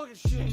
Look at shit.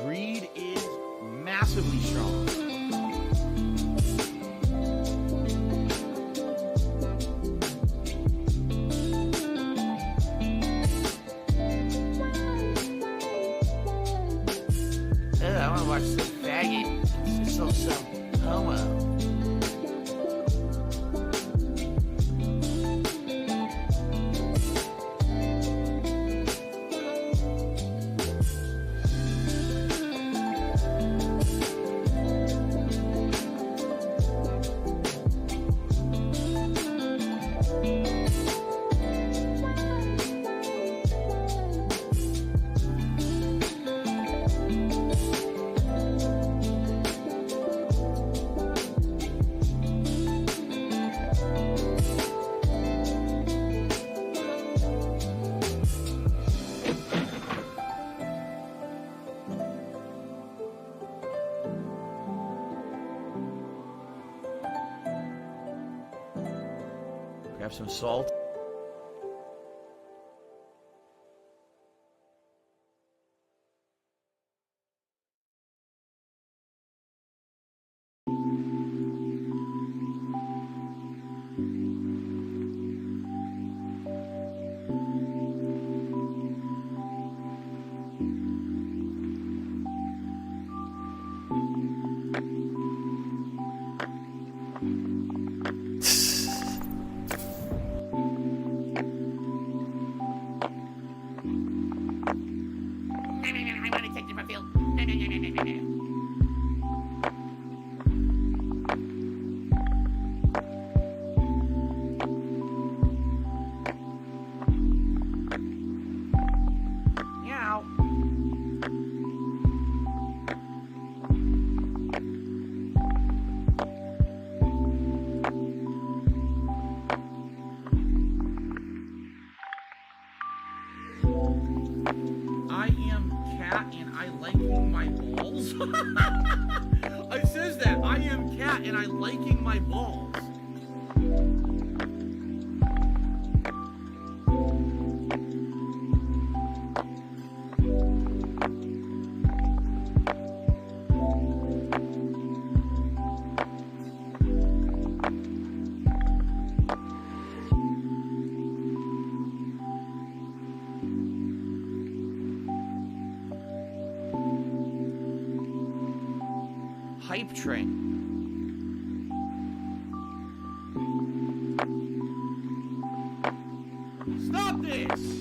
Greed is massively strong. I want to watch some faggot. It's so homo. Grab some salt. I am cat and I liking my balls. It says that. I am cat and I liking my balls. Hype train. Stop this!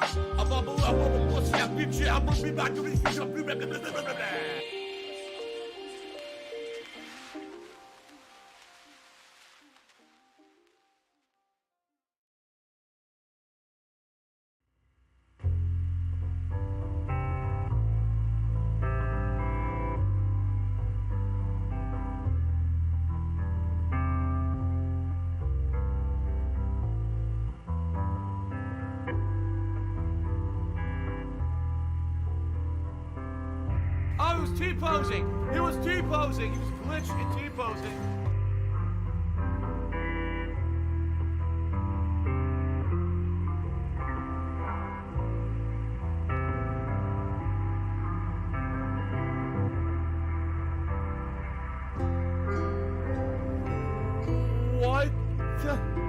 Oh, he was T-posing! He was T-posing! He was glitched and T-posing. What the...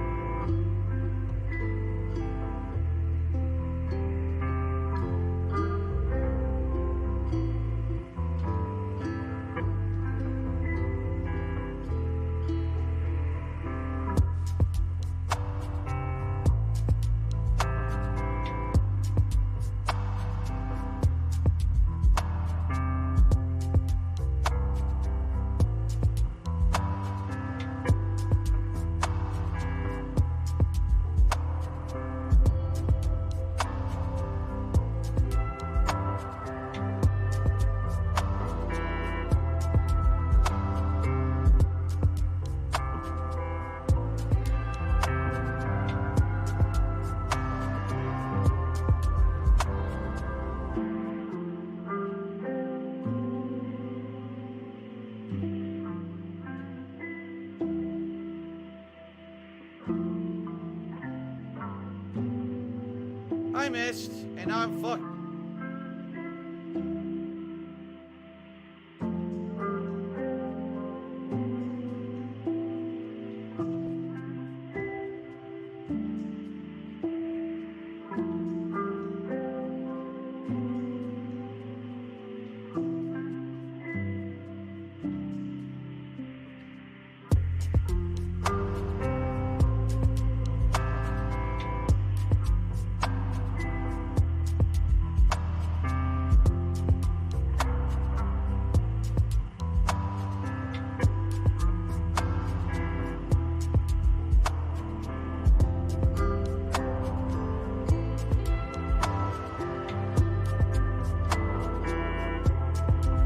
I missed, and now I'm fucked.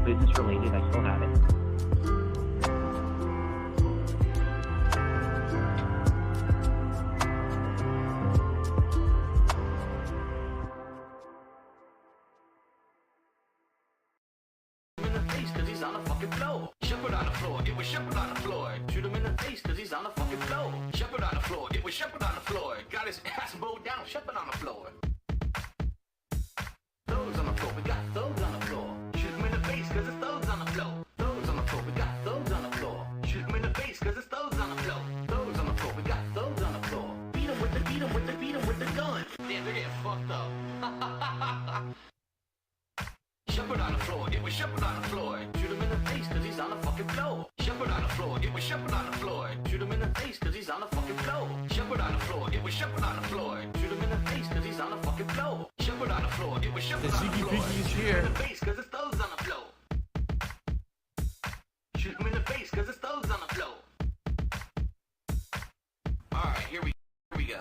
Business related, I still have it. In the face cause he's on the fucking floor. Shepherd on the floor, it was Shepherd on the floor. Shoot him in the face cause he's on the fucking floor. Shepherd on the floor, it was Shepherd on the floor. Got his ass bowed down, Shepherd on the floor. Those on the floor, we got those on the floor. Shoot him in the face cause it's those on the floor. Those on the floor, we got those on the floor. Shoot him in the face cause it's those on the floor. Those on the floor, we got those on the floor. Beat him with the, beat him with the, beat him with the gun. Damn, they're getting fucked up. Shepherd on the floor, it was Shepherd on the floor. Shoot him in the face cause he's on the fucking floor. Shepherd on the floor, it was Shepherd on the floor. Shoot him in the face cause he's on the fucking floor. Shepherd on the floor, it was Shepherd on the floor. Shoot him in the face cause he's on the fucking floor. Shepherd on the floor, it was Shepherd on the floor. Shoot him in the face cause it's those on the floor. Shoot him in the face cause it's those on the floor. Alright, here we go.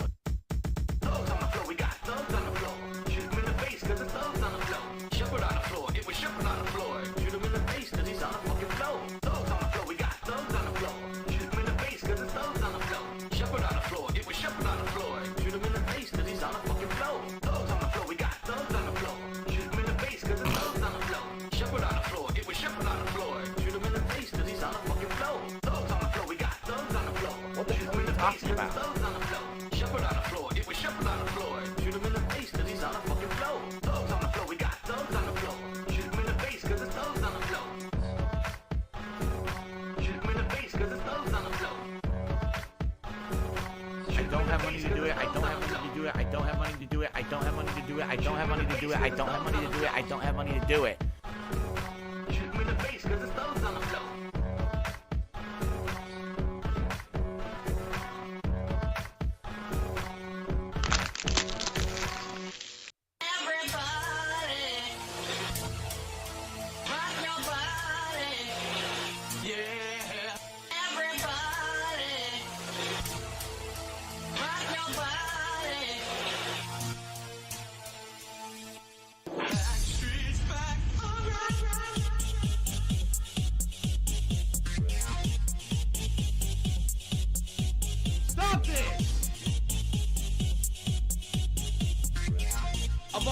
Those on the floor, we got those on the floor. Shoot him in the face cause it's those on the floor. Shepherd on the floor, it was Shepherd on the floor. Shoot him in the face cause he's on the fucking floor. Those on the floor, we got those on the floor. Shoot him in the face cause it's those on the floor. Shepherd on the floor, it was Shepherd on the floor. Shoot him in the face cause he's on the fucking floor. Those on the floor, we got those on the floor. Shoot him in the face cause it's those on the floor. Shepherd on the floor, it was Shepherd on the floor. Shoot him in the face cause he's on the fucking floor. Those on the floor, we got those on the floor. What the hell are you talking about? Those on the floor. Shepherd on the floor, it was Shepherd on the floor. Shoot him in the face cause he's on the fucking floor. Those on the floor, we got those on the floor. Shoot him in the face cause it's those on the floor. Shoot him in the face cause it's those on the floor. I don't have money to do it. I don't have money to do it. I don't have money to do it. I don't have money to do it. I don't have money to do it. I don't have money to do it. I don't have money to do it. Shoot him in the face cause it's those on the floor. Can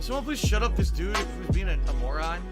someone please shut up this dude who's being a moron?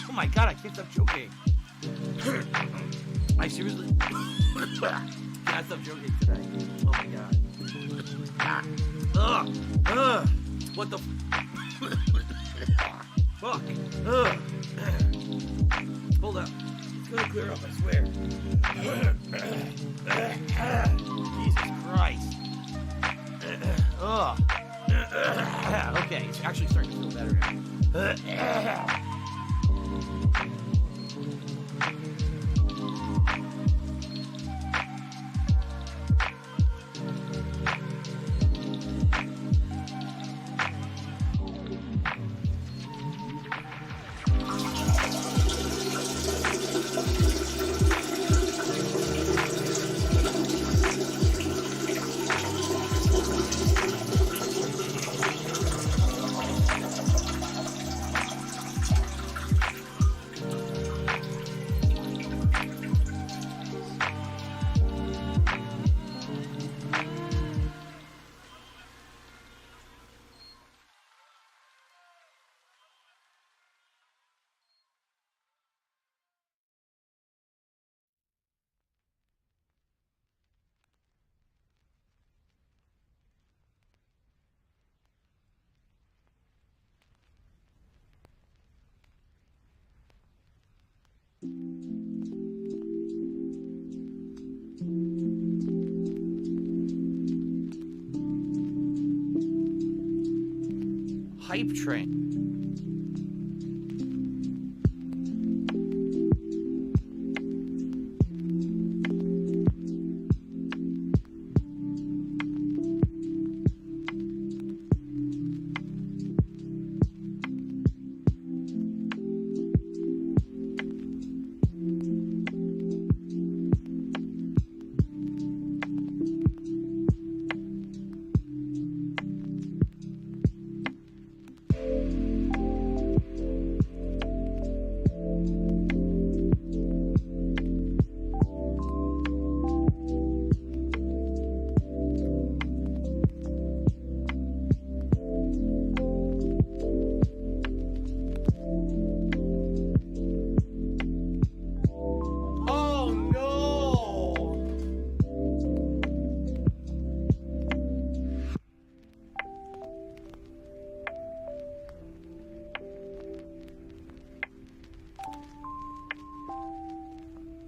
Oh my god, I can't stop joking. I seriously can't stop joking today. Oh my god. What the fuck? Hold up. It's gonna clear up, I swear. Jesus Christ. Okay, it's actually starting to feel better now. Hype train.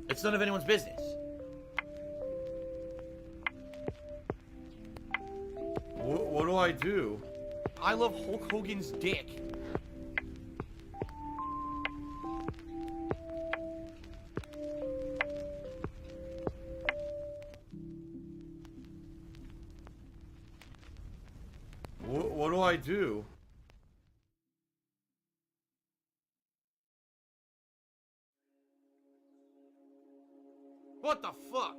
It's none of anyone's business. What do I do? I love Hulk Hogan's dick. I do. What the fuck?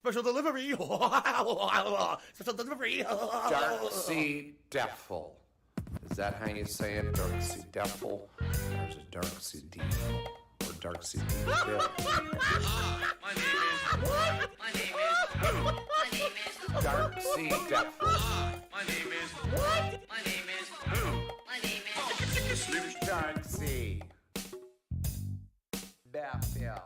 Special delivery. Special delivery. Darksea Deathful. Is that how you say it? Darksea Deathful? There's a Darksea Deathful. Or Darksea Deathful. My name is. My name is. Who? My name is. Darksea Deathful. My name is. What? My name is. Who? My name is. Darksea Deathful.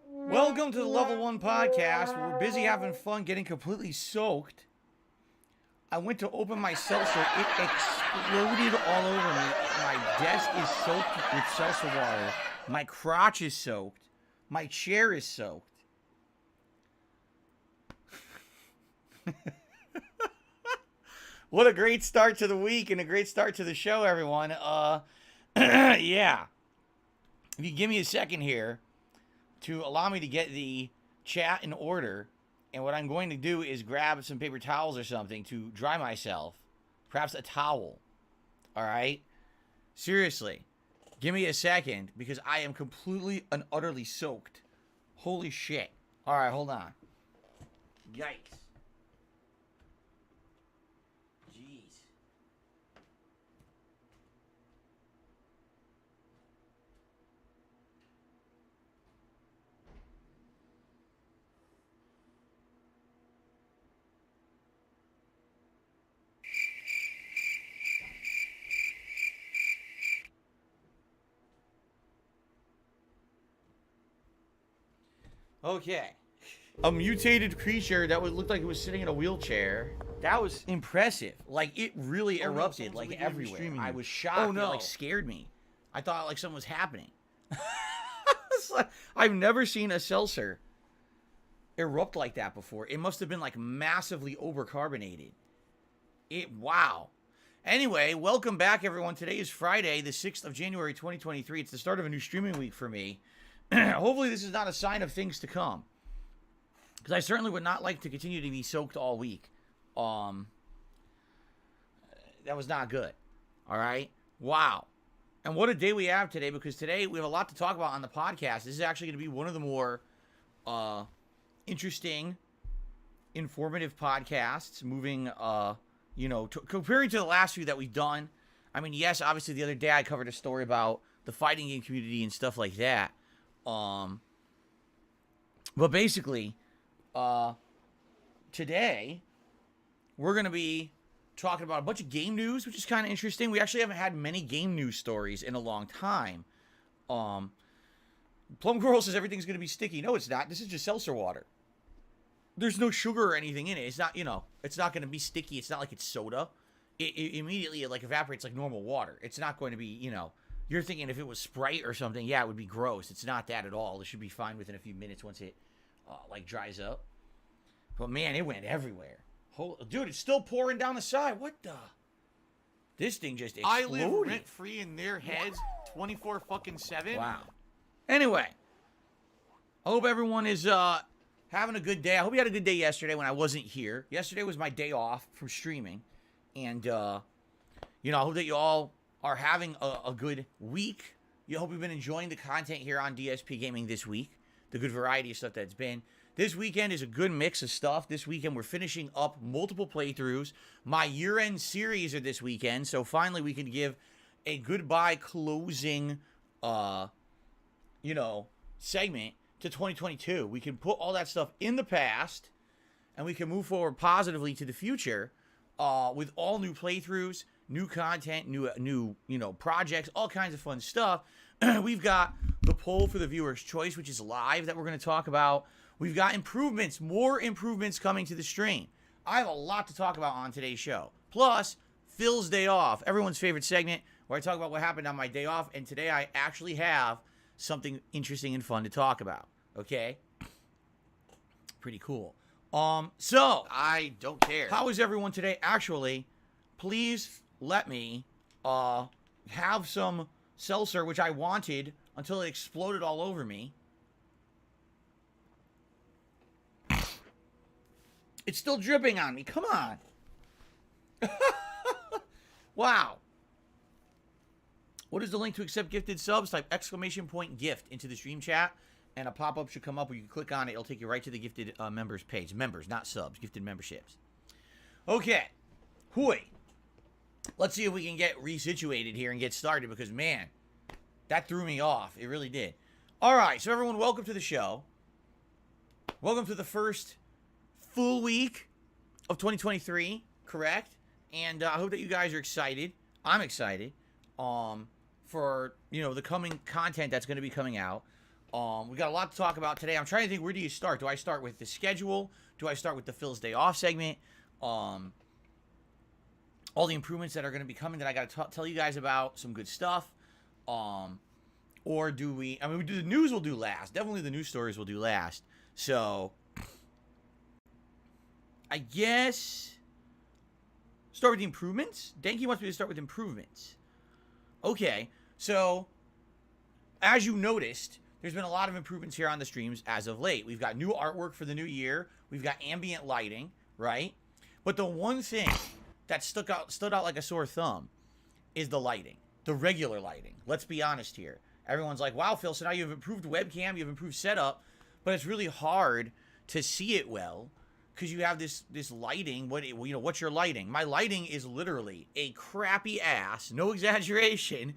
Welcome to the Level 1 podcast. We're busy having fun getting completely soaked. I went to open my seltzer. It exploded all over me. My desk is soaked with seltzer water. My crotch is soaked. My chair is soaked. What a great start to the week and a great start to the show, everyone. Yeah. If you give me a second here to allow me to get the chat in order, and what I'm going to do is grab some paper towels or something to dry myself, perhaps a towel. All right, seriously, give me a second because I am completely and utterly soaked. Holy shit. All right, hold on. Yikes. Jeez. Okay. A mutated creature that looked like it was sitting in a wheelchair. That was impressive. Like, it really erupted, like, everywhere. I was shocked. Oh, no. It, like, scared me. I thought, like, something was happening. It's like, I've never seen a seltzer erupt like that before. It must have been, like, massively overcarbonated. Wow. Anyway, welcome back, everyone. Today is Friday, the 6th of January, 2023. It's the start of a new streaming week for me. Hopefully this is not a sign of things to come, because I certainly would not like to continue to be soaked all week. That was not good. All right. Wow. And what a day we have today, because today we have a lot to talk about on the podcast. This is actually going to be one of the more interesting, informative podcasts, moving, comparing to the last few that we've done. I mean, yes, obviously the other day I covered a story about the fighting game community and stuff like that. But basically, today we're going to be talking about a bunch of game news, which is kind of interesting. We actually haven't had many game news stories in a long time. Plum Girl says everything's going to be sticky. No, it's not. This is just seltzer water. There's no sugar or anything in it. It's not, it's not going to be sticky. It's not like it's soda. It immediately, evaporates like normal water. It's not going to be, you're thinking if it was Sprite or something, yeah, it would be gross. It's not that at all. It should be fine within a few minutes once it, dries up. But, man, it went everywhere. Dude, it's still pouring down the side. What the? This thing just exploded. I live rent-free in their heads 24/7. Wow. Anyway, I hope everyone is having a good day. I hope you had a good day yesterday when I wasn't here. Yesterday was my day off from streaming. And, I hope that you all are having a good week. I hope you've been enjoying the content here on DSP Gaming this week. The good variety of stuff that's been. This weekend is a good mix of stuff. This weekend we're finishing up multiple playthroughs. My year-end series are this weekend, so finally we can give a goodbye closing, segment to 2022. We can put all that stuff in the past, and we can move forward positively to the future with all new playthroughs, new content, new projects, all kinds of fun stuff. We've got the poll for the viewer's choice, which is live, that we're going to talk about. We've got improvements, more improvements coming to the stream. I have a lot to talk about on today's show. Plus, Phil's Day Off, everyone's favorite segment, where I talk about what happened on my day off. And today I actually have something interesting and fun to talk about. Okay? Pretty cool. So, I don't care. how is everyone today? Actually, please let me have some seltzer, which I wanted until it exploded all over me. It's still dripping on me. Come on. Wow. What is the link to accept gifted subs? Type !gift into the stream chat, and a pop-up should come up where you can click on it. It'll take you right to the gifted members page. Members, not subs. Gifted memberships. Okay. Hoi. Let's see if we can get resituated here and get started, because, man, that threw me off. It really did. All right. So, everyone, welcome to the show. Welcome to the first full week of 2023, correct? And I hope that you guys are excited. I'm excited for, the coming content that's going to be coming out. We got a lot to talk about today. I'm trying to think, where do you start? Do I start with the schedule? Do I start with the Phil's Day Off segment? All the improvements that are going to be coming that I got to tell you guys about, some good stuff. Or do we do the news we'll do last. Definitely the news stories we'll do last. So, I guess start with the improvements. Danky wants me to start with improvements. Okay, so as you noticed, there's been a lot of improvements here on the streams as of late. We've got new artwork for the new year. We've got ambient lighting, right? But the one thing that stood out like a sore thumb is the lighting, the regular lighting. Let's be honest here. Everyone's like, wow, Phil, so now you've improved webcam, you've improved setup, but it's really hard to see it well, because you have this lighting. What's your lighting? My lighting is literally a crappy ass, no exaggeration,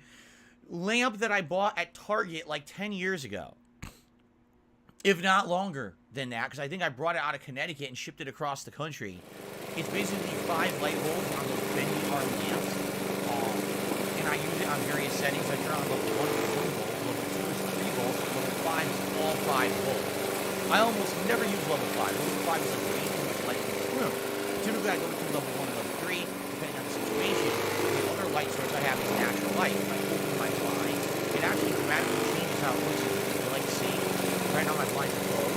lamp that I bought at Target like 10 years ago. If not longer than that, because I think I brought it out of Connecticut and shipped it across the country. It's basically 5 light bulbs on those bendy hard lamps. And I use it on various settings. I turn on level 1 is 1 volt, level 2 is 3 volts, and level 5 is all 5 volts. I almost never use level 5. Level 5 is like way too much light in the room. Typically, I go between level 1 and level 3, depending on the situation. The other light source I have is natural light. If I open my blinds, it actually dramatically changes how it looks. If you like to see, right now my blinds are closed.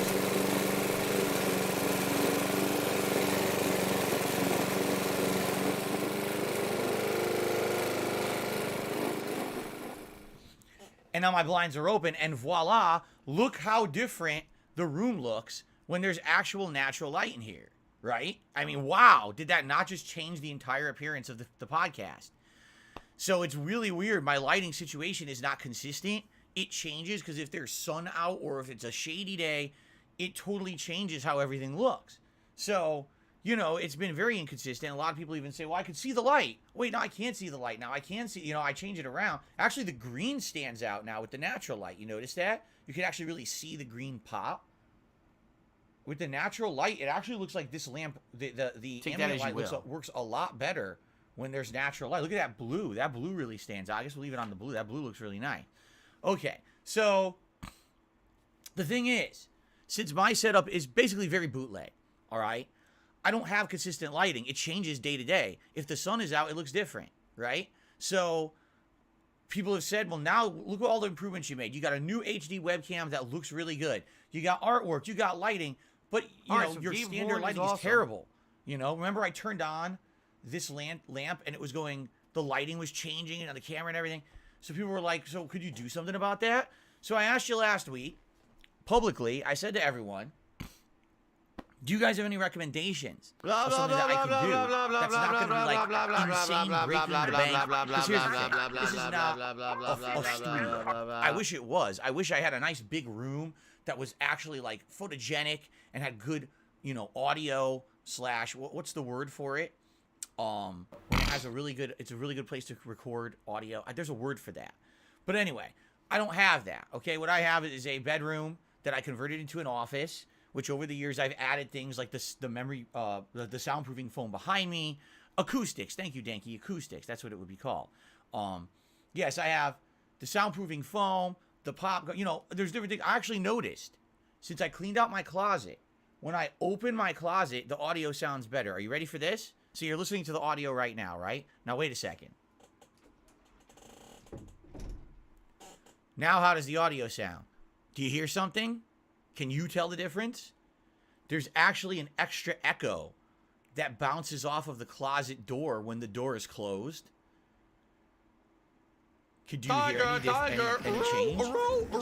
And now my blinds are open, and voila, look how different the room looks when there's actual natural light in here, right? I mean, wow, did that not just change the entire appearance of the podcast? So it's really weird. My lighting situation is not consistent. It changes because if there's sun out or if it's a shady day, it totally changes how everything looks. So, you know, it's been very inconsistent. A lot of people even say, well, I can see the light. Wait, no, I can't see the light now. I can see, you know, I change it around. Actually, the green stands out now with the natural light. You notice that? You can actually really see the green pop. With the natural light, it actually looks like this lamp, the ambient light works a lot better when there's natural light. Look at that blue. That blue really stands out. I guess we'll leave it on the blue. That blue looks really nice. Okay, so the thing is, since my setup is basically very bootleg, all right, I don't have consistent lighting. It changes day to day. If the sun is out, it looks different, right? So people have said, well, now look at all the improvements you made. You got a new HD webcam that looks really good. You got artwork. You got lighting. But, you know, your standard lighting is terrible. You know, remember I turned on this lamp and it was going, the lighting was changing on the camera and everything. So people were like, so could you do something about that? So I asked you last week, publicly, I said to everyone, do you guys have any recommendations of something that I can do that's not going to be like insane breaking the bank? Because here's the thing, this is not a studio. I wish it was. I wish I had a nice big room that was actually like photogenic and had good, you know, audio slash, what's the word for it? It has a really good, it's a really good place to record audio. There's a word for that. But anyway, I don't have that, okay? What I have is a bedroom that I converted into an office, which over the years I've added things like this, the memory, the soundproofing foam behind me, acoustics. Thank you, Danky. Acoustics. That's what it would be called. Yes, I have the soundproofing foam, the pop. You know, there's different things. I actually noticed since I cleaned out my closet. When I open my closet, the audio sounds better. Are you ready for this? So you're listening to the audio right now, right? Now wait a second. Now how does the audio sound? Do you hear something? Can you tell the difference? There's actually an extra echo that bounces off of the closet door when the door is closed. Could you hear any change?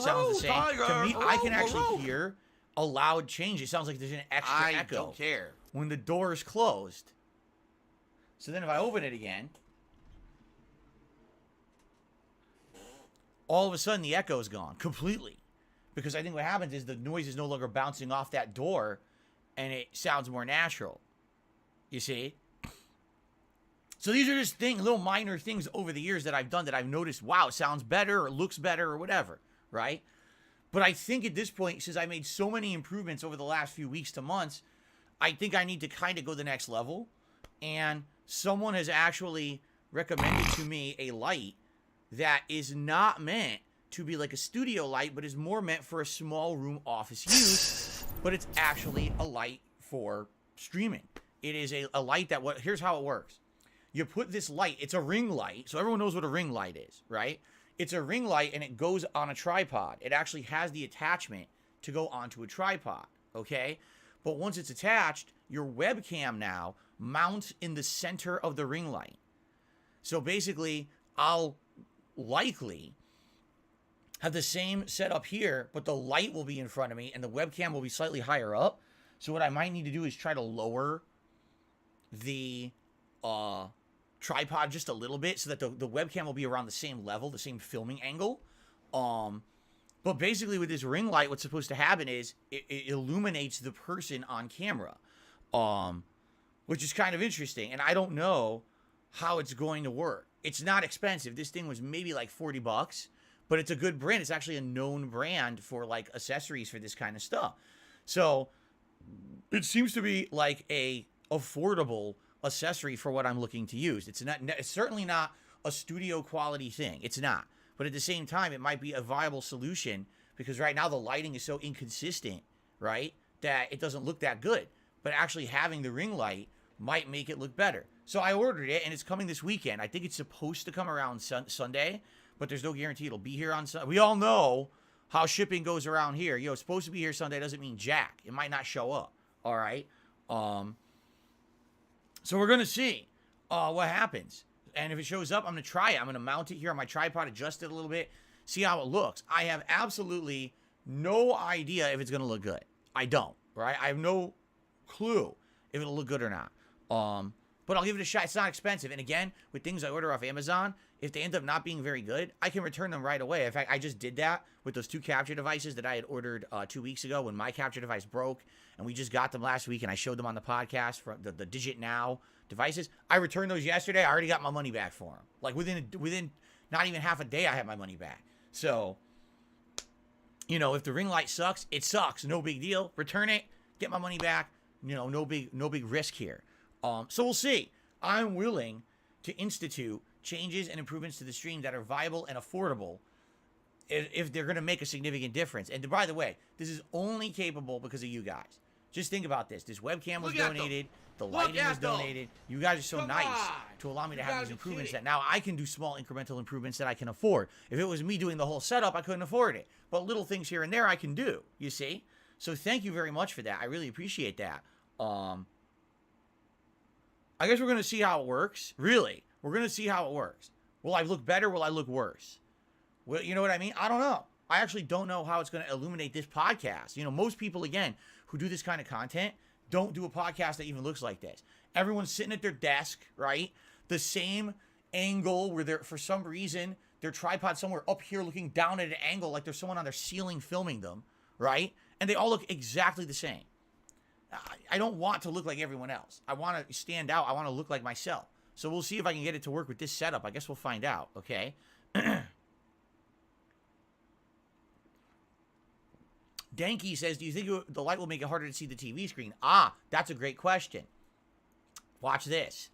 Sounds the same. To me, I can actually hear a loud change. It sounds like there's an extra echo. I don't care. When the door is closed. So then if I open it again, all of a sudden the echo is gone completely. Because I think what happens is the noise is no longer bouncing off that door and it sounds more natural. You see? So these are just little minor things over the years that I've done that I've noticed, wow, it sounds better or looks better or whatever, right? But I think at this point, since I made so many improvements over the last few weeks to months, I think I need to kind of go the next level. And someone has actually recommended to me a light that is not meant to be like a studio light, but is more meant for a small room office use, but it's actually a light for streaming. It is a light that, here's how it works. You put this light, it's a ring light, so everyone knows what a ring light is, right? It's a ring light and it goes on a tripod. It actually has the attachment to go onto a tripod, okay? But once it's attached, your webcam now mounts in the center of the ring light. So basically, I'll likely have the same setup here, but the light will be in front of me and the webcam will be slightly higher up. So what I might need to do is try to lower the tripod just a little bit so that the webcam will be around the same level, the same filming angle. But basically with this ring light, what's supposed to happen is it illuminates the person on camera, which is kind of interesting. And I don't know how it's going to work. It's not expensive. This thing was maybe like $40, but it's a good brand. It's actually a known brand for like accessories for this kind of stuff. So it seems to be like a affordable accessory for what I'm looking to use. It's certainly not a studio quality thing. It's not. But at the same time, it might be a viable solution because right now the lighting is so inconsistent, right, that it doesn't look that good. But actually having the ring light might make it look better. So I ordered it and it's coming this weekend. I think it's supposed to come around Sunday, but there's no guarantee it'll be here on Sunday. We all know how shipping goes around here. Yo, it's supposed to be here Sunday doesn't mean jack. It might not show up. All right. So we're going to see what happens. And if it shows up, I'm going to try it. I'm going to mount it here on my tripod, adjust it a little bit, see how it looks. I have absolutely no idea if it's going to look good. I don't, right? I have no clue if it'll look good or not. But I'll give it a shot. It's not expensive. And again, with things I order off Amazon, if they end up not being very good, I can return them right away. In fact, I just did that with those 2 capture devices that I had ordered 2 weeks ago when my capture device broke. And we just got them last week, and I showed them on the podcast for the Digit Now devices. I returned those yesterday. I already got my money back for them. Like within not even half a day, I had my money back. So, you know, if the ring light sucks, it sucks. No big deal. Return it, get my money back. You know, no big risk here. So we'll see. I'm willing to institute changes and improvements to the stream that are viable and affordable if they're going to make a significant difference. And by the way, this is only capable because of you guys. Just think about this. This webcam was donated. The lighting was donated. You guys are so nice to allow me to have these improvements that now I can do small incremental improvements that I can afford. If it was me doing the whole setup, I couldn't afford it. But little things here and there I can do, you see? So thank you very much for that. I really appreciate that. I guess we're going to see how it works. Really. We're going to see how it works. Will I look better? Will I look worse? Well, you know what I mean? I don't know. I actually don't know how it's going to illuminate this podcast. You know, most people, again, who do this kind of content don't do a podcast that even looks like this. Everyone's sitting at their desk, right? The same angle where they're, for some reason, their tripod somewhere up here looking down at an angle like there's someone on their ceiling filming them, right? And they all look exactly the same. I don't want to look like everyone else. I want to stand out. I want to look like myself. So we'll see if I can get it to work with this setup. I guess we'll find out, okay? Danky says, do you think the light will make it harder to see the TV screen? Ah, that's a great question. Watch this.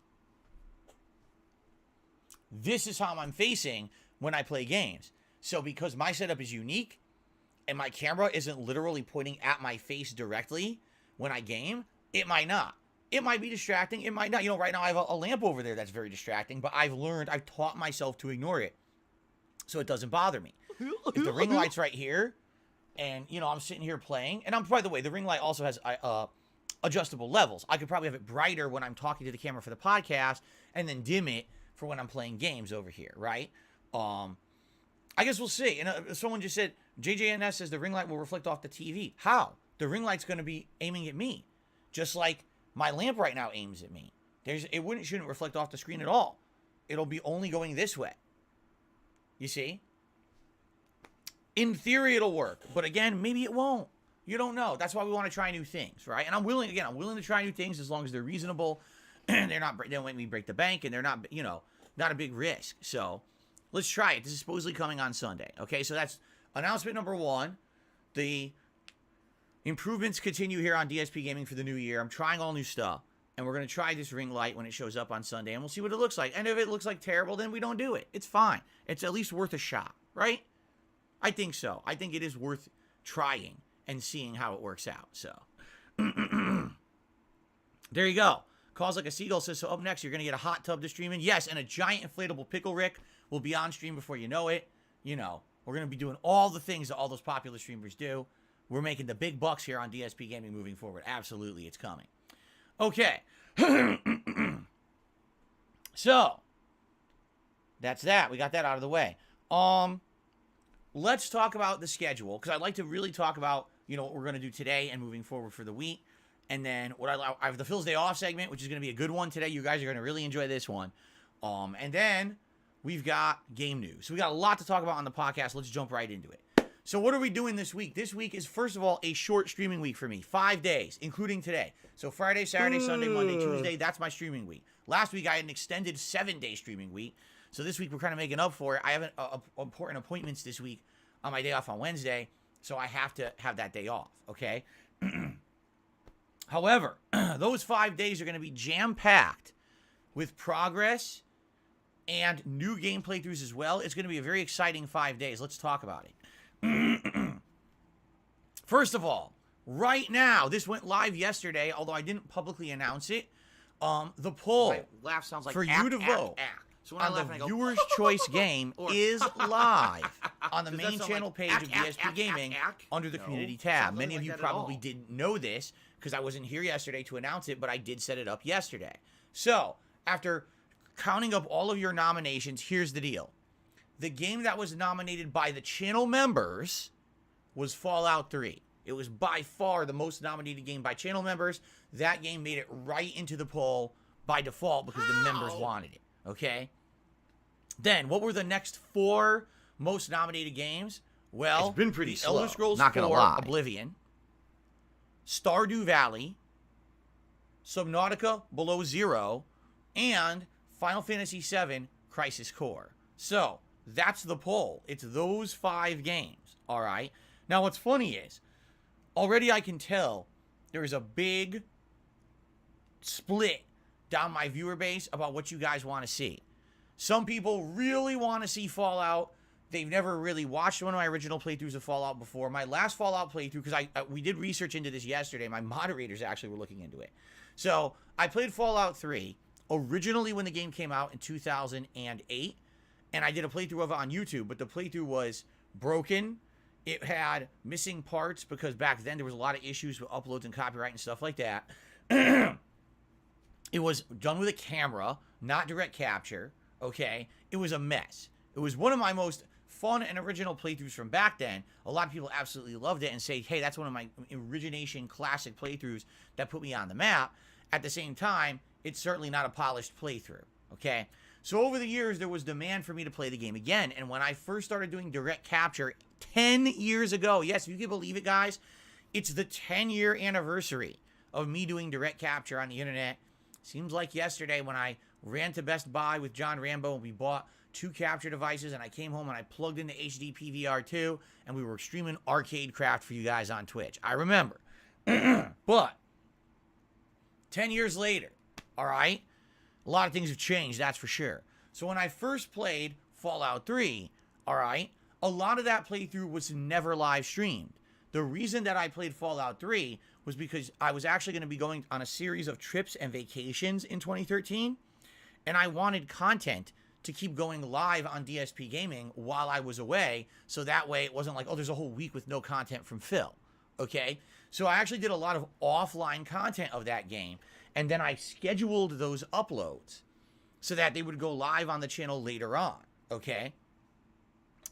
This is how I'm facing when I play games. So because my setup is unique and my camera isn't literally pointing at my face directly when I game, it might not. It might be distracting. It might not. You know, right now I have a lamp over there that's very distracting, but I've taught myself to ignore it so it doesn't bother me. If the ring light's right here, and, you know, I'm sitting here playing. And by the way, the ring light also has adjustable levels. I could probably have it brighter when I'm talking to the camera for the podcast and then dim it for when I'm playing games over here, right? I guess we'll see. And someone just said, JJNS says the ring light will reflect off the TV. How? The ring light's going to be aiming at me. Just like my lamp right now aims at me. It shouldn't reflect off the screen at all. It'll be only going this way. You see? In theory, it'll work. But again, maybe it won't. You don't know. That's why we want to try new things, right? And I'm willing to try new things as long as they're reasonable and they don't make me break the bank and they're not, you know, not a big risk. So let's try it. This is supposedly coming on Sunday. Okay, so that's announcement number 1. The improvements continue here on DSP Gaming for the new year. I'm trying all new stuff. And we're going to try this ring light when it shows up on Sunday. And we'll see what it looks like. And if it looks like terrible, then we don't do it. It's fine. It's at least worth a shot, right? I think so. I think it is worth trying and seeing how it works out. So, there you go. Calls Like a Seagull says, so up next, you're going to get a hot tub to stream in. Yes, and a giant inflatable pickle Rick will be on stream before you know it. You know, we're going to be doing all the things that all those popular streamers do. We're making the big bucks here on DSP Gaming moving forward. Absolutely, it's coming. Okay. So, that's that. We got that out of the way. Let's talk about the schedule, because I'd like to really talk about, you know, what we're going to do today and moving forward for the week. And then I have the Phil's Day Off segment, which is going to be a good one today. You guys are going to really enjoy this one. And then we've got game news. So we got a lot to talk about on the podcast. Let's jump right into it. So what are we doing this week? This week is, first of all, a short streaming week for me. 5 days, including today. So Friday, Saturday, Sunday, Monday, Tuesday, that's my streaming week. Last week, I had an extended 7-day streaming week. So this week, we're kind of making up for it. I have important appointments this week on my day off on Wednesday, so I have to have that day off, okay? However, those 5 days are going to be jam-packed with progress and new game playthroughs as well. It's going to be a very exciting 5 days. Let's talk about it. First of all, right now, this went live yesterday, although I didn't publicly announce it. The poll My laugh sounds like for ack, you to ack, vote ack. So when I laugh, on I the go, Viewer's Choice game is live on the Does that main sound channel like page ack, of ack, DSP ack, Gaming ack, ack? under the No. community Sounds tab. nothing Many of like you that at probably all. didn't know this because I wasn't here yesterday to announce it, but I did set it up yesterday. So, after counting up all of your nominations, here's the deal. The game that was nominated by the channel members was Fallout 3. It was by far the most nominated game by channel members. That game made it right into the poll by default because the members wanted it, okay? Then, what were the next 4 most nominated games? Well, It's been pretty the slow, Elder Scrolls not gonna 4 lie. Oblivion, Stardew Valley, Subnautica Below Zero, and Final Fantasy VII Crisis Core. So, that's the poll. It's those 5 games, all right? Now, what's funny is, already I can tell there is a big split down my viewer base about what you guys want to see. Some people really want to see Fallout. They've never really watched one of my original playthroughs of Fallout before. My last Fallout playthrough, because we did research into this yesterday. My moderators actually were looking into it. So, I played Fallout 3 originally when the game came out in 2008. And I did a playthrough of it on YouTube. But the playthrough was broken. It had missing parts because back then there was a lot of issues with uploads and copyright and stuff like that. It was done with a camera, not direct capture, okay? It was a mess. It was one of my most fun and original playthroughs from back then. A lot of people absolutely loved it and say, hey, that's one of my origination classic playthroughs that put me on the map. At the same time, it's certainly not a polished playthrough, okay? So over the years, there was demand for me to play the game again. And when I first started doing direct capture 10 years ago, yes, if you can believe it, guys, it's the 10-year anniversary of me doing direct capture on the internet. Seems like yesterday when I ran to Best Buy with John Rambo and we bought 2 capture devices and I came home and I plugged in the HD PVR2 and we were streaming Arcade Craft for you guys on Twitch. I remember. But 10 years later, all right, a lot of things have changed, that's for sure. So when I first played Fallout 3, all right, a lot of that playthrough was never live streamed. The reason that I played Fallout 3 was because I was actually going to be going on a series of trips and vacations in 2013, and I wanted content to keep going live on DSP Gaming while I was away, so that way it wasn't like, oh, there's a whole week with no content from Phil, okay? So I actually did a lot of offline content of that game, and then I scheduled those uploads so that they would go live on the channel later on, okay?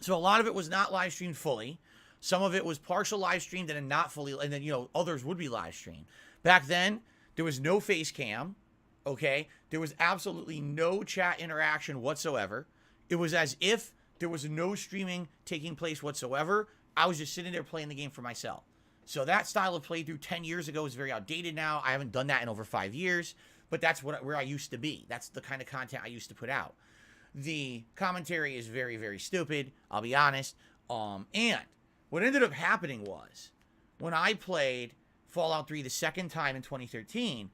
So a lot of it was not live streamed fully. Some of it was partial live streamed and then not fully, and then, you know, others would be live streamed. Back then, there was no face cam, okay? There was absolutely no chat interaction whatsoever. It was as if there was no streaming taking place whatsoever. I was just sitting there playing the game for myself. So that style of playthrough 10 years ago is very outdated now. I haven't done that in over 5 years, but that's where I used to be. That's the kind of content I used to put out. The commentary is very, very stupid, I'll be honest. And what ended up happening was, when I played Fallout 3 the second time in 2013,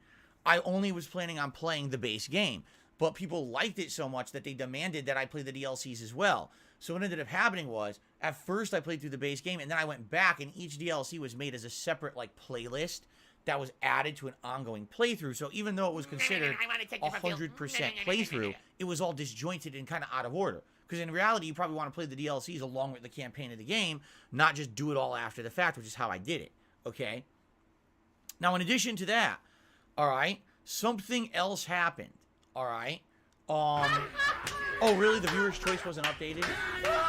I only was planning on playing the base game. But people liked it so much that they demanded that I play the DLCs as well. So what ended up happening was, at first I played through the base game, and then I went back, and each DLC was made as a separate, like, playlist that was added to an ongoing playthrough. So even though it was considered 100% playthrough, it was all disjointed and kind of out of order. Because in reality, you probably want to play the DLCs along with the campaign of the game, not just do it all after the fact, which is how I did it, okay? Now, in addition to that, all right, something else happened, all right? Oh, really? The viewer's choice wasn't updated?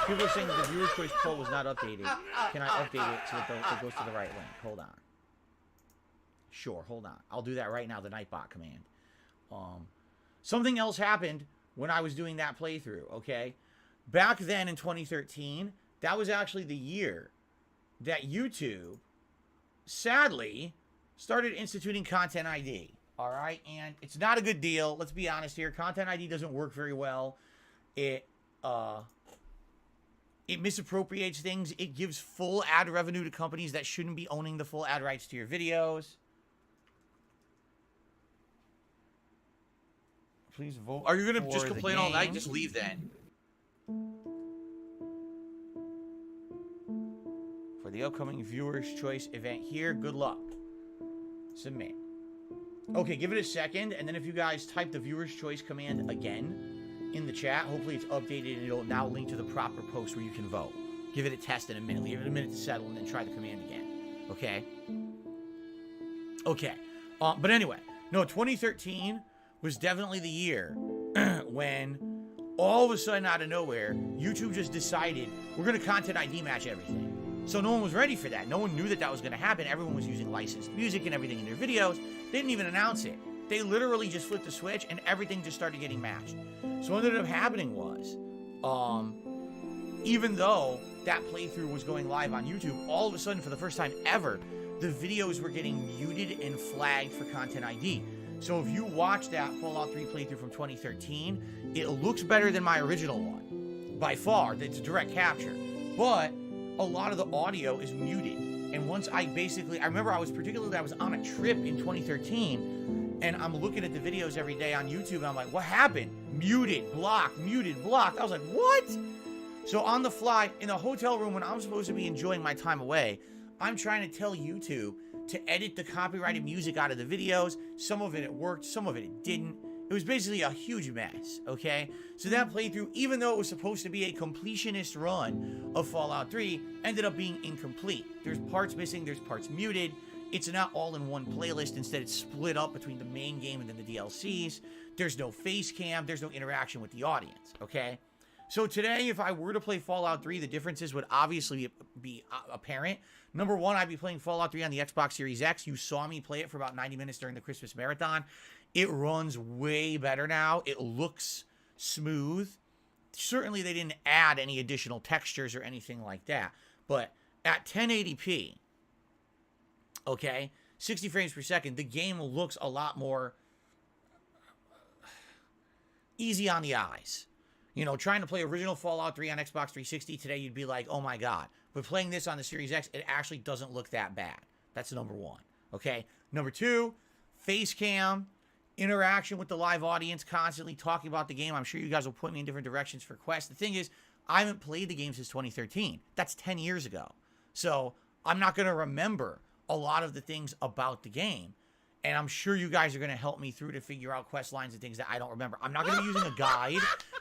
People are saying that the viewer's choice poll was not updated. Can I update it so that it goes to the right link? Hold on. Sure, hold on. I'll do that right now, the Nightbot command. Something else happened when I was doing that playthrough, okay? Back then in 2013, that was actually the year that YouTube, sadly, started instituting Content ID. All right, and it's not a good deal. Let's be honest here. Content ID doesn't work very well. It misappropriates things. It gives full ad revenue to companies that shouldn't be owning the full ad rights to your videos. Please vote. Are you going to just for the complain all night? game. Just leave then. For the upcoming Viewer's Choice event here, good luck. Submit. Okay, give it a second, and then if you guys type the Viewer's Choice command again in the chat, hopefully it's updated and it'll now link to the proper post where you can vote. Give it a test in a minute. Give it a minute to settle, and then try the command again. Okay? Okay. But anyway, no, 2013 was definitely the year when all of a sudden, out of nowhere, YouTube just decided, we're going to Content ID match everything. So no one was ready for that. No one knew that that was going to happen. Everyone was using licensed music and everything in their videos. They didn't even announce it. They literally just flipped the switch and everything just started getting matched. So what ended up happening was, even though that playthrough was going live on YouTube, all of a sudden, for the first time ever, the videos were getting muted and flagged for Content ID. So if you watch that Fallout 3 playthrough from 2013, it looks better than my original one. By far, it's a direct capture. But a lot of the audio is muted. And once I remember I was on a trip in 2013, and I'm looking at the videos every day on YouTube, and I'm like, what happened? Muted, blocked, muted, blocked. I was like, what? So on the fly, in the hotel room when I'm supposed to be enjoying my time away, I'm trying to tell YouTube to edit the copyrighted music out of the videos. Some of it worked, some of it didn't. It was basically a huge mess, okay? So that playthrough, even though it was supposed to be a completionist run of Fallout 3, ended up being incomplete. There's parts missing, there's parts muted. It's not all in one playlist. Instead, it's split up between the main game and then the DLCs. There's no face cam, there's no interaction with the audience, okay? So today, if I were to play Fallout 3, the differences would obviously be apparent. Number one, I'd be playing Fallout 3 on the Xbox Series X. You saw me play it for about 90 minutes during the Christmas marathon. It runs way better now. It looks smooth. Certainly, they didn't add any additional textures or anything like that. But at 1080p, okay, 60 frames per second, the game looks a lot more easy on the eyes. You know, trying to play original Fallout 3 on Xbox 360 today, you'd be like, oh my God. But playing this on the Series X, it actually doesn't look that bad. That's number one, okay? Number two, face cam, interaction with the live audience, constantly talking about the game. I'm sure you guys will point me in different directions for quests. The thing is, I haven't played the game since 2013. That's 10 years ago. So I'm not going to remember a lot of the things about the game. And I'm sure you guys are going to help me through to figure out quest lines and things that I don't remember. I'm not going to be using a guide.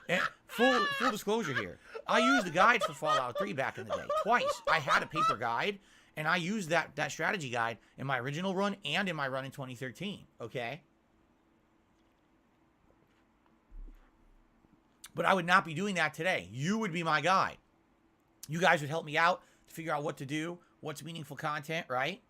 And full disclosure here. I used the guide for Fallout 3 back in the day. Twice. I had a paper guide, and I used that strategy guide in my original run and in my run in 2013. Okay? But I would not be doing that today. You would be my guide. You guys would help me out to figure out what to do, what's meaningful content, right?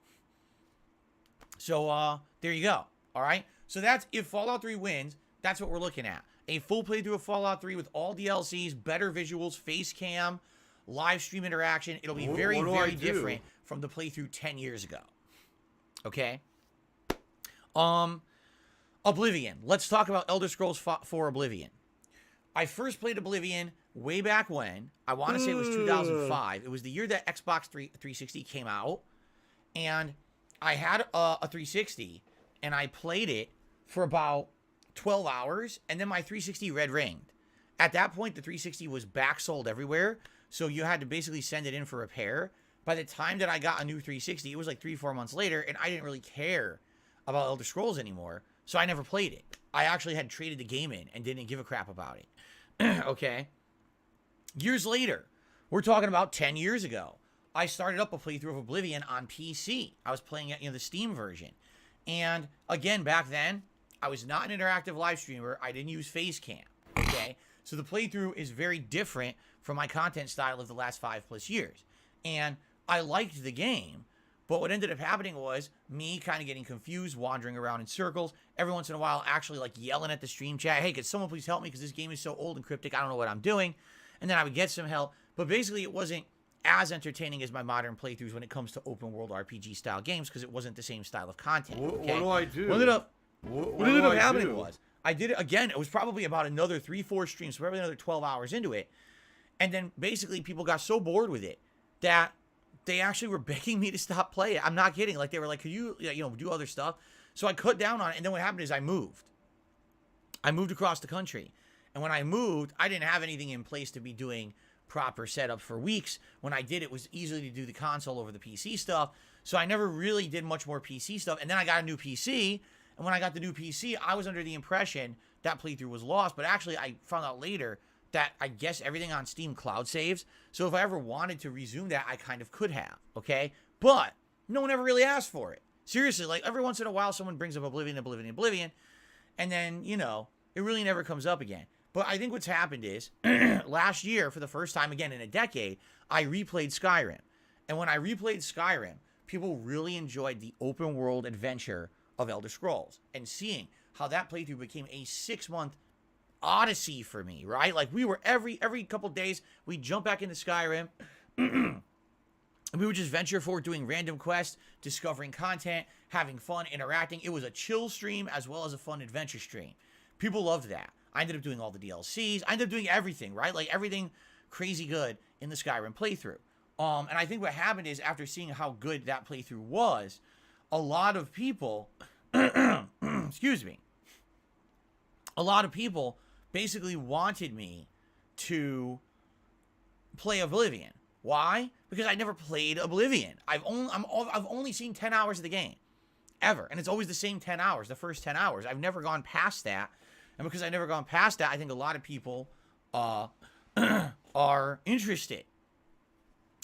So, there you go. All right? So that's, if Fallout 3 wins, that's what we're looking at. A full playthrough of Fallout 3 with all DLCs, better visuals, face cam, live stream interaction. It'll be very, very different from the playthrough 10 years ago. Okay? Oblivion. Let's talk about Elder Scrolls 4 Oblivion. I first played Oblivion way back when. I want to say it was 2005. It was the year that Xbox 360 came out. And I had a 360, and I played it for about 12 hours, and then my 360 red ringed. At that point, the 360 was back sold everywhere, so you had to basically send it in for repair. By the time that I got a new 360, it was like 3-4 months later, and I didn't really care about Elder Scrolls anymore, so I never played it. I actually had traded the game in and didn't give a crap about it. Okay? Years later, we're talking about 10 years ago, I started up a playthrough of Oblivion on PC. I was playing it, the Steam version. And again, back then, I was not an interactive live streamer. I didn't use face cam, okay? So the playthrough is very different from my content style of the last 5+ years. And I liked the game, but what ended up happening was me kind of getting confused, wandering around in circles, every once in a while actually like yelling at the stream chat, hey, could someone please help me because this game is so old and cryptic, I don't know what I'm doing. And then I would get some help, but basically it wasn't as entertaining as my modern playthroughs when it comes to open world RPG style games because it wasn't the same style of content. Okay? What do I do? What ended up happening was I did it again. It was probably about another 3-4 streams, so probably another 12 hours into it. And then basically people got so bored with it that they actually were begging me to stop playing. I'm not kidding. Like they were like, could you do other stuff? So I cut down on it. And then what happened is I moved across the country. And when I moved, I didn't have anything in place to be doing proper setup for weeks. When I did, it was easy to do the console over the PC stuff. So I never really did much more PC stuff. And then I got a new PC. And when I got the new PC, I was under the impression that playthrough was lost. But actually, I found out later that I guess everything on Steam cloud saves. So if I ever wanted to resume that, I kind of could have. Okay? But no one ever really asked for it. Seriously, like every once in a while, someone brings up Oblivion. And then, it really never comes up again. But I think what's happened is, last year, for the first time again in a decade, I replayed Skyrim. And when I replayed Skyrim, people really enjoyed the open world adventure of Elder Scrolls. And seeing how that playthrough became a 6-month odyssey for me, right? Like, we were every couple days, we'd jump back into Skyrim, and we would just venture forward doing random quests, discovering content, having fun, interacting. It was a chill stream as well as a fun adventure stream. People loved that. I ended up doing all the DLCs. I ended up doing everything, right? Like, everything crazy good in the Skyrim playthrough. And I think what happened is, after seeing how good that playthrough was, a lot of people, excuse me, a lot of people basically wanted me to play Oblivion. Why? Because I never played Oblivion. I've only seen 10 hours of the game, ever, and it's always the same 10 hours, the first 10 hours. I've never gone past that, and because I've never gone past that, I think a lot of people are interested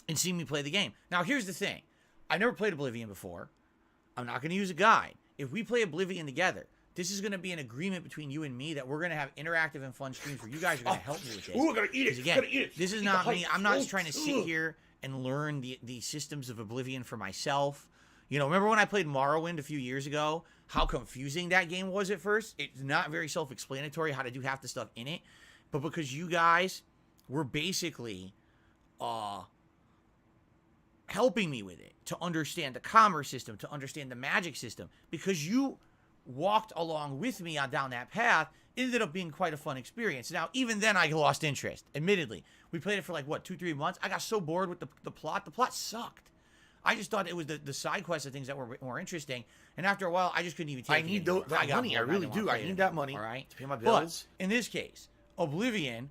in seeing me play the game. Now, here's the thing: I've never played Oblivion before. I'm not going to use a guide. If we play Oblivion together, this is going to be an agreement between you and me that we're going to have interactive and fun streams where you guys are going to help me with this. Ooh, I gotta eat it. Again, Gotta eat it. this is Eat not the me. height. I'm not just Oh, trying to sit ugh. here and learn the systems of Oblivion for myself. You know, remember when I played Morrowind a few years ago? How confusing that game was at first? It's not very self-explanatory how to do half the stuff in it. But because you guys were basically helping me with it, to understand the commerce system, to understand the magic system, because you walked along with me down that path, it ended up being quite a fun experience. Now, even then, I lost interest, admittedly. We played it for like, what, 2-3 months? I got so bored with the plot. The plot sucked. I just thought it was the side quests and things that were more interesting. And after a while, I just couldn't even take I it need anymore. that got money. I bored. really didn't wanna do. I play it need that anymore, money all right? to pay my But bills. in this case, Oblivion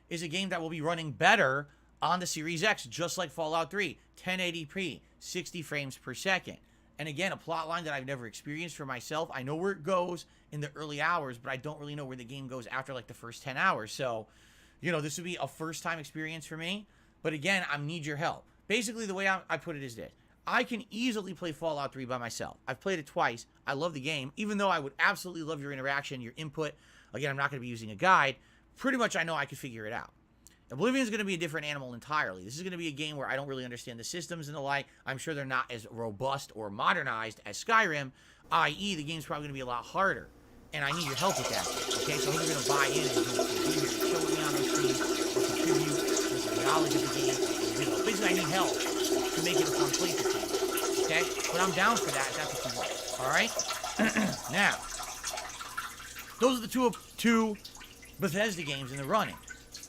is a game that will be running better on the Series X, just like Fallout 3, 1080p, 60 frames per second. And again, a plot line that I've never experienced for myself. I know where it goes in the early hours, but I don't really know where the game goes after like the first 10 hours. So, you know, this would be a first-time experience for me. But again, I need your help. Basically, the way I put it is this: I can easily play Fallout 3 by myself. I've played it twice. I love the game, even though I would absolutely love your interaction, your input. Again, I'm not going to be using a guide. Pretty much I know I could figure it out. Oblivion is going to be a different animal entirely. This is going to be a game where I don't really understand the systems and the like. I'm sure they're not as robust or modernized as Skyrim, i.e. the game's probably going to be a lot harder. And I need your help with that. Okay, so who's going to buy in and be here to chill with me on those streams or contribute with the knowledge of the game? You know, basically, I need help to make it a fun playthrough. Okay? But I'm down for that if that's what you want. All right? Now, those are the two Bethesda games in the running.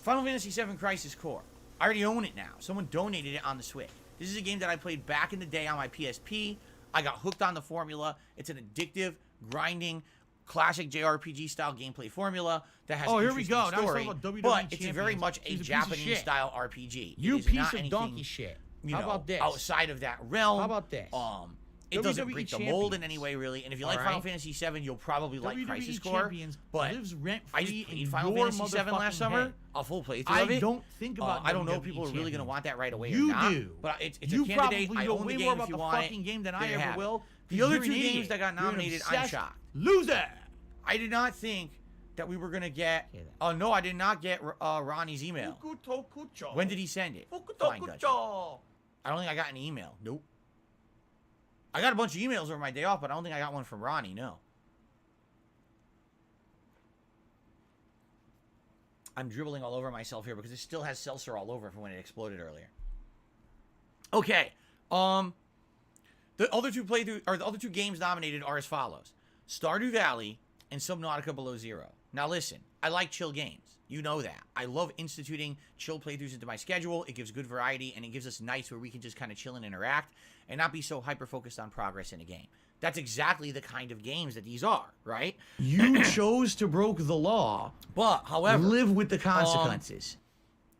Final Fantasy VII Crisis Core. I already own it now. Someone donated it on the Switch. This is a game that I played back in the day on my PSP. I got hooked on the formula. It's an addictive, grinding, classic JRPG style gameplay formula that has Oh, an here we go. interesting Now we're story, talking about WWE but it's champions. very much a He's a piece of Japanese shit. style RPG. You It is piece not of anything, donkey shit. you How know, about this? outside of that realm. How about this? It doesn't WWE break the mold in champions. any way, really. And if you like All Final right? Fantasy VII, you'll probably like WWE Crisis Core. Champions But lives rent I just free played in Final your Fantasy VII last motherfucking summer. head. A full playthrough I of it. don't think about I don't know if WWE people are really going to champions. want that right away You or not. do. But it's You a candidate. probably I know own way the more game if about you the want fucking it. game than There I you ever have it. will. The 'cause other you're two an games idiot. that got You're an nominated, I'm obsessed shocked. Loser. I did not think that we were going to get... Oh, no, I did not get Ronnie's email. When did he send it? Flying Dutchman. I don't think I got an email. Nope. I got a bunch of emails over my day off, but I don't think I got one from Ronnie, no. I'm dribbling all over myself here because it still has seltzer all over from when it exploded earlier. Okay. The other two games nominated are as follows: Stardew Valley and Subnautica Below Zero. Now listen, I like chill games. You know that. I love instituting chill playthroughs into my schedule. It gives good variety, and it gives us nights where we can just kind of chill and interact and not be so hyper-focused on progress in a game. That's exactly the kind of games that these are, right? You chose to broke the law. But, however, Live with the consequences.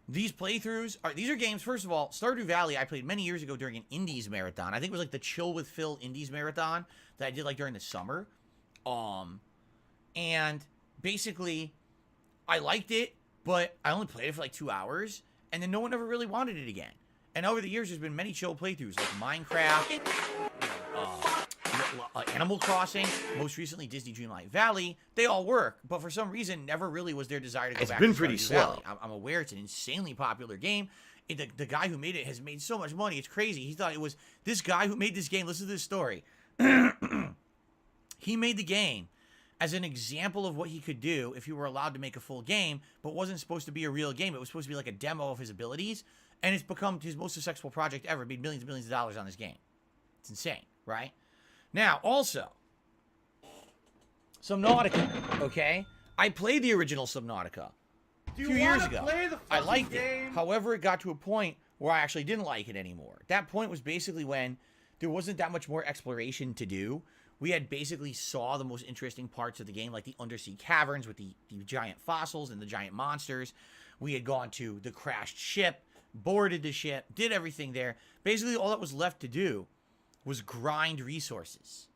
these playthroughs these are games. First of all, Stardew Valley I played many years ago during an Indies marathon. I think it was like the Chill with Phil Indies marathon that I did like during the summer. And basically I liked it, but I only played it for like 2 hours, and then no one ever really wanted it again. And over the years, there's been many chill playthroughs like Minecraft, Animal Crossing, most recently Disney Dreamlight Valley. They all work, but for some reason, never really was their desire to go It's back been to pretty Stardew slow. Valley. I'm aware it's an insanely popular game. The guy who made it has made so much money. It's crazy. He thought it was this guy who made this game. Listen to this story. He made the game as an example of what he could do if he were allowed to make a full game, but wasn't supposed to be a real game. It was supposed to be like a demo of his abilities, and it's become his most successful project ever. Made millions and millions of dollars on this game. It's insane, right? Now, also, Subnautica, okay? I played the original Subnautica a few years ago. I liked it. However, it got to a point where I actually didn't like it anymore. That point was basically when there wasn't that much more exploration to do. We had basically saw the most interesting parts of the game, like the undersea caverns with the giant fossils and the giant monsters. We had gone to the crashed ship, boarded the ship, did everything there. Basically, all that was left to do was grind resources,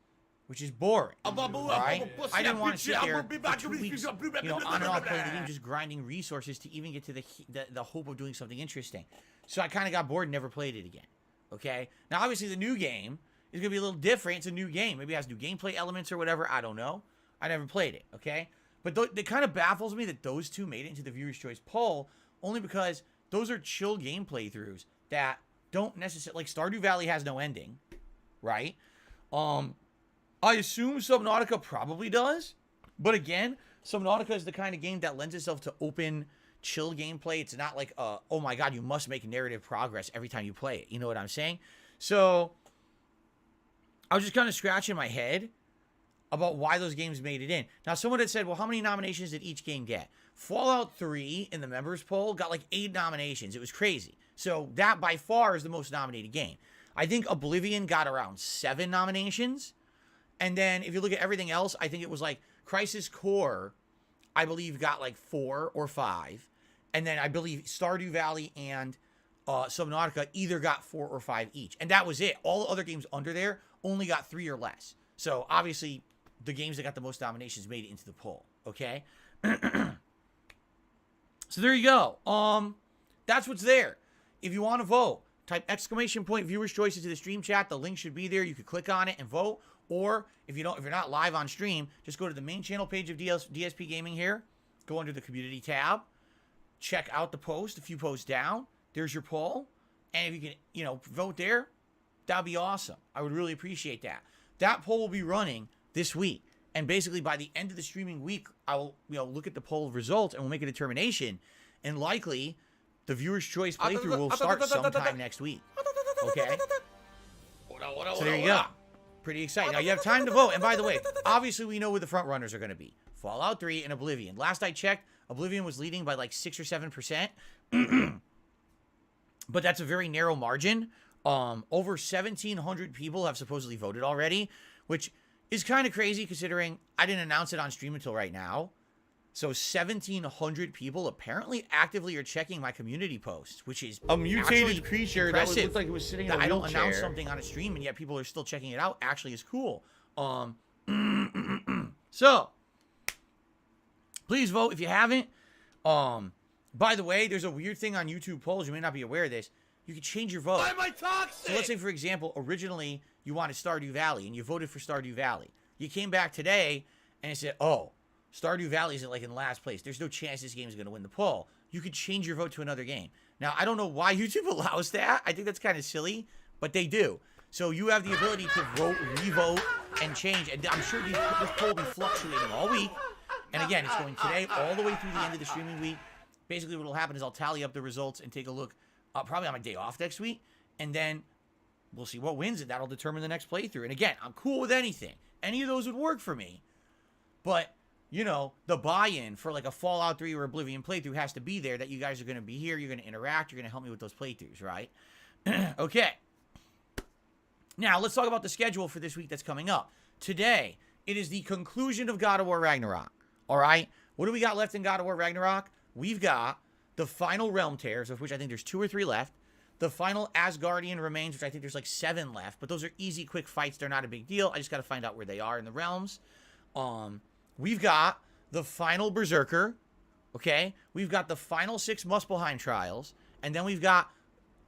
which is boring. Right? I didn't want to sit there for 2 weeks, on and off playing the game, just grinding resources to even get to the hope of doing something interesting. So I kind of got bored and never played it again. Okay? Now, obviously, the new game is going to be a little different. It's a new game. Maybe it has new gameplay elements or whatever. I don't know. I never played it. Okay? But it kind of baffles me that those two made it into the Viewer's Choice poll, only because those are chill game playthroughs that don't necessarily... Like, Stardew Valley has no ending, right? I assume Subnautica probably does. But again, Subnautica is the kind of game that lends itself to open, chill gameplay. It's not like, oh my god, you must make narrative progress every time you play it. You know what I'm saying? So, I was just kind of scratching my head about why those games made it in. Now, someone had said, well, how many nominations did each game get? Fallout 3 in the members poll got like 8 nominations. It was crazy. So, that by far is the most nominated game. I think Oblivion got around 7 nominations. And then, if you look at everything else, I think it was like Crisis Core, I believe, got like 4 or 5. And then I believe Stardew Valley and Subnautica either got 4 or 5 each. And that was it. All the other games under there only got 3 or less. So, obviously, the games that got the most nominations made it into the poll. Okay? So, there you go. That's what's there. If you want to vote, type exclamation point Viewer's Choice into the stream chat. The link should be there. You could click on it and vote. Or if you're not live on stream, just go to the main channel page of DSP Gaming here. Go under the community tab. Check out the post. A few posts down. There's your poll. And if you can, vote there, that'd be awesome. I would really appreciate that. That poll will be running this week. And basically by the end of the streaming week, I will, look at the poll results and we'll make a determination. And likely, the Viewer's Choice playthrough will start sometime next week. Okay? So there you go. Pretty exciting. Now, you have time to vote. And by the way, obviously, we know who the front runners are going to be. Fallout 3 and Oblivion. Last I checked, Oblivion was leading by like 6 or 7%. But that's a very narrow margin. Over 1,700 people have supposedly voted already, which is kind of crazy considering I didn't announce it on stream until right now. So 1,700 people apparently actively are checking my community posts, which is A mutated creature that looked like it was sitting in a that I don't wheelchair. announce something on a stream and yet people are still checking it out actually is cool. So, please vote if you haven't. By the way, there's a weird thing on YouTube polls. You may not be aware of this. You can change your vote. Why am I toxic? So let's say, for example, originally you wanted Stardew Valley and you voted for Stardew Valley. You came back today and it said, oh, Stardew Valley is in last place. There's no chance this game is going to win the poll. You could change your vote to another game. Now, I don't know why YouTube allows that. I think that's kind of silly, but they do. So you have the ability to vote, re-vote, and change. And I'm sure this poll will be fluctuating all week. And again, it's going today all the way through the end of the streaming week. Basically, what will happen is I'll tally up the results and take a look probably on my day off next week. And then we'll see what wins, and that'll determine the next playthrough. And again, I'm cool with anything. Any of those would work for me. But, the buy-in for like a Fallout 3 or Oblivion playthrough has to be there, that you guys are going to be here, you're going to interact, you're going to help me with those playthroughs, right? Okay. Now, let's talk about the schedule for this week that's coming up. Today, it is the conclusion of God of War Ragnarok. All right? What do we got left in God of War Ragnarok? We've got the final Realm Tears, of which I think there's 2 or 3 left. The final Asgardian Remains, which I think there's like 7 left. But those are easy, quick fights. They're not a big deal. I just got to find out where they are in the realms. We've got the final Berserker. Okay? We've got the final 6 Muspelheim Trials. And then we've got,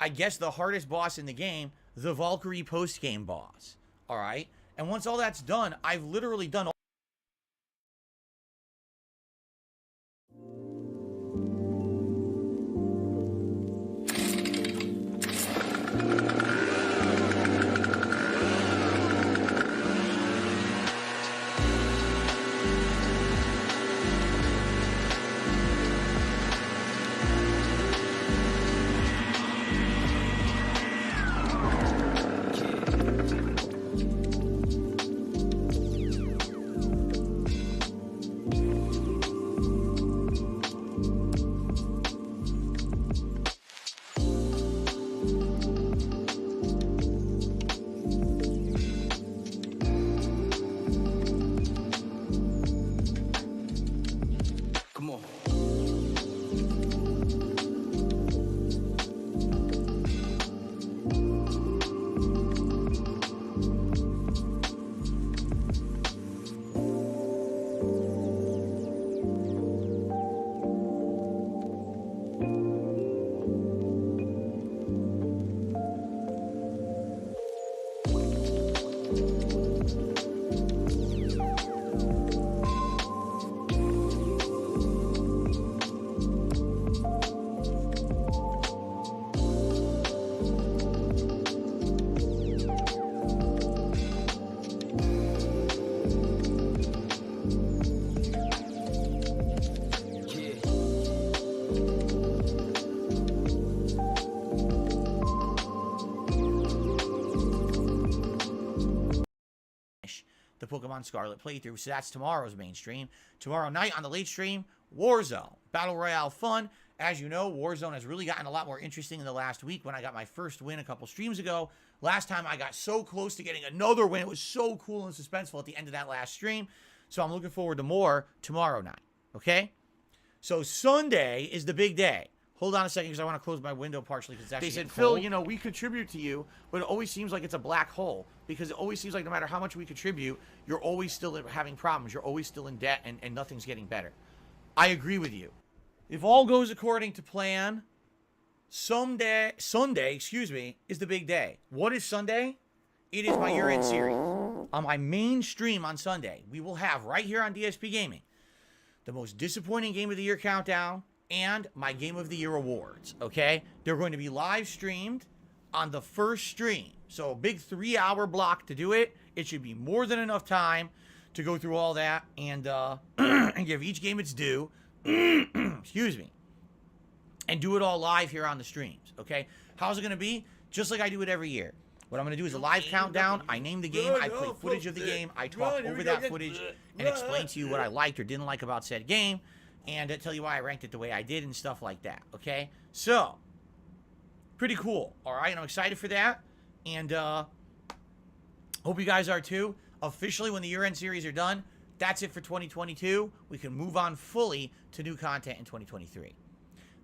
I guess, the hardest boss in the game, the Valkyrie post-game boss. All right? And once all that's done, I've literally done all Pokemon Scarlet playthrough. So that's tomorrow's main stream. Tomorrow night on the late stream, Warzone. Battle Royale fun. As you know, Warzone has really gotten a lot more interesting in the last week when I got my first win a couple streams ago. Last time I got so close to getting another win. It was so cool and suspenseful at the end of that last stream. So I'm looking forward to more tomorrow night. Okay? So Sunday is the big day. Hold on a second because I want to close my window partially because it's actually They said, getting Phil, cold. you know, we contribute to you, but it always seems like it's a black hole because it always seems like no matter how much we contribute, you're always still having problems. You're always still in debt and nothing's getting better. I agree with you. If all goes according to plan, Sunday, is the big day. What is Sunday? It is my year-end series. On my main stream on Sunday, we will have right here on DSP Gaming the most disappointing game of the year countdown and my game of the year awards, okay? They're going to be live streamed on the first stream. So a big 3-hour block to do it. It should be more than enough time to go through all that and and give each game its due. Excuse me. And do it all live here on the streams, okay? How's it going to be? Just like I do it every year. What I'm going to do is a live countdown. I name the game. I play footage of the game. I talk over that footage and explain to you what I liked or didn't like about said game. And tell you why I ranked it the way I did and stuff like that, okay? So, pretty cool, all right? And I'm excited for that. And hope you guys are too. Officially, when the year-end series are done, that's it for 2022. We can move on fully to new content in 2023.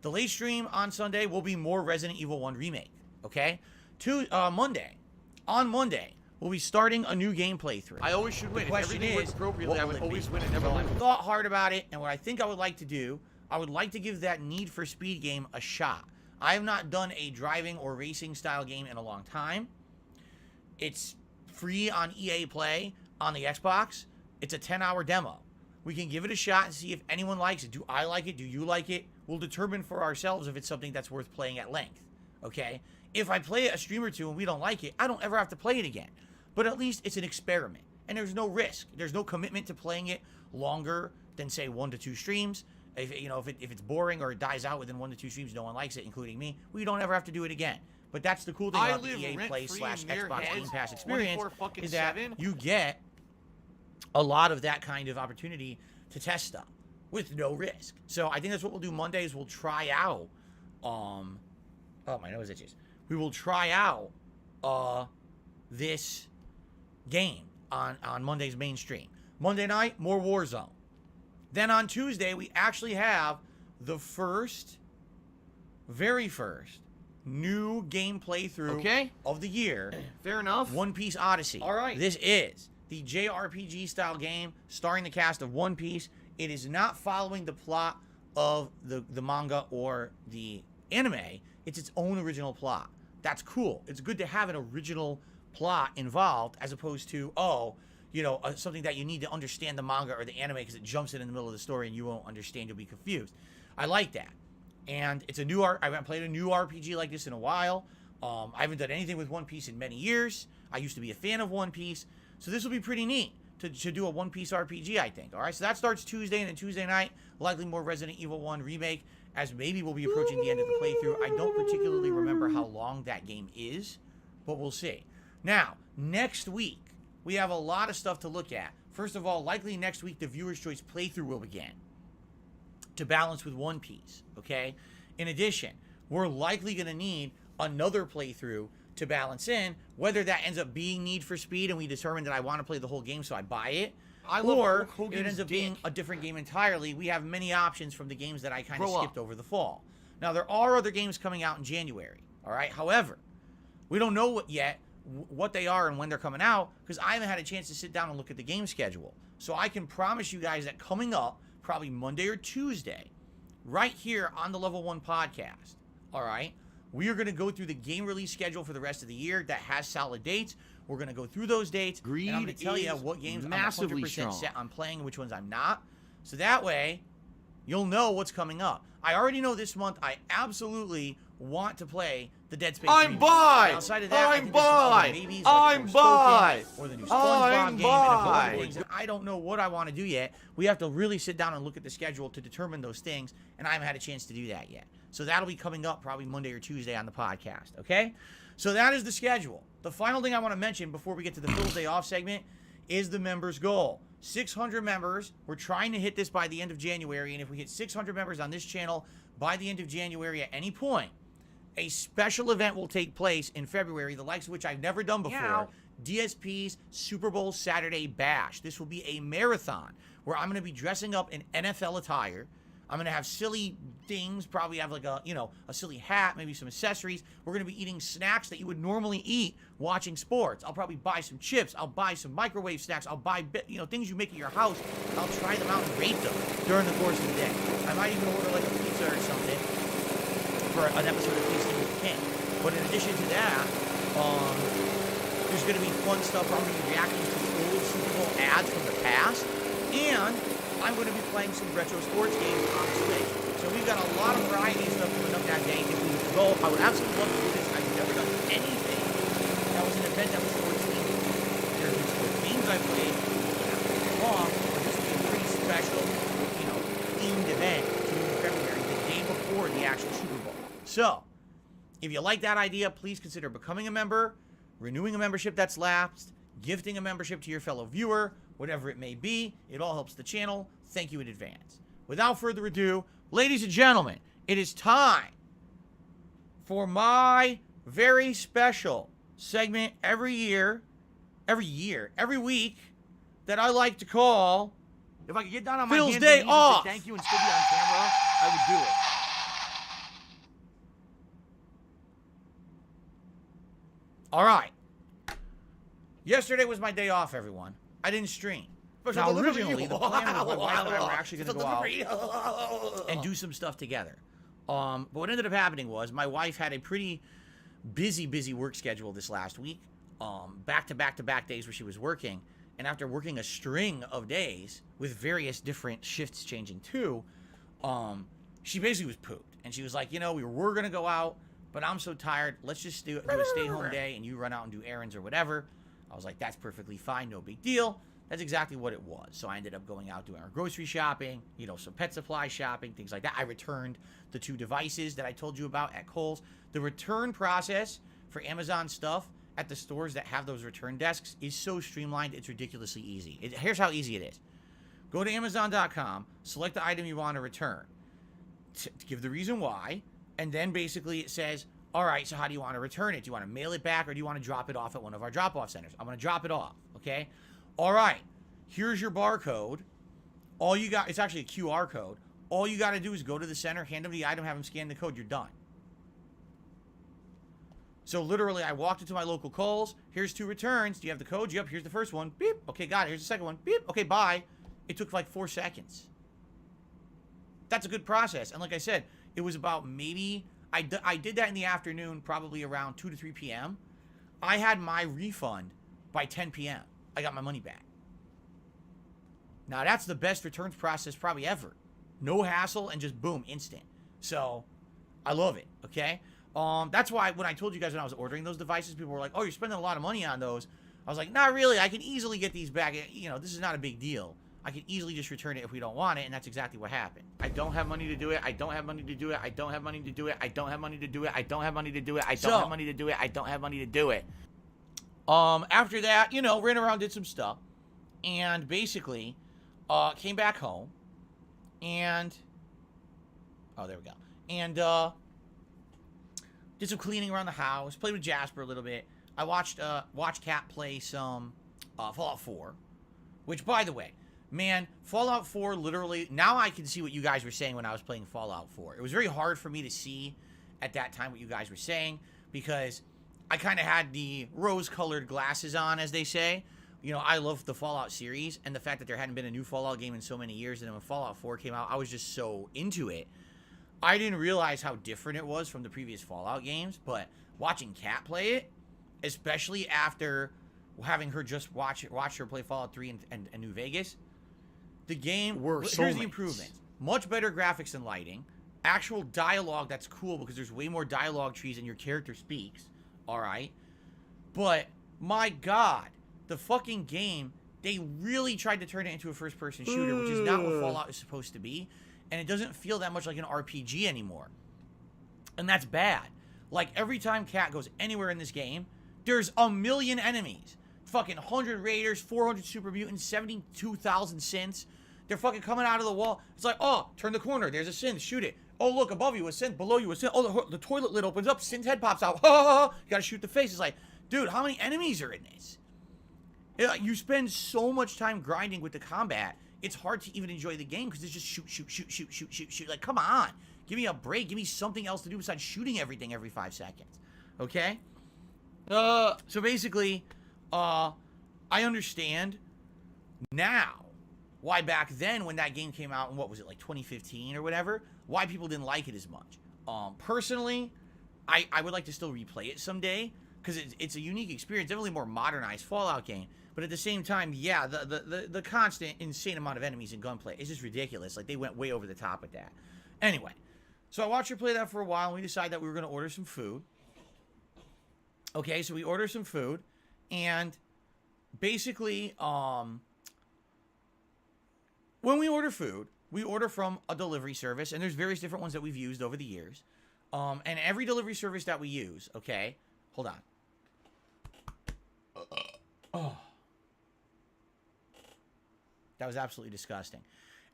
The late stream on Sunday will be more Resident Evil 1 Remake, okay? On Monday, we'll be starting a new game playthrough. I always should win. If question everything works is, appropriately, what I will would it always be? win and never So lose. I've thought hard about it, and what I think I would like to do, I would like to give that Need for Speed game a shot. I have not done a driving or racing style game in a long time. It's free on EA Play on the Xbox. It's a 10-hour demo. We can give it a shot and see if anyone likes it. Do I like it? Do you like it? We'll determine for ourselves if it's something that's worth playing at length, okay? If I play it a stream or two and we don't like it, I don't ever have to play it again. But at least it's an experiment, and there's no risk. There's no commitment to playing it longer than, say, 1 to 2 streams. If it's boring or it dies out within 1 to 2 streams, no one likes it, including me, we don't ever have to do it again. But that's the cool thing I about the live EA Play rent-free / in their Xbox heads, Game Pass experience 24/7. is that you get a lot of that kind of opportunity to test stuff with no risk. So I think that's what we'll do Monday is we'll try out, oh, my nose itches. We will try out this game on Monday's main stream. Monday night, more Warzone. Then on Tuesday, we actually have the very first new game playthrough of the year. Fair enough. One Piece Odyssey. All right. This is the JRPG style game starring the cast of One Piece. It is not following the plot of the manga or the anime. It's its own original plot. That's cool. It's good to have an original plot involved as opposed to, something that you need to understand the manga or the anime because it jumps in the middle of the story and you won't understand. You'll be confused. I like that. And it's a new I haven't played a new RPG like this in a while. I haven't done anything with One Piece in many years. I used to be a fan of One Piece. So this will be pretty neat to do a One Piece RPG, I think. All right, so that starts Tuesday, and then Tuesday night, likely more Resident Evil 1 Remake, as maybe we'll be approaching the end of the playthrough. I don't particularly remember how long that game is, but we'll see. Now, next week, we have a lot of stuff to look at. First of all, likely next week, the Viewer's Choice playthrough will begin to balance with One Piece, okay? In addition, we're likely going to need another playthrough to balance in, whether that ends up being Need for Speed and we determine that I want to play the whole game so I buy it, or Hulk it ends up being a different game entirely. We have many options from the games that I kind of skipped over the fall. Now, there are other games coming out in January, all right? However, we don't know what they are and when they're coming out because I haven't had a chance to sit down and look at the game schedule. So I can promise you guys that coming up, probably Monday or Tuesday, right here on the Level 1 podcast, all right? We are going to go through the game release schedule for the rest of the year that has solid dates. We're going to go through those dates, and I'm going to tell you what games I'm 100% set on playing and which ones I'm not. So that way, you'll know what's coming up. I already know this month I absolutely want to play the Dead Space remake. Outside of that, I think there's some other maybes, like Forspoken or the new SpongeBob game and a couple other things. And I don't know what I want to do yet. We have to really sit down and look at the schedule to determine those things, and I haven't had a chance to do that yet. So that'll be coming up probably Monday or Tuesday on the podcast, okay? So that is the schedule. The final thing I want to mention before we get to the Phil's Day Off segment is the members' goal. 600 members. We're trying to hit this by the end of January, and if we hit 600 members on this channel by the end of January at any point, a special event will take place in February, the likes of which I've never done before. Meow. DSP's Super Bowl Saturday Bash. This will be a marathon where I'm going to be dressing up in NFL attire. I'm going to have silly things, probably have like a, you know, a silly hat, maybe some accessories. We're going to be eating snacks that you would normally eat watching sports. I'll probably buy some chips. I'll buy some microwave snacks. I'll buy, you know, things you make at your house. I'll try them out and rate them during the course of the day. I might even order like a pizza or something for an episode of Tasting with the King. But in addition to that, there's going to be fun stuff. I'm going to be reacting to old Super Bowl ads from the past. And I'm going to be playing some retro sports games on Switch. So we've got a lot of variety of stuff coming up that day. If we could go, I would absolutely love to do this. I've never done anything that was an event that was sports themed. There have been sports games I played, long, but this would be a pretty special, you know, themed event in February, the day before the actual Super Bowl. So, if you like that idea, please consider becoming a member, renewing a membership that's lapsed, gifting a membership to your fellow viewer, whatever it may be. It all helps the channel. Thank you in advance. Without further adaudue, ladies and gentlemen, it is time for my very special segment every week that I like to call If I could get down on my Phil's hands Day and knees and Off. say thank you and still be on camera, I would do it. All right. Yesterday was my day off, everyone. I didn't stream. Now, originally, the plan was my wife and I were actually going to go out and do some stuff together. But what ended up happening was my wife had a pretty busy work schedule this last week. Back-to-back days where she was working. And after working a string of days with various different shifts changing too, she basically was pooped. And she was like, you know, we were going to go out, but I'm so tired. Let's just do a stay-home day and you run out and do errands or whatever. I was like, that's perfectly fine. No big deal. That's exactly what it was. So I ended up going out doing our grocery shopping, you know, some pet supply shopping, things like that. I returned the 2 devices that I told you about at Kohl's. The return process for Amazon stuff at the stores that have those return desks is so streamlined, it's ridiculously easy. Here's how easy it is. Go to Amazon.com, select the item you want to return, give the reason why, and then basically it says, all right, so how do you want to return it? Do you want to mail it back or do you want to drop it off at one of our drop-off centers? I'm going to drop it off, okay? All right, here's your barcode. All you got, it's actually a QR code. All you got to do is go to the center, hand them the item, have them scan the code, you're done. So literally, I walked into my local Kohl's. Here's 2 returns. Do you have the code? Yep, here's the first one. Beep. Okay, got it. Here's the second one. Beep. Okay, bye. It took like 4 seconds. That's a good process. And like I said, it was about maybe, I did that in the afternoon, probably around 2 to 3 p.m. I had my refund by 10 p.m. I got my money back. Now, that's the best returns process probably ever. No hassle and just boom, instant. So, I love it, okay? That's why when I told you guys when I was ordering those devices, people were like, oh, you're spending a lot of money on those. I was like, not really. I can easily get these back. You know, this is not a big deal. I can easily just return it if we don't want it, and that's exactly what happened. I don't have money to do it. I don't have money to do it. I don't have money to do it. I don't have money to do it. I don't have money to do it. I don't have money to do it. I don't have money to do it. After that, you know, ran around, did some stuff, and basically came back home, and oh, there we go, and did some cleaning around the house, played with Jasper a little bit. I watched Cat play some Fallout 4, which, by the way, man, Fallout 4 literally, now I can see what you guys were saying when I was playing Fallout 4. It was very hard for me to see at that time what you guys were saying because I kind of had the rose-colored glasses on, as they say. You know, I love the Fallout series, and the fact that there hadn't been a new Fallout game in so many years, and then when Fallout 4 came out, I was just so into it. I didn't realize how different it was from the previous Fallout games, but watching Kat play it, especially after having her just watch her play Fallout 3 and New Vegas, the game, here's the improvements. Much better graphics and lighting, actual dialogue that's cool because there's way more dialogue trees and your character speaks, alright? But, my god, the fucking game, they really tried to turn it into a first-person shooter, which is not what Fallout is supposed to be. And it doesn't feel that much like an RPG anymore. And that's bad. Like, every time Kat goes anywhere in this game, there's a million enemies. fucking 100 raiders, 400 super mutants, 72,000 synths. They're fucking coming out of the wall. It's like, oh, turn the corner. There's a synth. Shoot it. Oh, look, above you a synth. Below you a synth. Oh, the toilet lid opens up. Synth head pops out. Ha, ha, ha. You gotta shoot the face. It's like, dude, how many enemies are in this? You spend so much time grinding with the combat, it's hard to even enjoy the game because it's just shoot, shoot, shoot, shoot, shoot, shoot, shoot. Like, come on. Give me a break. Give me something else to do besides shooting everything every 5 seconds. Okay? So basically, I understand now why back then when that game came out in, what was it, like 2015 or whatever, why people didn't like it as much. Personally, I would like to still replay it someday because it's a unique experience, definitely more modernized Fallout game. But at the same time, yeah, the constant insane amount of enemies and gunplay is just ridiculous. Like, they went way over the top with that. Anyway, so I watched her play that for a while, and we decided that we were going to order some food. Okay, so we order some food, and basically, when we order food, we order from a delivery service, and there's various different ones that we've used over the years. And every delivery service that we use, okay, hold on. Oh. That was absolutely disgusting.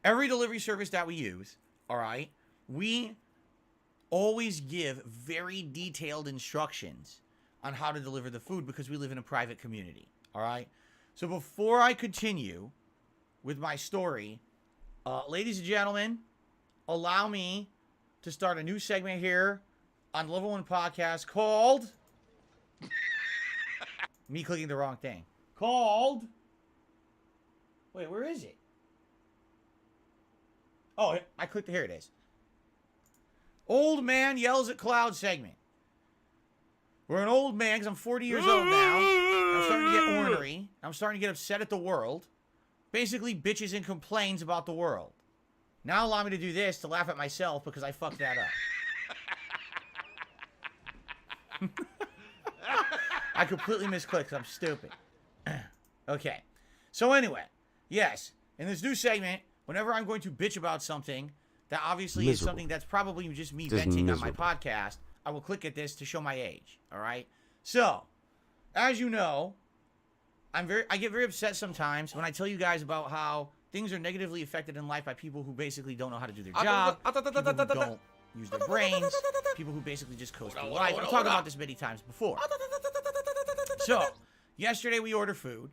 Every delivery service that we use, all right, we always give very detailed instructions on how to deliver the food because we live in a private community, all right? So before I continue with my story, ladies and gentlemen, allow me to start a new segment here on Level 1 Podcast called... me clicking the wrong thing. Called... Wait, where is it? Oh, I clicked it. Here it is. Old man yells at cloud segment. We're an old man because I'm 40 years old now. I'm starting to get ornery. I'm starting to get upset at the world. Basically, bitches and complains about the world. Now allow me to do this to laugh at myself because I fucked that up. I completely misclicked because I'm stupid. Okay. So anyway. Yes, in this new segment, whenever I'm going to bitch about something that obviously is something that's probably just me venting on my podcast, I will click at this to show my age, all right? So, as you know, I get very upset sometimes when I tell you guys about how things are negatively affected in life by people who basically don't know how to do their job, people who don't use their brains, people who basically just coast through life. I've talked about this many times before. So, yesterday we ordered food.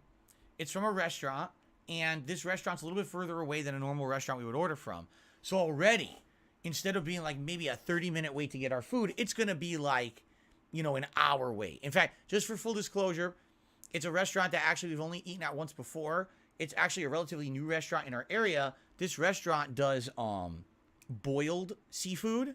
It's from a restaurant. And this restaurant's a little bit further away than a normal restaurant we would order from. So already, instead of being like maybe a 30-minute wait to get our food, it's going to be like, you know, an hour wait. In fact, just for full disclosure, it's a restaurant that actually we've only eaten at once before. It's actually a relatively new restaurant in our area. This restaurant does boiled seafood.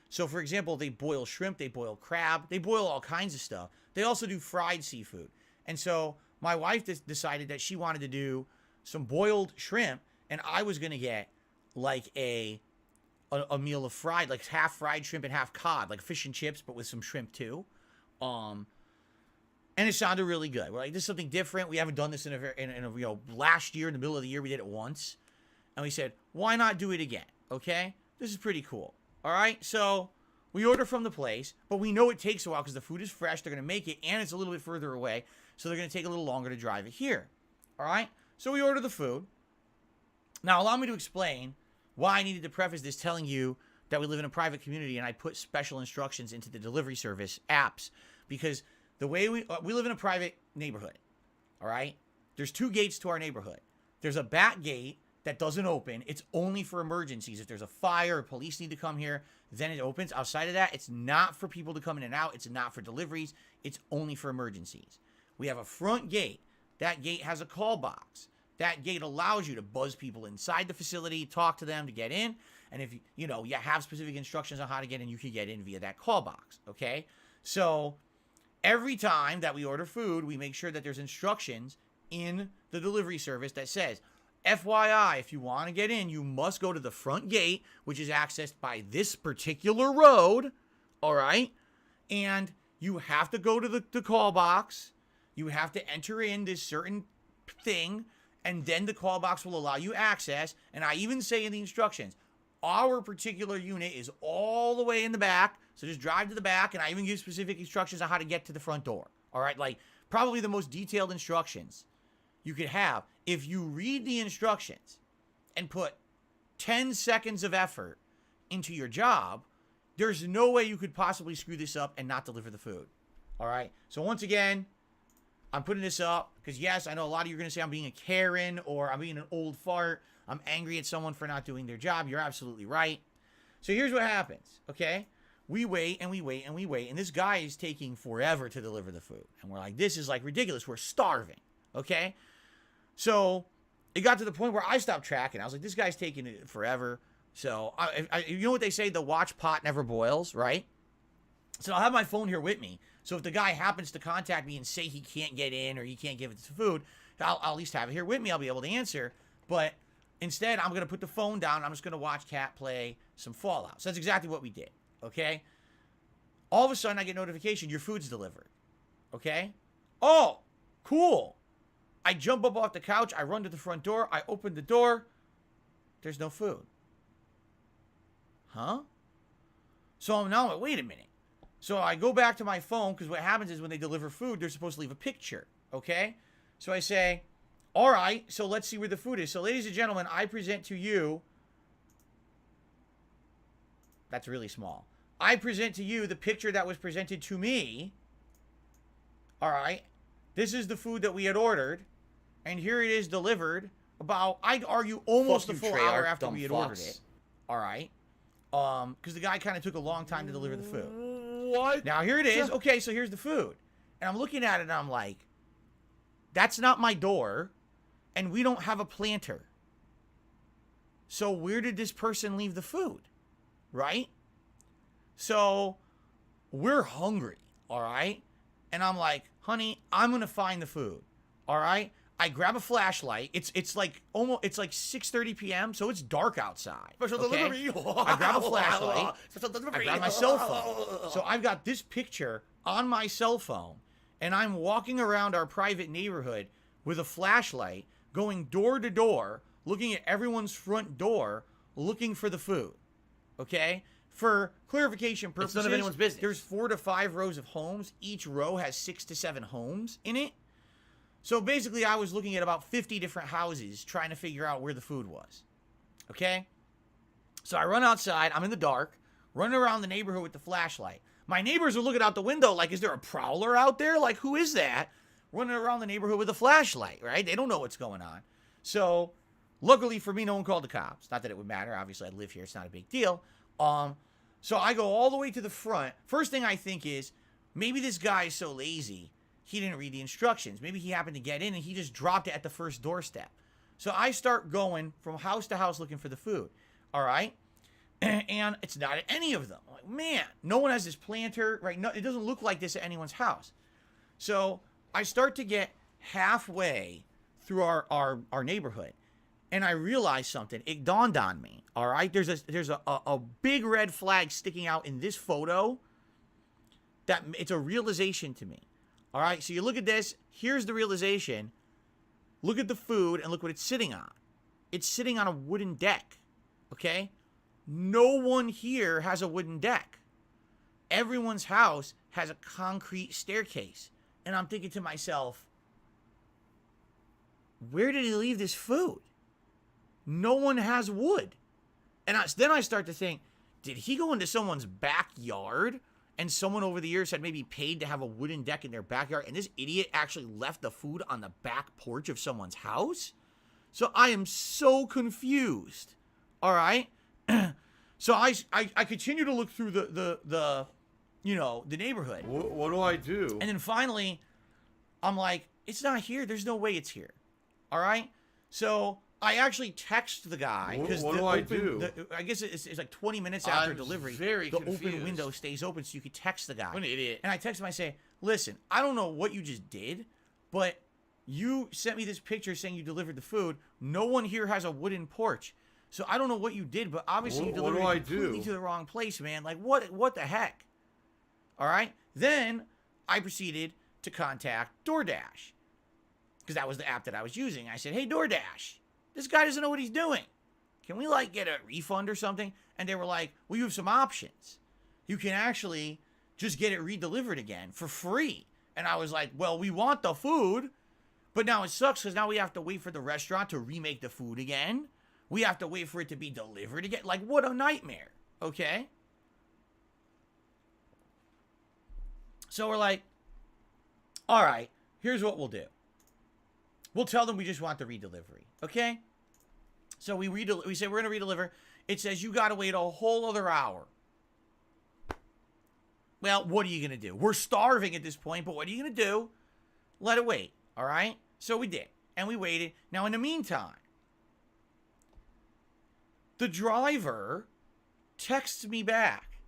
So, for example, they boil shrimp, they boil crab, they boil all kinds of stuff. They also do fried seafood. And so my wife decided that she wanted to do some boiled shrimp, and I was going to get like a meal of fried, like half fried shrimp and half cod, like fish and chips, but with some shrimp too. And it sounded really good. We're like, this is something different. We haven't done this in a last year in the middle of the year we did it once. And we said, why not do it again? Okay. This is pretty cool. All right. So we order from the place, but we know it takes a while because the food is fresh. They're going to make it and it's a little bit further away. So they're going to take a little longer to drive it here. All right. So we order the food. Now, allow me to explain why I needed to preface this telling you that we live in a private community and I put special instructions into the delivery service apps because the way we live in a private neighborhood, all right? There's 2 gates to our neighborhood. There's a back gate that doesn't open. It's only for emergencies. If there's a fire or police need to come here, then it opens. Outside of that, it's not for people to come in and out. It's not for deliveries. It's only for emergencies. We have a front gate. That gate has a call box. That gate allows you to buzz people inside the facility, talk to them to get in. And if you have specific instructions on how to get in, you can get in via that call box, okay? So every time that we order food, we make sure that there's instructions in the delivery service that says, FYI, if you want to get in, you must go to the front gate, which is accessed by this particular road, all right? And you have to go to the call box. You have to enter in this certain thing, and then the call box will allow you access. And I even say in the instructions, our particular unit is all the way in the back, so just drive to the back, and I even give specific instructions on how to get to the front door. All right, like probably the most detailed instructions you could have. If you read the instructions and put 10 seconds of effort into your job, there's no way you could possibly screw this up and not deliver the food. All right? So once again, I'm putting this up because, yes, I know a lot of you are going to say I'm being a Karen or I'm being an old fart. I'm angry at someone for not doing their job. You're absolutely right. So here's what happens, okay? We wait and we wait and we wait, and this guy is taking forever to deliver the food. And we're like, this is like ridiculous. We're starving, okay? So it got to the point where I stopped tracking. I was like, this guy's taking it forever. So you know what they say, the watch pot never boils, right? So I'll have my phone here with me. So if the guy happens to contact me and say he can't get in or he can't give it the food, I'll at least have it here with me. I'll be able to answer. But instead, I'm going to put the phone down. I'm just going to watch Kat play some Fallout. So that's exactly what we did, okay? All of a sudden, I get notification, your food's delivered, okay? Oh, cool. I jump up off the couch. I run to the front door. I open the door. There's no food. Huh? So now I'm like, wait a minute. So I go back to my phone because what happens is when they deliver food, they're supposed to leave a picture, okay? So I say, all right, so let's see where the food is. So ladies and gentlemen, I present to you, that's really small. I present to you the picture that was presented to me. All right, this is the food that we had ordered, and here it is delivered about, I'd argue, almost a full hour after we had ordered it. All right, because the guy kind of took a long time to deliver the food. What? Now, here it is. Okay, so here's the food. And I'm looking at it, and I'm like, that's not my door, and we don't have a planter. So where did this person leave the food? Right? So we're hungry, all right? And I'm like, honey, I'm going to find the food, all right? I grab a flashlight. It's like almost 6:30 p.m., so it's dark outside. Okay? I grab a flashlight. I grab my cell phone. So I've got this picture on my cell phone, and I'm walking around our private neighborhood with a flashlight, going door to door, looking at everyone's front door, looking for the food. Okay? For clarification purposes, It's none of anyone's business. There's 4 to 5 rows of homes. Each row has 6 to 7 homes in it. So basically, I was looking at about 50 different houses trying to figure out where the food was. Okay? So I run outside. I'm in the dark, running around the neighborhood with the flashlight. My neighbors are looking out the window like, is there a prowler out there? Like, who is that? Running around the neighborhood with a flashlight, right? They don't know what's going on. So, luckily for me, no one called the cops. Not that it would matter. Obviously, I live here. It's not a big deal. So I go all the way to the front. First thing I think is, maybe this guy is so lazy, he didn't read the instructions. Maybe he happened to get in and he just dropped it at the first doorstep. So I start going from house to house looking for the food. All right? And it's not at any of them. I'm like, man, no one has this planter, right? No, it doesn't look like this at anyone's house. So I start to get halfway through our neighborhood, and I realize something. It dawned on me. All right, there's a big red flag sticking out in this photo. That it's a realization to me. All right, so you look at this. Here's the realization. Look at the food and look what it's sitting on. It's sitting on a wooden deck. Okay, no one here has a wooden deck. Everyone's house has a concrete staircase, and I'm thinking to myself, where did he leave this food? No one has wood. And then I start to think, did he go into someone's backyard and someone over the years had maybe paid to have a wooden deck in their backyard and this idiot actually left the food on the back porch of someone's house? So I am so confused. All right? So I continue to look through the neighborhood. What do I do? And then finally, I'm like, it's not here. There's no way it's here. All right? So I actually text the guy. What do I do? I guess it's like 20 minutes after I'm delivery. very the open confused. window stays open so you can text the guy. What an idiot. And I text him, I say, listen, I don't know what you just did, but you sent me this picture saying you delivered the food. No one here has a wooden porch. So I don't know what you did, but obviously you delivered it completely to the wrong place, man. Like, what the heck? All right? Then I proceeded to contact DoorDash because that was the app that I was using. I said, hey, DoorDash, this guy doesn't know what he's doing. Can we, like, get a refund or something? And they were like, well, you have some options. You can actually just get it redelivered again for free. And I was like, well, we want the food, but now it sucks because now we have to wait for the restaurant to remake the food again. We have to wait for it to be delivered again. Like, what a nightmare, okay? So we're like, all right, here's what we'll do. We'll tell them we just want the redelivery, okay? So we say we're going to redeliver. It says you got to wait a whole other hour. Well, what are you going to do? We're starving at this point, but what are you going to do? Let it wait, all right? So we did, and we waited. Now, in the meantime, the driver texts me back,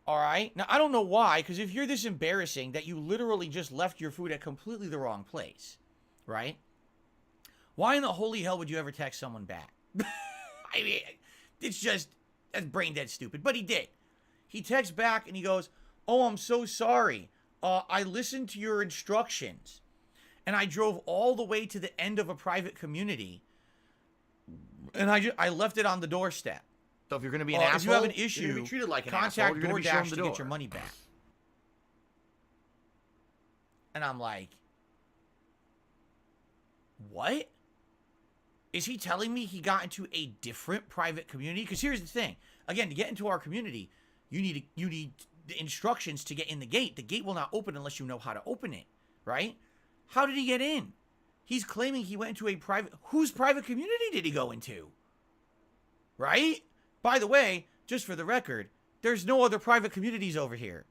all right? Now, I don't know why, because if you're this embarrassing that you literally just left your food at completely the wrong place, right? Why in the holy hell would you ever text someone back? I mean, it's just, that's brain dead stupid. But he did. He texts back and he goes, oh, I'm so sorry. I listened to your instructions and I drove all the way to the end of a private community and I left it on the doorstep. So if you're going to be an If asshole, you have an you're issue, gonna be treated like an contact asshole. You're gonna be shown DoorDash the to door. get your money back. And I'm like, what? Is he telling me he got into a different private community? Because here's the thing. Again, to get into our community, you need the instructions to get in the gate. The gate will not open unless you know how to open it, right? How did he get in? He's claiming he went into a private... Whose private community did he go into? Right? By the way, just for the record, there's no other private communities over here.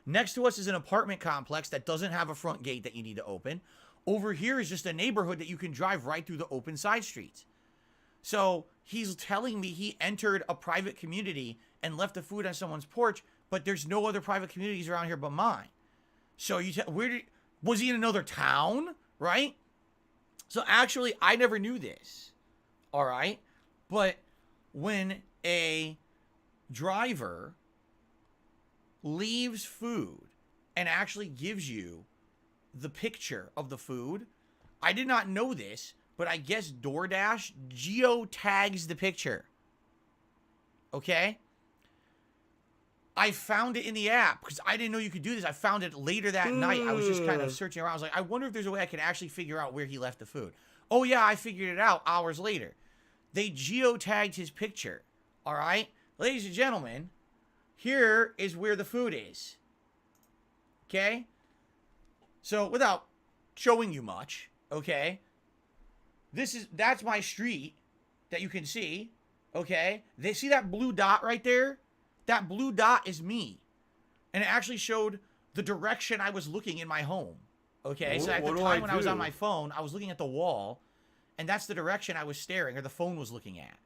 Next to us is an apartment complex that doesn't have a front gate that you need to open. Over here is just a neighborhood that you can drive right through the open side streets. So he's telling me he entered a private community and left the food on someone's porch, but there's no other private communities around here but mine. So was he in another town, right? So actually, I never knew this, all right? But when a driver leaves food and actually gives you the picture of the food, I did not know this, but I guess DoorDash geotags the picture. Okay? I found it in the app because I didn't know you could do this. I found it later that night. I was just kind of searching around. I was like, I wonder if there's a way I can actually figure out where he left the food. Oh yeah, I figured it out hours later. They geotagged his picture. All right? Ladies and gentlemen, here is where the food is. Okay? So, without showing you much, okay, that's my street that you can see, okay? They see that blue dot right there? That blue dot is me. And it actually showed the direction I was looking in my home, okay? So at the time when I was on my phone, I was looking at the wall, and that's the direction I was staring, or the phone was looking at,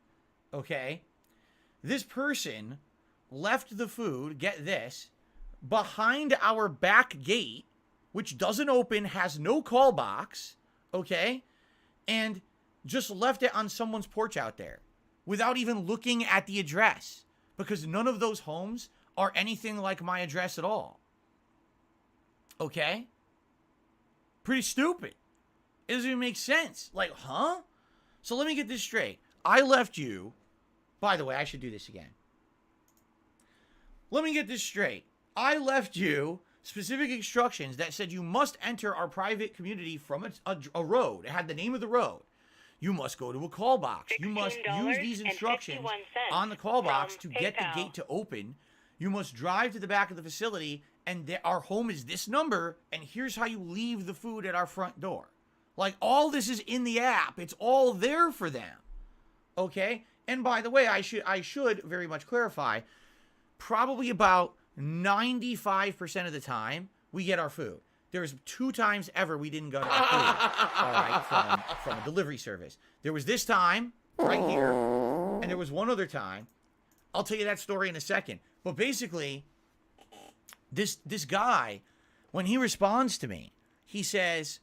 okay? This person left the food, get this, behind our back gate, which doesn't open, has no call box, okay? And just left it on someone's porch out there without even looking at the address, because none of those homes are anything like my address at all. Okay? Pretty stupid. It doesn't even make sense. Like, huh? So let me get this straight. I left you... By the way, I should do this again. Let me get this straight. I left you specific instructions that said you must enter our private community from a road. It had the name of the road. You must go to a call box. You must use these instructions on the call box to get the gate to open. You must drive to the back of the facility, and our home is this number, and here's how you leave the food at our front door. Like, all this is in the app. It's all there for them. Okay? And by the way, I should very much clarify, probably about 95% of the time, we get our food. There's 2 times ever we didn't get our food, all right, from a delivery service. There was this time, right here, and there was one other time. I'll tell you that story in a second. But basically, this guy, when he responds to me, he says,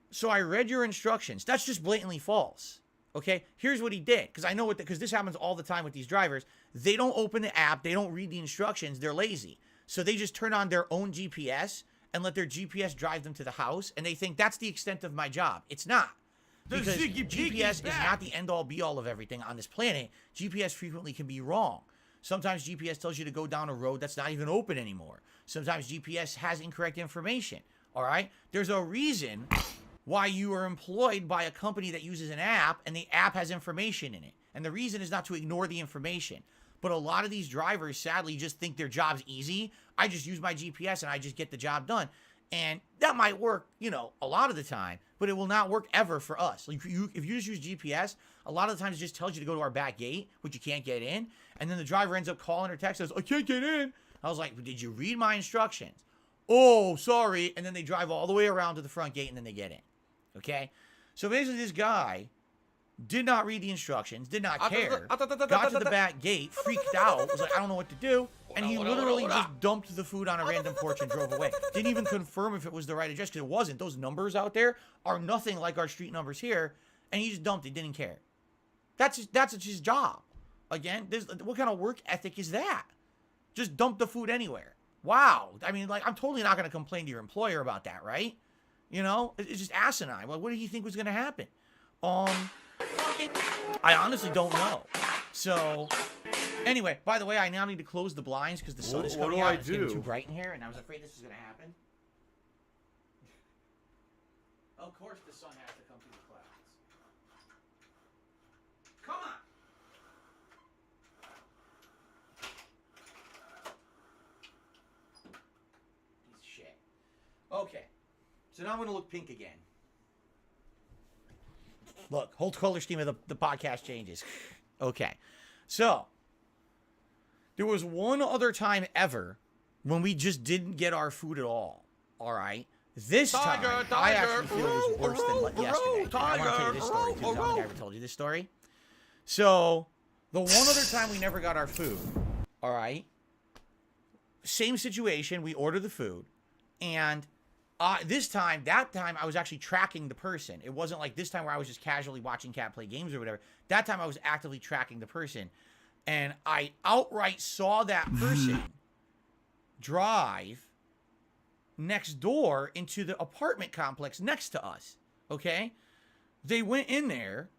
so I read your instructions. That's just blatantly false. Okay, here's what he did, because I know because this happens all the time with these drivers. They don't open the app, they don't read the instructions, they're lazy. So they just turn on their own GPS and let their GPS drive them to the house, and they think that's the extent of my job. It's not. Because GPS is not the end-all, be-all of everything on this planet. GPS frequently can be wrong. Sometimes GPS tells you to go down a road that's not even open anymore. Sometimes GPS has incorrect information. All right? There's a reason why you are employed by a company that uses an app and the app has information in it. And the reason is not to ignore the information. But a lot of these drivers, sadly, just think their job's easy. I just use my GPS and I just get the job done. And that might work, a lot of the time, but it will not work ever for us. Like if you just use GPS, a lot of the times it just tells you to go to our back gate, which you can't get in. And then the driver ends up calling or texting us, I can't get in. I was like, did you read my instructions? Oh, sorry. And then they drive all the way around to the front gate and then they get in. Okay? So basically this guy did not read the instructions, did not care, got to the back gate, freaked out, was like, I don't know what to do, and he literally just dumped the food on a random porch and drove away. Didn't even confirm if it was the right address, because it wasn't. Those numbers out there are nothing like our street numbers here, and he just dumped it, didn't care. That's his job. Again, what kind of work ethic is that? Just dump the food anywhere. Wow. I mean, like, I'm totally not going to complain to your employer about that, right? It's just asinine. Well, what did he think was going to happen? I honestly don't know. So, anyway, by the way, I now need to close the blinds because the sun is coming out. It's getting too bright in here, and I was afraid this was going to happen. Of course the sun has to come through the clouds. Come on! Piece of shit. Okay. So now I'm going to look pink again. Look, whole color scheme of the podcast changes. Okay. So, there was one other time ever when we just didn't get our food at all. All right? This time, I actually feel it was worse than yesterday. I want to tell you this story, too. I don't think I ever told you this story. So, the one other time we never got our food, all right? Same situation. We ordered the food, and that time, I was actually tracking the person. It wasn't like this time where I was just casually watching Cat play games or whatever. That time, I was actively tracking the person. And I outright saw that person drive next door into the apartment complex next to us. Okay? They went in there,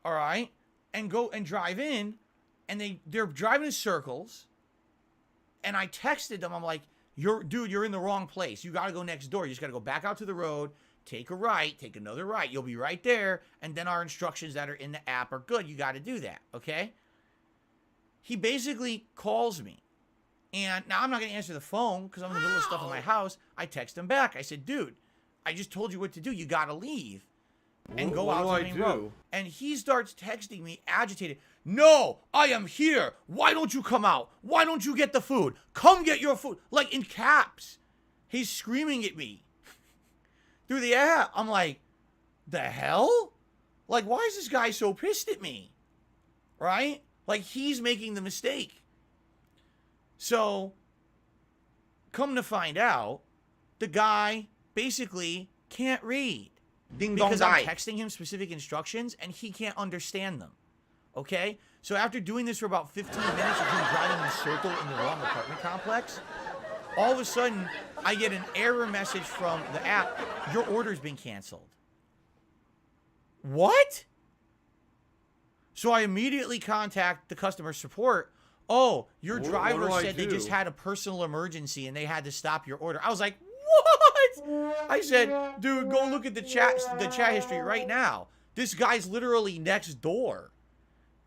all right, and go and drive in, and they're driving in circles. And I texted them. I'm like, Dude, you're in the wrong place. You got to go next door. You just got to go back out to the road, take a right, take another right. You'll be right there. And then our instructions that are in the app are good. You got to do that. Okay? He basically calls me. And now I'm not going to answer the phone because I'm in the middle of stuff in my house. I text him back. I said, dude, I just told you what to do. You got to leave and go out to the main road. And he starts texting me agitated. No, I am here. Why don't you come out? Why don't you get the food? Come get your food. Like in caps. He's screaming at me through the app. I'm like, the hell? Like, why is this guy so pissed at me? Right? Like, he's making the mistake. So, come to find out, the guy basically can't read. Because I'm texting him specific instructions and he can't understand them. Okay? So after doing this for about 15 minutes of him driving in a circle in the wrong apartment complex, all of a sudden, I get an error message from the app. Your order's been canceled. What? So I immediately contact the customer support. Oh, your driver said they just had a personal emergency and they had to stop your order. I was like, what? I said, dude, go look at the chat history right now. This guy's literally next door.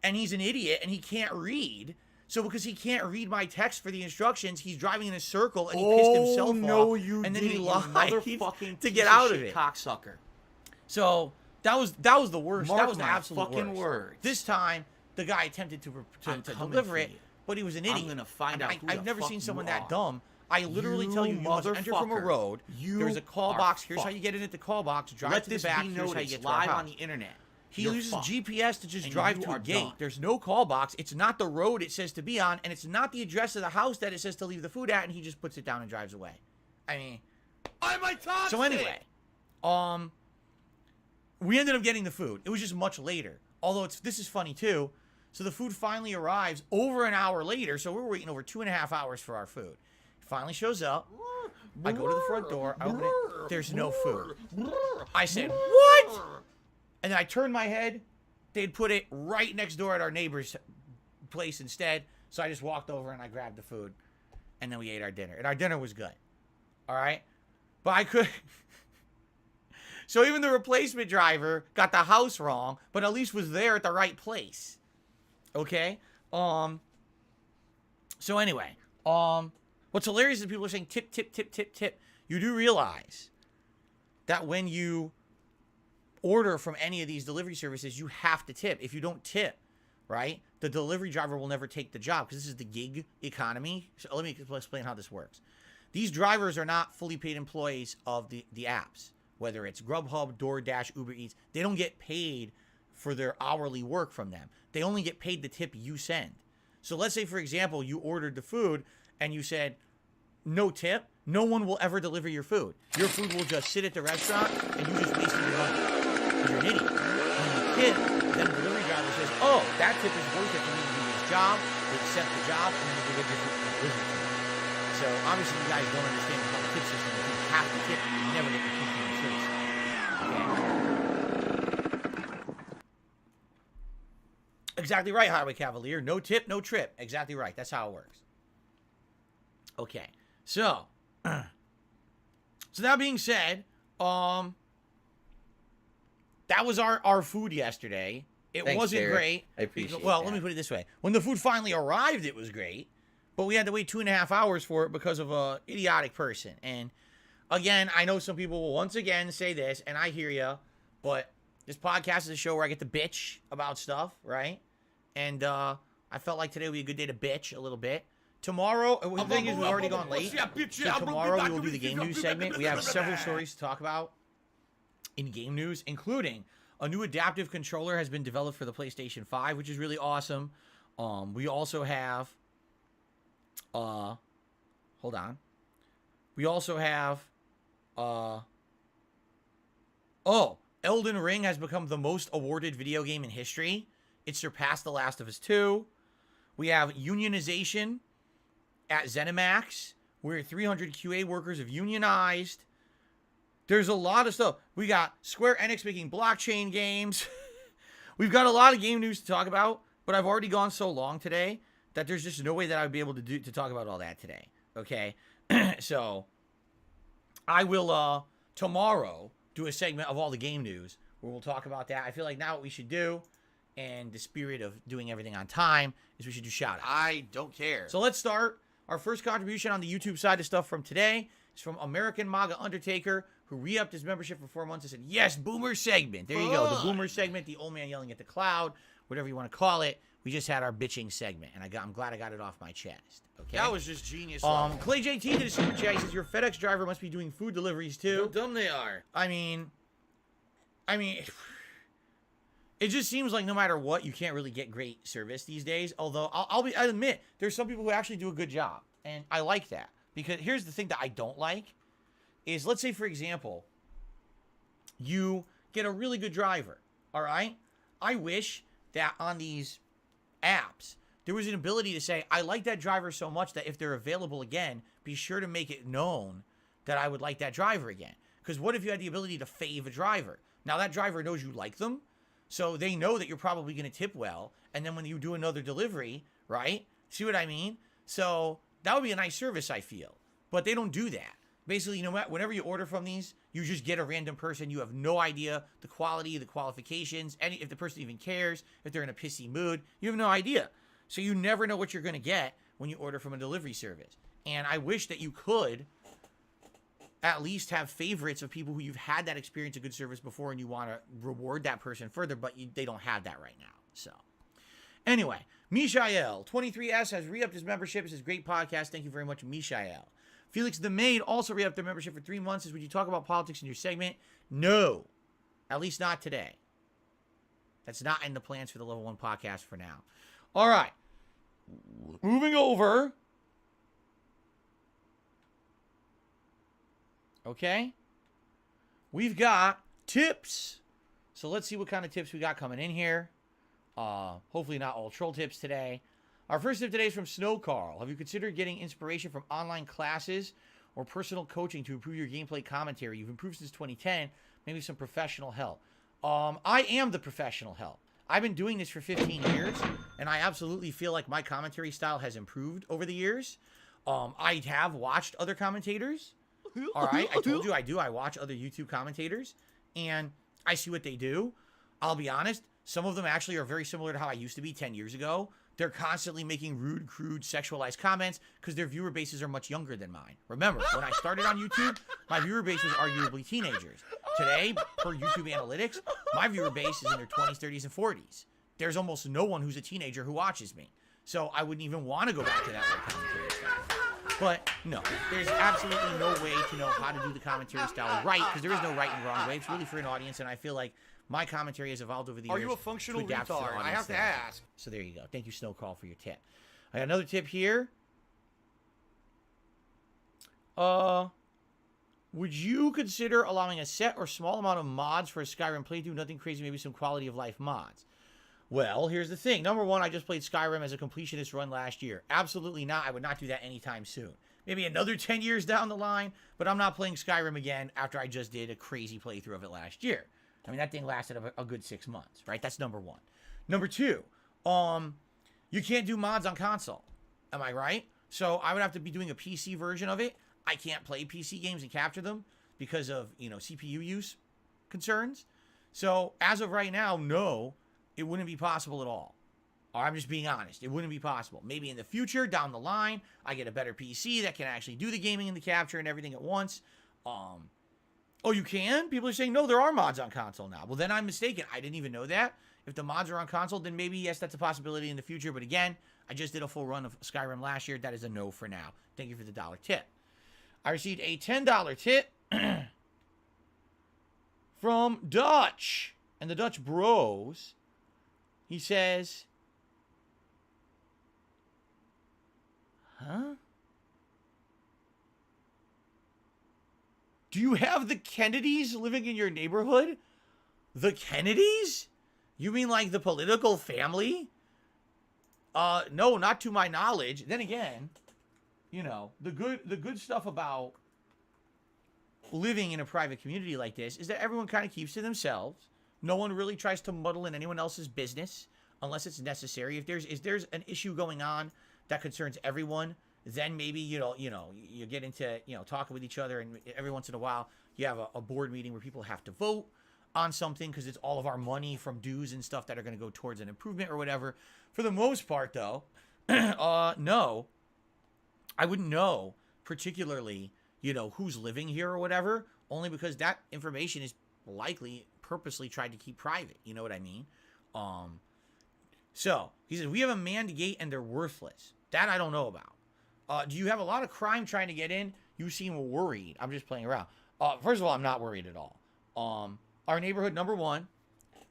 And he's an idiot and he can't read. So because he can't read my text for the instructions, he's driving in a circle and he pissed himself off. And then he lied to get out of it. Cocksucker. So that was the worst. Mark that was the my absolute fucking worst. words. This time, the guy attempted to deliver it, but he was an idiot. I'm gonna find out who I've the never fuck seen you someone are. that dumb. I literally tell you, you must enter from a motherfucker. road. There's a call are box. Here's how fucked. you get in at the call box. Drive Let to the this back. be Here's how you noticed get to our live house. on the internet. He You're uses fucked. GPS to just And drive you to a are gate. done. There's no call box. It's not the road it says to be on, and it's not the address of the house that it says to leave the food at, and he just puts it down and drives away. I mean, Why am I toxic? so anyway, we ended up getting the food. It was just much later. Although this is funny too. So the food finally arrives over an hour later. So we're waiting over 2.5 hours for our food. It finally shows up. I go to the front door. I open it. There's no food. I said, what? And then I turned my head. They'd put it right next door at our neighbor's place instead. So I just walked over and I grabbed the food. And then we ate our dinner. And our dinner was good. All right? But I could. So even the replacement driver got the house wrong, but at least was there at the right place. Okay? So anyway, what's hilarious is people are saying tip, tip, tip, tip, tip. You do realize that when you order from any of these delivery services, you have to tip. If you don't tip, right, the delivery driver will never take the job because this is the gig economy. So let me explain how this works. These drivers are not fully paid employees of the apps, whether it's Grubhub, DoorDash, Uber Eats. They don't get paid for their hourly work from them. They only get paid the tip you send. So let's say, for example, you ordered the food and you said, no tip, no one will ever deliver your food. Your food will just sit at the restaurant and you just wasted your money. Because you're an idiot. When you tip, then the delivery driver says, oh, that tip is worth it for me to do this job. They accept the job and then they deliver your food and deliver it to you. So obviously you guys don't understand how the tip system is. You have to tip, you never get your food from the service. Okay? Exactly right, Highway Cavalier. No tip, no trip. Exactly right. That's how it works. Okay. So, that being said, that was our food yesterday. It Thanks, wasn't Derek. great. I appreciate Well, that. let me put it this way. When the food finally arrived, it was great. But we had to wait 2.5 hours for it because of a idiotic person. And again, I know some people will once again say this, and I hear you, but this podcast is a show where I get to bitch about stuff, right? And I felt like today would be a good day to bitch a little bit. Tomorrow, the thing is, we've already gone late. So tomorrow we will do the game news segment. We have several stories to talk about in game news, including a new adaptive controller has been developed for the PlayStation 5, which is really awesome. We also have, hold on. We also have, Elden Ring has become the most awarded video game in history. It surpassed The Last of Us 2. We have unionization at ZeniMax, where 300 QA workers have unionized. There's a lot of stuff. We got Square Enix making blockchain games. We've got a lot of game news to talk about, but I've already gone so long today that there's just no way that I would be able to talk about all that today. Okay? So I will tomorrow do a segment of all the game news where we'll talk about that. I feel like now what we should do, and the spirit of doing everything on time, is we should do shout-outs. I don't care. So let's start. Our first contribution on the YouTube side of stuff from today is from American MAGA Undertaker, who re-upped his membership for 4 months and said, yes, Boomer segment. There you go. The Boomer segment, the old man yelling at the cloud, whatever you want to call it. We just had our bitching segment, and I'm glad I got it off my chest. Okay. That was just genius. Clay JT did a super chat. He says, your FedEx driver must be doing food deliveries too. How dumb they are. I mean, it just seems like no matter what, you can't really get great service these days. Although I admit there's some people who actually do a good job, and I like that. Because here's the thing that I don't like is, let's say for example, you get a really good driver. All right, I wish that on these apps there was an ability to say, I like that driver so much that if they're available again, be sure to make it known that I would like that driver again. Because what if you had the ability to fave a driver? Now that driver knows you like them, so they know that you're probably going to tip well. And then when you do another delivery, right? See what I mean? So that would be a nice service, I feel. But they don't do that. Basically, you know what? Whenever you order from these, you just get a random person. You have no idea the quality, the qualifications, if the person even cares, if they're in a pissy mood. You have no idea. So you never know what you're going to get when you order from a delivery service. And I wish that you could at least have favorites of people who you've had that experience of good service before and you want to reward that person further, but they don't have that right now. So anyway, Mishael, 23S, has re-upped his membership. It says, great podcast. Thank you very much, Mishael. Felix the Maid also re-upped their membership for 3 months. Says, would you talk about politics in your segment? No. At least not today. That's not in the plans for the Level 1 podcast for now. All right. Moving over. Okay. We've got tips. So let's see what kind of tips we got coming in here. Hopefully not all troll tips today. Our first tip today is from Snow Carl. Have you considered getting inspiration from online classes or personal coaching to improve your gameplay commentary? You've improved since 2010. Maybe some professional help. I am the professional help. I've been doing this for 15 years, and I absolutely feel like my commentary style has improved over the years. I have watched other commentators. All right, I told you I do. I watch other YouTube commentators, and I see what they do. I'll be honest, some of them actually are very similar to how I used to be 10 years ago. They're constantly making rude, crude, sexualized comments because their viewer bases are much younger than mine. Remember, when I started on YouTube, my viewer base was arguably teenagers. Today, per YouTube analytics, my viewer base is in their 20s, 30s, and 40s. There's almost no one who's a teenager who watches me. So I wouldn't even want to go back to that old commentary style. But no, there's absolutely no way to know how to do the commentary style right, because there is no right and wrong way. It's really for an audience, and I feel like my commentary has evolved over the years. Are you a functional to adapt to the retard? I audience have to that ask. So there you go. Thank you, Snowcrawl, for your tip. I got another tip here. Would you consider allowing a set or small amount of mods for a Skyrim playthrough? Nothing crazy, maybe some quality of life mods. Well, here's the thing. Number one, I just played Skyrim as a completionist run last year. Absolutely not. I would not do that anytime soon. Maybe another 10 years down the line, but I'm not playing Skyrim again after I just did a crazy playthrough of it last year. I mean, that thing lasted a good 6 months, right? That's number one. Number two, you can't do mods on console. Am I right? So I would have to be doing a PC version of it. I can't play PC games and capture them because of, CPU use concerns. So as of right now, no, it wouldn't be possible at all. Or I'm just being honest. It wouldn't be possible. Maybe in the future, down the line, I get a better PC that can actually do the gaming and the capture and everything at once. Oh, you can? People are saying, no, there are mods on console now. Well, then I'm mistaken. I didn't even know that. If the mods are on console, then maybe, yes, that's a possibility in the future. But again, I just did a full run of Skyrim last year. That is a no for now. Thank you for the $1 tip. I received a $10 tip from Dutch. And the Dutch Bros, he says, huh? Do you have the Kennedys living in your neighborhood? The Kennedys? You mean like the political family? No, not to my knowledge. Then again, the good stuff about living in a private community like this is that everyone kind of keeps to themselves. No one really tries to muddle in anyone else's business unless it's necessary. If there's an issue going on that concerns everyone, then maybe you get into talking with each other, and every once in a while you have a board meeting where people have to vote on something because it's all of our money from dues and stuff that are going to go towards an improvement or whatever. For the most part, though, no, I wouldn't know particularly who's living here or whatever, only because that information is likely purposely tried to keep private. You know what I mean? So he says we have a manned gate and they're worthless. That I don't know about. Do you have a lot of crime trying to get in? You seem worried. I'm just playing around. First of all, I'm not worried at all. Our neighborhood, number one,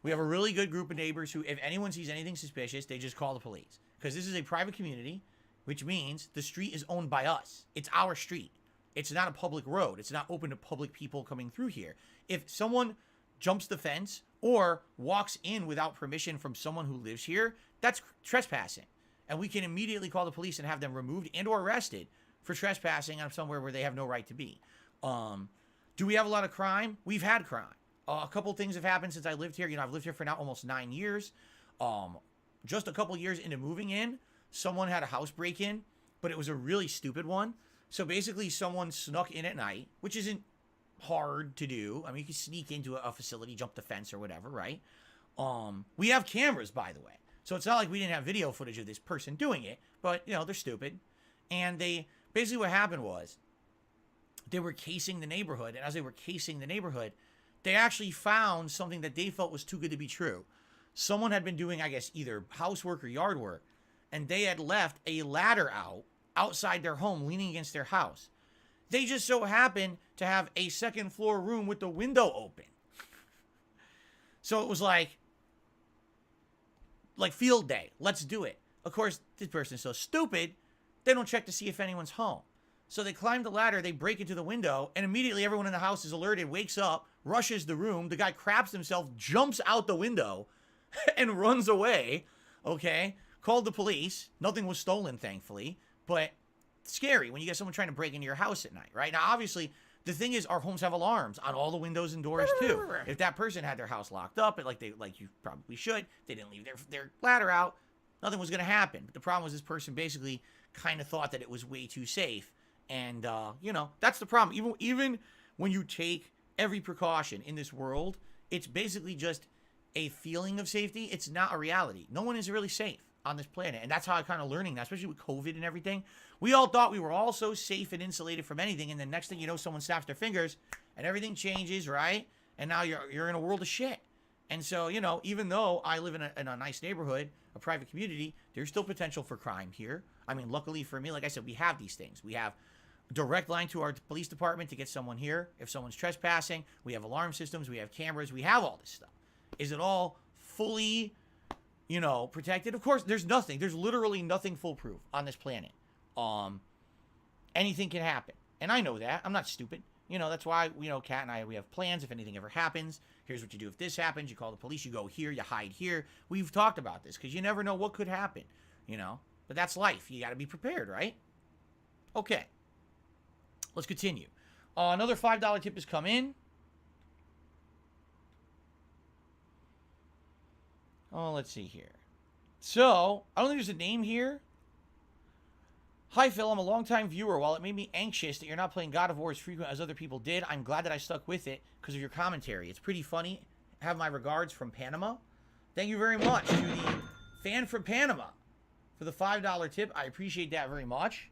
we have a really good group of neighbors who, if anyone sees anything suspicious, they just call the police. Because this is a private community, which means the street is owned by us. It's our street. It's not a public road. It's not open to public people coming through here. If someone jumps the fence or walks in without permission from someone who lives here, that's trespassing. And we can immediately call the police and have them removed and or arrested for trespassing on somewhere where they have no right to be. Do we have a lot of crime? We've had crime. A couple things have happened since I lived here. I've lived here for now almost 9 years. Just a couple years into moving in, someone had a house break-in, but it was a really stupid one. So basically someone snuck in at night, which isn't hard to do. I mean, you can sneak into a facility, jump the fence or whatever, right? We have cameras, by the way. So it's not like we didn't have video footage of this person doing it, but, they're stupid. And basically what happened was they were casing the neighborhood. And as they were casing the neighborhood, they actually found something that they felt was too good to be true. Someone had been doing, I guess, either housework or yard work, and they had left a ladder outside their home, leaning against their house. They just so happened to have a second floor room with the window open. So it was like field day. Let's do it. Of course, this person is so stupid, they don't check to see if anyone's home. So they climb the ladder, they break into the window, and immediately everyone in the house is alerted, wakes up, rushes the room. The guy craps himself, jumps out the window, and runs away. Okay? Called the police. Nothing was stolen, thankfully. But scary when you get someone trying to break into your house at night, right? Now, obviously, the thing is, our homes have alarms on all the windows and doors, too. If that person had their house locked up, like you probably should, they didn't leave their ladder out, nothing was going to happen. But the problem was this person basically kind of thought that it was way too safe And, you know, that's the problem. Even when you take every precaution in this world, it's basically just a feeling of safety. It's not a reality. No one is really safe on this planet. And that's how I'm kind of learning that, especially with COVID and everything. We all thought we were all so safe and insulated from anything. And then next thing you know, someone snaps their fingers and everything changes, right? And now you're in a world of shit. And so, you know, even though I live in a nice neighborhood, a private community, there's still potential for crime here. I mean, luckily for me, like I said, we have these things. We have direct line to our police department to get someone here if someone's trespassing. We have alarm systems. We have cameras. We have all this stuff. Is it all fully, you know, protected? Of course, there's nothing. There's literally nothing foolproof on this planet. Anything can happen. And I know that. I'm not stupid. You know, that's why, you know, Kat and I, we have plans. If anything ever happens, here's what you do if this happens. You call the police. You go here. You hide here. We've talked about this because you never know what could happen, you know. But that's life. You got to be prepared, right? Okay. Let's continue. Another $5 tip has come in. Oh, let's see here. So, I don't think there's a name here. Hi, Phil. I'm a longtime viewer. While it made me anxious that you're not playing God of War as frequent as other people did, I'm glad that I stuck with it because of your commentary. It's pretty funny. Have my regards from Panama. Thank you very much to the fan from Panama for the $5 tip. I appreciate that very much.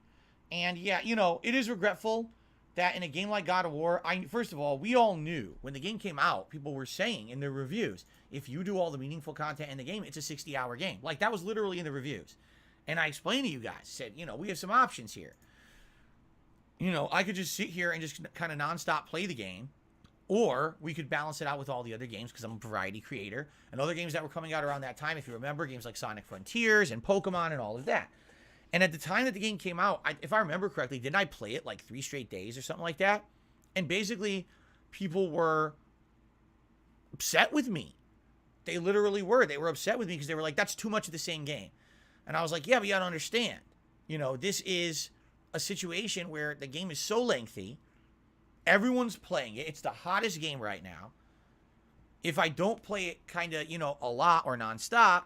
And yeah, you know, it is regretful that in a game like God of War, first of all, we all knew when the game came out, people were saying in their reviews, if you do all the meaningful content in the game, it's a 60-hour game. Like, that was literally in the reviews. And I explained to you guys, said, you know, we have some options here. You know, I could just sit here and just kind of nonstop play the game, or we could balance it out with all the other games because I'm a variety creator, and other games that were coming out around that time, if you remember, games like Sonic Frontiers and Pokemon and all of that. And at the time that the game came out, if I remember correctly, didn't I play it like 3 straight days or something like that? And basically, people were upset with me. They literally were. They were upset with me because they were like, that's too much of the same game. And I was like, yeah, but you gotta understand. You know, this is a situation where the game is so lengthy. Everyone's playing it. It's the hottest game right now. If I don't play it kind of, you know, a lot or nonstop,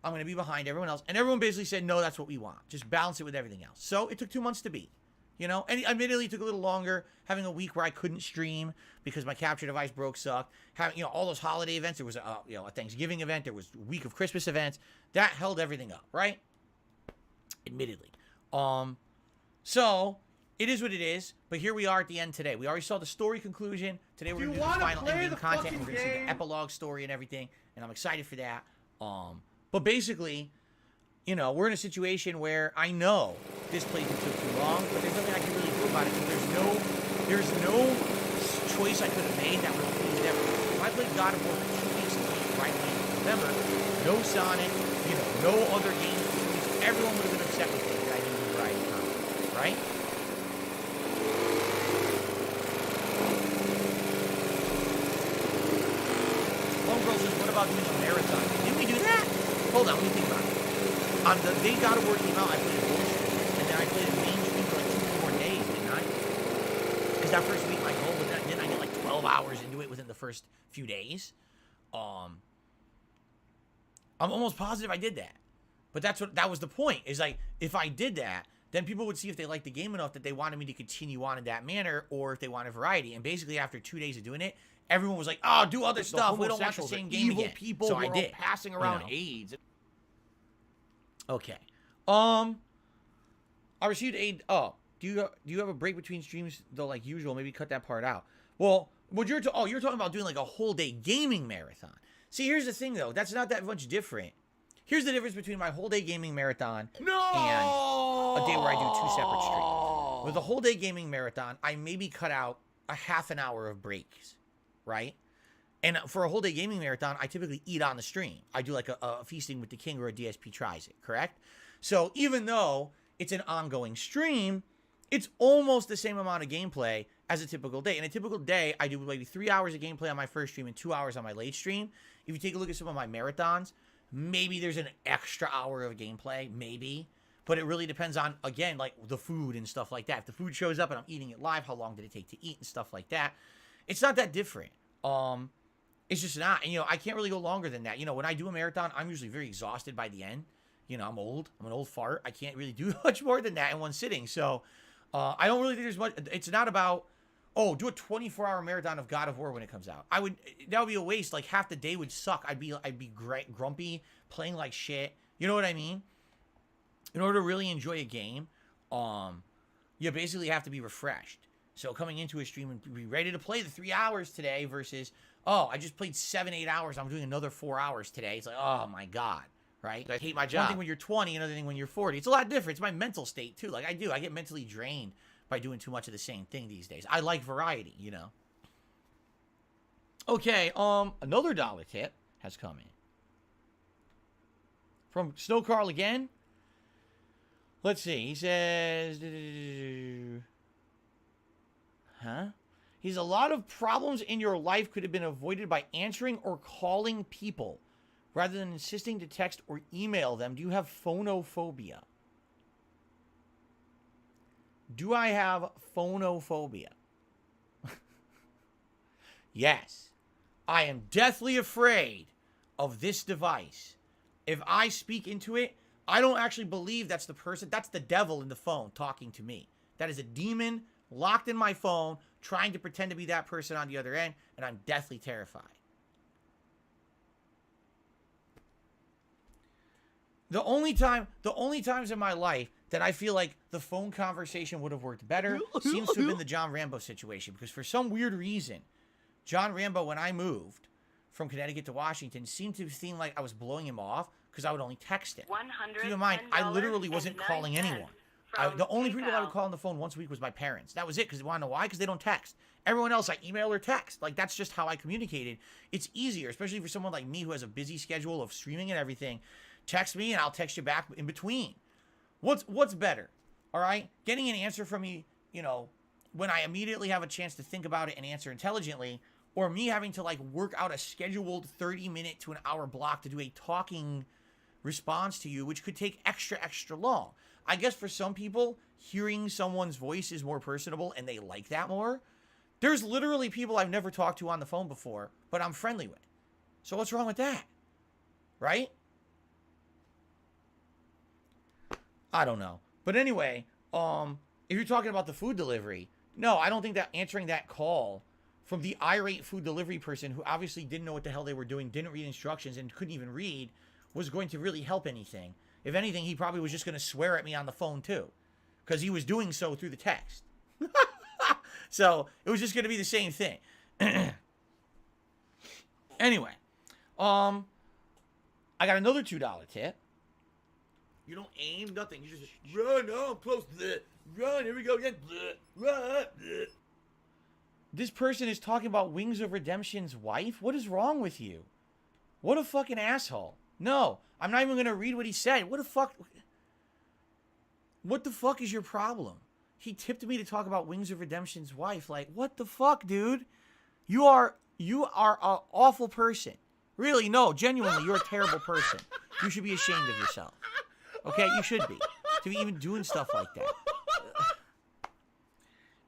I'm going to be behind everyone else. And everyone basically said, no, that's what we want. Just balance it with everything else. So it took 2 months to beat, you know. And admittedly, it took a little longer. Having a week where I couldn't stream because my capture device broke sucked. Having, you know, all those holiday events. There was a, you know, a Thanksgiving event. There was a week of Christmas events. That held everything up, right? Admittedly. So it is what it is. But here we are at the end today. We already saw the story conclusion. Today we're going to do the final ending content. And we're going to see the epilogue story and everything. And I'm excited for that. But basically, you know, we're in a situation where I know this playthrough took too long, but there's nothing I can really do about it because there's no choice I could have made that would have pleased everyone. If I played God of War for 2 weeks and played right away in November, no Sonic, you know, no other games for 2 weeks, everyone would have been upset with me that I didn't do variety content, right? Homegirl says, what about doing a marathon? Didn't we do that? Hold on, let me think about it. On the day God of War came out, I played War Stream, and then I played it mainstream for like 2 more days, didn't I? Because that first week, my goal was that, didn't I get like 12 hours into it within the first few days? I'm almost positive I did that. But that was the point, is like, if I did that, then people would see if they liked the game enough that they wanted me to continue on in that manner, or if they wanted variety. And basically, after 2 days of doing it, everyone was like, oh, do other stuff. We don't want the same game again. People so who I are did. passing around AIDS. Okay. I received a... Oh, do you have a break between streams, though, like usual? Maybe cut that part out. Well, what you're you're talking about doing like a whole day gaming marathon. See, here's the thing, though. That's not that much different. Here's the difference between my whole day gaming marathon and a day where I do 2 separate streams. With a whole day gaming marathon, I maybe cut out a half an hour of breaks, right? And for a whole day gaming marathon, I typically eat on the stream. I do like a Feasting with the King or a DSP Tries It, correct? So even though it's an ongoing stream, it's almost the same amount of gameplay as a typical day. In a typical day, I do maybe 3 hours of gameplay on my first stream and 2 hours on my late stream. If you take a look at some of my marathons, maybe there's an extra hour of gameplay, maybe. But it really depends on, again, like the food and stuff like that. If the food shows up and I'm eating it live, how long did it take to eat and stuff like that? It's not that different. It's just not. And, you know, I can't really go longer than that. You know, when I do a marathon, I'm usually very exhausted by the end. You know, I'm old. I'm an old fart. I can't really do much more than that in one sitting. So, I don't really think there's much. It's not about, oh, do a 24-hour marathon of God of War when it comes out. That would be a waste. Like, half the day would suck. I'd be grumpy, playing like shit. You know what I mean? In order to really enjoy a game, you basically have to be refreshed. So coming into a stream and be ready to play the 3 hours today versus, oh, I just played 7-8 hours. I'm doing another 4 hours today. It's like, oh my God, right? I hate my One job. thing when you're 20, another thing when you're 40. It's a lot different. It's my mental state too. Like I get mentally drained by doing too much of the same thing these days. I like variety, you know. Okay, another dollar tip has come in. From Snow Carl again. Let's see. He says, He's a lot of problems in your life could have been avoided by answering or calling people rather than insisting to text or email them. Do you have phonophobia? Do I have phonophobia? Yes. I am deathly afraid of this device. If I speak into it, I don't actually believe that's the person. That's the devil in the phone talking to me. That is a demon locked in my phone, trying to pretend to be that person on the other end, and I'm deathly terrified. The only times in my life that I feel like the phone conversation would have worked better seems to have been the John Rambo situation, because for some weird reason, John Rambo, when I moved from Connecticut to Washington, seemed to seem like I was blowing him off because I would only text him. Keep in mind, I literally wasn't calling anyone. The only people I would call on the phone once a week was my parents. That was it, because you want to know why? Because they don't text. Everyone else, I email or text. Like, that's just how I communicated. It's easier, especially for someone like me who has a busy schedule of streaming and everything. Text me, and I'll text you back in between. What's better? All right? Getting an answer from me, you know, when I immediately have a chance to think about it and answer intelligently, or me having to, like, work out a scheduled 30-minute to an hour block to do a talking response to you, which could take extra long. I guess for some people, hearing someone's voice is more personable and they like that more. There's literally people I've never talked to on the phone before, but I'm friendly with. So what's wrong with that? Right? I don't know. But anyway, if you're talking about the food delivery, no, I don't think that answering that call from the irate food delivery person who obviously didn't know what the hell they were doing, didn't read instructions, and couldn't even read, was going to really help anything. If anything, he probably was just going to swear at me on the phone too, because he was doing so through the text. So it was just going to be the same thing. Anyway, I got another $2 tip. You don't aim, nothing. You just run. Oh, I'm close. Bleh. Run. Here we go again. Bleh. Run. Bleh. This person is talking about Wings of Redemption's wife? What is wrong with you? What a fucking asshole. No, I'm not even going to read what he said. What the fuck is your problem? He tipped me to talk about Wings of Redemption's wife. Like, what the fuck, dude? You are an awful person. Really, no, genuinely, you're a terrible person. You should be ashamed of yourself. Okay, you should be. To be even doing stuff like that.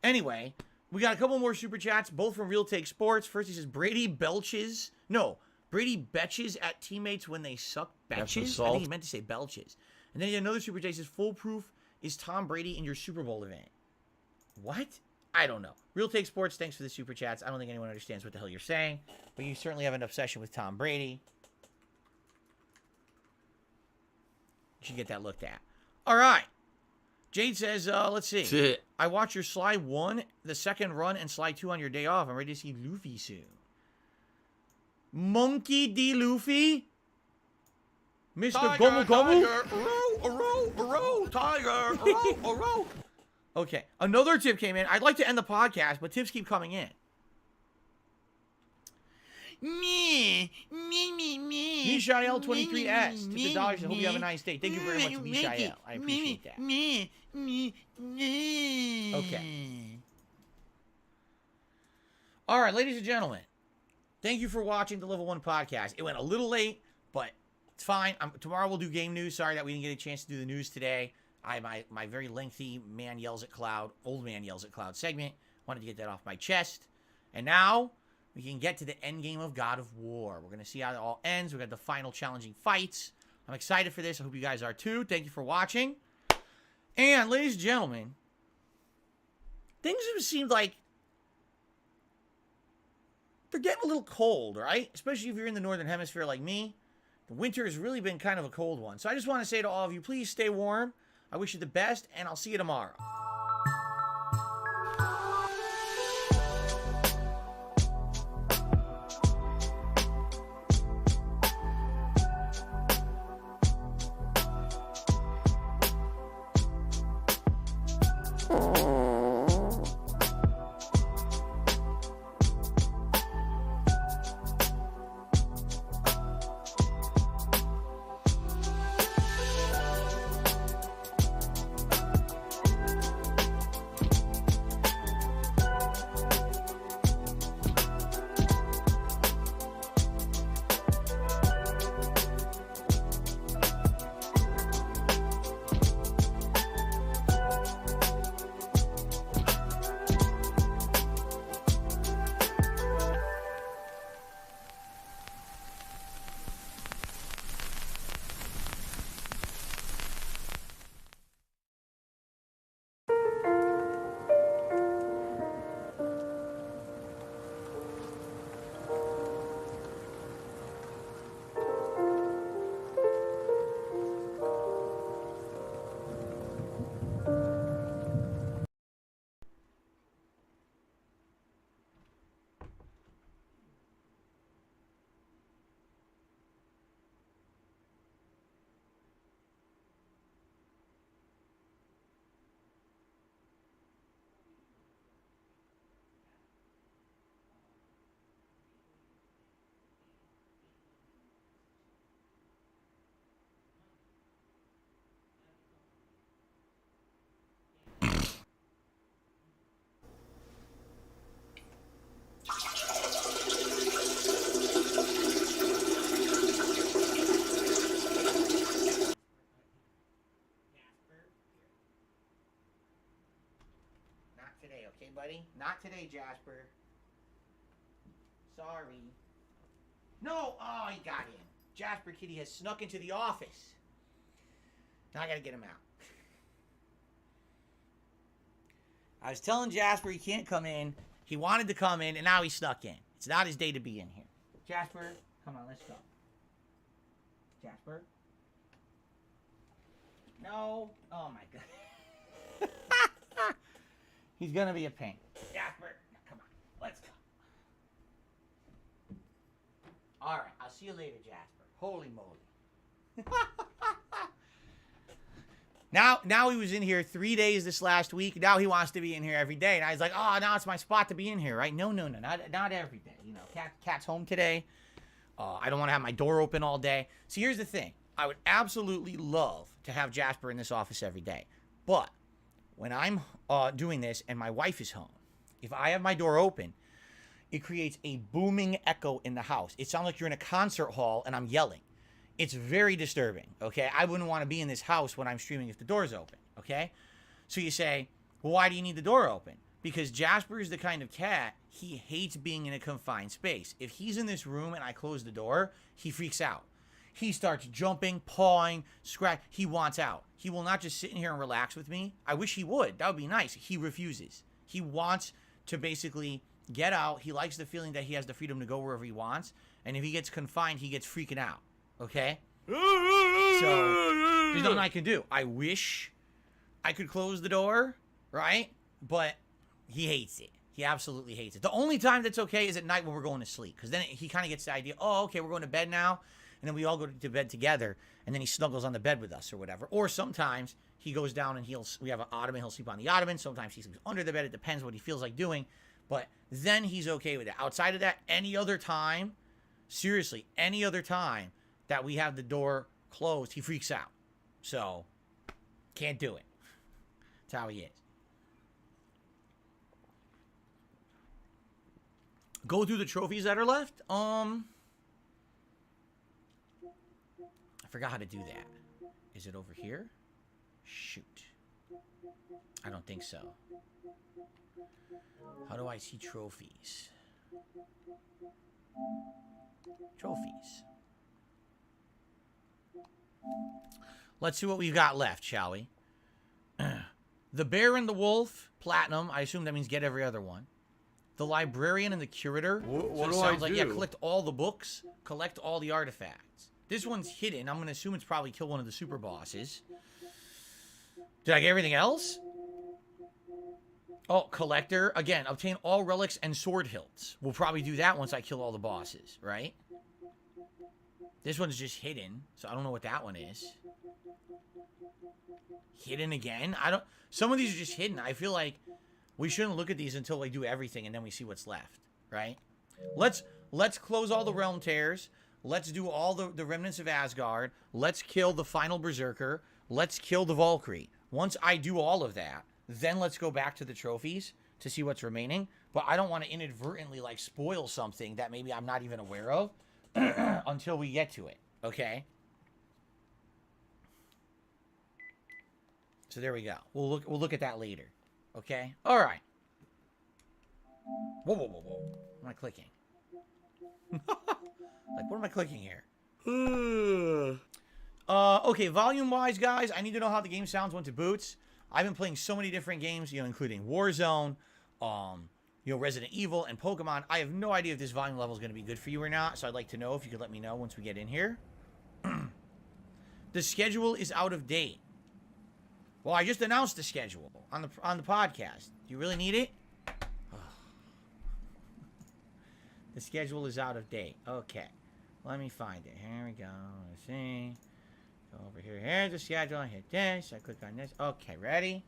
Anyway, we got a couple more super chats, both from Real Take Sports. First, he says, Brady betches at teammates when they suck. Betches? I think he meant to say belches. And then he had another super chat. He says, foolproof is Tom Brady in your Super Bowl event. What? I don't know. Real Take Sports, thanks for the super chats. I don't think anyone understands what the hell you're saying, but you certainly have an obsession with Tom Brady. You should get that looked at. All right. Jade says, let's see. I watched your Slide 1, the second run, and Slide 2 on your day off. I'm ready to see Luffy soon. Monkey D. Luffy? Mr. Gomu Gomu? Tiger. Okay. Another tip came in. I'd like to end the podcast, but tips keep coming in. Mishael 23S. Tip the dollars. I hope you have a nice day. Thank you very much, Mishael. I appreciate that. Okay. All right, ladies and gentlemen. Thank you for watching the Level 1 podcast. It went a little late, but it's fine. Tomorrow we'll do game news. Sorry that we didn't get a chance to do the news today. My very lengthy old man yells at cloud segment. Wanted to get that off my chest. And now we can get to the end game of God of War. We're going to see how it all ends. We've got the final challenging fights. I'm excited for this. I hope you guys are too. Thank you for watching. And ladies and gentlemen, things have seemed like they're getting a little cold, right? Especially if you're in the northern hemisphere like me. The winter has really been kind of a cold one. So I just want to say to all of you, please stay warm. I wish you the best, and I'll see you tomorrow. Today, okay, buddy? Not today, Jasper. Sorry. No! Oh, he got in. Jasper Kitty has snuck into the office. Now I gotta get him out. I was telling Jasper he can't come in. He wanted to come in, and now he snuck in. It's not his day to be in here. Jasper, come on, let's go. Jasper? No. Oh, my God. He's gonna be a pain. Jasper, come on, let's go. All right, I'll see you later, Jasper. Holy moly. Now he was in here 3 days this last week. Now he wants to be in here every day. And I was like, oh, now it's my spot to be in here, right? No, not every day. You know, Cat's home today. I don't want to have my door open all day. See, here's the thing. I would absolutely love to have Jasper in this office every day. But when I'm doing this and my wife is home, if I have my door open, it creates a booming echo in the house. It sounds like you're in a concert hall and I'm yelling. It's very disturbing, okay? I wouldn't want to be in this house when I'm streaming if the door's open, okay? So you say, well, why do you need the door open? Because Jasper is the kind of cat, he hates being in a confined space. If he's in this room and I close the door, he freaks out. He starts jumping, pawing, scratch. He wants out. He will not just sit in here and relax with me. I wish he would. That would be nice. He refuses. He wants to basically get out. He likes the feeling that he has the freedom to go wherever he wants. And if he gets confined, he gets freaking out. Okay? So, there's nothing I can do. I wish I could close the door, right? But he hates it. He absolutely hates it. The only time that's okay is at night when we're going to sleep. Because then he kind of gets the idea, oh, okay, we're going to bed now. And then we all go to bed together. And then he snuggles on the bed with us or whatever. Or sometimes he goes down and we have an ottoman. He'll sleep on the ottoman. Sometimes he sleeps under the bed. It depends what he feels like doing. But then he's okay with it. Outside of that, any other time, seriously, any other time that we have the door closed, he freaks out. So, can't do it. That's how he is. Go through the trophies that are left? I forgot how to do that. Is it over here? Shoot. I don't think so. How do I see trophies? Trophies. Let's see what we've got left, shall we? The Bear and the Wolf, platinum. I assume that means get every other one. The Librarian and the Curator. What it do I sounds like, yeah, do? collect all the books, collect all the artifacts. This one's hidden. I'm going to assume it's probably kill one of the super bosses. Did I get everything else? Oh, Collector. Again, obtain all relics and sword hilts. We'll probably do that once I kill all the bosses, right? This one's just hidden, so I don't know what that one is. Hidden again? Some of these are just hidden. I feel like we shouldn't look at these until we do everything and then we see what's left, right? Let's close all the realm tears. Let's do all the remnants of Asgard. Let's kill the final berserker. Let's kill the Valkyrie. Once I do all of that, then let's go back to the trophies to see what's remaining. But I don't want to inadvertently like spoil something that maybe I'm not even aware of until we get to it, okay? So there we go. We'll look at that later. Okay? All right. Whoa. What am I clicking? Like, what am I clicking here? Okay, volume-wise, guys, I need to know how the game sounds once it boots. I've been playing so many different games, including Warzone, Resident Evil, and Pokemon. I have no idea if this volume level is going to be good for you or not, so I'd like to know if you could let me know once we get in here. The schedule is out of date. Well, I just announced the schedule on the podcast. Do you really need it? The schedule is out of date. Okay. Let me find it. Here we go. Let's see. Go over here. Here's the schedule. I hit this. I click on this. Okay, ready?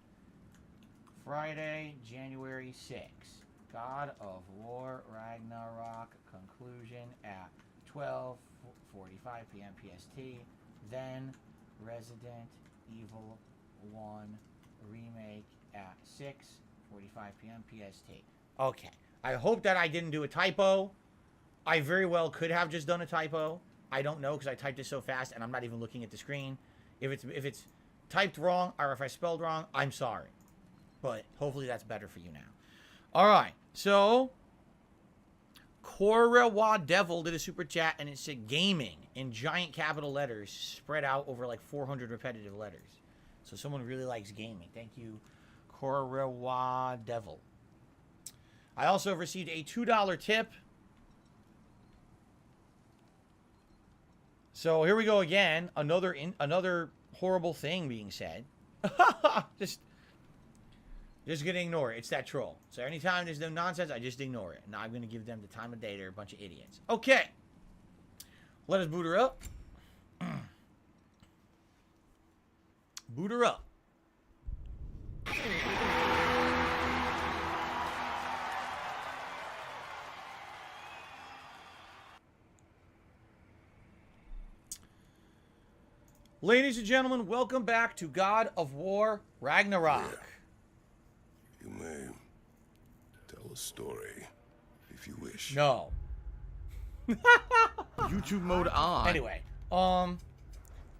Friday, January 6th. God of War Ragnarok conclusion at 12:45 p.m. PST. Then Resident Evil 1 remake at 6:45 p.m. PST. Okay. I hope that I didn't do a typo. I very well could have just done a typo. I don't know because I typed it so fast and I'm not even looking at the screen. If it's typed wrong or if I spelled wrong, I'm sorry. But hopefully that's better for you now. All right. So Korewa Devil did a super chat and it said gaming in giant capital letters spread out over like 400 repetitive letters. So someone really likes gaming. Thank you, Korewa Devil. I also received a $2 tip. So here we go again. Another horrible thing being said. just gonna ignore it. It's that troll. So anytime there's no nonsense, I just ignore it. Now I'm gonna give them the time of day. They're a bunch of idiots. Okay. Let us boot her up. Boot her up. Ladies and gentlemen, welcome back to God of War Ragnarok. You may tell a story if you wish. No. YouTube mode on. Anyway,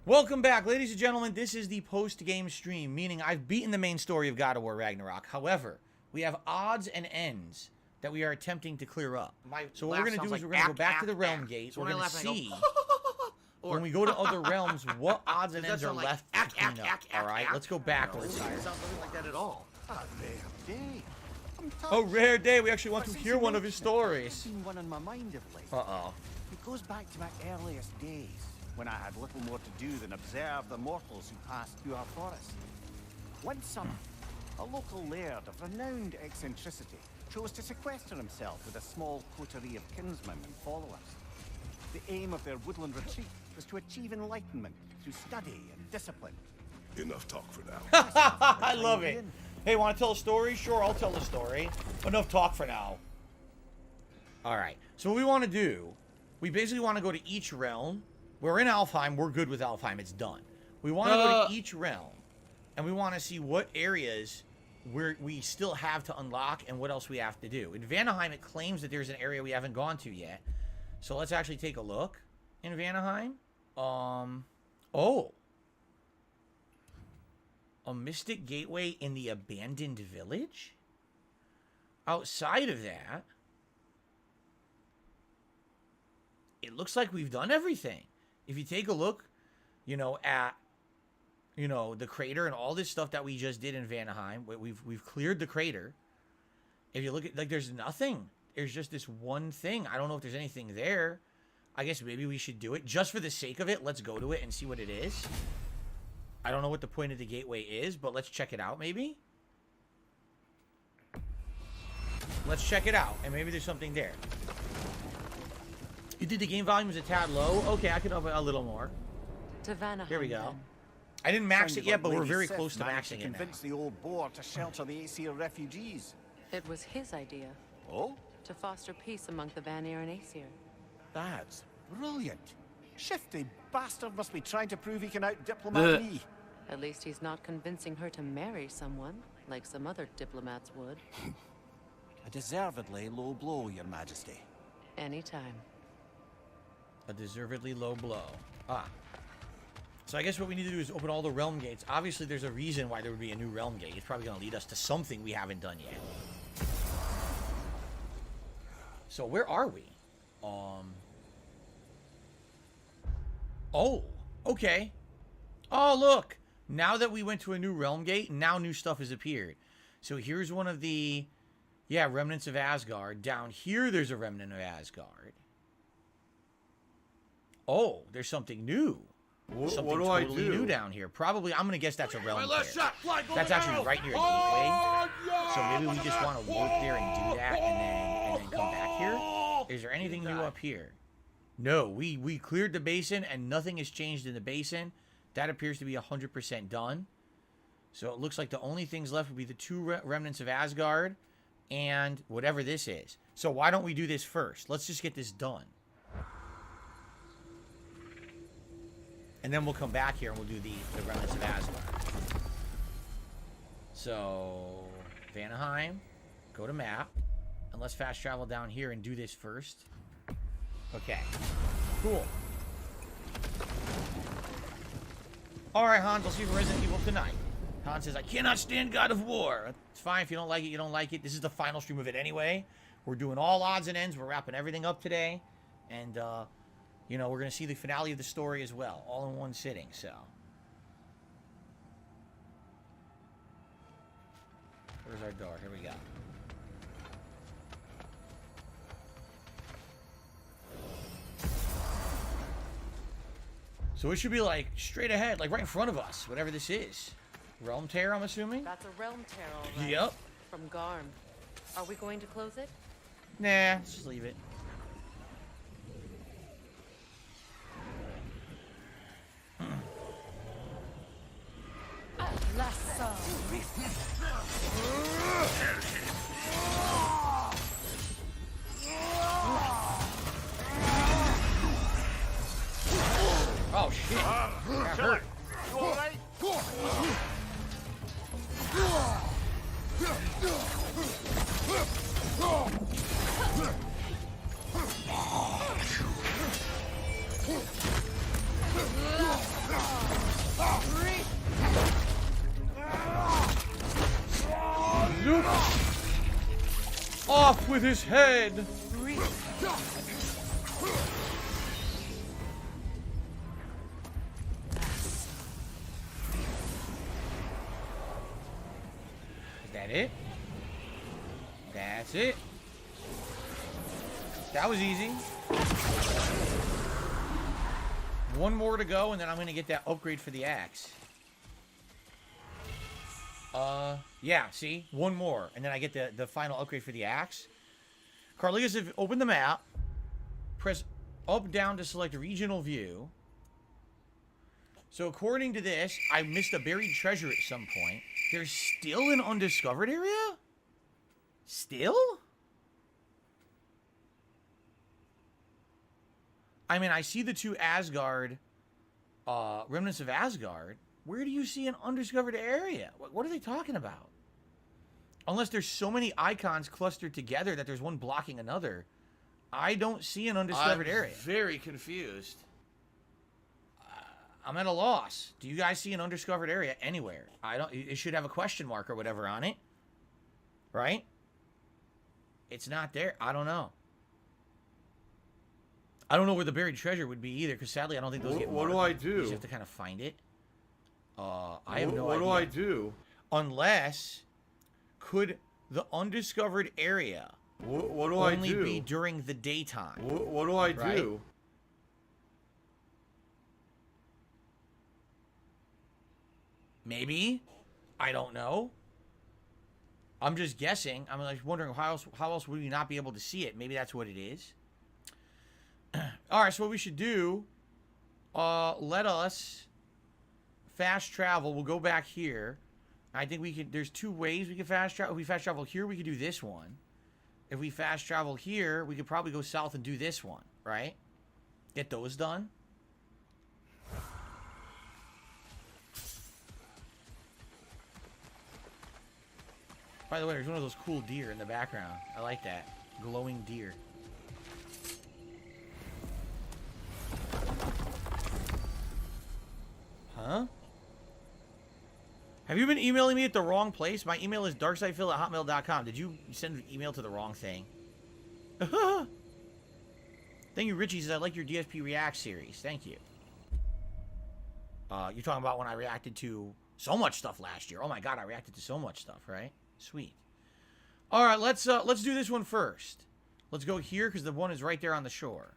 welcome back, ladies and gentlemen. This is the post-game stream, meaning I've beaten the main story of God of War Ragnarok. However, we have odds and ends that we are attempting to clear up. So what we're going to do is we're going to go back to the realm gate. We're going to see when we go to other realms what odds and ends are left to clean up. All right, let's go backwards. It sounds nothing like that at all. Oh, rare day. We actually want to hear one of his stories. Been one on my mind of late. Uh-oh. It goes back to my earliest days, when I had little more to do than observe the mortals who passed through our forest. One summer, a local laird of renowned eccentricity chose to sequester himself with a small coterie of kinsmen and followers. The aim of their woodland retreat was to achieve enlightenment through study and discipline. Enough talk for now. I love it. Hey, want to tell a story? Sure, I'll tell a story. Enough talk for now. All right. So what we want to do, we basically want to go to each realm. We're in Alfheim. We're good with Alfheim. It's done. We want to go to each realm, and we want to see what areas we still have to unlock and what else we have to do. In Vanaheim, it claims that there's an area we haven't gone to yet. So let's actually take a look in Vanaheim. Oh. A mystic gateway in the abandoned village? Outside of that, it looks like we've done everything. If you take a look, at you know, the crater and all this stuff that we just did in Vanaheim. We've cleared the crater. If you look at, like, there's nothing. There's just this one thing. I don't know if there's anything there. I guess maybe we should do it just for the sake of it. Let's go to it and see what it is. I don't know what the point of the gateway is, but let's check it out maybe. Let's check it out, and maybe there's something there. You did the game volume was a tad low. Okay, I could up it a little more. To Vanaheim. Here we go. then. I didn't max Sounded it yet, like but we're Lady very Sif close to managed maxing it now. convince the old boar to shelter the Aesir refugees. It was his idea Oh? to foster peace among the Vanir and Aesir. That's brilliant. Shifty bastard must be trying to prove he can out-diplomat me. At least he's not convincing her to marry someone, like some other diplomats would. A deservedly low blow, Your Majesty. Anytime. A deservedly low blow. Ah. So I guess what we need to do is open all the realm gates. Obviously, there's a reason why there would be a new realm gate. It's probably going to lead us to something we haven't done yet. So where are we? Oh, okay. Oh, look. Now that we went to a new realm gate, now new stuff has appeared. So here's one of the, yeah, remnants of Asgard. Down here, there's a remnant of Asgard. Oh, there's something new. Something what do I totally do? new down here. Probably, I'm going to guess that's a realm My left tear. shot, fly, That's actually right near a gateway. So maybe we just want to warp there and do that and then come back here. Is there anything new up here? No, we cleared the basin and nothing has changed in the basin. That appears to be 100% done. So it looks like the only things left would be the two remnants of Asgard and whatever this is. So why don't we do this first? Let's just get this done. And then we'll come back here and we'll do the remnants of Asgard. So, Vanaheim, go to map, and let's fast travel down here and do this first. Okay, cool. Alright, Hans, I'll see you for Resident Evil tonight. Hans says, I cannot stand God of War. It's fine, if you don't like it, you don't like it. This is the final stream of it anyway. We're doing all odds and ends, we're wrapping everything up today. And, you know, we're going to see the finale of the story as well, all in one sitting, so. Where's our door? Here we go. So it should be like straight ahead, like right in front of us, whatever this is. Realm Tear, I'm assuming? That's a realm tear, all right. Yep. From Garm. Are we going to close it? Nah, let's just leave it. Oh shit! That hurt. You alright? Luke! Off with his head! Is that it? That's it. That was easy. One more to go, and then I'm going to get that upgrade for the axe. Yeah, see? One more, and then I get the final upgrade for the axe. Carlitos, if open the map, press up, down to select regional view. So according to this, I missed a buried treasure at some point. There's still an undiscovered area? Still? I mean, I see the two Asgard, remnants of Asgard. Where do you see an undiscovered area? What are they talking about? Unless there's so many icons clustered together that there's one blocking another. I don't see an undiscovered area. Very confused. I'm at a loss. Do you guys see an undiscovered area anywhere? I don't. It should have a question mark or whatever on it. Right? It's not there. I don't know. I don't know where the buried treasure would be either, because sadly I don't think those get marked. What do I do? You just have to kind of find it. I have no idea. What do I do? Unless, could the undiscovered area What do I do? only be during the daytime? What do I Right? do? Maybe. I don't know. I'm just guessing. I'm like wondering how else would we not be able to see it? Maybe that's what it is. All right, so what we should do, let us fast travel. We'll go back here. I think we can, there's two ways we can fast travel. If we fast travel here, we could do this one. If we fast travel here, we could probably go south and do this one, right? Get those done. By the way, there's one of those cool deer in the background. I like that. Glowing deer. Huh? Have you been emailing me at the wrong place? My email is darksidephil@hotmail.com. Did you send an email to the wrong thing? Thank you, Richie says, I like your DSP React series. Thank you. You're talking about when I reacted to so much stuff last year. Oh my god, I reacted to so much stuff, right? Sweet. All right, let's do this one first. Let's go here because the one is right there on the shore.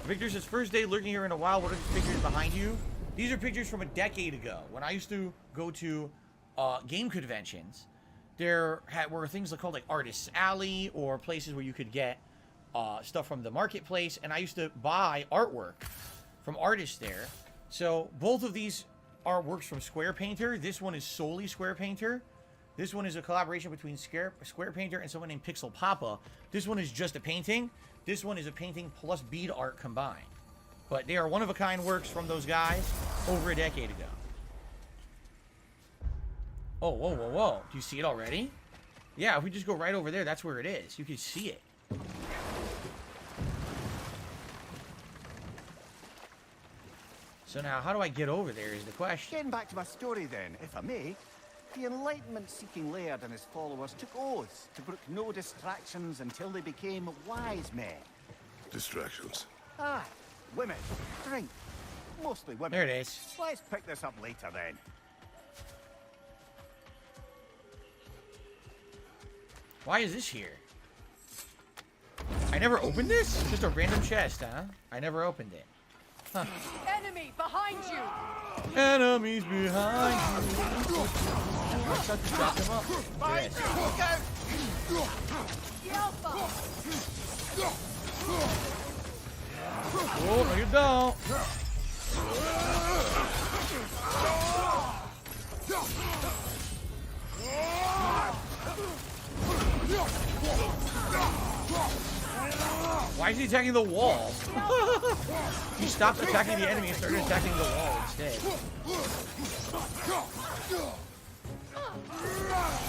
Victor says, first day lurking here in a while. What are these pictures behind you? These are pictures from a decade ago when I used to go to game conventions. There were things called like Artists Alley or places where you could get stuff from the marketplace, and I used to buy artwork from artists there. So both of these artworks from Square Painter. This one is solely Square Painter. This one is a collaboration between Square Painter and someone named Pixel Papa. This one is just a painting. This one is a painting plus bead art combined. But they are one-of-a-kind works from those guys over a decade ago. Oh, whoa, whoa, whoa. Do you see it already? Yeah, if we just go right over there, that's where it is. You can see it. So now, how do I get over there is the question. Getting back to my story then, if I may. The enlightenment-seeking Laird and his followers took oaths to brook no distractions until they became wise men. Distractions. Aye, women, drink, mostly women. There it is. Let's pick this up later then. Why is this here? I never opened this? Just a random chest, huh? I never opened it. Huh. Enemy behind you! Enemies behind you. Let's have to drop them up. Behind There it is. you, look out! Oh, no you don't. Why is he attacking the wall? He stopped attacking the enemy and started attacking the wall instead.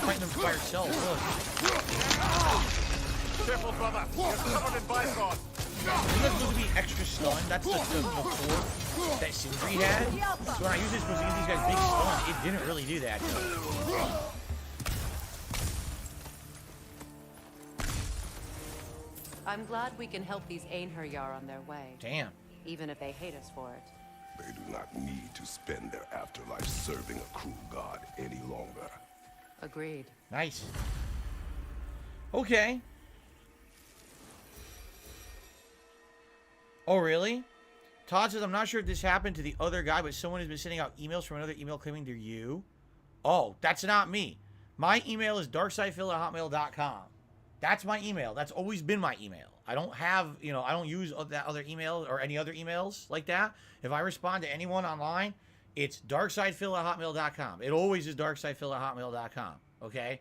Fighting them by herself, look. Careful, brother. You're covered in bison. Isn't that supposed to be extra stun? That's the before that Sindri had. So when I used this supposed to give these guys big stun, it didn't really do that. I'm glad we can help these Einherjar on their way. Damn. Even if they hate us for it. They do not need to spend their afterlife serving a cruel god any longer. Agreed. Nice. Okay. Oh, really? Todd says, I'm not sure if this happened to the other guy, but someone has been sending out emails from another email claiming they're you. Oh, that's not me. My email is darksidephil@hotmail.com. That's my email. That's always been my email. I don't have, I don't use that other email or any other emails like that. If I respond to anyone online, it's darksidephil@hotmail.com. It always is darksidephil@hotmail.com. Okay?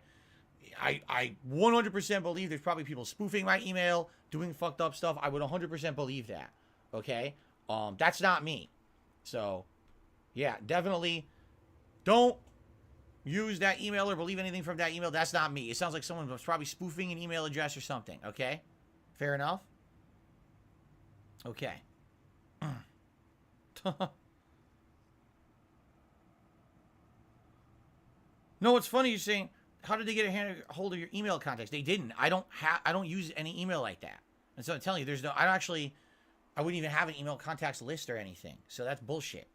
I 100% believe there's probably people spoofing my email, doing fucked up stuff. I would 100% believe that. Okay? That's not me. So, yeah, definitely don't use that email or believe anything from that email. That's not me. It sounds like someone was probably spoofing an email address or something. Okay? Fair enough? Okay. No, it's funny you're saying, how did they get a hold of your email contacts? They didn't. I don't use any email like that. And so I'm telling you, I I wouldn't even have an email contacts list or anything. So that's bullshit.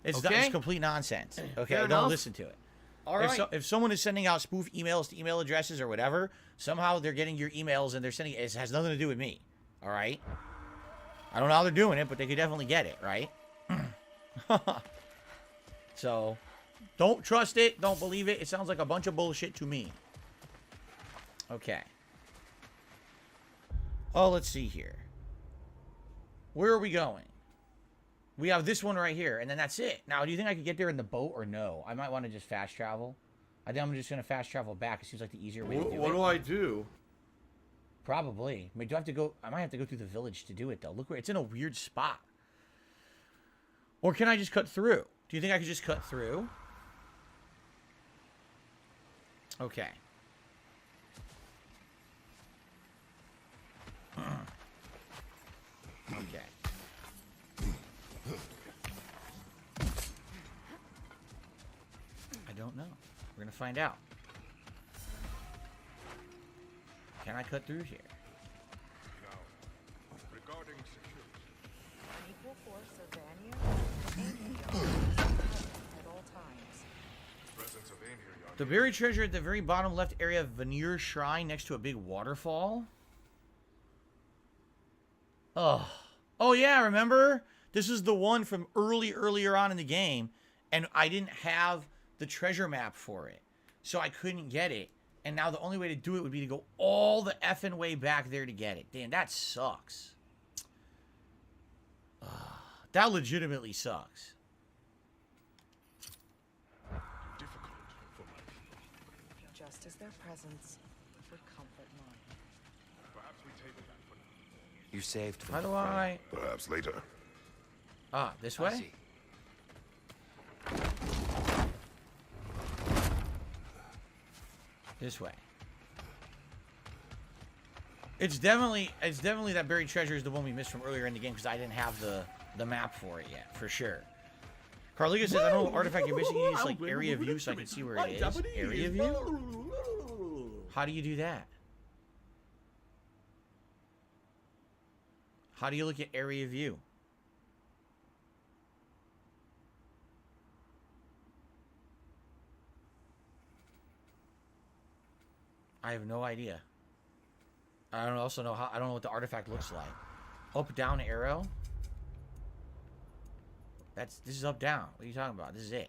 It's Okay. complete nonsense. Okay, Fair don't enough. listen to it. All right. If someone is sending out spoof emails to email addresses or whatever, somehow they're getting your emails and they're sending it. It has nothing to do with me. All right? I don't know how they're doing it, but they could definitely get it, right? So, don't trust it. Don't believe it. It sounds like a bunch of bullshit to me. Okay. Oh, let's see here. Where are we going? We have this one right here, and then that's it. Now, do you think I could get there in the boat or no? I might want to just fast travel. I think I'm just going to fast travel back. It seems like the easier way to do it. What do I do? Probably. I mean, do I have to go? I might have to go through the village to do it, though. Look where it's in a weird spot. Or can I just cut through? Do you think I could just cut through? Okay. Okay. I don't know. We're gonna find out. Can I cut through here? Regarding security. Equal force of Vanya at all times. Presence of Aenir. The buried treasure at the very bottom left area of Veneer Shrine next to a big waterfall. Oh. Oh yeah, remember? This is the one from earlier on in the game, and I didn't have the treasure map for it. So I couldn't get it. And now the only way to do it would be to go all the effing way back there to get it. Damn, that sucks. That legitimately sucks. Difficult for my people. Just as their presence would comfort mine. Perhaps we table that for now. You saved them. How do I... Perhaps later. Ah, this way? This way. It's definitely that buried treasure is the one we missed from earlier in the game because I didn't have the map for it yet, for sure. Carliga says, I don't know what artifact you're missing. You use like area view so I can see where it is. Area view? How do you do that? How do you look at area view? I have no idea. I don't also know how. I don't know what the artifact looks like. Up, down, arrow. This is up, down. What are you talking about? This is it.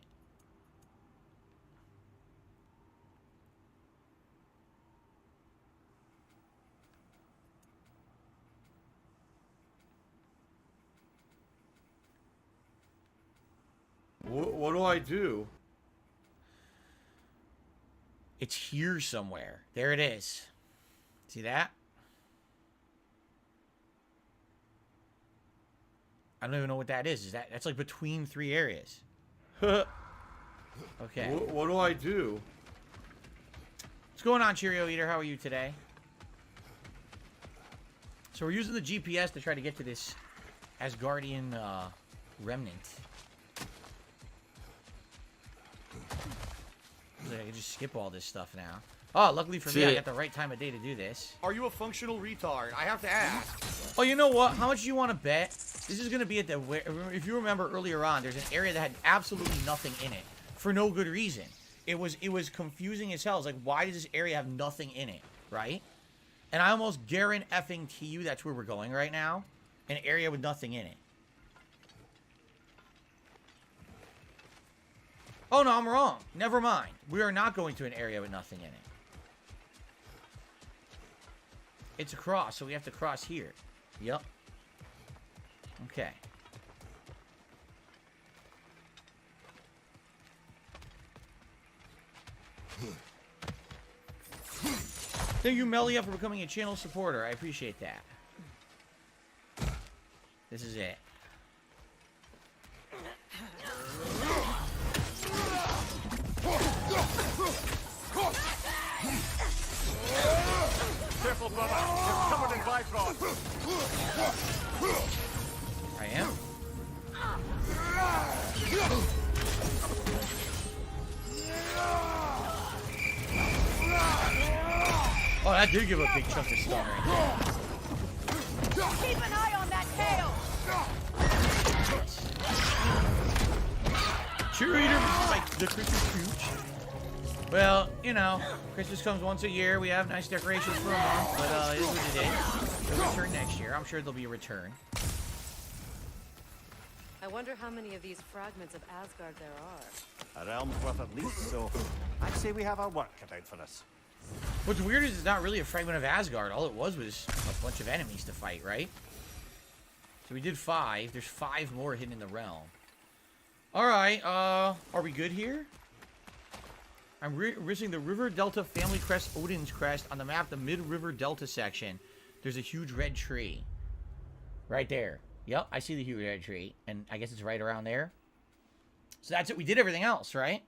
What do I do? It's here somewhere. There it is. See that? I don't even know what that is. That's like between three areas. Okay. What do I do? What's going on, Cheerio Eater? How are you today? So we're using the GPS to try to get to this Asgardian remnant. I can just skip all this stuff now. Oh, luckily for me, I got the right time of day to do this. Are you a functional retard? I have to ask. Oh, you know what? How much do you want to bet? This is going to be at the... If you remember earlier on, there's an area that had absolutely nothing in it. For no good reason. It was confusing as hell. It's like, why does this area have nothing in it? Right? And I almost guarantee you that's where we're going right now. An area with nothing in it. Oh, no, I'm wrong. Never mind. We are not going to an area with nothing in it. It's across, so we have to cross here. Yep. Okay. Thank you, Melia, for becoming a channel supporter. I appreciate that. This is it. Careful, brother. You're covered in bifrost. I am. Oh, that did give a big chunk of stun right there. Keep an eye on that Cheerleader, like the Christmas pooch. Well, you know, Christmas comes once a year. We have nice decorations for a month, but it is what it is. They'll return next year. I'm sure there'll be a return. I wonder how many of these fragments of Asgard there are. A realm's worth at least, so I'd say we have our work cut out for us. What's weird is it's not really a fragment of Asgard. All it was a bunch of enemies to fight, right? So we did 5. There's 5 more hidden in the realm. Alright, are we good here? I'm risking the River Delta Family Crest, Odin's Crest. On the map, the Mid-River Delta section. There's a huge red tree. Right there. Yep, I see the huge red tree. And I guess it's right around there. So that's it. We did everything else, right?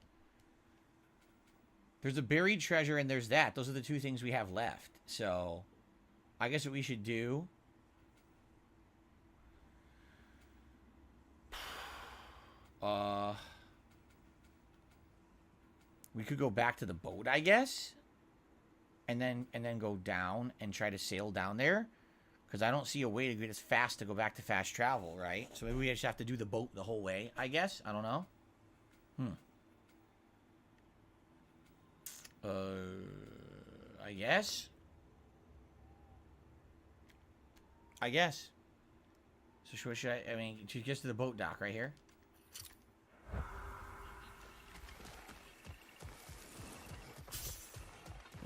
There's a buried treasure and there's that. Those are the 2 things we have left. So, I guess what we should do... we could go back to the boat, I guess, and then go down and try to sail down there, because I don't see a way to get as fast to go back to fast travel, right? So maybe we just have to do the boat the whole way, I guess. I don't know. I guess. So should I mean, just to the boat dock right here.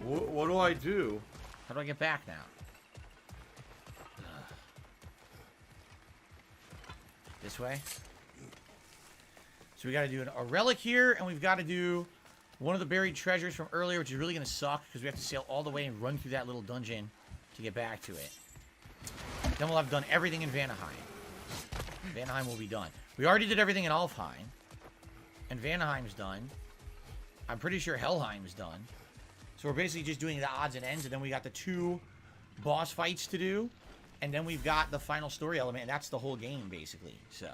What do I do? How do I get back now? This way? So we got to do a relic here, and we've got to do one of the buried treasures from earlier, which is really going to suck, because we have to sail all the way and run through that little dungeon to get back to it. Then we'll have done everything in Vanaheim. Vanaheim will be done. We already did everything in Alfheim. And Vanaheim's done. I'm pretty sure Helheim's done. So we're basically just doing the odds and ends, and then we got the 2 boss fights to do, and then we've got the final story element, and that's the whole game, basically. So.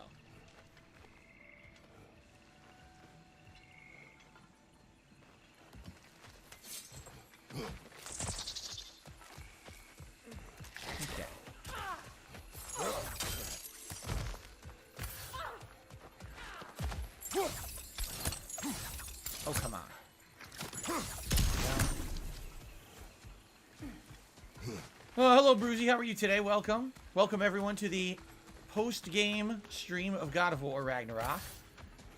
Okay. Oh, come on. Oh, hello, Bruzy. How are you today? Welcome. Welcome, everyone, to the post-game stream of God of War Ragnarok.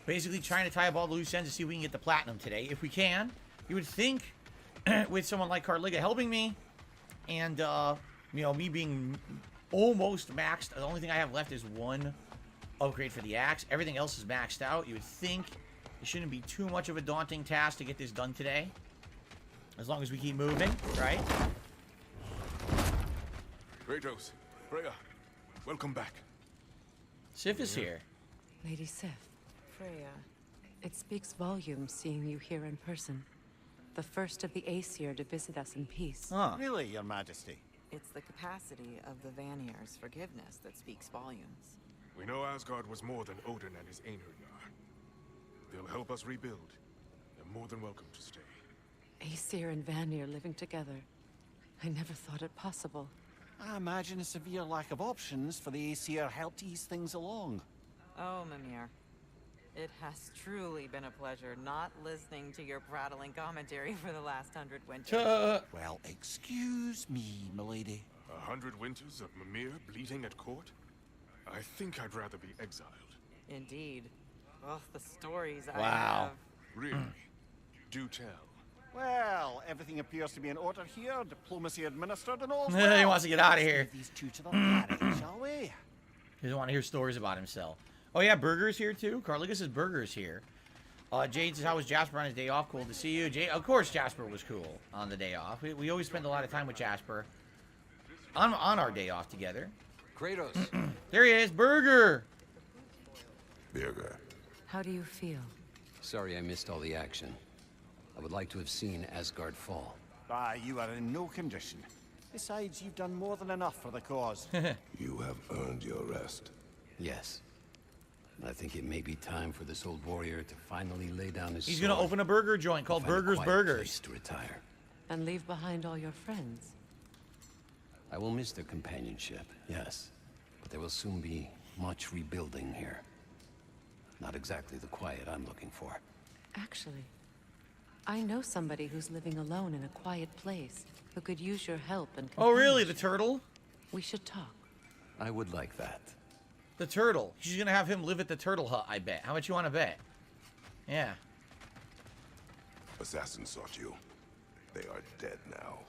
Basically trying to tie up all the loose ends to see if we can get the platinum today. If we can, you would think with someone like Carliga helping me and, you know, me being almost maxed. The only thing I have left is 1 upgrade for the axe. Everything else is maxed out. You would think it shouldn't be too much of a daunting task to get this done today. As long as we keep moving, right? Kratos, Freya, welcome back. Sif is here. Lady Sif. Freya. It speaks volumes seeing you here in person. The first of the Aesir to visit us in peace. Huh. Really, Your Majesty? It's the capacity of the Vanir's forgiveness that speaks volumes. We know Asgard was more than Odin and his Einherjar. They'll help us rebuild. They're more than welcome to stay. Aesir and Vanir living together. I never thought it possible. I imagine a severe lack of options for the Aesir helped ease things along. Oh, Mimir. It has truly been a pleasure not listening to your prattling commentary for the last 100 winters. Well, excuse me, milady. 100 winters of Mimir bleeding at court? I think I'd rather be exiled. Indeed. Oh, the stories I Wow. have. Really? Do tell. Well, everything appears to be in order here. Diplomacy administered and all. He wants to get out of here. These 2 to the party, shall we? He doesn't want to hear stories about himself. Oh, yeah, Burger's here, too. Carliga says Burger's here. Jade says, how was Jasper on his day off? Cool to see you. Jade, of course Jasper was cool on the day off. We always spend a lot of time with Jasper on our day off together. Kratos. There he is, Burger! Birger. How do you feel? Sorry I missed all the action. I would like to have seen Asgard fall. Ah, you are in no condition. Besides, you've done more than enough for the cause. You have earned your rest. Yes. I think it may be time for this old warrior to finally lay down his He's sword. gonna open a burger joint called and find a Burger's quiet Burgers. place to retire. And leave behind all your friends. I will miss their companionship, yes. But there will soon be much rebuilding here. Not not exactly the quiet I'm looking for. Actually, I know somebody who's living alone in a quiet place who could use your help and Oh, really? The companionship. turtle? We should talk. I would like that. The turtle. She's gonna have him live at the turtle hut, I bet. How much you want to bet? Yeah. Assassins sought you. They are dead now.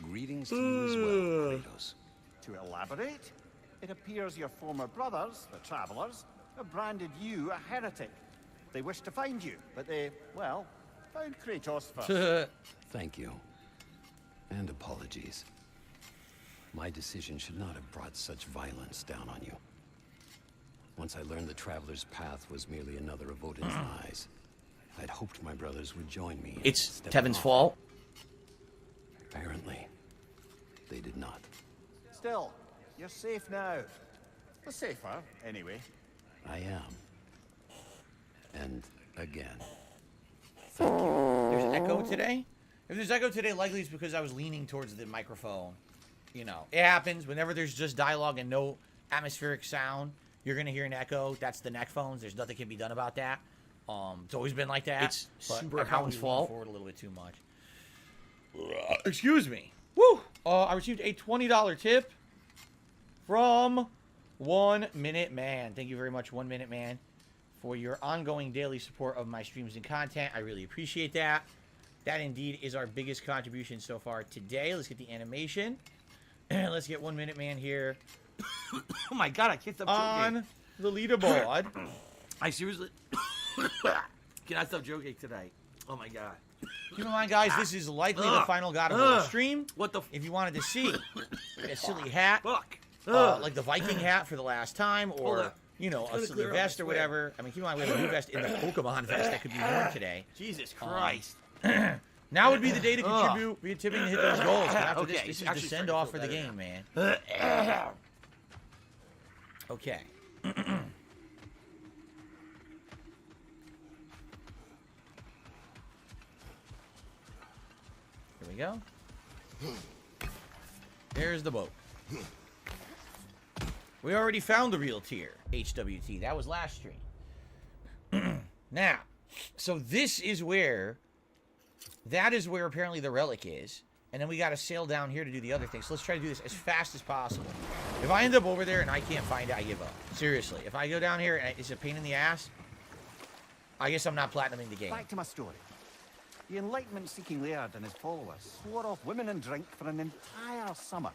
Greetings to you as well, Kratos. To elaborate, it appears your former brothers, the Travelers, have branded you a heretic. They wish to find you, but they, well, found Kratos first. Thank you. And apologies. My decision should not have brought such violence down on you. Once I learned the Traveler's Path was merely another of Odin's lies, I'd hoped my brothers would join me. in It's stepping Tevin's off. fault. Apparently, they did not. Still, you're safe now. Well, safer, anyway. I am. And again. There's echo today? If there's echo today, likely it's because I was leaning towards the microphone. You know, it happens whenever there's just dialogue and no atmospheric sound. You're gonna hear an echo. That's the neck phones. There's nothing can be done about that. It's always been like that. It's but super I probably Howard's leaned fault. forward a little bit too much. Excuse me. Woo! I received a $20 tip from 1 Minute Man. Thank you very much, 1 Minute Man, for your ongoing daily support of my streams and content. I really appreciate that. That indeed is our biggest contribution so far today. Let's get the animation. Let's get 1 Minute Man here Oh my god, I can't stop joking. on the leaderboard. I seriously cannot stop joking tonight. Oh my god. Keep in mind, guys, this is likely the final God of War stream. What the If you wanted to see a silly hat, fuck? like the Viking hat for the last time, Hold or on. you know, a Gonna silly clear up vest my or sweat. whatever. I mean, keep in mind we have a new vest in the Pokemon vest that could be worn today. Jesus Christ. Now would be the day to contribute via tipping to hit those goals. But after Okay, this is actually the starting send to off feel for the better game, man. Okay. Here we go. There's the boat. We already found the real tier, HWT. That was last stream. Now, so this is where, that is where apparently the relic is. And then we got to sail down here to do the other thing. So let's try to do this as fast as possible. If I end up over there and I can't find it, I give up. Seriously. If I go down here and it's a pain in the ass, I guess I'm not platinuming the game. Back to my story. The Enlightenment-seeking Laird and his followers swore off women and drink for an entire summer.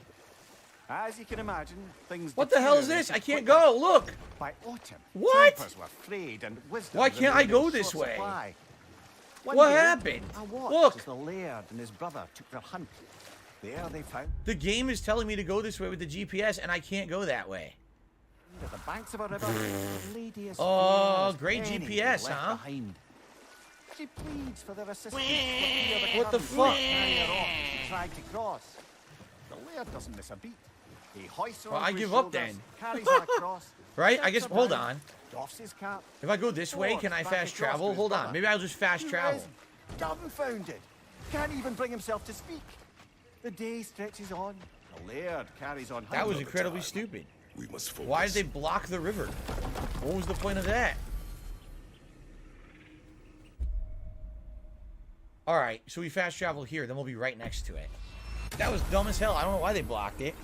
As you can imagine, things... What the hell is this? I can't go. Look. By autumn, What? tempers were frayed and wisdom... Why can't I remained go in this short way? supply. One What day, happened? I watched Look. as the Laird and his brother took their hunt. There they found... The game is telling me to go this way with the GPS, and I can't go that way. At the banks of a river, a lady is Oh, fair as great any GPS, left huh? behind. She pleads for their assistance. What the fuck? Carry her off as she tried to cross. The Laird doesn't miss a beat. He hoists her Well, I onto his give up shoulders, then. carries her across, Right? I sets guess, her hold down, on. doffs his cap. If I go this way, can I forwards back fast across travel? to his Hold on. brother, Maybe I'll just fast who travel. is dumbfounded. Can't even bring himself to speak. The day stretches on. The Laird carries on. That was hunting. incredibly stupid. We must focus. Why did they block the river? What was the point of that? Alright, so we fast travel here, then we'll be right next to it. That was dumb as hell. I don't know why they blocked it.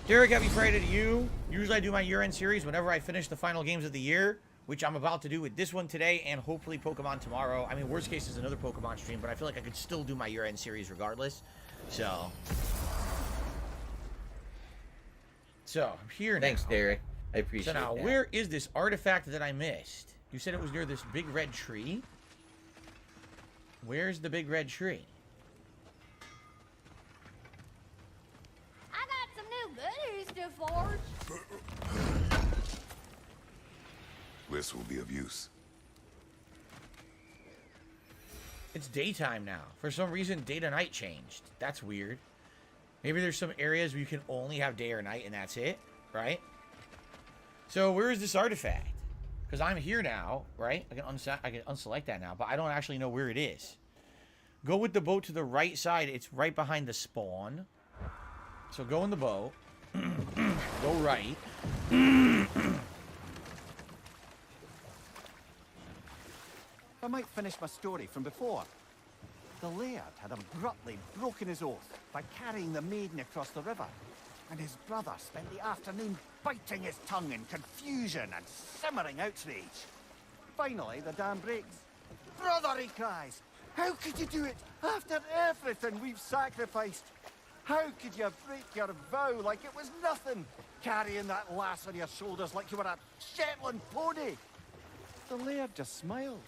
Derek, happy Friday to you. Usually I do my year-end series whenever I finish the final games of the year, which I'm about to do with this one today and hopefully Pokemon tomorrow. I mean, worst case is another Pokemon stream, but I feel like I could still do my year-end series regardless. So I'm here now. Thanks, Derek. I appreciate So now, that. where is this artifact that I missed? You said it was near this big red tree? Where's the big red tree? I got some new goodies to forge. This will be of use. It's daytime now. For some reason, day to night changed. That's weird. Maybe there's some areas where you can only have day or night and that's it, right? So where is this artifact? Because I'm here now, right? I can unselect that now, but I don't actually know where it is. Go with the boat to the right side. It's right behind the spawn. So go in the boat. Go right. might finish my story from before. The laird had abruptly broken his oath by carrying the maiden across the river, and his brother spent the afternoon biting his tongue in confusion and simmering outrage. Finally, the dam breaks. Brother, he cries, how could you do it after everything we've sacrificed? How could you break your vow like it was nothing, carrying that lass on your shoulders like you were a Shetland pony? The laird just smiles.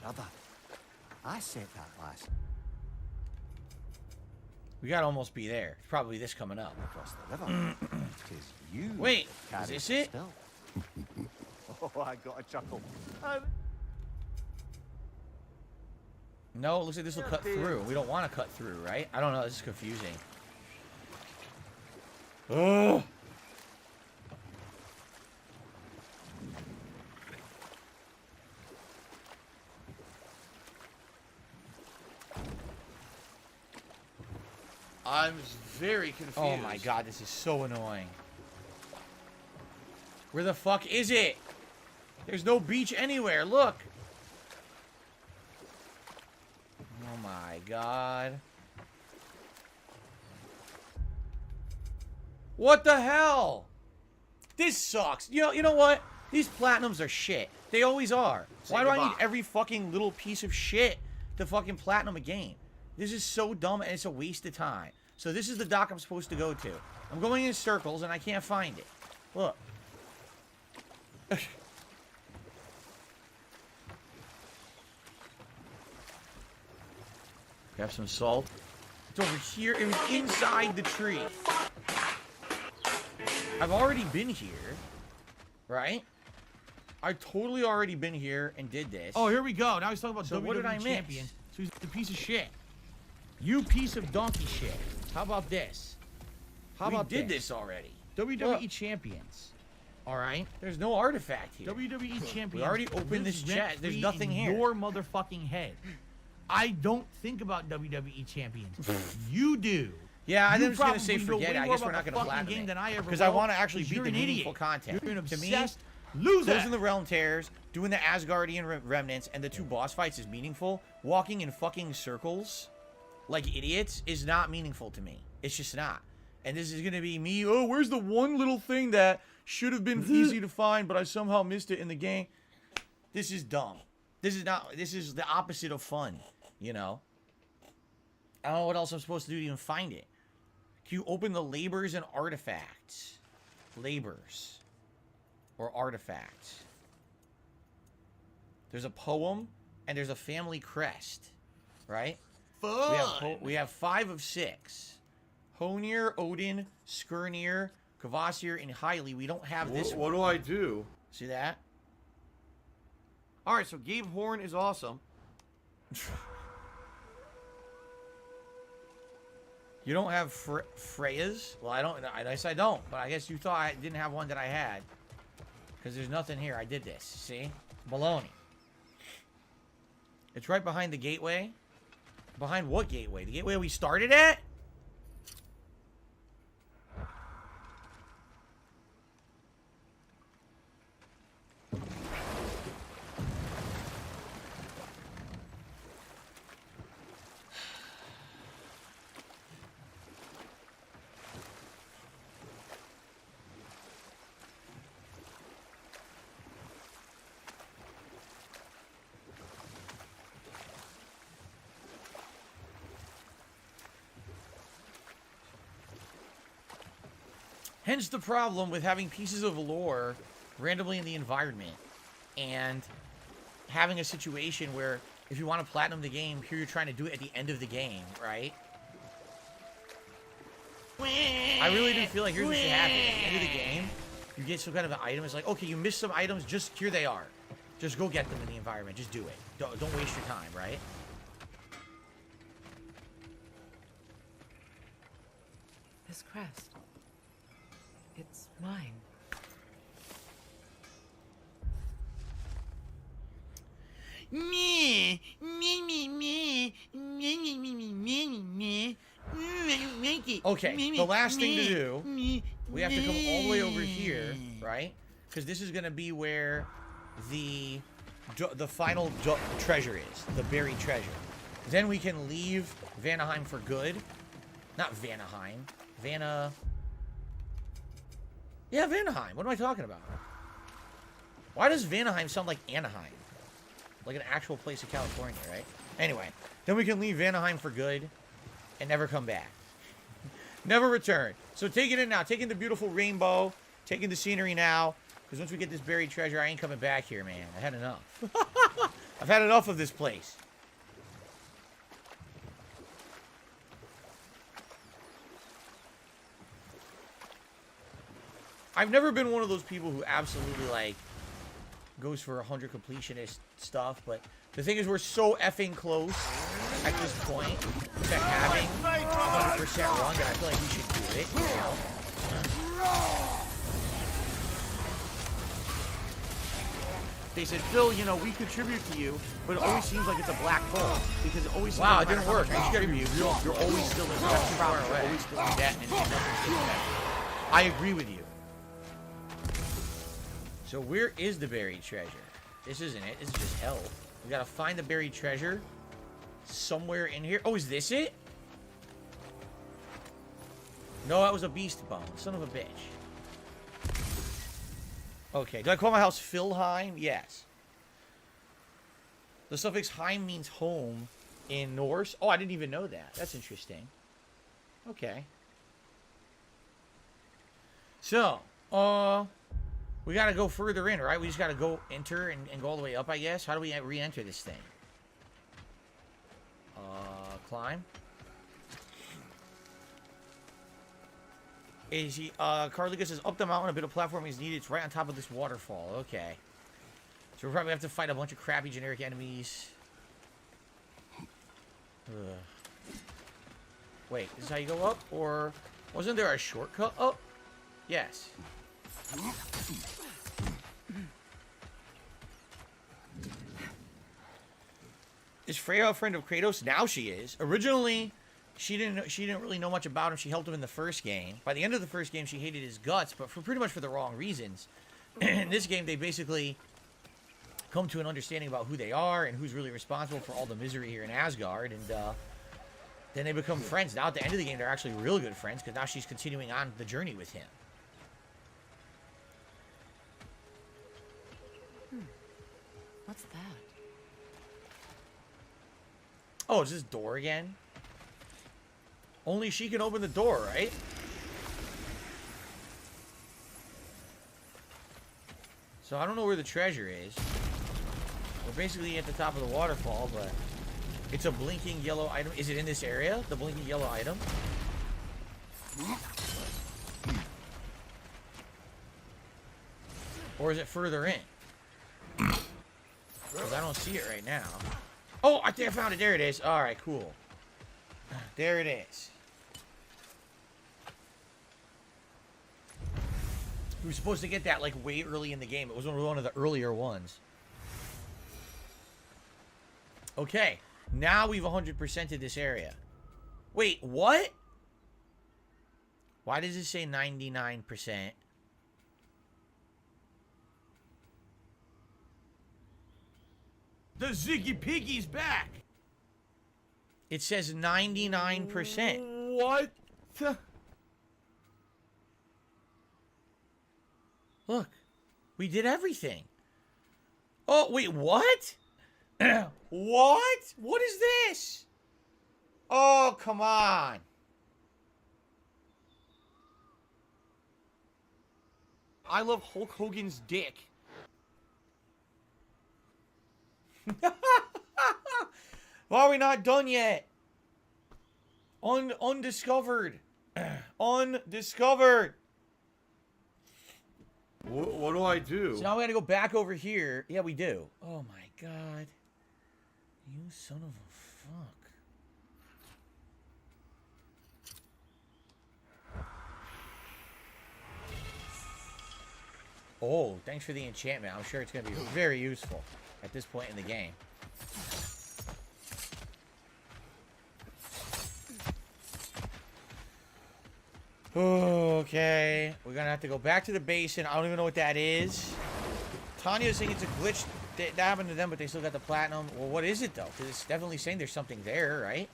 Brother, I set that lass We gotta almost be there. It's probably this coming up. across the river. 'Tis you Wait, that is carries this it? Still. Oh, I got a chuckle. No, it looks like this will cut through. We don't want to cut through, right? I don't know. This is confusing. Ugh. I'm very confused. Oh my god, this is so annoying. Where the fuck is it? There's no beach anywhere. Look. Oh my god. What the hell? This sucks. You know what? These platinums are shit. They always are. Say Why do I goodbye. need every fucking little piece of shit to fucking platinum a game? This is so dumb and it's a waste of time. So this is the dock I'm supposed to go to. I'm going in circles and I can't find it. Look. Grab some salt. It's over here. It was inside the tree. I've already been here. Right? I've totally already been here and did this. Oh, here we go. Now he's talking about So WWE what did I miss? champion. So he's a piece of shit. You piece of donkey shit. How about this? How about we did this already. WWE Look. champions. All right. There's no artifact here. WWE champions. We already opened this lives chat. There's rent-free nothing in here. Your motherfucking head. I don't think about WWE champions. You do. Yeah, I You was going to say probably know forget it. way I more guess we're about not the going to fucking platinum game than I ever because I will, want to actually 'cause beat you're the an meaningful idiot. content. You're an To me, obsessed loser. Closing the Realm Tears, doing the Asgardian remnants, and the 2 boss fights is meaningful. Walking in fucking circles like idiots is not meaningful to me. It's just not. And this is going to be me, oh, where's the one little thing that should have been easy to find, but I somehow missed it in the game? This is dumb. This is the opposite of fun, you know? I don't know what else I'm supposed to do to even find it. Can you open the labors and artifacts? Labors. Or artifacts. There's a poem, and there's a family crest. Right? Fun! We have 5 of 6. Honir, Odin, Skirnir, Kvasir, and Hylie. We don't have this What one. do I do? See that? Alright, so Gabe Horn is awesome. You don't have Freya's? Well, I guess I don't. But I guess you thought I didn't have one that I had. Because there's nothing here. I did this. See? Baloney. It's right behind the gateway. Behind what gateway? The gateway we started at? Hence the problem with having pieces of lore randomly in the environment and having a situation where if you want to platinum the game, here you're trying to do it at the end of the game, right? I really do feel like here's what should happen. At the end of the game, you get some kind of an item. It's like, okay, you missed some items, just here they are. Just go get them in the environment. Just do it. Don't waste your time, right? This crest. It's mine. Me, me. Okay, the last thing to do, we have to come all the way over here, right? Because this is going to be where the treasure is. The buried treasure. Then we can leave Vanaheim for good. Not Vanaheim. Yeah, Vanaheim. What am I talking about? Why does Vanaheim sound like Anaheim? Like an actual place in California, right? Anyway, then we can leave Vanaheim for good and never come back. Never return. So taking it now. Taking the beautiful rainbow. Taking the scenery now. Because once we get this buried treasure, I ain't coming back here, man. I had enough. I've had enough of this place. I've never been one of those people who absolutely, like, goes for 100 completionist stuff, but the thing is we're so effing close at this point to having 100% run that I feel like we should do it, you know? They said, Phil, you know, we contribute to you, but it always seems like it's a black hole. Because it always seems like it didn't work. I contribute. You're always still in debt. You're always still in debt, and nothing's still in debt. I agree with you. So where is the buried treasure? This isn't it. This is just hell. We gotta find the buried treasure somewhere in here. Oh, is this it? No, that was a beast bone. Son of a bitch. Okay, do I call my house Philheim? Yes. The suffix Heim means home in Norse. Oh, I didn't even know that. That's interesting. Okay. So, we gotta go further in, right? We just gotta go enter and go all the way up, I guess. How do we re-enter this thing? Climb. Carlica says, up the mountain, a bit of platforming is needed. It's right on top of this waterfall. Okay. So we'll probably have to fight a bunch of crappy generic enemies. Ugh. Wait, is this how you go up? Or wasn't there a shortcut up? Yes. Is Freya a friend of Kratos? Now she is. Originally, she didn't really know much about him. She helped him in the first game. By the end of the first game, she hated his guts, but pretty much for the wrong reasons. In this game, they basically come to an understanding about who they are and who's really responsible for all the misery here in Asgard, and then they become friends. Now at the end of the game, they're actually real good friends because now she's continuing on the journey with him. What's that? Oh, is this door again? Only she can open the door, right? So I don't know where the treasure is. We're basically at the top of the waterfall, but it's a blinking yellow item. Is it in this area? The blinking yellow item? Or is it further in? Because I don't see it right now. Oh, I think I found it. There it is. All right, cool. There it is. We were supposed to get that like way early in the game. It was one of the earlier ones. Okay, now we've 100%ed this area. Wait, what? Why does it say 99%? The Ziggy Piggy's back. It says 99%. What? Look, we did everything. Oh, wait, what? What? What is this? Oh, come on. I love Hulk Hogan's dick. Why are we not done yet? Undiscovered. Undiscovered. What do I do? So now we gotta go back over here. Yeah, we do. Oh my god. You son of a fuck. Oh, thanks for the enchantment. I'm sure it's gonna be very useful at this point in the game. Okay, we're gonna have to go back to the basin. I don't even know what that is. Tanya's saying it's a glitch that happened to them, but they still got the platinum. Well, what is it, though? Because it's definitely saying there's something there, right?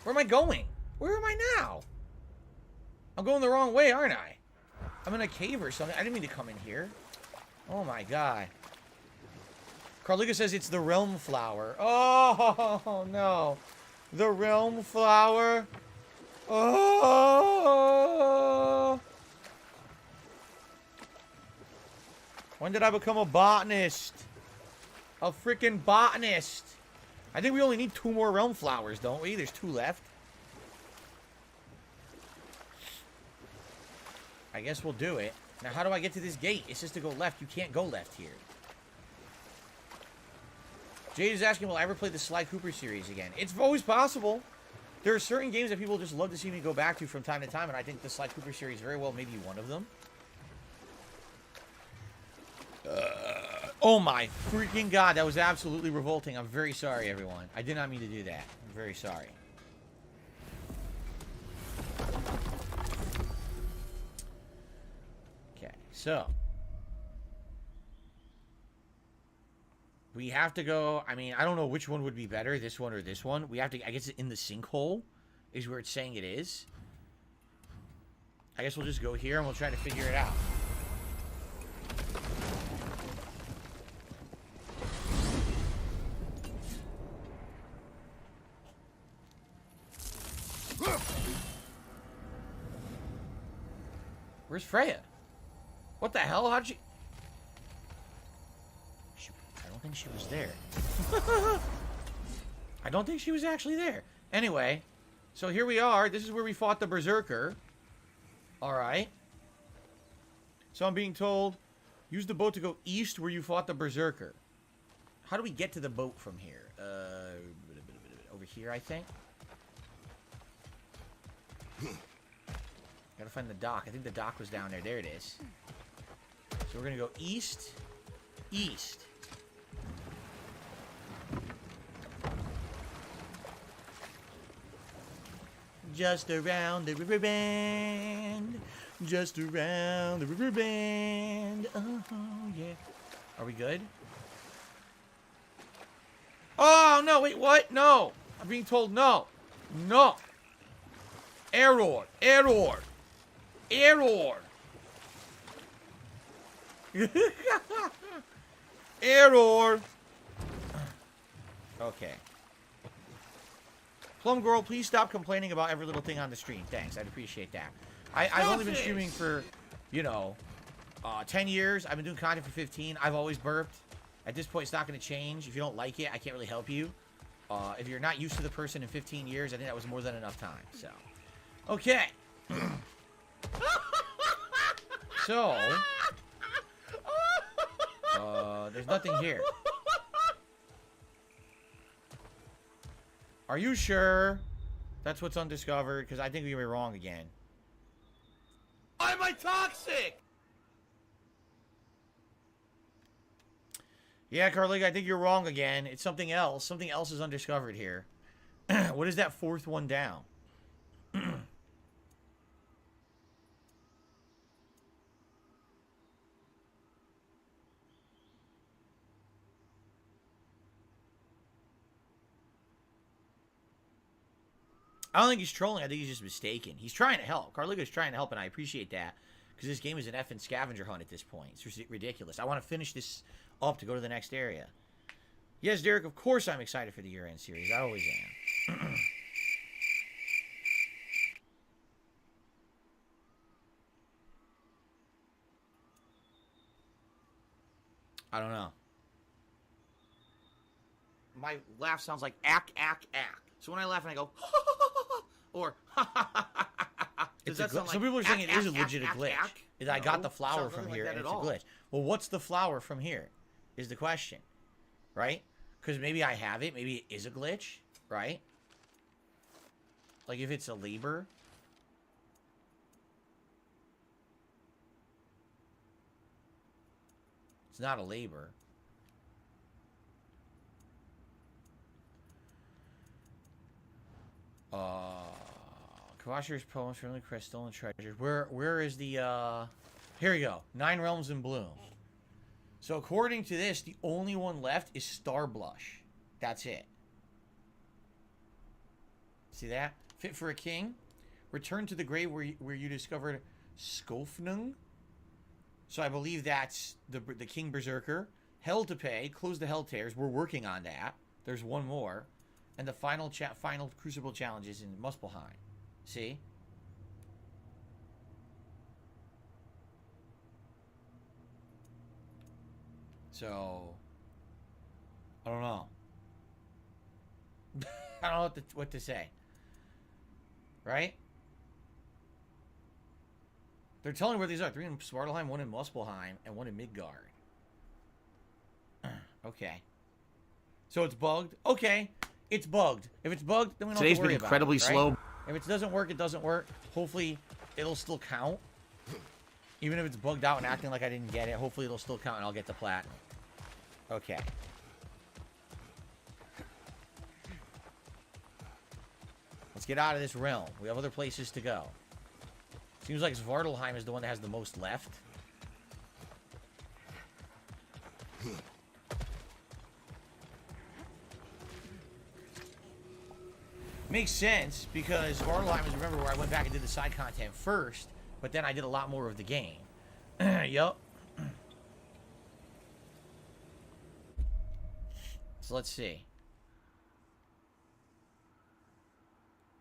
Where am I going? Where am I now? I'm going the wrong way, aren't I? I'm in a cave or something. I didn't mean to come in here. Oh, my God. Carliga says it's the realm flower. Oh, no. The realm flower. Oh. When did I become a botanist? A freaking botanist. I think we only need 2 more realm flowers, don't we? There's 2 left. I guess we'll do it. Now, how do I get to this gate? It's just to go left. You can't go left here. Jade is asking, will I ever play the Sly Cooper series again? It's always possible. There are certain games that people just love to see me go back to from time to time, and I think the Sly Cooper series very well may be one of them. Oh my freaking God, that was absolutely revolting. I'm very sorry, everyone. I did not mean to do that. I'm very sorry. Okay, so we have to go. I mean, I don't know which one would be better, this one or this one. We have to, I guess, in the sinkhole is where it's saying it is. I guess we'll just go here and we'll try to figure it out. Where's Freya? What the hell? How'd she... I don't think she was there. I don't think she was actually there. Anyway, so here we are. This is where we fought the Berserker. Alright. So I'm being told, use the boat to go east where you fought the Berserker. How do we get to the boat from here? Over here, I think. Gotta find the dock. I think the dock was down there. There it is. So we're gonna go east. East. Just around the river bend. Just around the river bend. Oh, yeah. Are we good? Oh, no. Wait, what? No. I'm being told no. No. Error. Error. Error. Error. Okay. Plum Girl, please stop complaining about every little thing on the stream. Thanks, I'd appreciate that. I've only been streaming for, you know, 10 years. I've been doing content for 15. I've always burped. At this point, it's not going to change. If you don't like it, I can't really help you. If you're not used to the person in 15 years, I think that was more than enough time. So, okay. So, there's nothing here. Are you sure that's what's undiscovered? Because I think we were wrong again. Why am I toxic? Yeah, Carliga, I think you're wrong again. It's something else. Something else is undiscovered here. What is that 4th one down? I don't think he's trolling. I think he's just mistaken. He's trying to help. Carliga's trying to help, and I appreciate that. Because this game is an effing scavenger hunt at this point. It's just ridiculous. I want to finish this up to go to the next area. Yes, Derek, of course I'm excited for the year-end series. I always am. I don't know. My laugh sounds like ack, ack, ack. So when I laugh and I go, or does that sound like some people are saying ack, it is a ack, legit ack, glitch. ack? I got the No, flower sounds from nothing here, like and that it's a at all. glitch. Well, what's the flower from here? Is the question, right? Because maybe I have it. Maybe it is a glitch, right? Like if it's a labor. It's not a labor. Kavashir's poems from the crystal and treasures. Where is the here we go. 9 realms in bloom. So according to this, the only one left is Star Blush. That's it. See that? Fit for a king. Return to the grave where you discovered Skofnung. So I believe that's the King Berserker. Hell to pay. Close the Hell Tears. We're working on that. There's one more. And the final Crucible challenge is in Muspelheim. See? So, I don't know. I don't know what to say. Right? They're telling me where these are. 3 in Svartalheim, 1 in Muspelheim, and 1 in Midgard. Okay. So it's bugged? Okay. It's bugged. If it's bugged, then we don't have to worry about it. Today's been incredibly slow. If it doesn't work, it doesn't work. Hopefully, it'll still count. Even if it's bugged out and acting like I didn't get it, hopefully it'll still count and I'll get the platinum. Okay. Let's get out of this realm. We have other places to go. Seems like Svartalheim is the one that has the most left. Makes sense, because Svartalheim is, remember, where I went back and did the side content first, but then I did a lot more of the game. Yup. So let's see.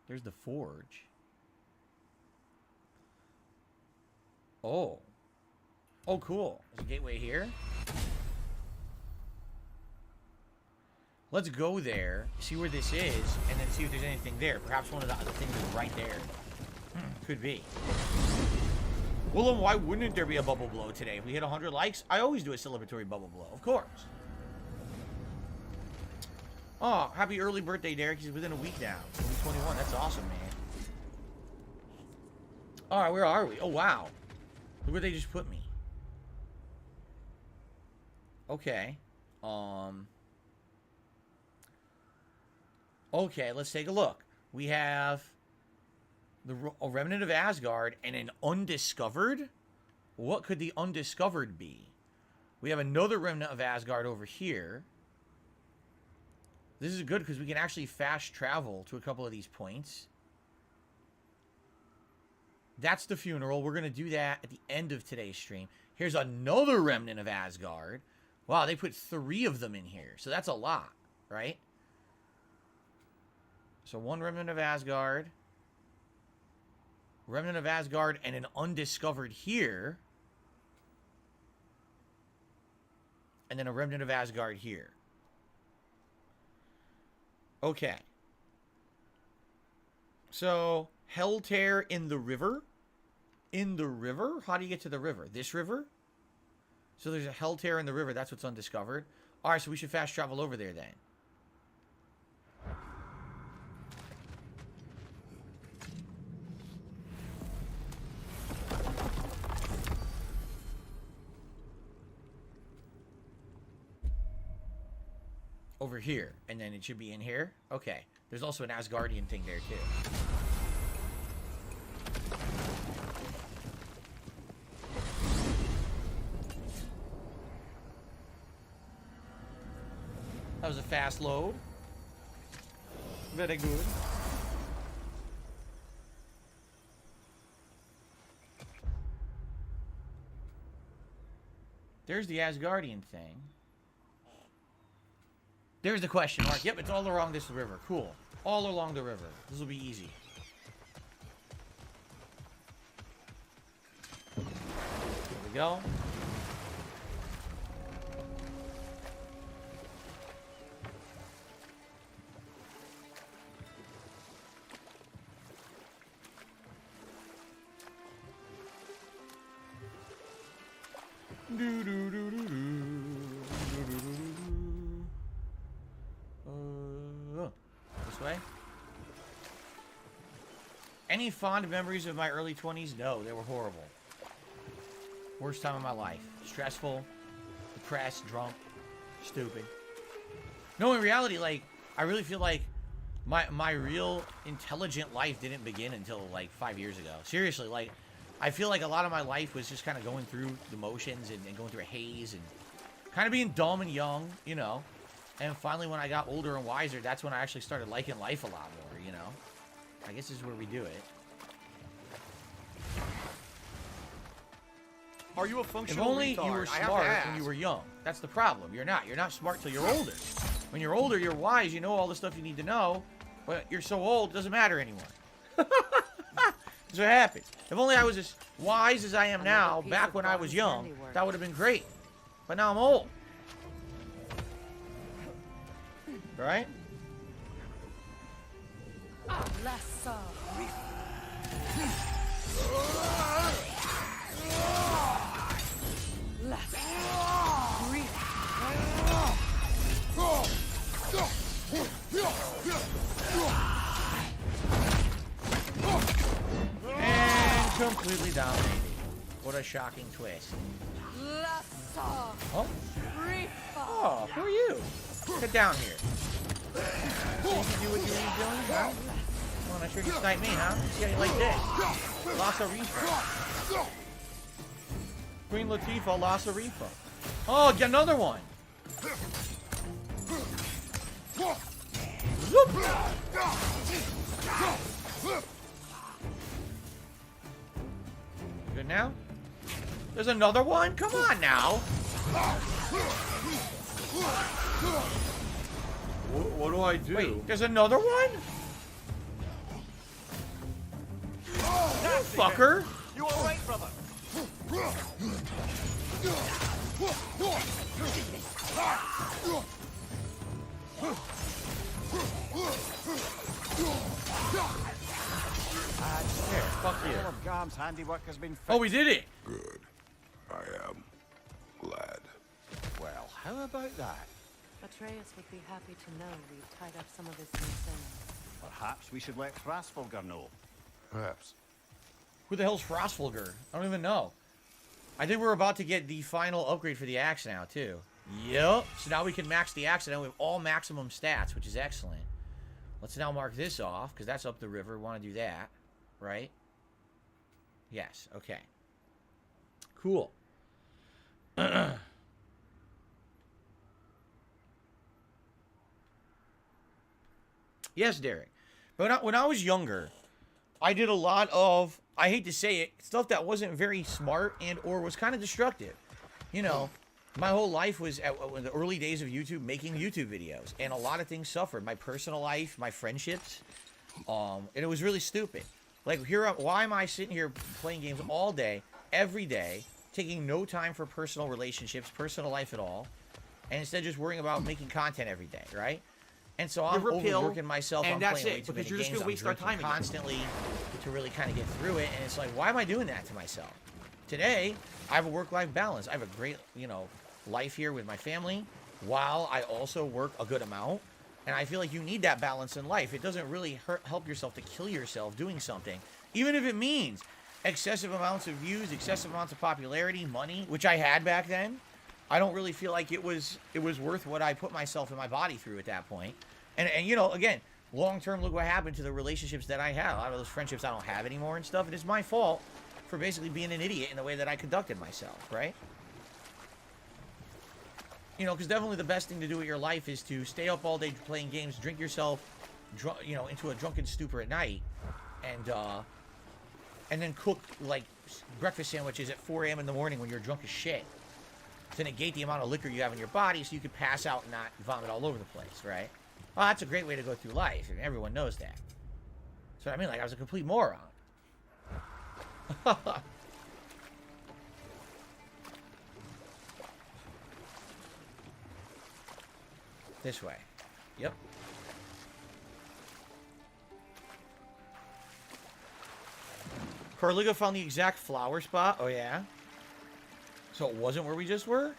There's the forge. Oh. Oh, cool. There's a gateway here. Let's go there, see where this is, and then see if there's anything there. Perhaps one of the other things is right there. Could be. Well, then why wouldn't there be a bubble blow today? If we hit 100 likes, I always do a celebratory bubble blow, of course. Oh, happy early birthday, Derek. He's within a week now. He'll be 21. That's awesome, man. All right, where are we? Oh, wow. Look where they just put me. Okay. Okay, let's take a look. We have a remnant of Asgard and an undiscovered. What could the undiscovered be? We have another remnant of Asgard over here. This is good because we can actually fast travel to a couple of these points. That's the funeral. We're going to do that at the end of today's stream. Here's another remnant of Asgard. Wow, they put 3 of them in here. So that's a lot, right? So 1 remnant of Asgard. Remnant of Asgard and an undiscovered here. And then a remnant of Asgard here. Okay. So, Hell Tear in the river. In the river? How do you get to the river? This river? So there's a Hell Tear in the river. That's what's undiscovered. Alright, so we should fast travel over there then. Over here, and then it should be in here. Okay, there's also an Asgardian thing there too. That was a fast load. Very good. There's the Asgardian thing. There's the question mark. Yep, it's all along this river. Cool. All along the river. This will be easy. There we go. This way. Any fond memories of my early 20s? No, they were horrible. Worst time of my life. Stressful, depressed, drunk, stupid. No, in reality, like, I really feel like my real intelligent life didn't begin until like 5 years ago. Seriously, like I feel like a lot of my life was just kind of going through the motions and going through a haze and kind of being dumb and young, you know. And finally, when I got older and wiser, that's when I actually started liking life a lot more, you know. I guess this is where we do it. Are you a If functional only retard? you were I have to smart ask. when you were young. That's the problem. You're not. You're not smart till you're older. When you're older, you're wise. You know all the stuff you need to know. But you're so old, it doesn't matter anymore. That's what happens. If only I was as wise as I am now, back when I was young, that would have been great. But now I'm old. Right? And completely dominated. What a shocking twist. Oh? Oh, who are you? Get down here. So you can do what you're doing, huh? Well, not sure you snipe me, huh? See how you like this. Lassa Rifa. Queen Latifah, Lassa Rifa. Oh, get another one. Good now? There's another one? Come on now. What do I do? Wait, there's another one? You fucker. You all right, brother? Here, fuck you. All of Garm's handiwork has been fixed. Oh, we did it. Good. I am glad. Well, how about that? Atreus would be happy to know we've tied up some of his loose ends. Perhaps we should let Frasfolger know. Perhaps. Who the hell's Frostfolger? I don't even know. I think we're about to get the final upgrade for the axe now, too. Yep. So now we can max the axe, and now we have all maximum stats, which is excellent. Let's now mark this off, because that's up the river. We want to do that, right? Yes. Okay. Cool. Yes, Derek. But when I was younger, I did a lot of, I hate to say it, stuff that wasn't very smart and or was kind of destructive. You know, my whole life was in the early days of YouTube making YouTube videos, and a lot of things suffered. My personal life, my friendships, and it was really stupid. Like, why am I sitting here playing games all day, every day, taking no time for personal relationships, personal life at all, and instead just worrying about making content every day, right? And so I'm overworking myself. and I'm that's playing way it, too because many you're just games. gonna waste I'm our time drinking again. constantly to really kind of get through it. And it's like, why am I doing that to myself? Today, I have a work-life balance. I have a great, life here with my family, while I also work a good amount. And I feel like you need that balance in life. It doesn't really help yourself to kill yourself doing something, even if it means excessive amounts of views, excessive amounts of popularity, money, which I had back then. I don't really feel like it was worth what I put myself and my body through at that point. And again, long term, look what happened to the relationships that I had. A lot of those friendships I don't have anymore and stuff. And it's my fault for basically being an idiot in the way that I conducted myself, right? Because definitely the best thing to do with your life is to stay up all day playing games, drink yourself, into a drunken stupor at night, and then cook like breakfast sandwiches at 4 a.m. in the morning when you're drunk as shit to negate the amount of liquor you have in your body, so you could pass out and not vomit all over the place, right? Well, that's a great way to go through life, and everyone knows that. So I mean, like, I was a complete moron. This way. Yep. Carliga found the exact flower spot. Oh, yeah? So it wasn't where we just were?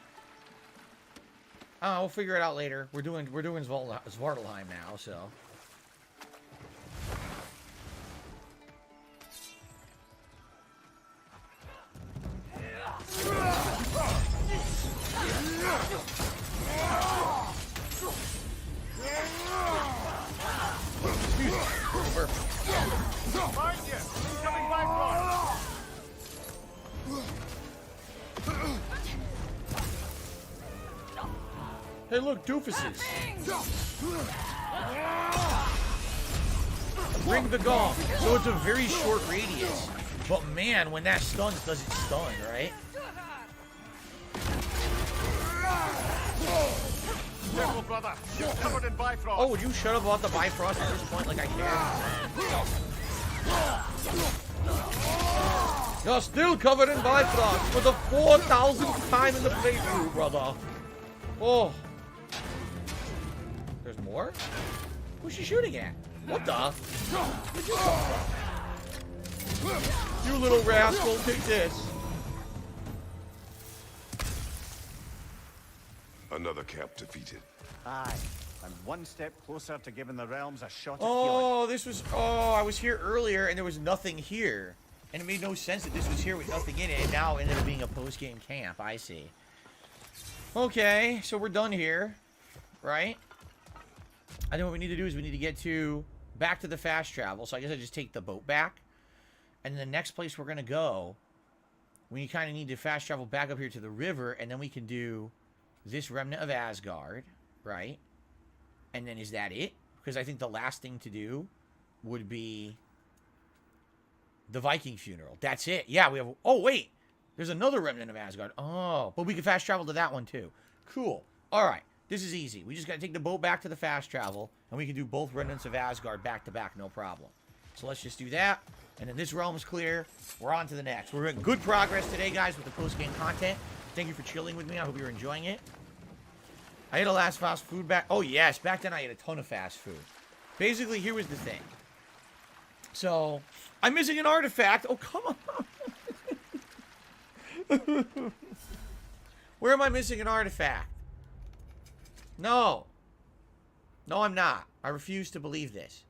Oh, we'll figure it out later. We're doing Svartalheim now, so. Find you! Coming Bifrost! Hey, look, doofuses. Ring the gong. So it's a very short radius. But man, when that stuns, does it stun, right? Careful, brother. You're covered in Bifrost. Oh, would you shut up about the Bifrost at this point like I can? You're still covered in Bifrost for the 4,000th time in the playthrough, brother. Oh. There's more? Who's she shooting at? What the? Where'd you come from? You little rascal, take this. Another camp defeated. Aye. And one step closer to giving the realms a shot at Oh, this was... Oh, I was here earlier and there was nothing here. And it made no sense that this was here with nothing in it. And now it ended up being a post-game camp. I see. Okay, so we're done here. Right? I think what we need to do is we need to get back to the fast travel. So I guess I just take the boat back. And the next place we're going to go, we kind of need to fast travel back up here to the river. And then we can do this Remnant of Asgard. Right? And then is that it? Because I think the last thing to do would be the Viking funeral. That's it. Yeah, we have... Oh, wait. There's another Remnant of Asgard. Oh, but we can fast travel to that one too. Cool. All right. This is easy. We just got to take the boat back to the fast travel, and we can do both Remnants of Asgard back to back, no problem. So let's just do that, and then this realm is clear. We're on to the next. We're in good progress today, guys, with the post-game content. Thank you for chilling with me. I hope you're enjoying it. I ate a last fast food back. Oh, yes. Back then, I ate a ton of fast food. Basically, here was the thing. So, I'm missing an artifact. Oh, come on. Where am I missing an artifact? No. No, I'm not. I refuse to believe this.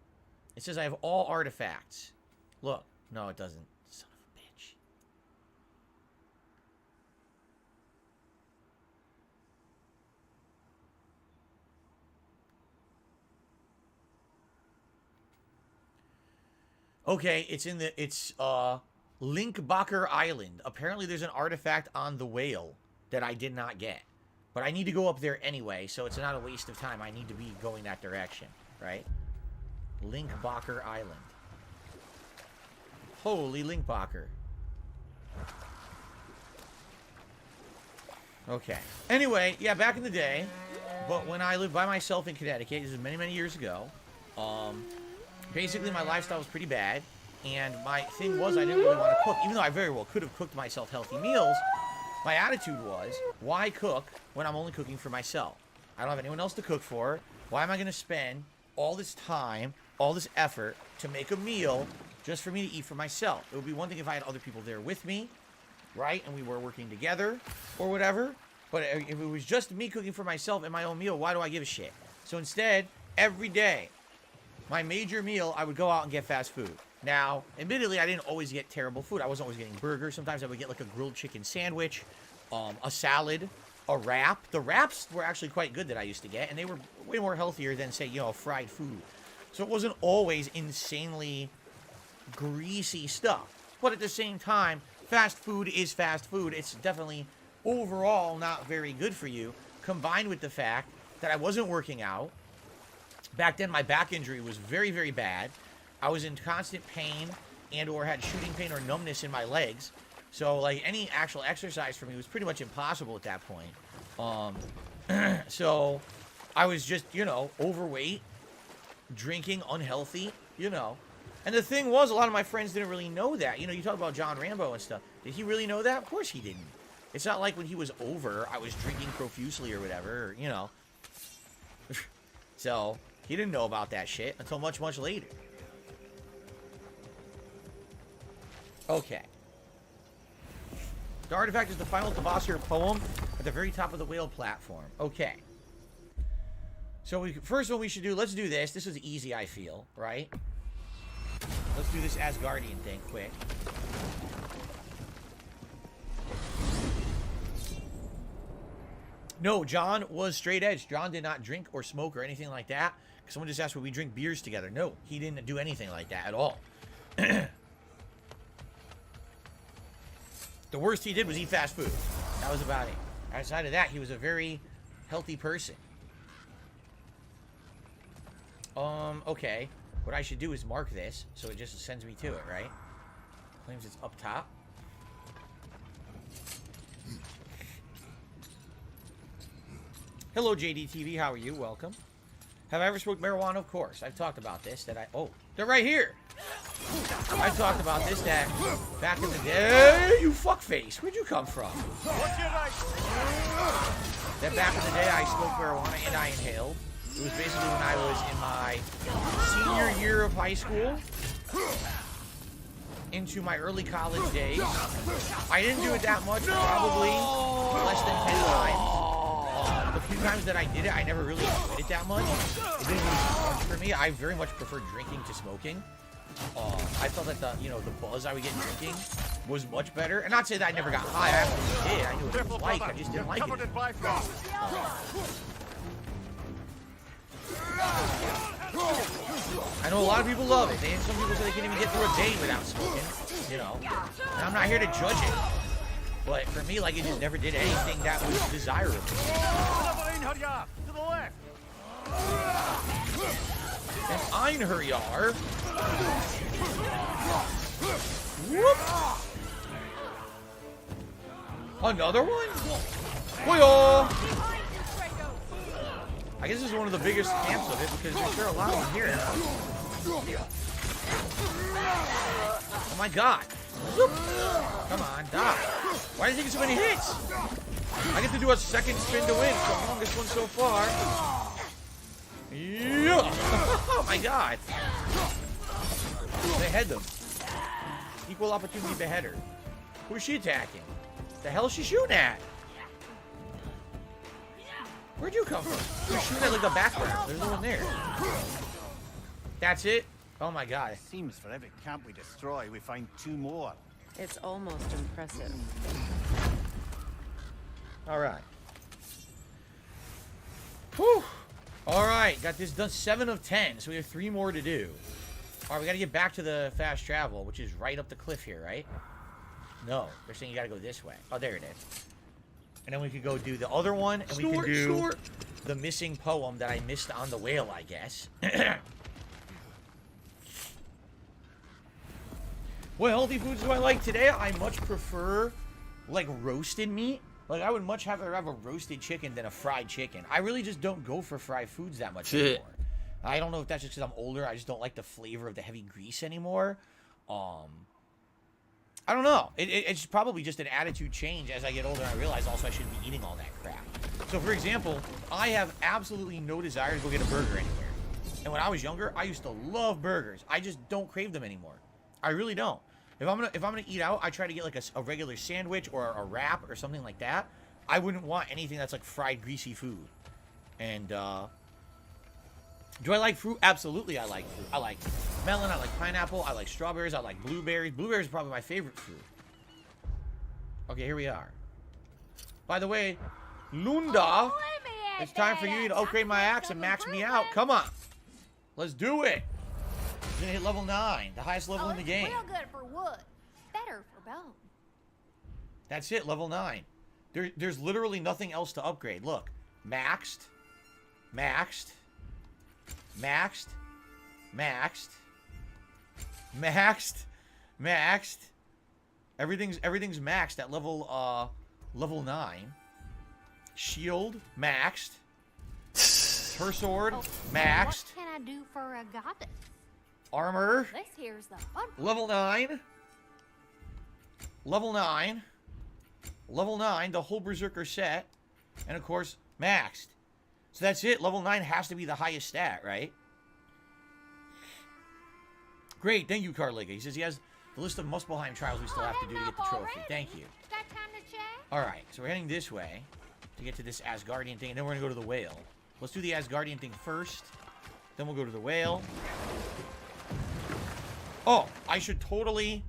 It says I have all artifacts. Look. No, it doesn't. Son of a bitch. Okay, it's in the... It's, Linkbacher Island. Apparently there's an artifact on the whale that I did not get. But I need to go up there anyway, so it's not a waste of time. I need to be going that direction, right? Linkbacher Island. Holy Linkbacher. Okay. Anyway, yeah, back in the day, but when I lived by myself in Connecticut, this is many, many years ago, basically my lifestyle was pretty bad, and my thing was I didn't really want to cook, even though I very well could have cooked myself healthy meals. My attitude was, why cook when I'm only cooking for myself? I don't have anyone else to cook for. Why am I going to spend all this time, all this effort to make a meal just for me to eat for myself? It would be one thing if I had other people there with me, right? And we were working together or whatever. But if it was just me cooking for myself and my own meal, why do I give a shit? So instead, every day, my major meal, I would go out and get fast food. Now, admittedly, I didn't always get terrible food. I wasn't always getting burgers. Sometimes I would get like a grilled chicken sandwich, a salad, a wrap. The wraps were actually quite good that I used to get, and they were way more healthier than, say, fried food. So it wasn't always insanely greasy stuff. But at the same time, fast food is fast food. It's definitely overall not very good for you, combined with the fact that I wasn't working out. Back then, my back injury was very, very bad. I was in constant pain and or had shooting pain or numbness in my legs. So, like, any actual exercise for me was pretty much impossible at that point. So, I was just, overweight, drinking, unhealthy, And the thing was, a lot of my friends didn't really know that. You talk about John Rambo and stuff. Did he really know that? Of course he didn't. It's not like when he was over, I was drinking profusely or whatever, So, he didn't know about that shit until much, much later. Okay. The artifact is the final Tavasir poem at the very top of the whale platform. Okay. So, first one we should do, let's do this. This is easy, I feel, right? Let's do this Asgardian thing quick. No, John was straight edge. John did not drink or smoke or anything like that. Someone just asked, would we drink beers together? No, he didn't do anything like that at all. The worst he did was eat fast food. That was about it. Outside of that, he was a very healthy person. Okay. What I should do is mark this, so it just sends me to it, right? Claims it's up top. Hello, JDTV. How are you? Welcome. Have I ever smoked marijuana? Of course. I've talked about this. Oh, they're right here. I've talked about this, that back in the day. You fuckface. Where'd you come from? That back in the day, I smoked marijuana and I inhaled. It was basically when I was in my senior year of high school into my early college days. I didn't do it that much, probably less than 10 times. The few times that I did it, I never really enjoyed it that much. It didn't really do much for me. I very much prefer drinking to smoking. I felt that the buzz I would get drinking was much better. And not to say that I never got high. I actually did. I knew what it was like. I just didn't like it. I know a lot of people love it. And some people say they can't even get through a day without smoking. And I'm not here to judge it. But for me, like, it just never did anything that was desirable. And Einherjar. Whoop. Another one? Boyo! I guess this is one of the biggest camps of it because there's sure a lot of them here. Oh my god. Whoop. Come on, die. Why did you take so many hits? I get to do a second spin to win. It's the longest one so far. Yeah. Oh my god. Behead them. Equal opportunity beheader. Who's she attacking? The hell is she shooting at? Where'd you come from? You're shooting at like the background. There's no one there. That's it? Oh my god. It seems for every camp we destroy, we find 2 more. It's almost impressive. Alright. Whew. Alright, got this done 7 of 10, so we have 3 more to do. Alright, we gotta get back to the fast travel, which is right up the cliff here, right? No, they're saying you gotta go this way. Oh, there it is. And then we could go do the other one, and we can do the missing poem that I missed on the whale, I guess. What healthy foods do I like today? I much prefer, like, roasted meat. Like, I would much rather have a roasted chicken than a fried chicken. I really just don't go for fried foods that much anymore. I don't know if that's just because I'm older. I just don't like the flavor of the heavy grease anymore. I don't know. It's probably just an attitude change as I get older. I realize also I shouldn't be eating all that crap. So, for example, I have absolutely no desire to go get a burger anywhere. And when I was younger, I used to love burgers. I just don't crave them anymore. I really don't. If I'm gonna eat out, I try to get like a regular sandwich or a wrap or something like that. I wouldn't want anything that's like fried, greasy food. And do I like fruit? Absolutely, I like fruit. I like melon. I like pineapple. I like strawberries. I like blueberries. Blueberries are probably my favorite fruit. Okay, here we are. By the way, Lunda, it's time for you to upgrade my axe and max me out. Come on, let's do it. We're gonna hit level 9, the highest level in the game. Real good for wood, better for bone. That's it, level 9. There's literally nothing else to upgrade. Look, maxed, maxed, maxed, maxed, maxed, maxed. Everything's maxed at level 9. Shield maxed. Her sword maxed. What can I do for a goddess? Armor. This here's the fun. Level 9. Level 9. Level 9, the whole Berserker set. And of course, maxed. So that's it. Level 9 has to be the highest stat, right? Great. Thank you, Carliga. He says he has the list of Muspelheim trials we still have to do to get the trophy. Thank you. Got time to check? Alright, so we're heading this way to get to this Asgardian thing, and then we're going to go to the whale. Let's do the Asgardian thing first. Then we'll go to the whale. Oh, I should totally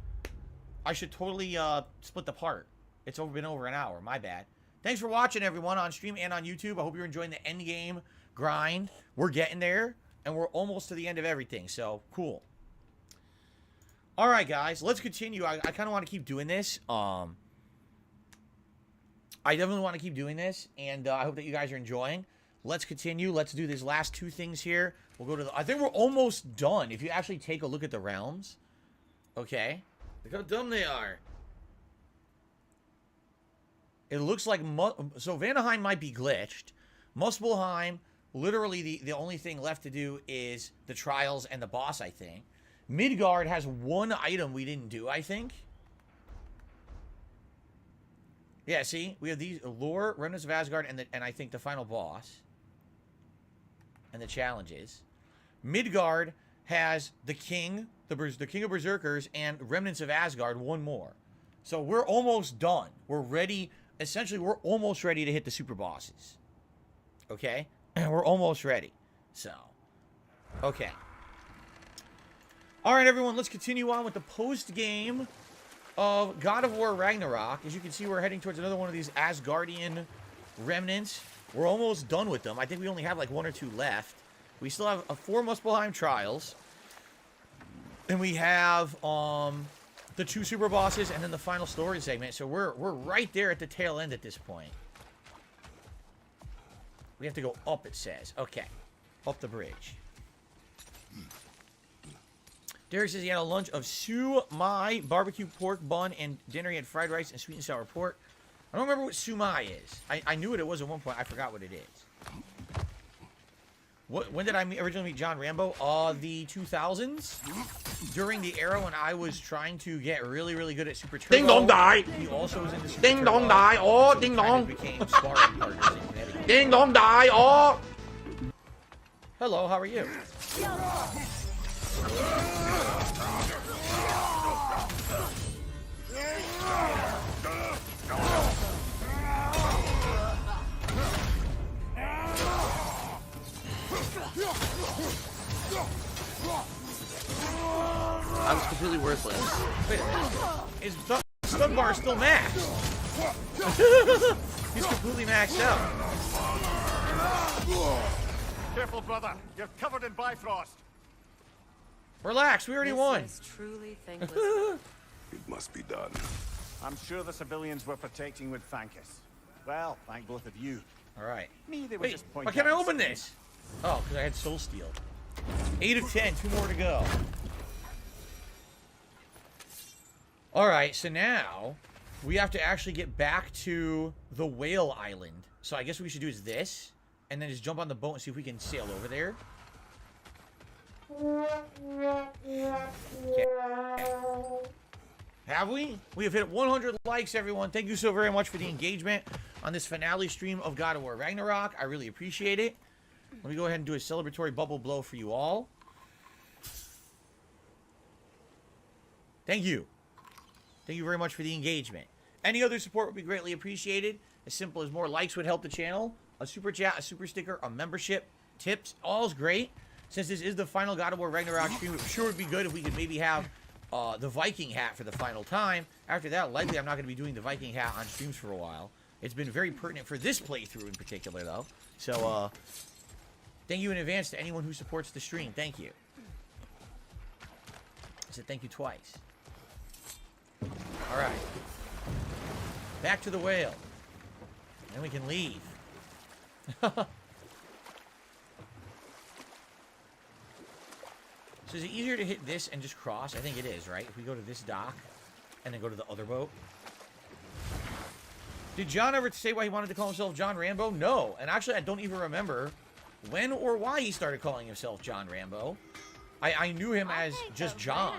split the part. It's been over an hour. My bad. Thanks for watching, everyone, on stream and on YouTube. I hope you're enjoying the end game grind. We're getting there. And we're almost to the end of everything, so cool. All right, guys, let's continue. I kind of want to keep doing this. I definitely want to keep doing this, and I hope that you guys are enjoying. Let's continue. Let's do these last two things here. We'll go to the... I think we're almost done. If you actually take a look at the realms. Okay. Look how dumb they are. It looks like... So, Vanaheim might be glitched. Muspelheim, literally the only thing left to do is the trials and the boss, I think. Midgard has one item we didn't do, I think. Yeah, see? We have these... Lore, Remnants of Asgard, and I think the final boss. And the challenges. Midgard has the King, the King of Berserkers, and Remnants of Asgard, one more. So we're almost done. We're ready. Essentially, we're almost ready to hit the super bosses. Okay? We're almost ready. So, okay. All right, everyone, let's continue on with the post-game of God of War Ragnarok. As you can see, we're heading towards another one of these Asgardian remnants. We're almost done with them. I think we only have like 1 or 2 left. We still have 4 Muspelheim trials. And we have the 2 super bosses and then the final story segment. So we're right there at the tail end at this point. We have to go up, it says. Okay. Up the bridge. Derek says he had a lunch of sumai, barbecue pork bun, and dinner he had fried rice and sweet and sour pork. I don't remember what sumai is. I knew what it was at one point. I forgot what it is. When did I originally meet John Rambo? The 2000s. During the era when I was trying to get really, really good at Super Turbo. Ding dong die. He also was into Super Ding Turbo. dong die. Oh, So ding we kind of dong. became sparring partners in Connecticut. Ding dong die. Oh. Hello, how are you? I was completely worthless. Wait a minute. His stun bar is still maxed. He's completely maxed out. Careful, brother. You're covered in Bifrost. Relax, we already won. This is truly thankless. It must be done. I'm sure the civilians were protecting would thank us. Well, thank both of you. All right. Me, they were Wait, just why pointing can't I out open the this? Oh, because I had Soul Steel. 8 of 10, 2 more to go. All right, so now we have to actually get back to the Whale Island. So I guess what we should do is this, and then just jump on the boat and see if we can sail over there. Okay. Have we? We have hit 100 likes, everyone. Thank you so very much for the engagement on this finale stream of God of War Ragnarok. I really appreciate it. Let me go ahead and do a celebratory bubble blow for you all. Thank you. Thank you very much for the engagement. Any other support would be greatly appreciated. As simple as more likes would help the channel. A super chat, a super sticker, a membership, tips, all's great. Since this is the final God of War Ragnarok stream, it sure would be good if we could maybe have the Viking hat for the final time. After that, likely I'm not going to be doing the Viking hat on streams for a while. It's been very pertinent for this playthrough in particular, though. So, thank you in advance to anyone who supports the stream. Thank you. I said thank you twice. All right. Back to the whale. Then we can leave. So is it easier to hit this and just cross? I think it is, right? If we go to this dock and then go to the other boat. Did John ever say why he wanted to call himself John Rambo? No. And actually, I don't even remember when or why he started calling himself John Rambo. I knew him as just John,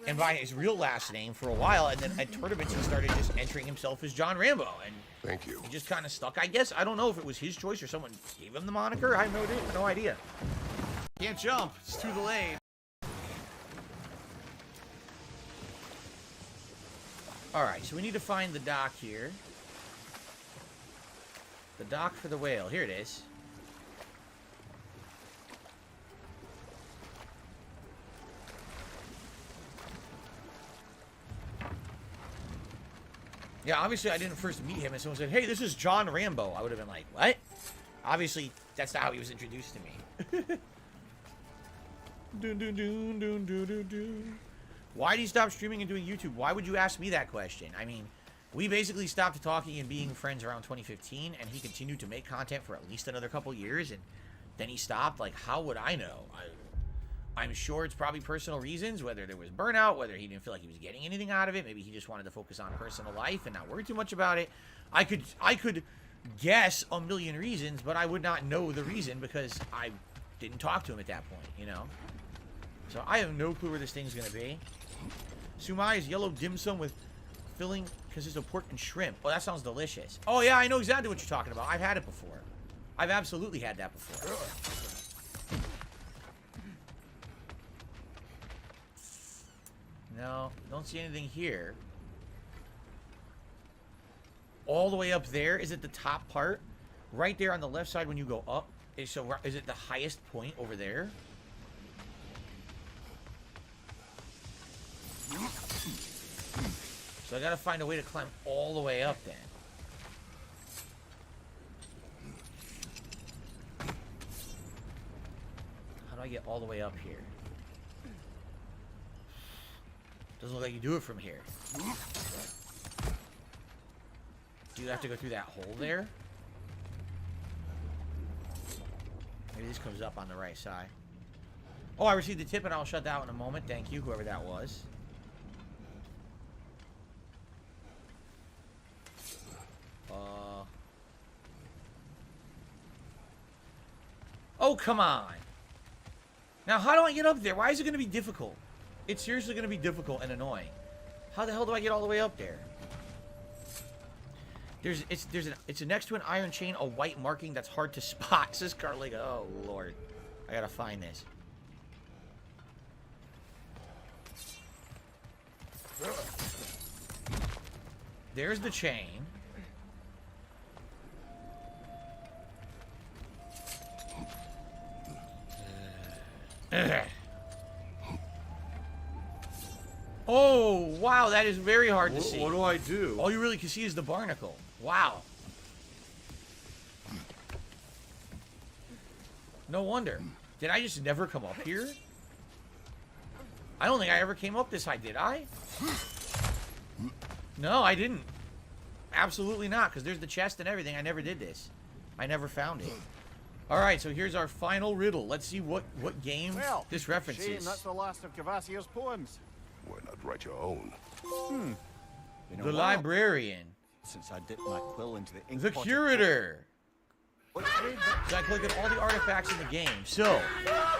and by his real last name for a while, and then at tournaments he started just entering himself as John Rambo, and Thank you. he just kind of stuck, I guess. I don't know if it was his choice or someone gave him the moniker. I have no idea. Can't jump. It's too delayed. Alright, so we need to find the dock here. The dock for the whale. Here it is. Yeah, obviously I didn't first meet him and someone said, hey, this is John Rambo. I would have been like, what? Obviously, that's not how he was introduced to me. Why did he stop streaming and doing YouTube? Why would you ask me that question? I mean, we basically stopped talking and being friends around 2015, and he continued to make content for at least another couple years, and then he stopped. Like, how would I know? I'm sure it's probably personal reasons, whether there was burnout, whether he didn't feel like he was getting anything out of it. Maybe he just wanted to focus on personal life and not worry too much about it. I could guess a million reasons, but I would not know the reason because I didn't talk to him at that point, you know? So I have no clue where this thing's going to be. Sumai is yellow dim sum with filling consists of pork and shrimp. Oh, that sounds delicious. Oh, yeah, I know exactly what you're talking about. I've had it before. I've absolutely had that before. No, don't see anything here. All the way up there is it the top part? Right there on the left side when you go up. Is it the highest point over there? So I gotta find a way to climb all the way up then. How do I get all the way up here? Doesn't look like you do it from here. Do you have to go through that hole there? Maybe this comes up on the right side. Oh, I received the tip and I'll shut that out in a moment. Thank you, whoever that was. Oh, come on. Now, how do I get up there? Why is it going to be difficult? It's seriously going to be difficult and annoying. How the hell do I get all the way up there? It's next to an iron chain, a white marking that's hard to spot. Says Carliga. Oh, Lord. I got to find this. There's the chain. Oh, wow, that is very hard to see. What do I do? All you really can see is the barnacle. Wow. No wonder. Did I just never come up here? I don't think I ever came up this high, did I? No, I didn't. Absolutely not, because there's the chest and everything. I never did this. I never found it. All right, so here's our final riddle. Let's see what game this references. Shame that's the last of Kvasir's poems. Why not write your own? You know The what? librarian. Since I dipped my quill into the ink The pot of- curator. So I click on all the artifacts in the game. So,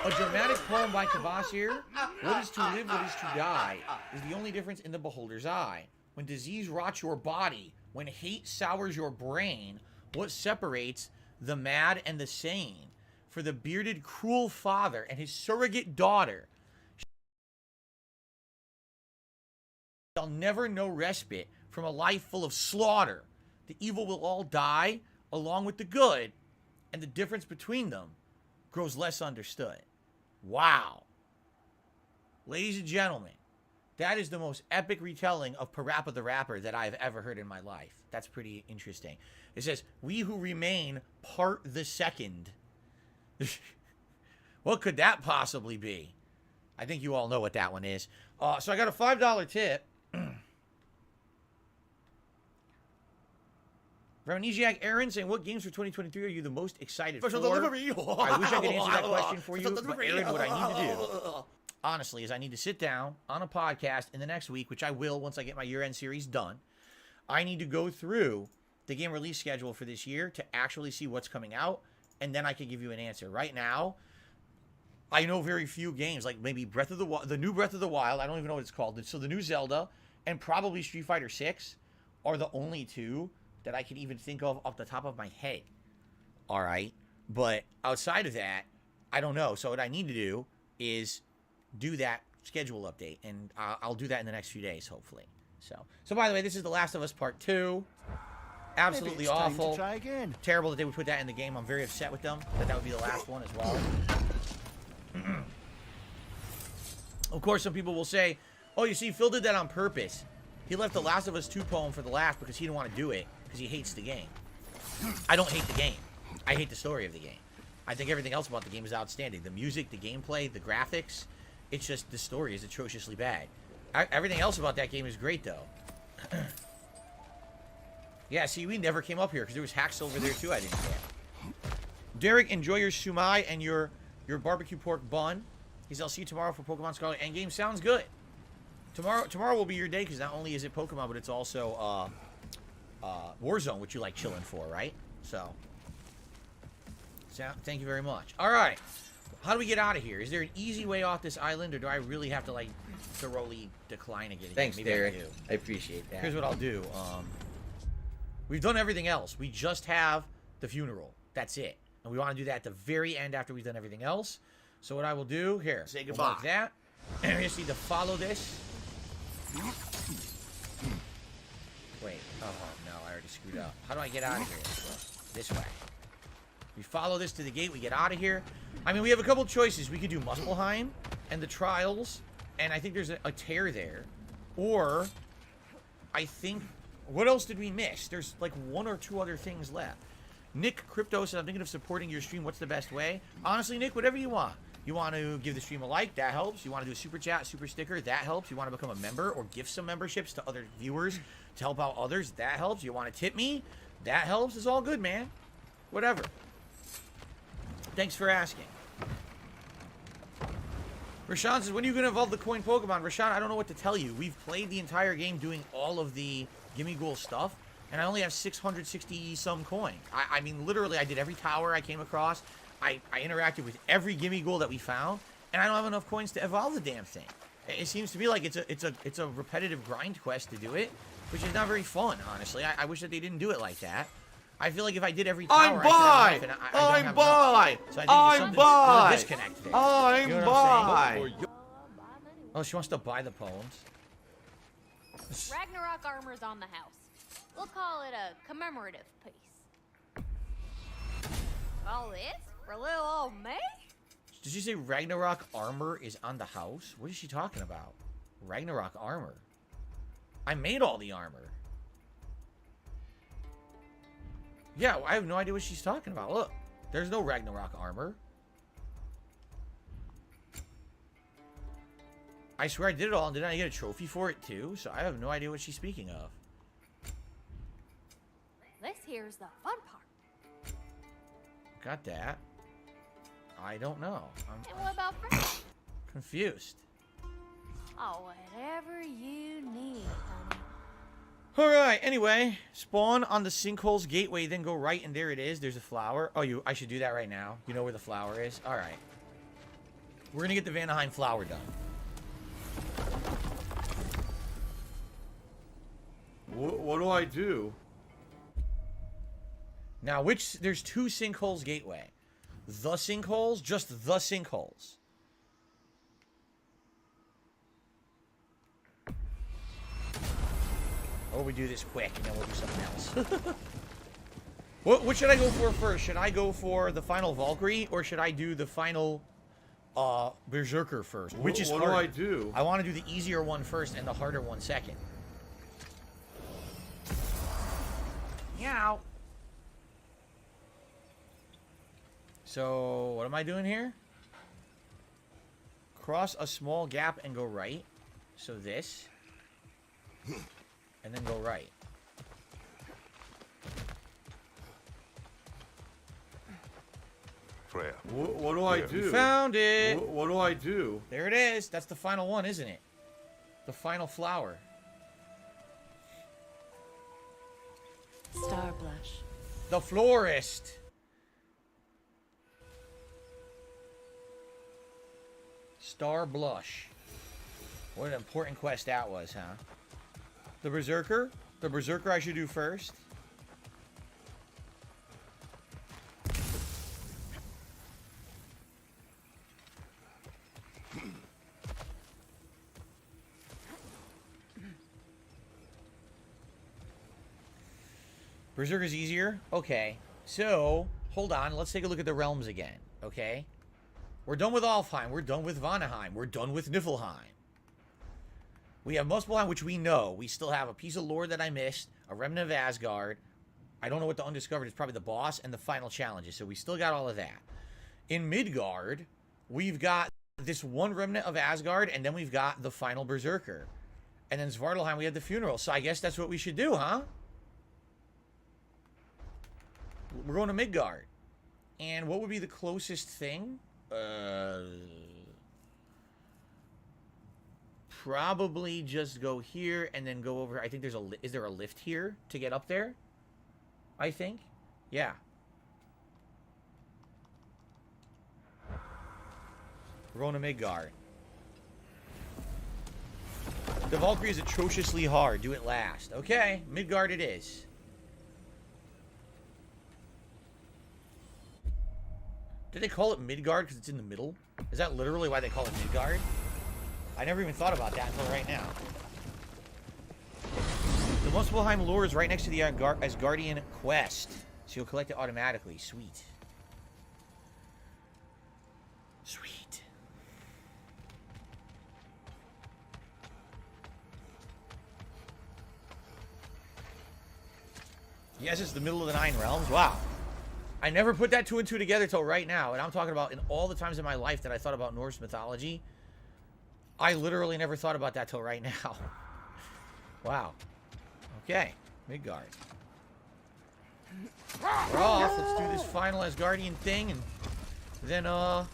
a dramatic poem by Kvasir. What is to live, what is to die, is the only difference in the beholder's eye. When disease rots your body, when hate sours your brain, what separates the mad and the sane? For the bearded, cruel father and his surrogate daughter shall never know respite from a life full of slaughter. The evil will all die along with the good, and the difference between them grows less understood. Wow. Ladies and gentlemen, that is the most epic retelling of Parappa the Rapper that I've ever heard in my life. That's pretty interesting. It says, we who remain part the second. What could that possibly be? I think you all know what that one is. So I got a $5 tip. Ramnesiac Aaron saying, what games for 2023 are you the most excited for? Delivery. I wish I could answer that question for you, but Aaron, what I need to do, honestly, is I need to sit down on a podcast in the next week, which I will once I get my year-end series done. I need to go through the game release schedule for this year to actually see what's coming out, and then I can give you an answer. Right now, I know very few games, like maybe the new Breath of the Wild, I don't even know what it's called. So the new Zelda, and probably Street Fighter 6 are the only two that I can even think of off the top of my head. All right. But outside of that, I don't know. So what I need to do is do that schedule update, and I'll do that in the next few days, hopefully. So by the way, this is The Last of Us Part 2. Absolutely awful. To try again. Terrible that they would put that in the game. I'm very upset with them that would be the last one as well. Of course, some people will say, oh, you see, Phil did that on purpose. He left The Last of Us 2 poem for the last because he didn't want to do it because he hates the game. I don't hate the game. I hate the story of the game. I think everything else about the game is outstanding. The music, the gameplay, the graphics. It's just the story is atrociously bad. Everything else about that game is great, though. Yeah, see, we never came up here because there was hacks over there, too, I didn't get. Derek, enjoy your sumai and your barbecue pork bun. He says, I'll see you tomorrow for Pokemon Scarlet Endgame. Sounds good. Tomorrow will be your day because not only is it Pokemon, but it's also Warzone, which you like chilling for, right? So thank you very much. All right. How do we get out of here? Is there an easy way off this island, or do I really have to, like, thoroughly decline again? Thanks, Maybe Derek. I do. I appreciate that. Here's what I'll do. We've done everything else. We just have the funeral. That's it. And we want to do that at the very end after we've done everything else. So what I will do, here. Say we'll goodbye. mark that. And we just need to follow this. Wait. Oh, no. I already screwed up. How do I get out of here? This way. We follow this to the gate. We get out of here. I mean, we have a couple choices. We could do Muspelheim and the Trials. And I think there's a tear there. Or, I think... What else did we miss? There's like 1 or 2 other things left. Nick Crypto said, I'm thinking of supporting your stream. What's the best way? Honestly, Nick, whatever you want. You want to give the stream a like? That helps. You want to do a super chat, super sticker? That helps. You want to become a member or gift some memberships to other viewers to help out others? That helps. You want to tip me? That helps. It's all good, man. Whatever. Thanks for asking. Rashawn says, when are you going to evolve the coin Pokemon? Rashawn, I don't know what to tell you. We've played the entire game doing all of the Gimme Ghoul stuff, and I only have 660-some coin. I mean, literally, I did every tower I came across. I interacted with every Gimme Ghoul that we found, and I don't have enough coins to evolve the damn thing. It seems to me like it's a repetitive grind quest to do it, which is not very fun, honestly. I wish that they didn't do it like that. I feel like if I did every tower, I'm I by! could have enough, and I don't I'm have by! enough. So I think there's I'm something by! there's a disconnect there. I'm You know what I'm by! saying? Oh, she wants to buy the poems. Ragnarok armor's on the house. We'll call it a commemorative piece. All this for little old me? Did she say Ragnarok armor is on the house? What is she talking about? Ragnarok armor. I made all the armor. Yeah, I have no idea what she's talking about. Look, there's no Ragnarok armor. I swear I did it all, and didn't I get a trophy for it too? So I have no idea what she's speaking of. This here's the fun part. Got that. I don't know. And what about friends? Confused. Oh, whatever you need, honey. Alright, anyway. Spawn on the Sinkholes Gateway, then go right, and there it is. There's a flower. Oh, I should do that right now. You know where the flower is? Alright. We're gonna get the Vanaheim flower done. What do I do? Now, there's 2 Sinkholes Gateway. The Sinkholes, just the Sinkholes. Or we do this quick, and then we'll do something else. What should I go for first? Should I go for the final Valkyrie, or should I do the final Berserker first? Which is harder? What do I do? I want to do the easier one first and the harder one second. Meow. So, what am I doing here? Cross a small gap and go right. So this. And then go right. Freya. What do I do? Found it. What do I do? There it is. That's the final one, isn't it? The final flower. Star blush. The florist. Star blush. What an important quest that was, huh? The Berserker? The Berserker I should do first. Berserker's easier? Okay. So, hold on. Let's take a look at the realms again. Okay? We're done with Alfheim. We're done with Vanaheim. We're done with Niflheim. We have Muspelheim, which we know. We still have a piece of lore that I missed. A remnant of Asgard. I don't know what the undiscovered is. Probably the boss and the final challenges. So we still got all of that. In Midgard, we've got this one remnant of Asgard, and then we've got the final Berserker. And then Svartalheim, we have the funeral. So I guess that's what we should do, huh? We're going to Midgard. And what would be the closest thing? Probably just go here and then go over. I think there's a... Is there a lift here to get up there? I think. Yeah. We're going to Midgard. The Valkyrie is atrociously hard. Do it last. Okay, Midgard it is. Did they call it Midgard because it's in the middle? Is that literally why they call it Midgard? I never even thought about that until right now. The Muspelheim lore is right next to the Asgardian quest, so you'll collect it automatically. Sweet. Sweet. Yes, it's the middle of the Nine Realms. Wow. I never put that 2 and 2 together till right now. And I'm talking about in all the times in my life that I thought about Norse mythology. I literally never thought about that till right now. Wow. Okay. Midgard. We're off. Let's do this final Asgardian thing. And then, we're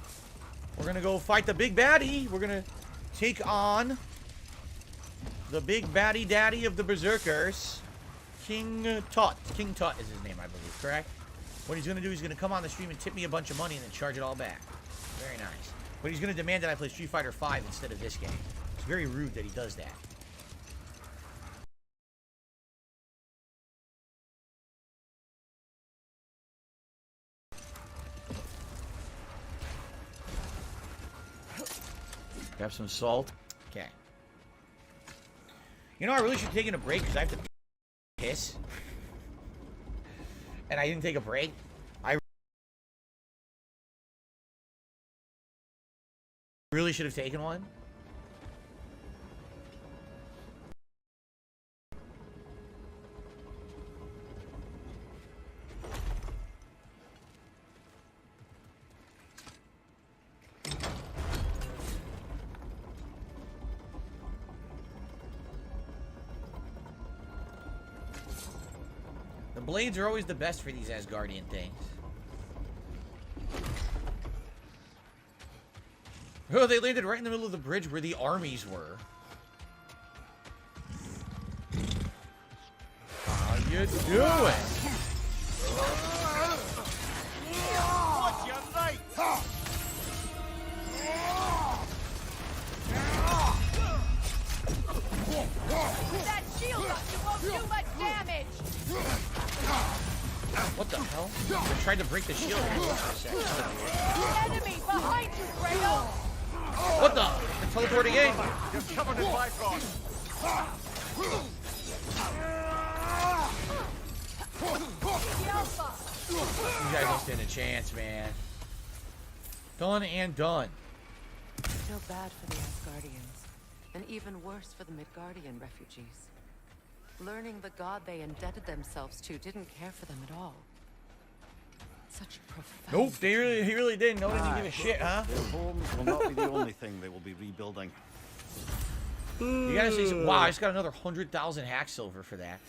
going to go fight the big baddie. We're going to take on the big baddie daddy of the Berserkers. King Tut. King Tut is his name, I believe, correct? What he's going to do, he's going to come on the stream and tip me a bunch of money and then charge it all back. Very nice. But he's going to demand that I play Street Fighter V instead of this game. It's very rude that he does that. Grab some salt. Okay. You know, I really should have taken a break because I have to piss. And I didn't take a break. I really should have taken one. The blades are always the best for these Asgardian things. Oh, they landed right in the middle of the bridge where the armies were. How you doing? What's your light? That shield up, you won't do much damage! What the hell? I tried to break the shield for a second. Enemy behind you, Kratos! What the? They're teleporting in. You're covered in Bifrost. You guys don't stand a chance, man. Done and done. I feel bad for the Asgardians, and even worse for the Midgardian refugees. Learning the god they indebted themselves to didn't care for them at all. Such profound... Nope, he really didn't. No one didn't give a shit, huh? Their homes will not be the only thing they will be rebuilding. You gotta say, wow, I just got another 100,000 hack silver for that.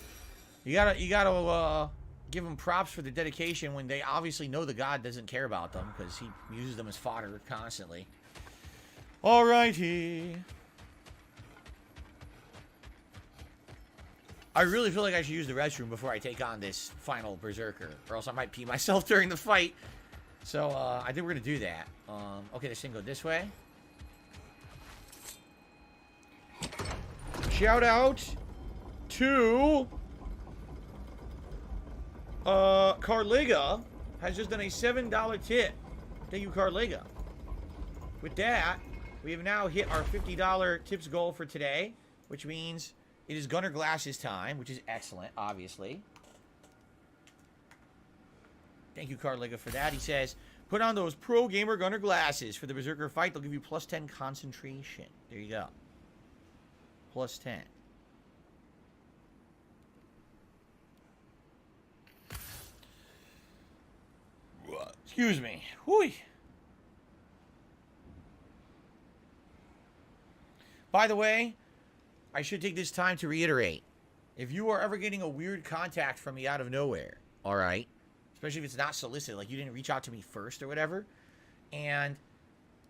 You gotta give them props for the dedication when they obviously know the god doesn't care about them because he uses them as fodder constantly. Alrighty. I really feel like I should use the restroom before I take on this final Berserker, or else I might pee myself during the fight. So, I think we're gonna do that. Okay, this thing go this way. Shout out to Carliga has just done a $7 tip. Thank you, Carliga. With that, we have now hit our $50 tips goal for today, which means it is Gunnar Glass's time, which is excellent, obviously. Thank you, Carliga, for that. He says, put on those pro gamer Gunnar glasses for the Berserker fight. They'll give you plus 10 concentration. There you go. Plus 10. Excuse me. Whoo. By the way, I should take this time to reiterate. If you are ever getting a weird contact from me out of nowhere, all right, especially if it's not solicited, like you didn't reach out to me first or whatever, and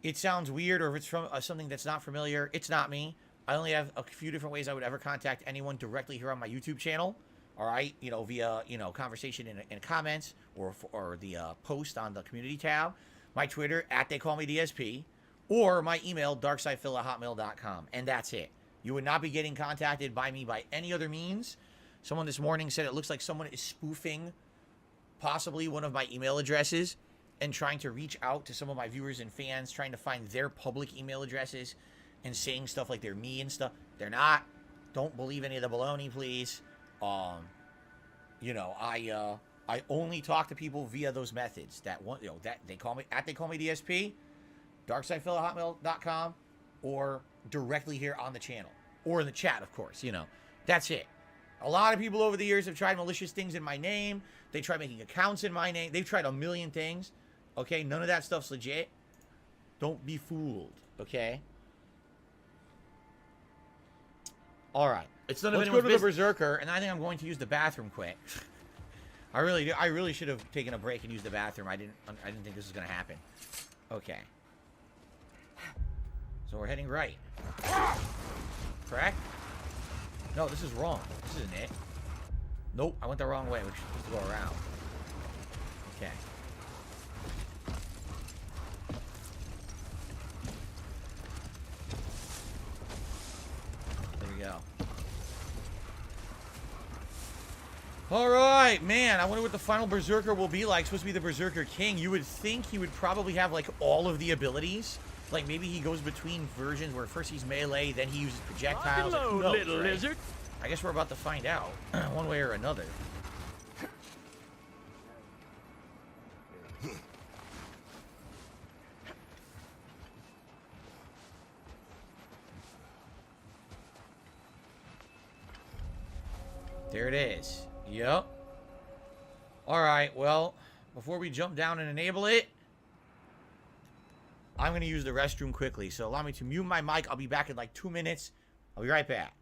it sounds weird or if it's from something that's not familiar, it's not me. I only have a few different ways I would ever contact anyone directly here on my YouTube channel, all right, you know, via, you know, conversation in comments or the post on the community tab, my Twitter, @TheyCallMeDSP, or my email, darksidephil@hotmail.com, and that's it. You would not be getting contacted by me by any other means. Someone this morning said it looks like someone is spoofing possibly one of my email addresses and trying to reach out to some of my viewers and fans, trying to find their public email addresses and saying stuff like they're me and stuff. They're not. Don't believe any of the baloney, please. You know, I only talk to people via those methods. That one, you know, that they call me @TheyCallMeDSP, darksidephil@hotmail.com, or directly here on the channel or in the chat, of course. You know, that's it. A lot of people over the years have tried malicious things in my name. They tried making accounts in my name. They've tried a million things. Okay, none of that stuff's legit. Don't be fooled. Okay. All right. It's none of Let's go to the Berserker, and I think I'm going to use the bathroom quick. I really should have taken a break and used the bathroom. I didn't think this was gonna happen. Okay. So we're heading right. Correct? No, this is wrong. This isn't it. Nope, I went the wrong way. We're supposed to go around. Okay. There we go. Alright, man. I wonder what the final Berserker will be like. It's supposed to be the Berserker King. You would think he would probably have, like, all of the abilities. Like, maybe he goes between versions where first he's melee, then he uses projectiles. Like, who knows, little right? lizard. I guess we're about to find out, one way or another. There it is. Yep. Alright, well, before we jump down and enable it, I'm going to use the restroom quickly. So allow me to mute my mic. I'll be back in like 2 minutes. I'll be right back.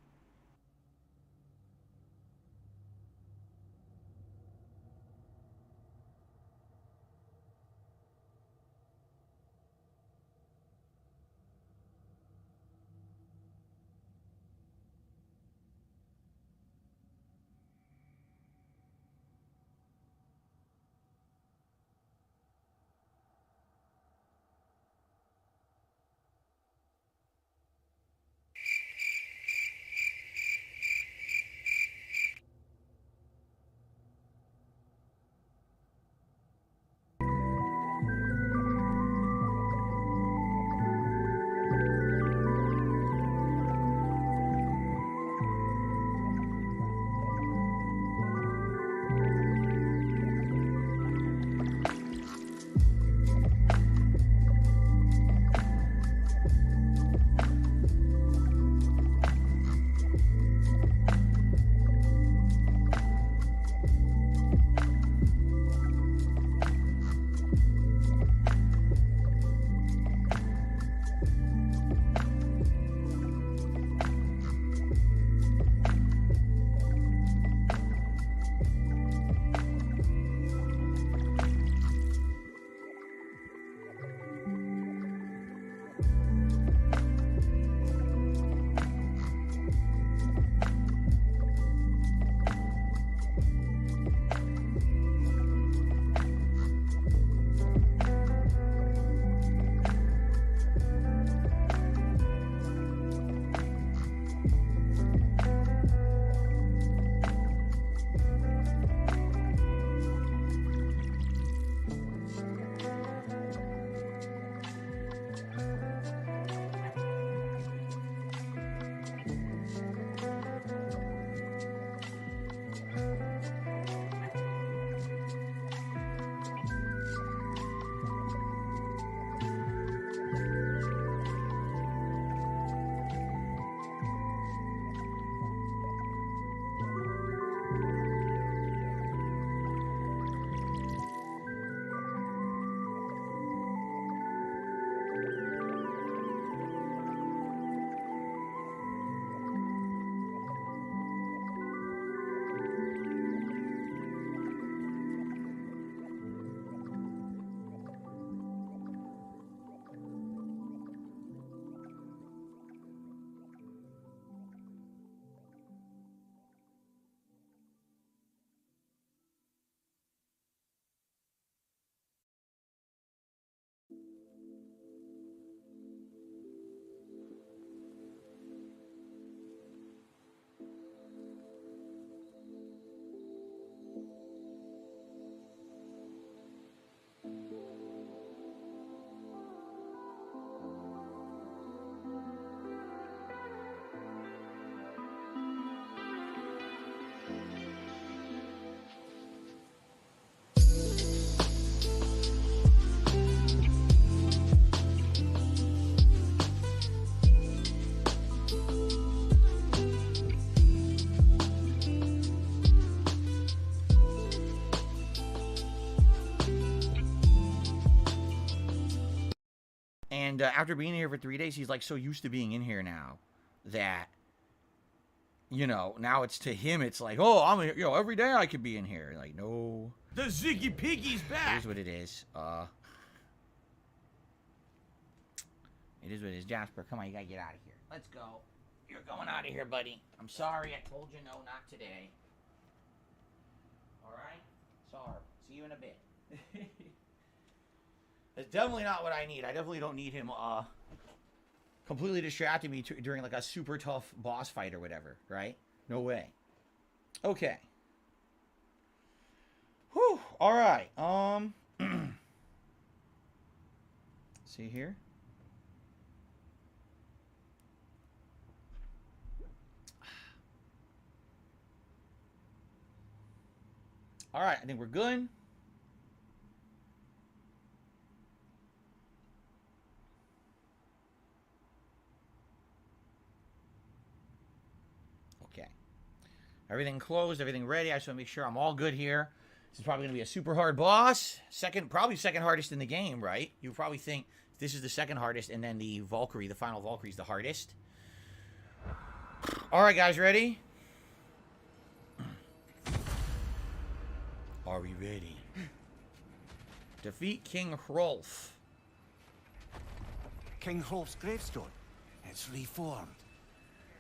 And after being here for 3 days, he's like so used to being in here now that, you know, now it's to him, it's like, oh, I'm, you know, every day I could be in here. Like, no. The Ziggy Piggy's back. Here's what it is. It is what it is. Jasper, come on, you gotta get out of here. Let's go. You're going out of here, buddy. I'm sorry, I told you no, not today. Alright? Sorry. See you in a bit. That's definitely not what I need. I definitely don't need him, completely distracting me during, like, a super tough boss fight or whatever, right? No way. Okay. Whew. Alright. See here? Alright, I think we're good. Okay. Everything closed, everything ready. I just want to make sure I'm all good here. This is probably going to be a super hard boss. Probably second hardest in the game, right? You probably think this is the second hardest, and then the Valkyrie, the final Valkyrie, is the hardest. Alright, guys, ready? Are we ready? Defeat King Hrolf. King Hrolf's gravestone. It's reformed.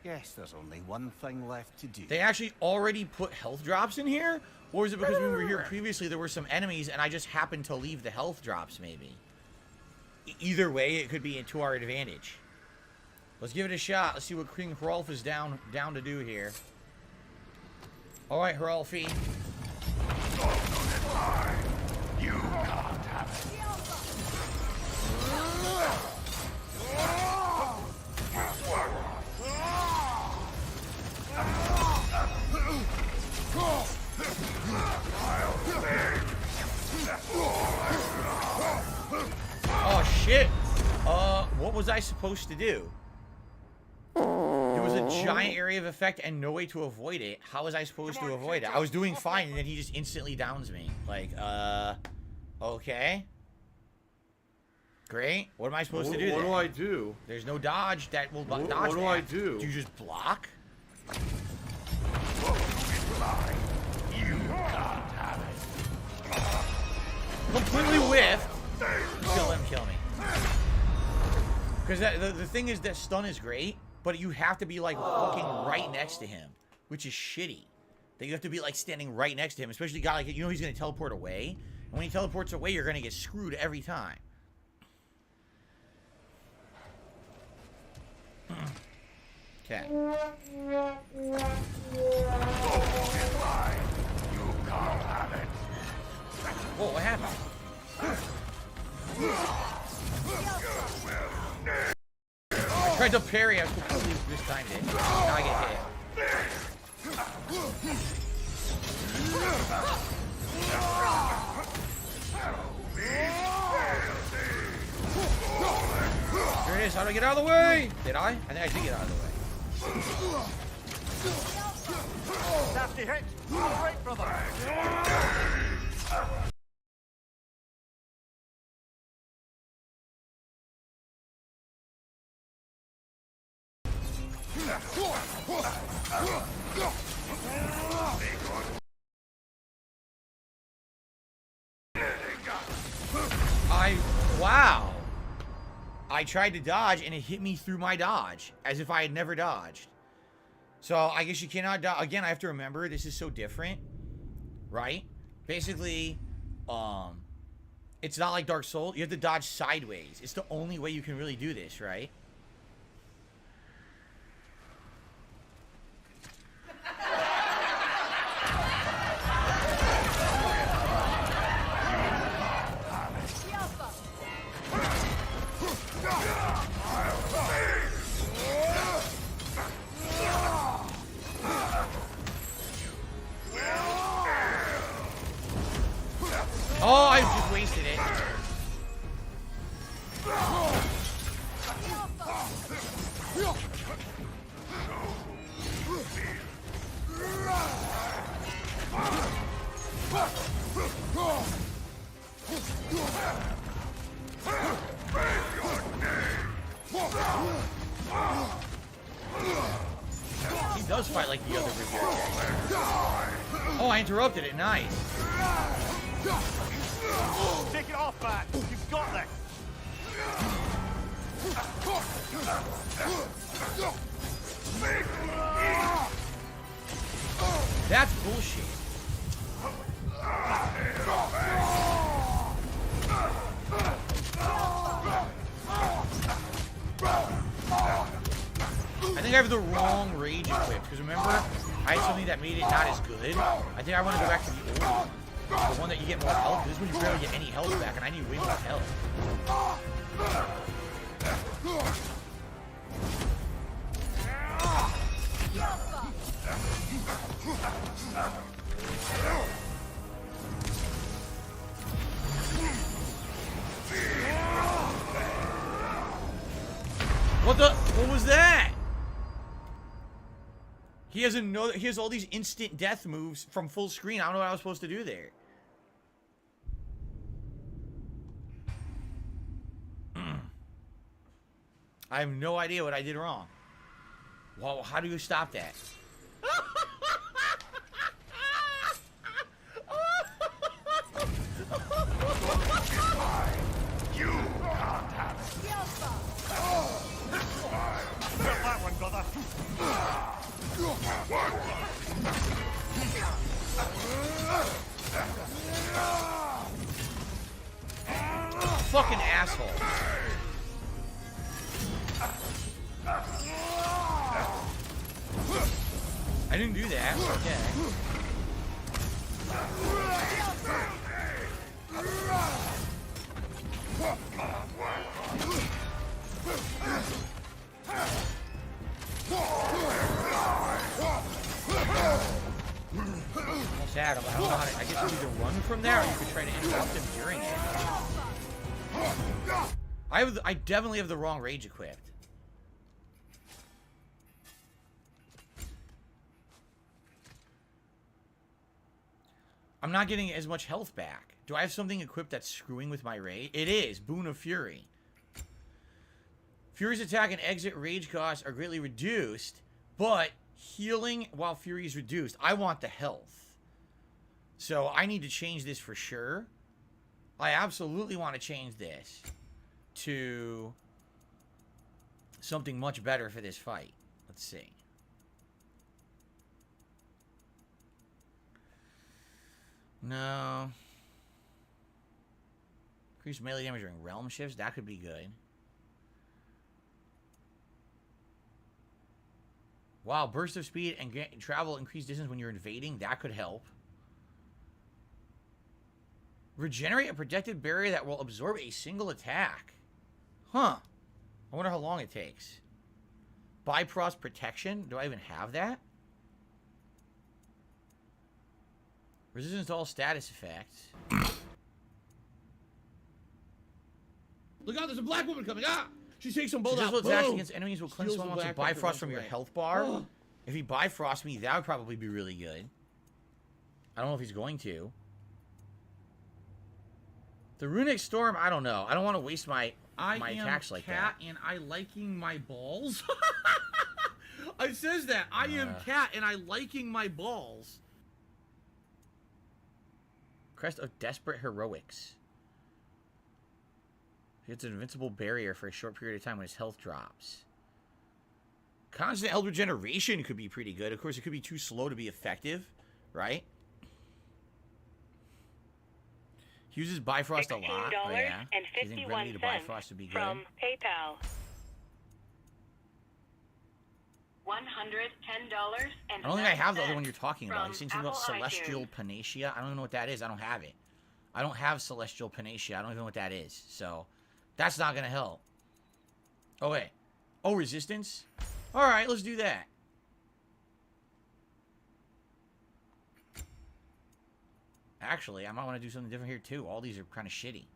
Yes, there's only one thing left to do. They actually already put health drops in here? Or is it because when we were here previously there were some enemies and I just happened to leave the health drops, maybe? Either way, it could be to our advantage. Let's give it a shot. Let's see what King Hrolf is down to do here. Alright, Hrolfie. You can't have it. Oh shit! What was I supposed to do? There was a giant area of effect and no way to avoid it. How was I supposed to avoid it? I was doing fine and then he just instantly downs me. Like, okay. Great. What am I supposed to do? What do I do? There's no dodge that will dodge What do that. I do? Do you just block? You can't have it. Completely whiffed. Still let him kill me. Because the thing is that stun is great, but you have to be like walking right next to him, which is shitty. That you have to be like standing right next to him, especially a guy like, you know, he's gonna teleport away. And when he teleports away, you're gonna get screwed every time. Okay. You can't have it. Whoa, what happened? I tried to parry, I was completely mistimed it. Now I get hit. Here it is, how do I get out of the way? Did I? I think I did get out of the way. Nasty hit! All right, brother! Wow. I tried to dodge and it hit me through my dodge as if I had never dodged. So I guess you cannot dodge. Again, I have to remember this is so different, right? Basically, it's not like Dark Souls. You have to dodge sideways. It's the only way you can really do this, right? Oh, I just wasted it. does fight like the other Ragearök. Oh, I interrupted it. Nice. Take it off, Bat. You've got this. That's bullshit. I think I have the wrong rage equipped, because remember, I had something that made it not as good. I think I want to go back to the old one. The one that you get more health. This one you barely get any health back, and I need way more health. What was that? He has all these instant death moves from full screen. I don't know what I was supposed to do there. I have no idea what I did wrong. Well, how do you stop that? You can't have it. Got that one, brother. Fucking asshole. I didn't do that. Okay. Almost had him. I don't know how to. I guess you either run from there or you could try to interrupt him during it. I definitely have the wrong rage equipped. I'm not getting as much health back. Do I have something equipped that's screwing with my rage? It is. Boon of Fury. Fury's attack and exit rage costs are greatly reduced, but healing while Fury is reduced. I want the health. So I need to change this for sure. I absolutely want to change this to something much better for this fight. Let's see. No. Increase melee damage during realm shifts. That could be good. Wow, burst of speed and travel increased distance when you're invading. That could help. Regenerate a protected barrier that will absorb a single attack. Huh. I wonder how long it takes. Bifrost protection. Do I even have that? Resistance to all status effects. Look out, there's a black woman coming. Ah! She takes them both out. Successful attacks against enemies will cleanse Steals one the once of black Bifrost from your away. health bar. If he Bifrosts me, that would probably be really good. I don't know if he's going to. The Runic Storm, I don't know. I don't want to waste my attacks like that. And I liking my balls. It says that. I am cat and I liking my balls. Crest of Desperate Heroics. He gets an invincible barrier for a short period of time when his health drops. Constant health regeneration could be pretty good. Of course, it could be too slow to be effective, right? He uses Bifrost a lot. Oh, yeah. Do you think Remedy to Bifrost would be good? From PayPal. $110. I don't think I have the other one you're talking about. He's saying something about Celestial Panacea. I don't even know what that is. I don't have it. I don't have Celestial Panacea. I don't even know what that is. So, that's not going to help. Oh, wait. Oh, Resistance? Alright, let's do that. Actually, I might want to do something different here, too. All these are kind of shitty.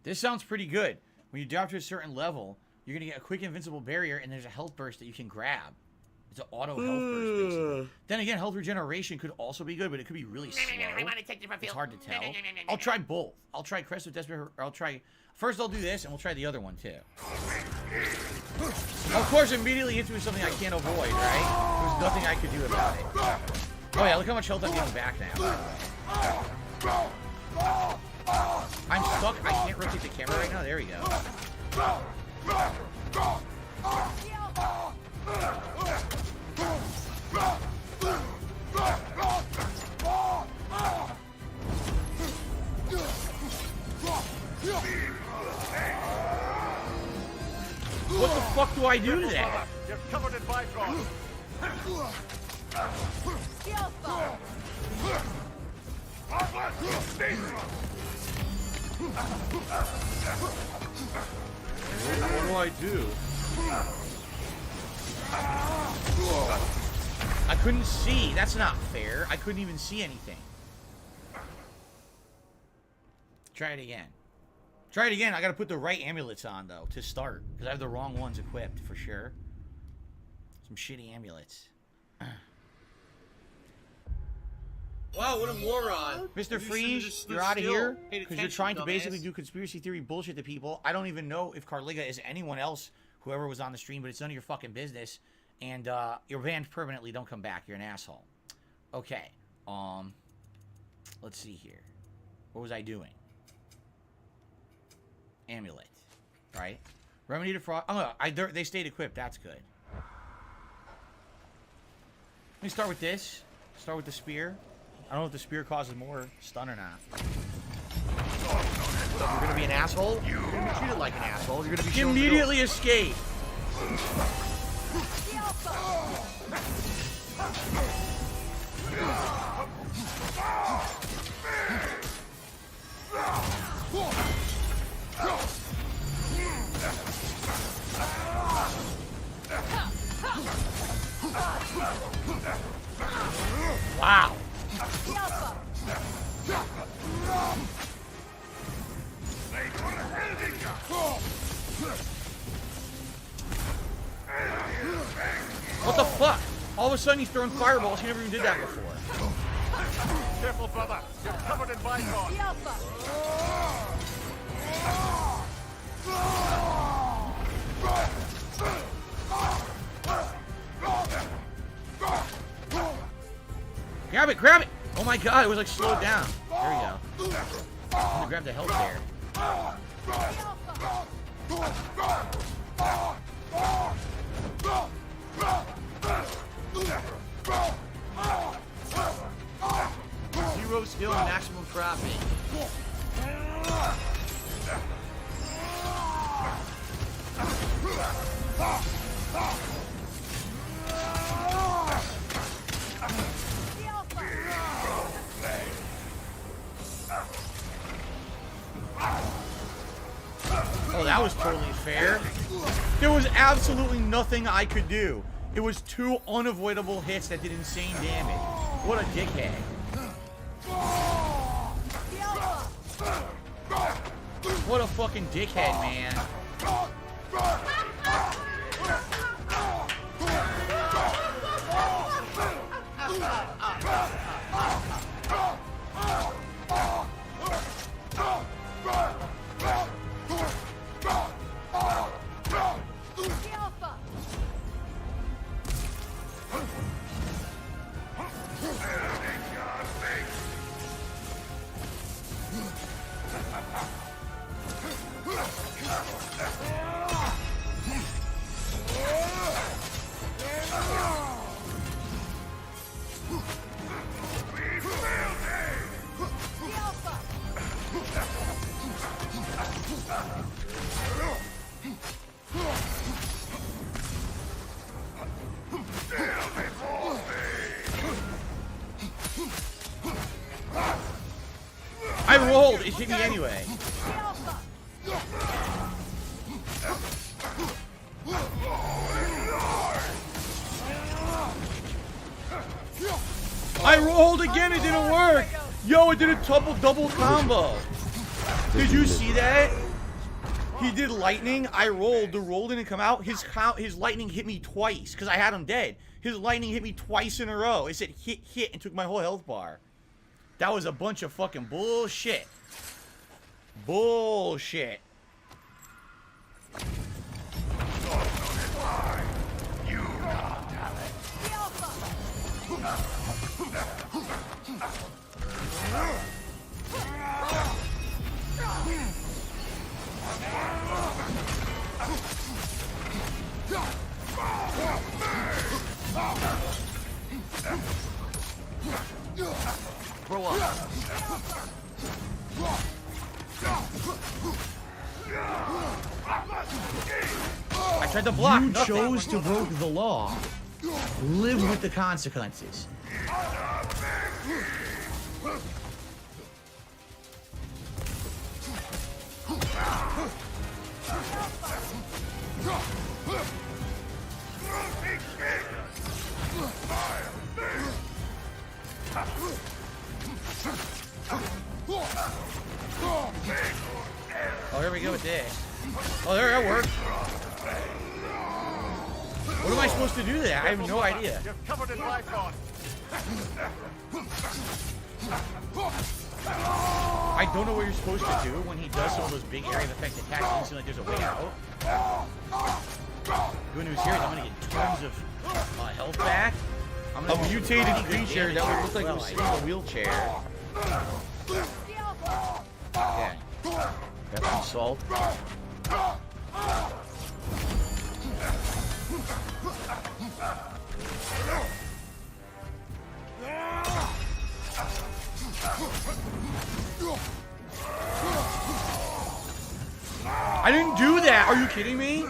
This sounds pretty good. When you drop to a certain level, you're going to get a quick invincible barrier, and there's a health burst that you can grab. It's an auto health burst, basically. Then again, health regeneration could also be good, but it could be really slow. It's hard to tell. I'll try both. I'll try Crest with Desperate. I'll try... First, I'll do this, and we'll try the other one, too. Of course, immediately hits me with something I can't avoid, right? There's nothing I could do about it. Oh, yeah, look how much health I'm getting back now. I'm stuck. I can't rotate the camera right now. There we go. What the fuck do I do to that? You're covered in byproducts. What do I do? I couldn't see. That's not fair. I couldn't even see anything. Try it again. Try it again. I gotta put the right amulets on, though, to start. Because I have the wrong ones equipped, for sure. Some shitty amulets. Wow, what a moron. Mr. Freeze, you're out of here. Because you're trying to basically do conspiracy theory bullshit to people. I don't even know if Carliga is anyone else, whoever was on the stream, but it's none of your fucking business. And you're banned permanently. Don't come back. You're an asshole. Okay. Let's see here. What was I doing? Amulet. Right? Remedy to fraud. Oh, no. They stayed equipped. That's good. Let me start with this. Start with the spear. I don't know if the spear causes more stun or not. You're gonna be an asshole? You're gonna be treated like an asshole. You're gonna be immediately escape. Wow. What the fuck? All of a sudden he's throwing fireballs. He never even did that before. Careful, brother. You're covered in byproducts. Grab it, grab it! Oh my god, it was like slowed down. There we go. I'm gonna grab the health there. Zero skill, maximum profit. Oh, that was totally fair. There was absolutely nothing I could do. It was 2 unavoidable hits that did insane damage. What a dickhead. What a fucking dickhead, man. I rolled. It hit me anyway. I rolled again. It didn't work. Yo, it did a double combo. Did you see that? He did lightning. I rolled. The roll didn't come out. His lightning hit me twice because I had him dead. His lightning hit me twice in a row. It said hit, hit, and took my whole health bar. That was a bunch of fucking bullshit. Bullshit. Grow up. I tried to block. You Nothing. chose to break the law. Live with the consequences. Oh, here we go with this. Oh, there, that worked. What am I supposed to do there? I have no idea. You're covered in Lycon. I don't know what you're supposed to do when he does some of those big area of effect attacks. It seems like there's a way out. Good news here is I'm going to get tons of health back. I'm gonna A mutated creature that would look like it was well, sitting in a wheelchair. Okay. Got some salt. I didn't do that. Are you kidding me?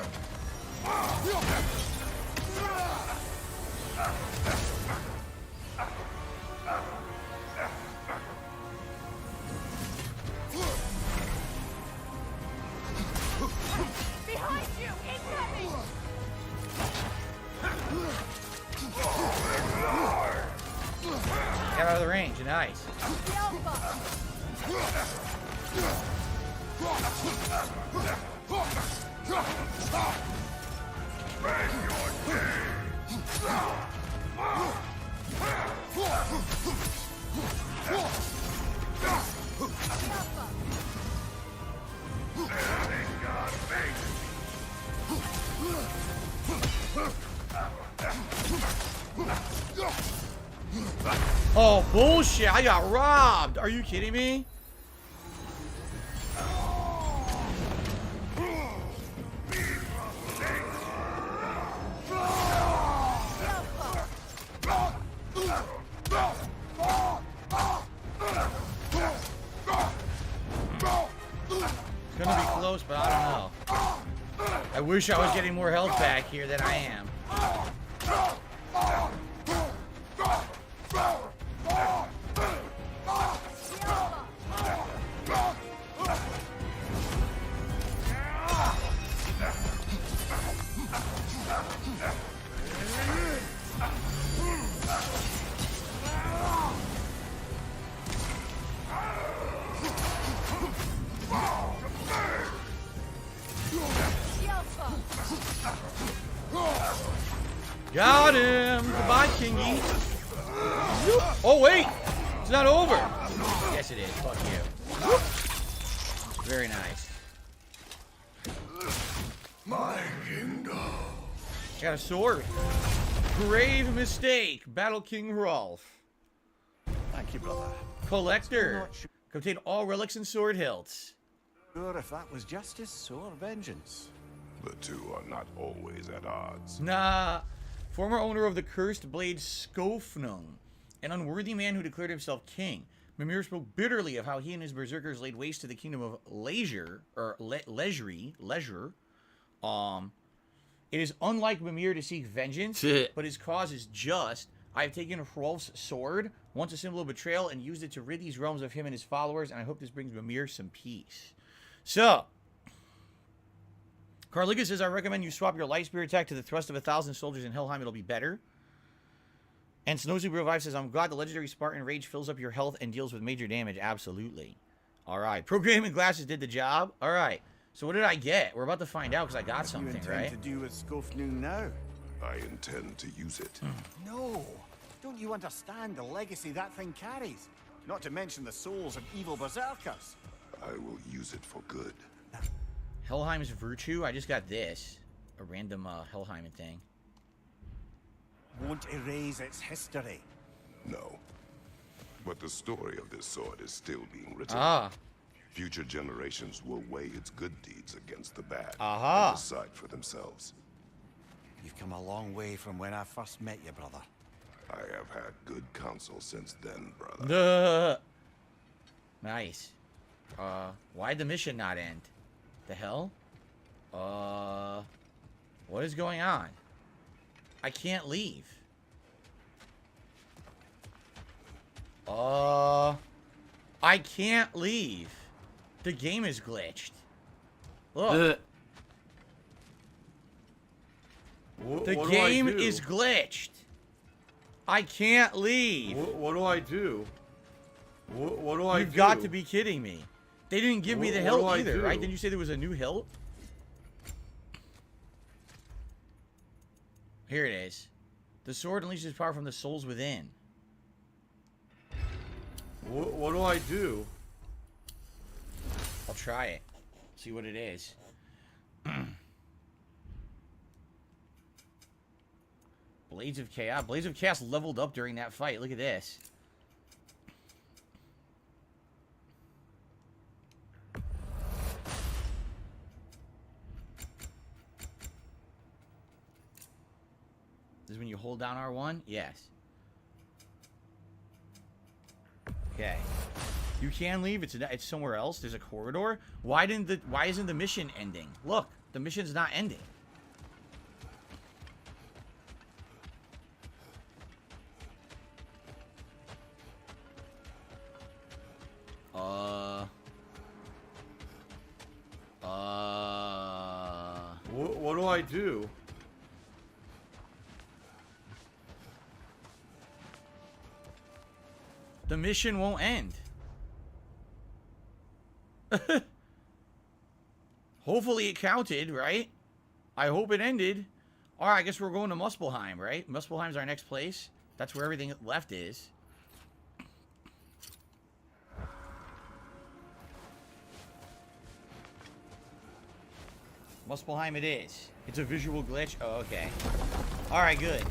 Behind you! Incoming! Get out of the range. Nice. Oh, bullshit. I got robbed. Are you kidding me? It's gonna be close, but I don't know. I wish I was getting more health back here than I am. Got him! Goodbye, Kingy. Oh, wait! It's not over! Yes, it is. Fuck you. Very nice. My kingdom. Got a sword. Grave mistake. Battle King Hrolf. Thank you, brother. Collector. Contain all relics and sword hilts. Sure if that was justice or vengeance. The two are not always at odds. Nah. Former owner of the cursed blade Skofnung, an unworthy man who declared himself king. Mimir spoke bitterly of how he and his berserkers laid waste to the kingdom of Leisure, or Leisure. It is unlike Mimir to seek vengeance, but his cause is just. I have taken Hrolf's sword, once a symbol of betrayal, and used it to rid these realms of him and his followers, and I hope this brings Mimir some peace. So, Carliga says, I recommend you swap your light spear attack to the thrust of 1,000 soldiers in Helheim. It'll be better. And Snowsoup Revive says, I'm glad the legendary Spartan Rage fills up your health and deals with major damage. Absolutely. All right. Programming glasses did the job. All right. So what did I get? We're about to find out because I got something, What do you right? intend to do with Skofnung now? I intend to use it. No! Don't you understand the legacy that thing carries? Not to mention the souls of evil berserkers. I will use it for good. Helheim's Virtue? I just got this. A random Helheim thing. Won't erase its history. No. But the story of this sword is still being written. Ah. Future generations will weigh its good deeds against the bad Aha. and decide for themselves. You've come a long way from when I first met you, brother. I have had good counsel since then, brother. Duh. Nice. Why'd the mission not end? The hell? What is going on? I can't leave. I can't leave. The game is glitched. Look. The game is glitched. I can't leave. What do I do? What do I do? You've got to be kidding me. They didn't give me the hilt what do I either, do? right? Didn't you say there was a new hilt? Here it is. The sword unleashes power from the souls within. What do I do? I'll try it. See what it is. Blades of Chaos. Blades of Chaos leveled up during that fight. Look at this. This is when you hold down R1? Yes. Okay. You can leave. It's somewhere else. There's a corridor. Why isn't the mission ending? Look, the mission's not ending. What do I do? The mission won't end. Hopefully it counted, right? I hope it ended. Alright, I guess we're going to Muspelheim, right? Muspelheim's our next place. That's where everything left is. Muspelheim it is. It's a visual glitch. Oh, okay. Alright, good.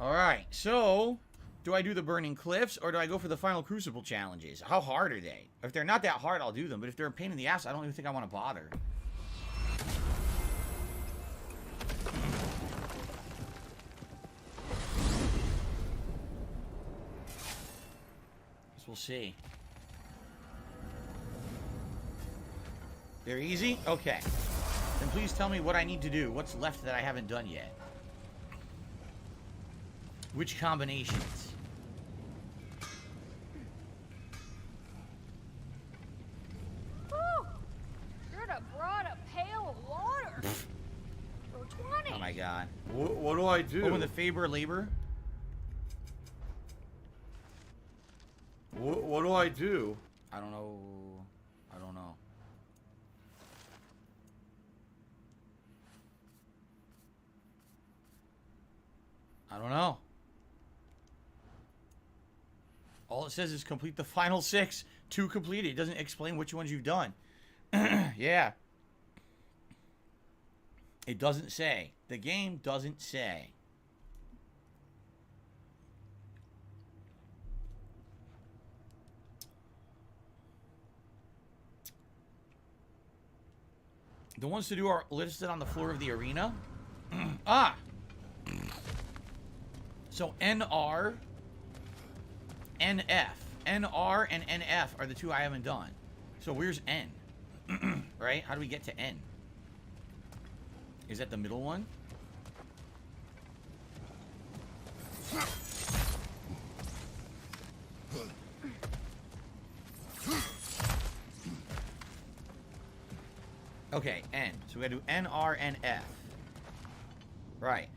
Alright, so do I do the Burning Cliffs or do I go for the Final Crucible challenges? How hard are they? If they're not that hard, I'll do them. But if they're a pain in the ass, I don't even think I want to bother. Guess we'll see. They're easy? Okay. Then please tell me what I need to do. What's left that I haven't done yet? Which combinations? Whew! Should have brought a pail of water. For 20. Oh my god. What do I do? Open the Faber Labor. What do I do? I don't know. I don't know. I don't know. All it says is complete the final 6 to complete it. It doesn't explain which ones you've done. Yeah. It doesn't say. The game doesn't say. The ones to do are listed on the floor of the arena. Ah! So NR, NF. NR and NF are the two I haven't done. So where's N? Right? How do we get to N? Is that the middle one? Okay, N. So we gotta do N, R, and F. Right.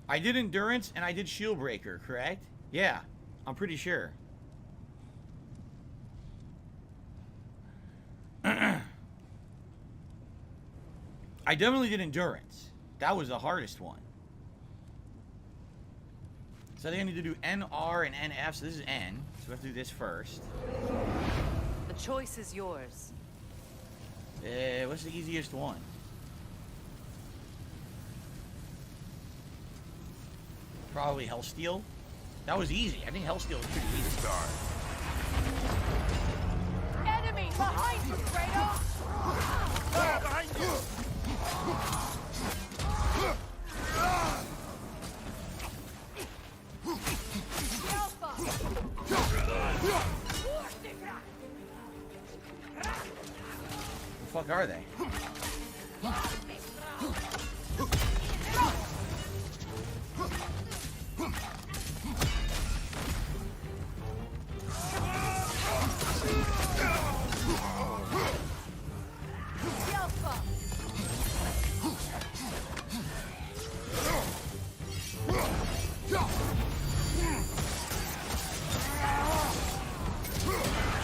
I did Endurance and I did Shield Breaker, correct? Yeah, I'm pretty sure. I definitely did endurance. That was the hardest one. So I think I need to do NR and NF. So this is N. So we have to do this first. The choice is yours. What's the easiest one? Probably Hellsteel. That was easy. I think Hellsteel was pretty easy. Enemy behind you, Kratos! Behind you! The fuck are they?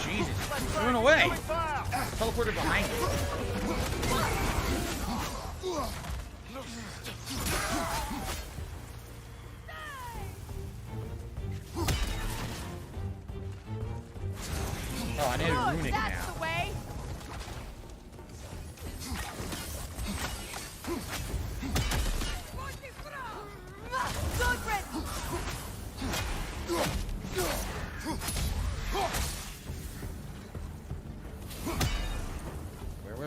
Jesus, run away! Teleported behind me. Oh, I need a runic now. That's the way!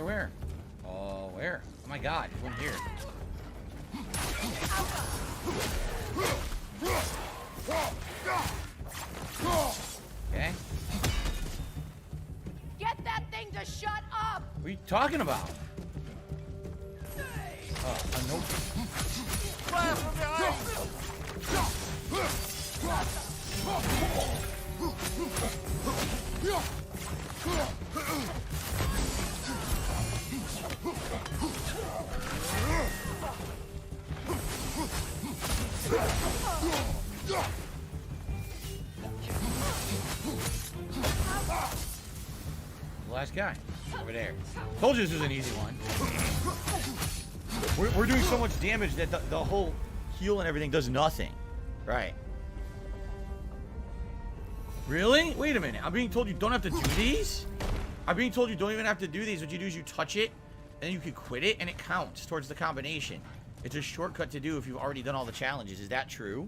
Where? Oh, where? Oh my god, there's one here. Okay. Get that thing to shut up! What are you talking about? Oh, a note. Fire from behind! The last guy over there. Told you this was an easy one. We're doing so much damage that the whole heal and everything does nothing. Right. Really? Wait a minute. I'm being told you don't have to do these? I'm being told you don't even have to do these. What you do is you touch it, and then you can quit it, and it counts towards the combination. It's a shortcut to do if you've already done all the challenges. Is that true?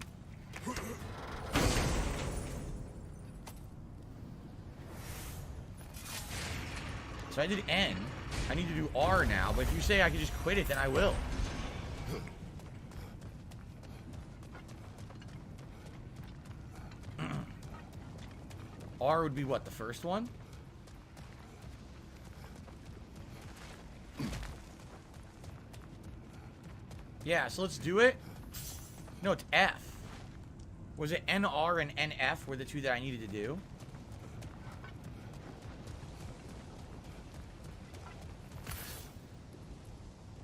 So I did N. I need to do R now, but if you say I can just quit it, then I will. R would be what, the first one? Yeah, so let's do it. No, it's F. Was it NR and NF were the two that I needed to do?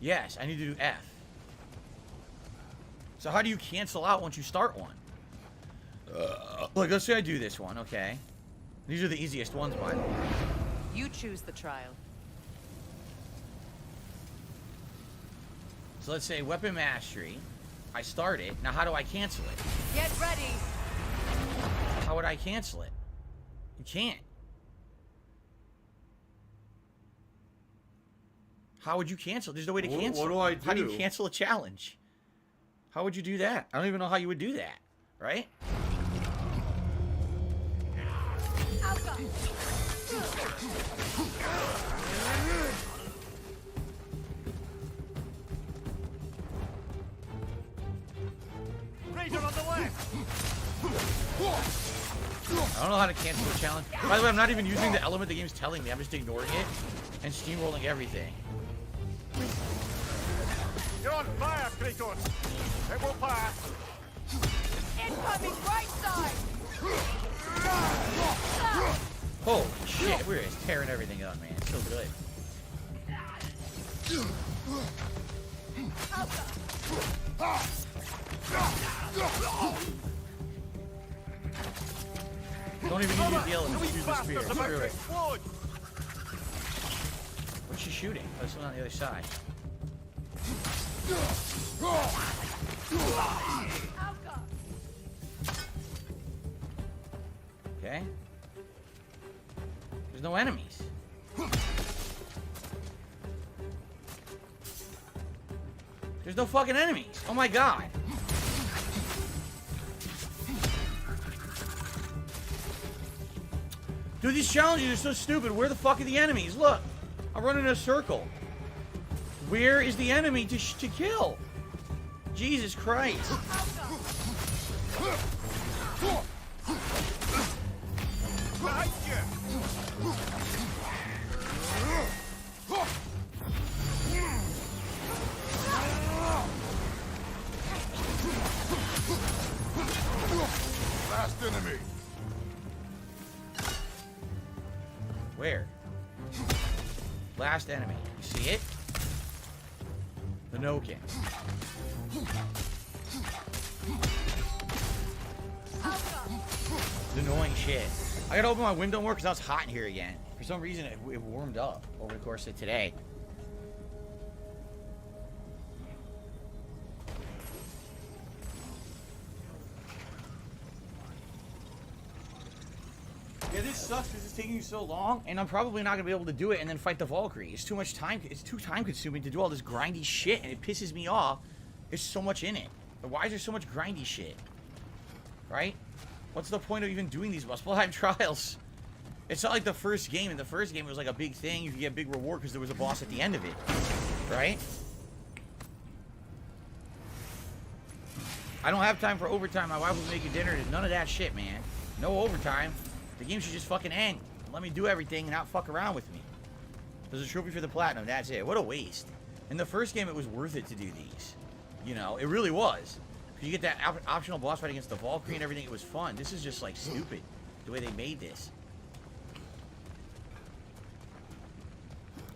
Yes, I need to do F. So how do you cancel out once you start one? Like, let's say I do this one, okay. These are the easiest ones, by the way. You choose the trial. So let's say weapon mastery. I start it. Now how do I cancel it? Get ready! How would I cancel it? You can't. How would you cancel? There's no way to cancel. What do I do? How do you cancel a challenge? How would you do that? I don't even know how you would do that, right? Raider on the left! I don't know how to cancel a challenge. By the way, I'm not even using the element the game's telling me. I'm just ignoring it and steamrolling everything. You're on fire, Kratos! It will pass! Incoming right side! Holy shit, we're just tearing everything up, man. It's so good. Don't even use the yellow. Just use the spear. Screw it. What's she shooting? Oh, it's on the other side. Okay. There's no enemies. There's no fucking enemies. Oh my god. Dude, these challenges are so stupid. Where the fuck are the enemies? Look. I'm running in a circle. Where is the enemy to kill? Jesus Christ. Last enemy. Where? Last enemy. You see it? The Nokin. It's annoying shit. I gotta open my window more because now it's hot in here again. For some reason, it warmed up over the course of today. Yeah, this sucks because it's taking you so long, and I'm probably not gonna be able to do it and then fight the Valkyrie. It's too much time. It's too time consuming to do all this grindy shit, and it pisses me off. There's so much in it. Why is there so much grindy shit? Right? What's the point of even doing these Muspelheim trials? It's not like the first game. In the first game, it was like a big thing. You could get a big reward because there was a boss at the end of it. Right? I don't have time for overtime. My wife will make you dinner. There's none of that shit, man. No overtime. The game should just fucking end. Let me do everything and not fuck around with me. There's a trophy for the platinum. That's it. What a waste. In the first game, it was worth it to do these. You know, it really was. You get that optional boss fight against the Valkyrie and everything. It was fun. This is just, like, stupid. The way they made this.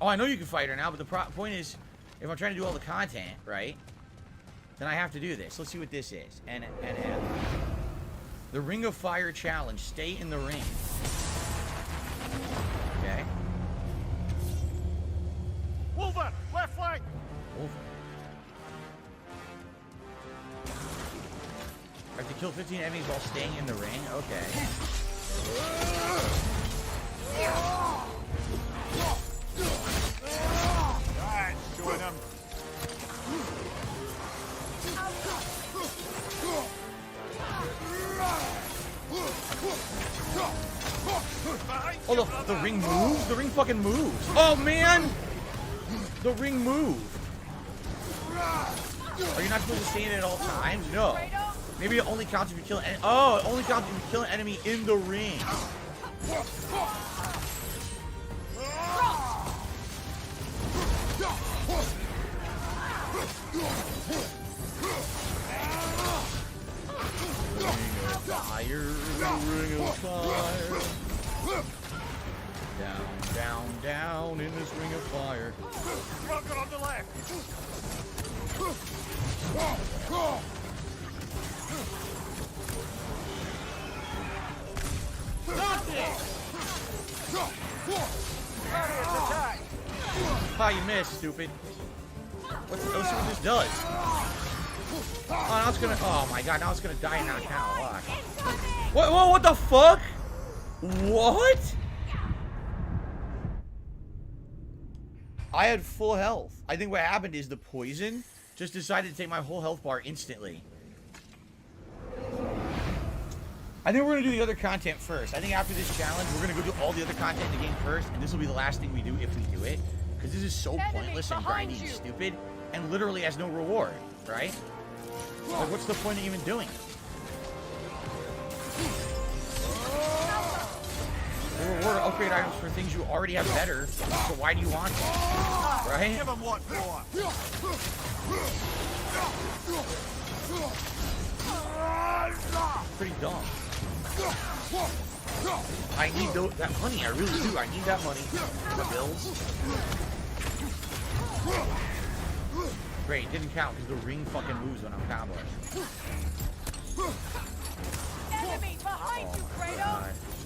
Oh, I know you can fight her now, but the point is, if I'm trying to do all the content, right, then I have to do this. Let's see what this is. And the Ring of Fire challenge. Stay in the ring. Okay. Wolver, left flank. Wolver. I have to kill 15 enemies while staying in the ring? Okay. Right, doing them. Oh, the ring moves? The ring fucking moves. Oh, man! The ring moved. Are you not supposed to stay in it at all times? No. Maybe it only counts if you kill an oh, it only counts if you kill an enemy in the ring. Ring of fire. Down, down, down in this ring of fire. Rocket on the left. Ah, you missed, stupid. Let's see what this does. Oh, now it's gonna. Oh my god, now it's gonna die and not count. Watch. What the fuck? What? I had full health. I think what happened is the poison just decided to take my whole health bar instantly. I think we're going to do the other content first. I think after this challenge, we're going to go do all the other content in the game first, and this will be the last thing we do if we do it. Because this is so pointless and grindy and stupid, and literally has no reward, right? Like, what's the point of even doing it? The reward upgrade items for things you already have better, so why do you want them? Right? Give them what for. Pretty dumb. I need that money. I really do. I need that money. My bills. Great. Didn't count because the ring fucking moves when I'm comboing. Enemy behind you, Kratos!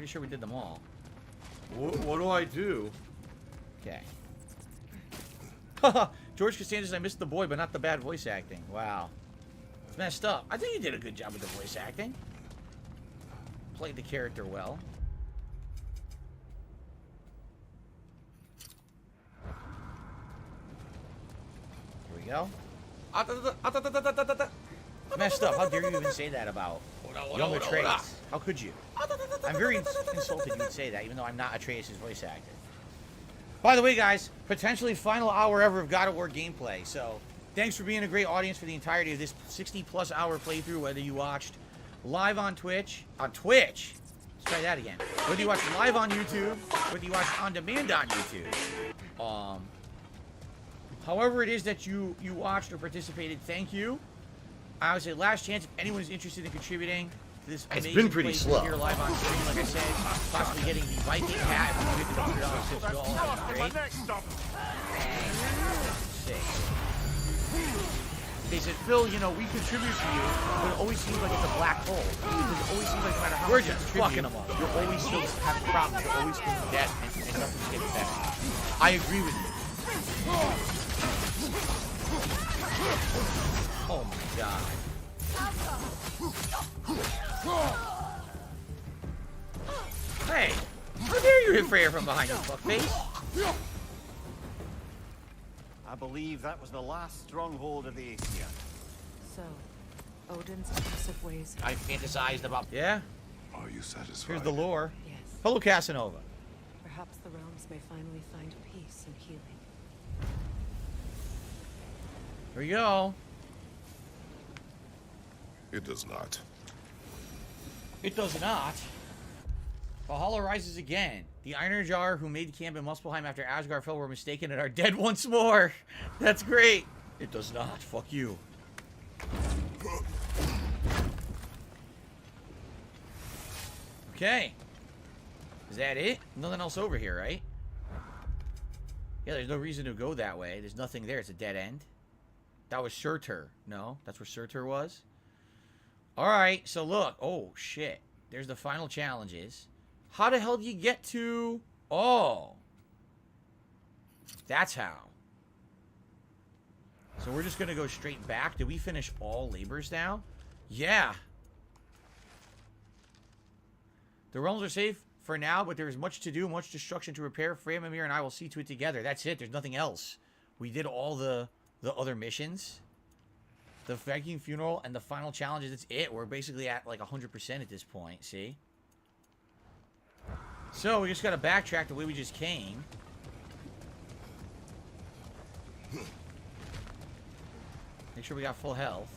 Pretty sure we did them all. What do I do? Okay. George Costanza, I missed the boy, but not the bad voice acting. Wow. It's messed up. I think you did a good job with the voice acting. Played the character well. Here we go. Messed up. How dare you even say that about young Atreus? How could you? I'm very insulted you would say that, even though I'm not Atreus' voice actor. By the way, guys, potentially final hour ever of God of War gameplay. So, thanks for being a great audience for the entirety of this 60-plus hour playthrough, whether you watched live on Twitch. On Twitch? Let's try that again. Whether you watched live on YouTube, whether you watched on demand on YouTube. However it is that you watched or participated, thank you. I would say last chance if anyone is interested in contributing to this amazing been pretty place slow. here live on stream, like I said, possibly getting the Viking hat if you get the $100 goal. Great. They said, Phil, you know, we contribute to you, but it always seems like it's a black hole. It always seems like no matter how much you contribute, fucking them up. You're always still having problems. You're always in debt, and nothing's getting better. I agree with you. Oh my god. Hey! How dare you hit Freya from behind you, fuckface? I believe that was the last stronghold of the Aesir. So, Odin's oppressive ways. I fantasized about... Yeah? Are you satisfied? Here's the lore. Yes. Hello, Casanova. Perhaps the realms may finally find peace and healing. Here we go. It does not. It does not. Valhalla rises again. The Iron Jar who made camp in Muspelheim after Asgard fell were mistaken and are dead once more. That's great. It does not. Fuck you. Okay. Is that it? Nothing else over here, right? Yeah, there's no reason to go that way. There's nothing there. It's a dead end. That was Surtur. No, that's where Surtur was. Alright, so look. Oh, shit. There's the final challenges. How the hell do you get to... Oh. That's how. So we're just going to go straight back. Did we finish all labors now? Yeah. The realms are safe for now, but there is much to do, much destruction to repair. Freya, Mimir, and I will see to it together. That's it. There's nothing else. We did all the other missions. The Viking funeral and the final challenges. That's it. We're basically at like 100% at this point. See? So we just got to backtrack the way we just came. Make sure we got full health.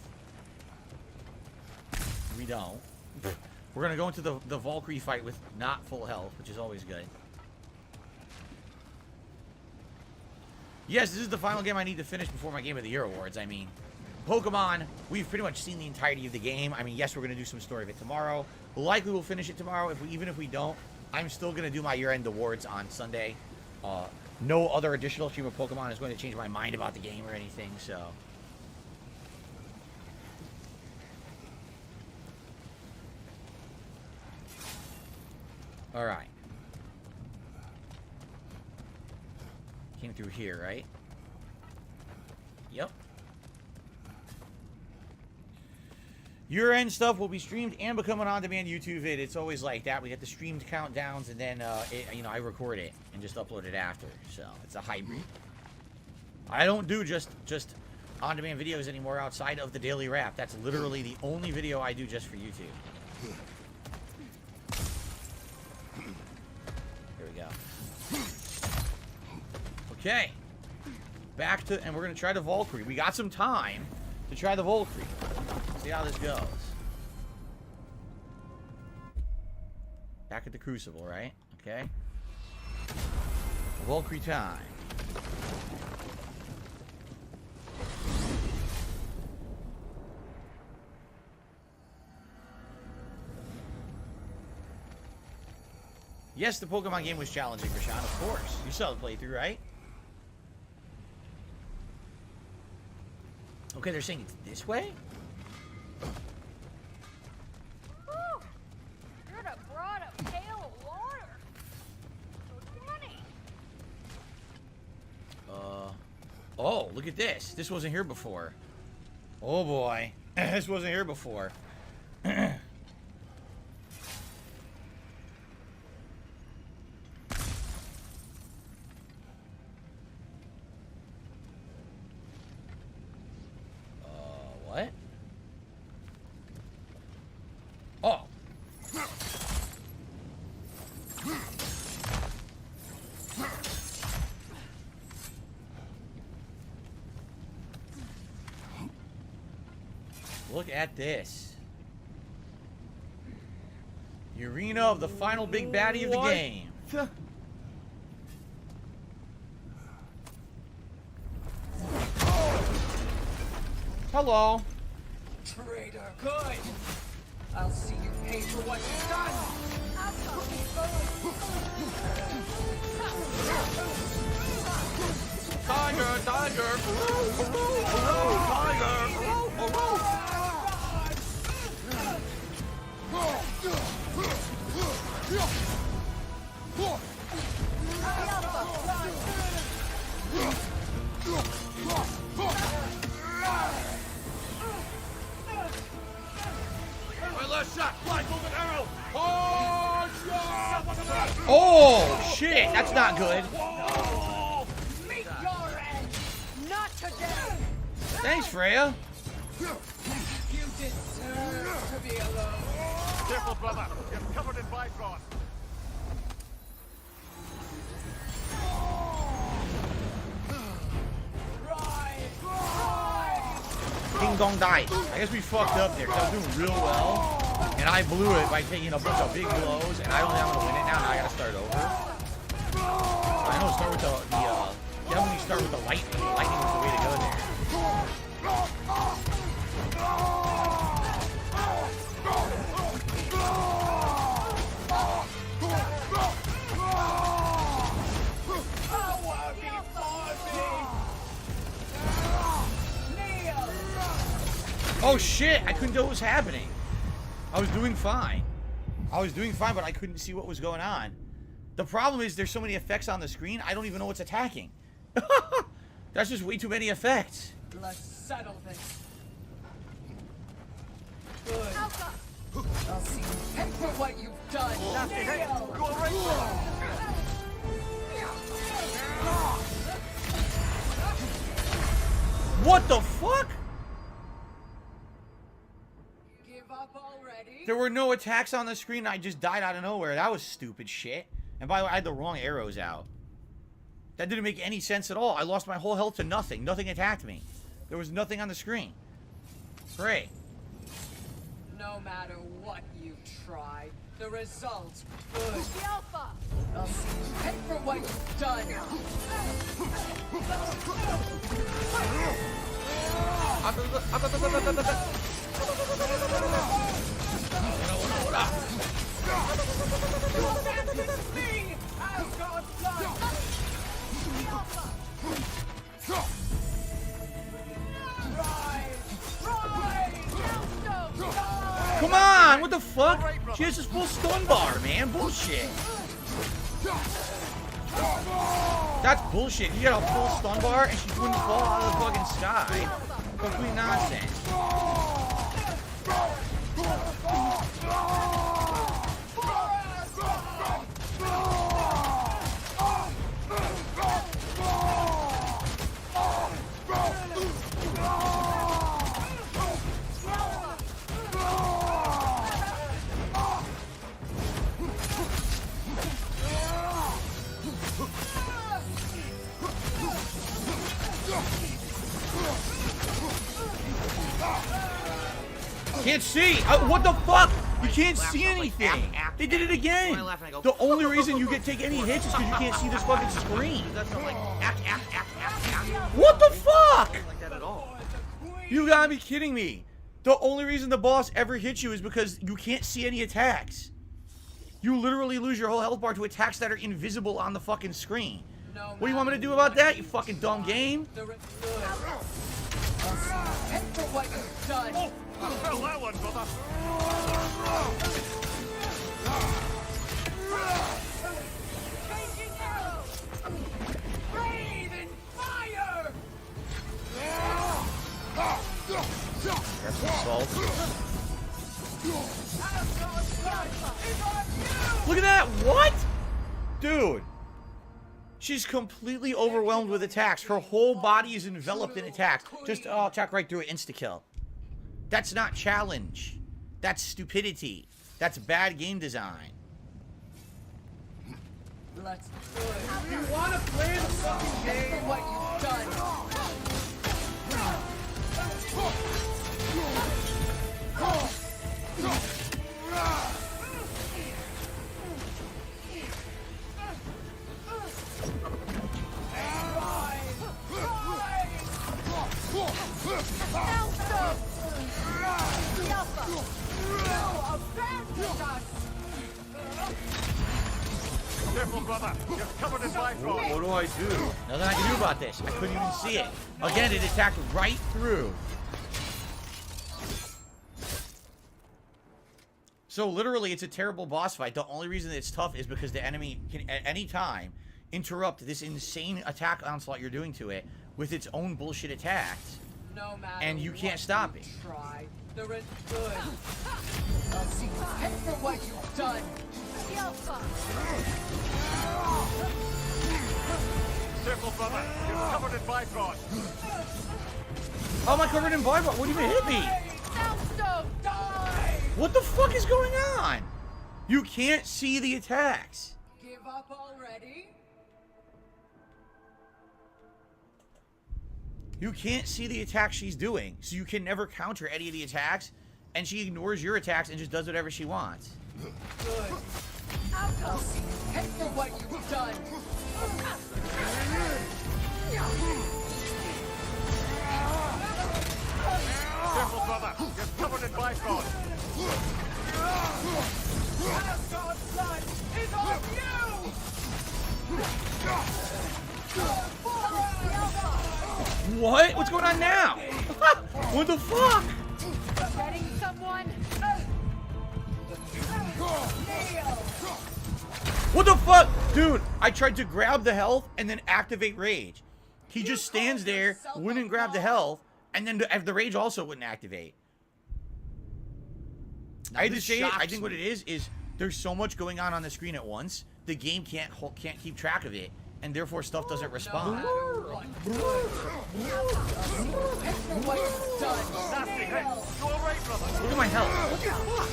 We don't. We're going to go into the Valkyrie fight with not full health, which is always good. Yes, this is the final game I need to finish before my Game of the Year awards. I mean, Pokemon, we've pretty much seen the entirety of the game. I mean, yes, we're going to do some story of it tomorrow. Likely we'll finish it tomorrow. Even if we don't, I'm still going to do my year-end awards on Sunday. No other additional stream of Pokemon is going to change my mind about the game or anything, so... Alright. Came through here, right? Yep. Year-end stuff will be streamed and become an on-demand YouTube vid. It's always like that. We get the streamed countdowns, and then, I record it and just upload it after. So, it's a hybrid. I don't do just on-demand videos anymore outside of the daily wrap. That's literally the only video I do just for YouTube. Here we go. Okay. Back to, and we're going to try the Valkyrie. We got some time to try the Valkyrie. See how this goes. Back at the Crucible, right? Okay. Valkyrie time. Yes, the Pokemon game was challenging, Rashawn, of course. You saw the playthrough, right? Okay, they're saying it's this way? Woo! Should have brought a pail of Oh, look at this. This wasn't here before. Oh boy. This wasn't here before. What? Oh. Look at this. The arena of the final big baddie of the game. Hello. Traitor, good. I'll see you pay for what you've done. Tiger, tiger, tiger. My last shot! Fly, golden arrow! Oh, shit! That's not good. Meet your end. Not today. Thanks, Freya. You deserve to be alone. Careful, brother. You're covered in Bifrost. Ding dong died. I guess we fucked up there because I was doing real well. And I blew it by taking a bunch of big blows. And I don't think I'm going to win it now. Now I got to start over. I know start with definitely start with the lightning. The lightning was the way to go there. Oh shit, I couldn't tell what was happening. I was doing fine. But I couldn't see what was going on. The problem is there's so many effects on the screen, I don't even know what's attacking. That's just way too many effects. Let's settle this. Good. I'll see you pay for what you've done. Go right What the fuck? Give up already? There were no attacks on the screen. I just died out of nowhere. That was stupid shit. And by the way, I had the wrong arrows out. That didn't make any sense at all. I lost my whole health to nothing. Nothing attacked me. There was nothing on the screen. Great. No matter what you try, the results were good. Alpha! I'll see you pay for what you've done. Me! Asgard's blood! Come on! What the fuck? She has this full stun bar, man. Bullshit. That's bullshit. You got a full stun bar and she wouldn't fall out of the fucking sky. Complete nonsense. Can't see. What the fuck? You can't see anything. They did it again. The only reason you take any hits is because you can't see this fucking screen. What the fuck? You gotta be kidding me. The only reason the boss ever hits you is because you can't see any attacks. You literally lose your whole health bar to attacks that are invisible on the fucking screen. What do you want me to do about that, you fucking dumb game? What you've done. Well, that one, brother. Changing arrow. Breathe in fire. She's completely overwhelmed with attacks. Her whole body is enveloped in attacks. Just, oh, attack right through it, insta-kill. That's not challenge. That's stupidity. That's bad game design. Let's do it. You wanna play the fucking game for what you've done? Careful, brother. You're covered in bifrost. What do I do? Nothing I can do about this. I couldn't even see it. Again, it attacked right through. So literally, it's a terrible boss fight. The only reason it's tough is because the enemy can, at any time, interrupt this insane attack onslaught you're doing to it with its own bullshit attacks. No matter And you can't stop it. Try. There is good. Let's see. Pay for what you've done. Careful, brother. You're covered in bifrost. How am I covered in bifrost? What do you mean hit me? Die! What the fuck is going on? You can't see the attacks. Give up already? You can't see the attacks she's doing, so you can never counter any of the attacks, and she ignores your attacks and just does whatever she wants. Good. I'll see you pay for what you've done. Careful, brother. You're covered in bifrost. Asgard's blood is on you! What? What's going on now? What the fuck? Getting someone? What the fuck? Dude, I tried to grab the health and then activate rage. He just stands there, wouldn't grab the health, and then the rage also wouldn't activate. I had to say it. I think what it is there's so much going on the screen at once, the game can't keep track of it, and therefore stuff doesn't respond. What you've done. You all right, brother? Look at my health. What the fuck?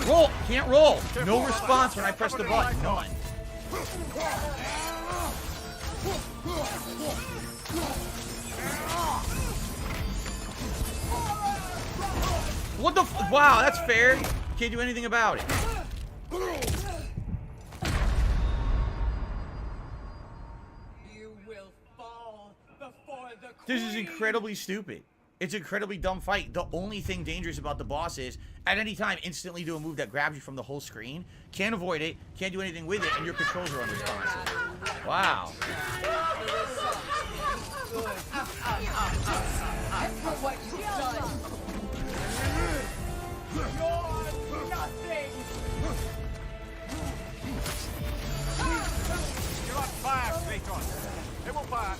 Roll! Can't roll! No response when I press the button. None. What the f- Wow, that's fair. Can't do anything about it. You will fall before the This is incredibly stupid. It's an incredibly dumb fight. The only thing dangerous about the boss is, at any time, instantly do a move that grabs you from the whole screen. Can't avoid it, can't do anything with it, and your controls are unresponsive. Wow. what you've done. You're nothing. You're on fire, Strokee. It will fire.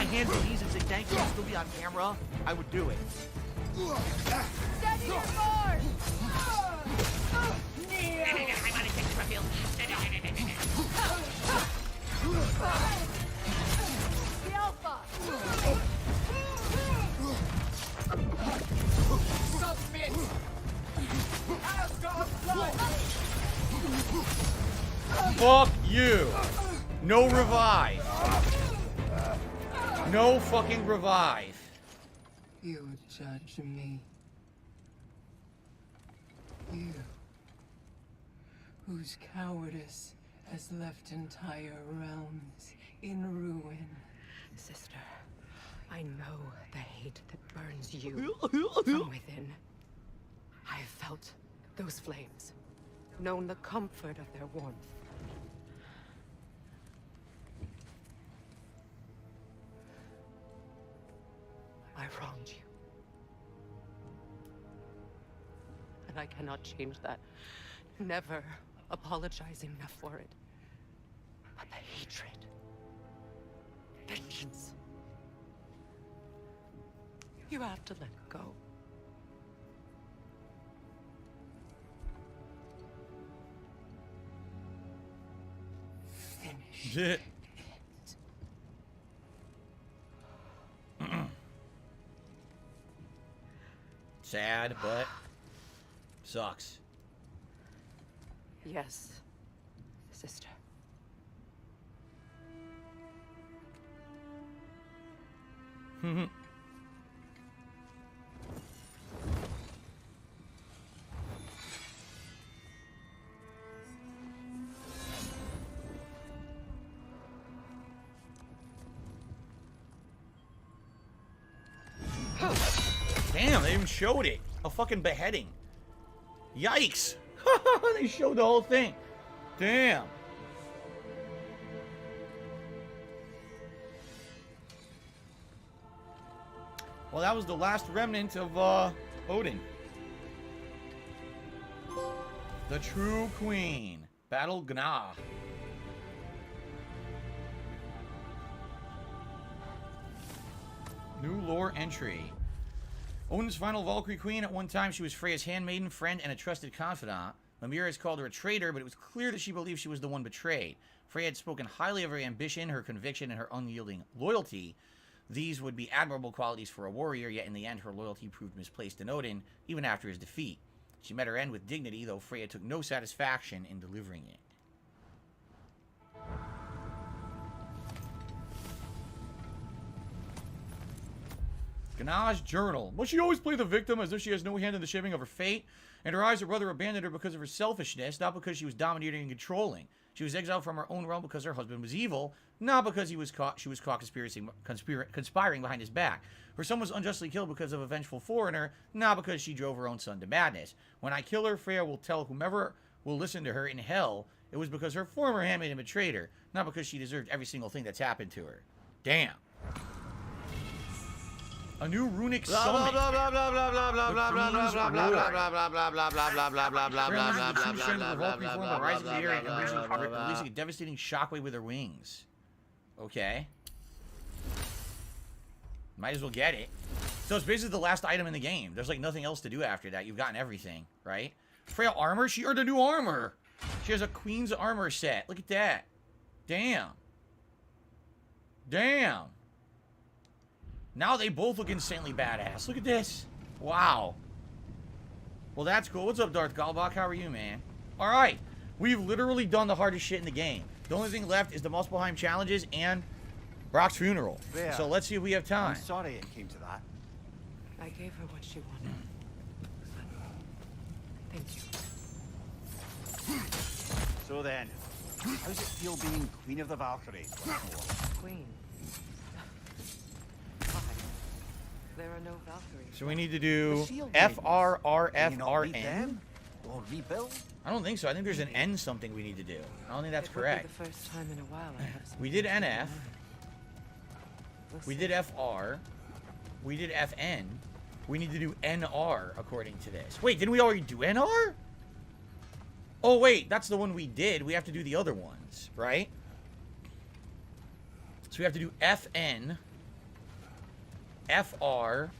hands and knees and say thank you and still be on camera, I would do it. Steady your board! The Alpha! Submit! Asgard blood! Fuck you. No revive. No fucking revive. You judge me. You, whose cowardice has left entire realms in ruin. Sister, I know the hate that burns you from within. I have felt those flames, known the comfort of their warmth. I wronged you. And I cannot change that. Never apologizing enough for it. But the hatred, vengeance, you have to let it go. Finish. Sad, but sucks. Yes, sister. Damn, they even showed it. A fucking beheading. Yikes. They showed the whole thing. Damn. Well, that was the last remnant of Odin. The true queen. Battle Gna. New lore entry. Odin's final Valkyrie queen. At one time, she was Freya's handmaiden, friend, and a trusted confidant. Mimir has called her a traitor, but it was clear that she believed she was the one betrayed. Freya had spoken highly of her ambition, her conviction, and her unyielding loyalty. These would be admirable qualities for a warrior, yet in the end, her loyalty proved misplaced in Odin, even after his defeat. She met her end with dignity, though Freya took no satisfaction in delivering it. Gana's journal. But she always played the victim as if she has no hand in the shaping of her fate, and her eyes her brother abandoned her because of her selfishness, not because she was dominating and controlling. She was exiled from her own realm because her husband was evil, not because she was caught conspiring behind his back. Her son was unjustly killed because of a vengeful foreigner, not because she drove her own son to madness. When I kill her, Freya will tell whomever will listen to her in hell it was because her former handmaiden betrayed her, not because she deserved every single thing that's happened to her. Damn. A new runic summon. The Queen's true strength of the Valkyrie form by rising in the air and releasing a devastating shockwave with her wings. Okay. Might as well get it. So it's basically the last item in the game. There's like nothing else to do after that. You've gotten everything, right? Freya armor? She earned a new armor. She has a Queen's armor set. Look at that. Damn. Damn. Now they both look insanely badass. Look at this. Wow. Well, that's cool. What's up, Darth Galbach? How are you, man? All right. We've literally done the hardest shit in the game. The only thing left is the Muspelheim challenges and Brock's funeral. There. So let's see if we have time. I'm sorry it came to that. I gave her what she wanted. Thank you. So then, how does it feel being Queen of the Valkyries? Queen. Why? There are no Valkyries. So we need to do The shield maidens. FRRFRN. Or rebuild? I don't think so. I think there's an N something we need to do. I don't think that's It would correct. be the first time in a while I have We did NF. We'll We see. did FR. We did FN. We need to do NR according to this. Wait, didn't we already do NR? Oh, wait, that's the one we did. We have to do the other ones, right? So we have to do FN. FR,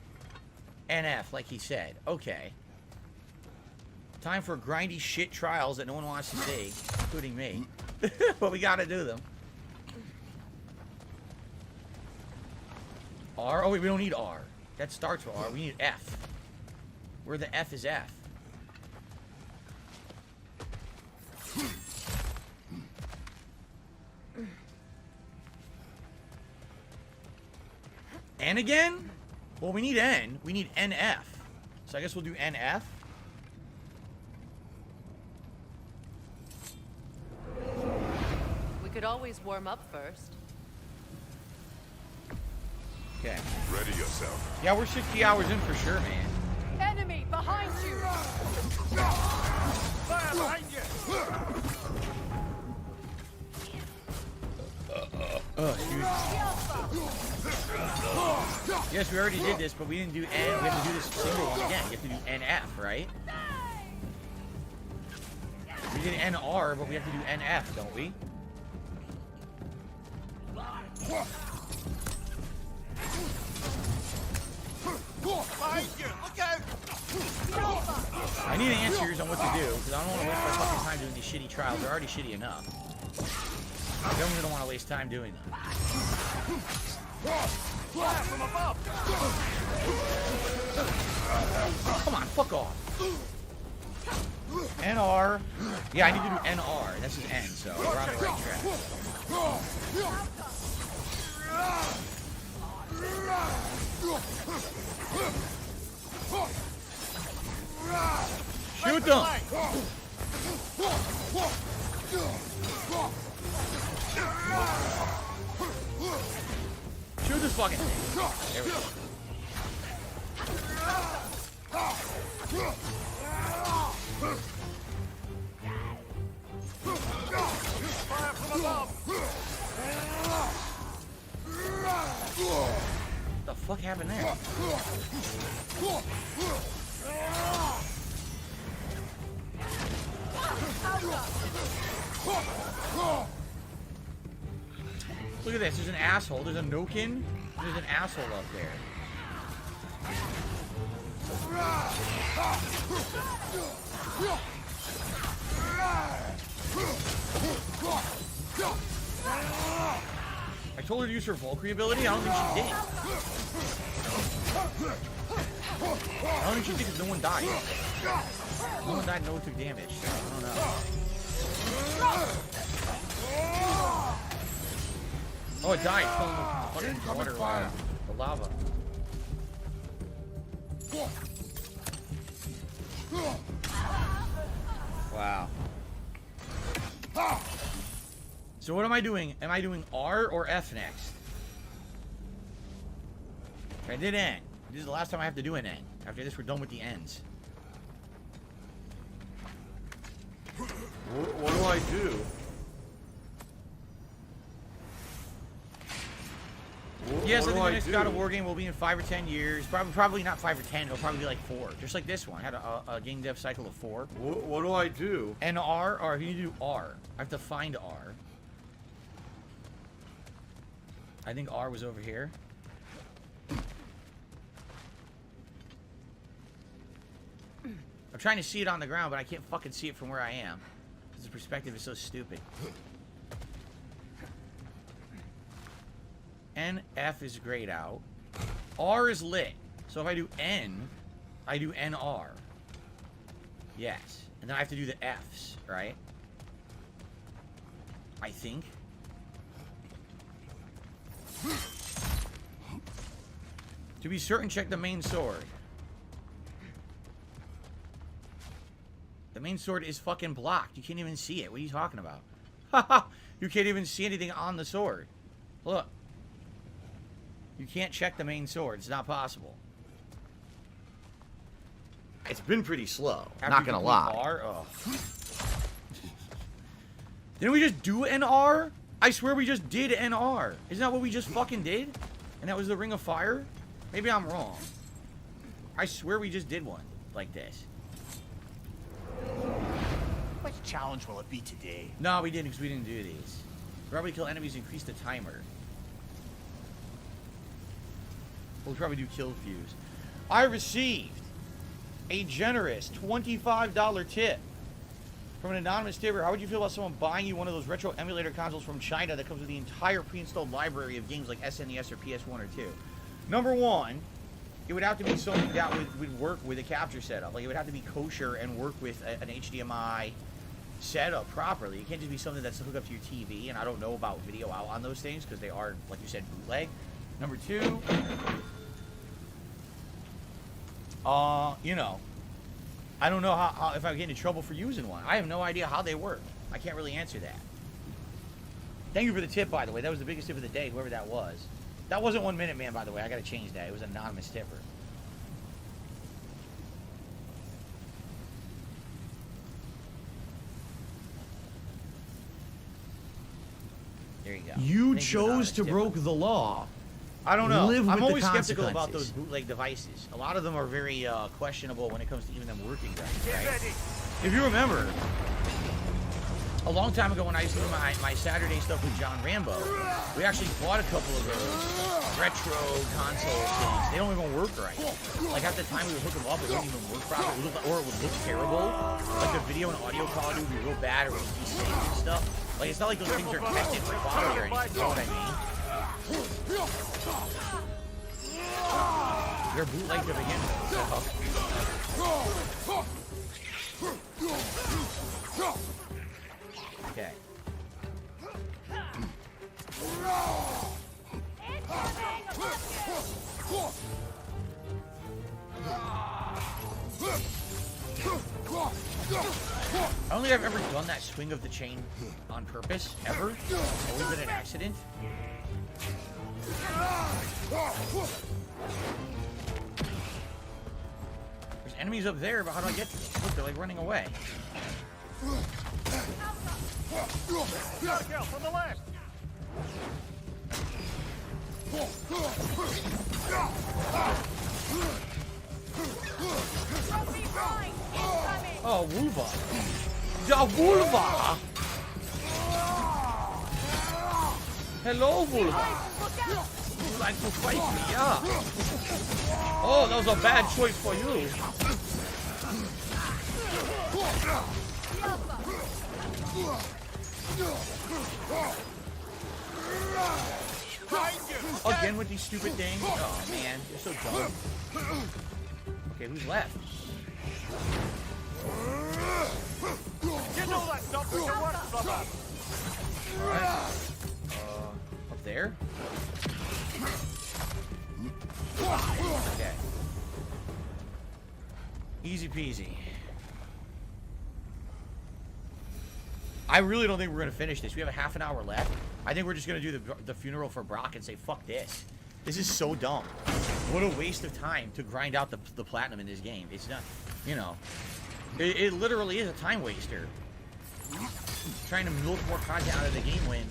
NF, like he said. Okay. Time for grindy shit trials that no one wants to see, including me. But we gotta do them. R? Oh wait, we don't need R. That starts with R. We need F. Where the F is F. N again? Well, we need N. We need NF. So I guess we'll do NF. We could always warm up first. Okay. Ready yourself. Yeah, we're 60 hours in for sure, man. Enemy behind you! Fire behind you! Yes, we already did this, but we didn't do N. We have to do this single one again. You have to do NF, right? We did NR, but we have to do NF, don't we? Behind you! Look out! I need answers on what to do, because I don't want to waste my fucking time doing these shitty trials. They're already shitty enough. I don't want to waste time doing them. Fire from above! Come on, fuck off. NR. Yeah, I need to do NR. This is N, so we're on the right track. Shoot them! Shoot this fucking thing. There we go. Fire from above! What the fuck happened there? Look at this. There's an asshole. There's a Nokin. There's an asshole up there. I told her to use her Valkyrie ability. I don't think she did. I don't think she did because no one died. No one died, no one took damage. So I don't know. Oh, it died. Fucking water, the lava. Wow. So what am I doing? Am I doing R or F next? I did N. This is the last time I have to do an N. After this, we're done with the N's. What do I do? Yes, I think the next God of War game will be in 5 or 10 years. Probably not 5 or 10. It'll probably be like 4. Just like this one. Had a game dev cycle of 4. What do I do? And R, or you need to do R. I have to find R. I think R was over here. I'm trying to see it on the ground, but I can't fucking see it from where I am. Because the perspective is so stupid. N, F is grayed out. R is lit. So if I do N, I do NR. Yes. And then I have to do the Fs, right? I think. To be certain, check the main sword. The main sword is fucking blocked. You can't even see it. What are you talking about? Haha! You can't even see anything on the sword. Look. You can't check the main sword. It's not possible. It's been pretty slow. After Not you gonna complete lie. R? Oh. Didn't we just do NR? I swear we just did NR. Isn't that what we just fucking did? And that was the Ring of Fire? Maybe I'm wrong. I swear we just did one like this. Which challenge will it be today? No, we didn't because we didn't do these. Probably kill enemies, increase the timer. We'll probably do kill fuse. I received a generous $25 tip from an anonymous tipper. How would you feel about someone buying you one of those retro emulator consoles from China that comes with the entire pre-installed library of games like SNES or PS1 or 2? Number one, it would have to be something that would work with a capture setup. Like, it would have to be kosher and work with an HDMI setup properly. It can't just be something that's hooked up to your TV, and I don't know about video out on those things because they are, like you said, bootleg. Number two, you know, I don't know how if I get into trouble for using one. I have no idea how they work. I can't really answer that. Thank you for the tip, by the way. That was the biggest tip of the day, whoever that was. That wasn't 1 Minute Man, by the way. I gotta change that. It was an anonymous tipper. There you go. You chose to broke the law. I don't know. Live I'm with always the skeptical about consequences. those bootleg devices. A lot of them are very questionable when it comes to even them working right. If you remember, a long time ago when I used to do my Saturday stuff with John Rambo, we actually bought a couple of those retro console things. They don't even work right. Like, at the time we would hook them up, it wouldn't even work properly, or it would look terrible. Like, the video and audio quality would be real bad, or it would be synced and stuff. Like, it's not like those things are tested for quality or anything, you know what I mean? They're bootleg to begin with. Okay. I don't think I've ever done that swing of the chain on purpose, ever. It's always been an accident. There's enemies up there, but how do I get to them? Look, they're like running away. From the left. Oh, Wulva. Ja, Wulva! Hello, Wulva. You like to fight me, yeah? Oh, that was a bad choice for you. Again with these stupid things? Oh, man. You're so dumb. Okay, who's left? Get all that stuff to work, brother. Alright. Up there? Okay. Easy peasy. I really don't think we're going to finish this. We have a half an hour left. I think we're just going to do the funeral for Brock and say, fuck this. This is so dumb. What a waste of time to grind out the platinum in this game. It's not, you know. It literally is a time waster. Trying to milk more content out of the game when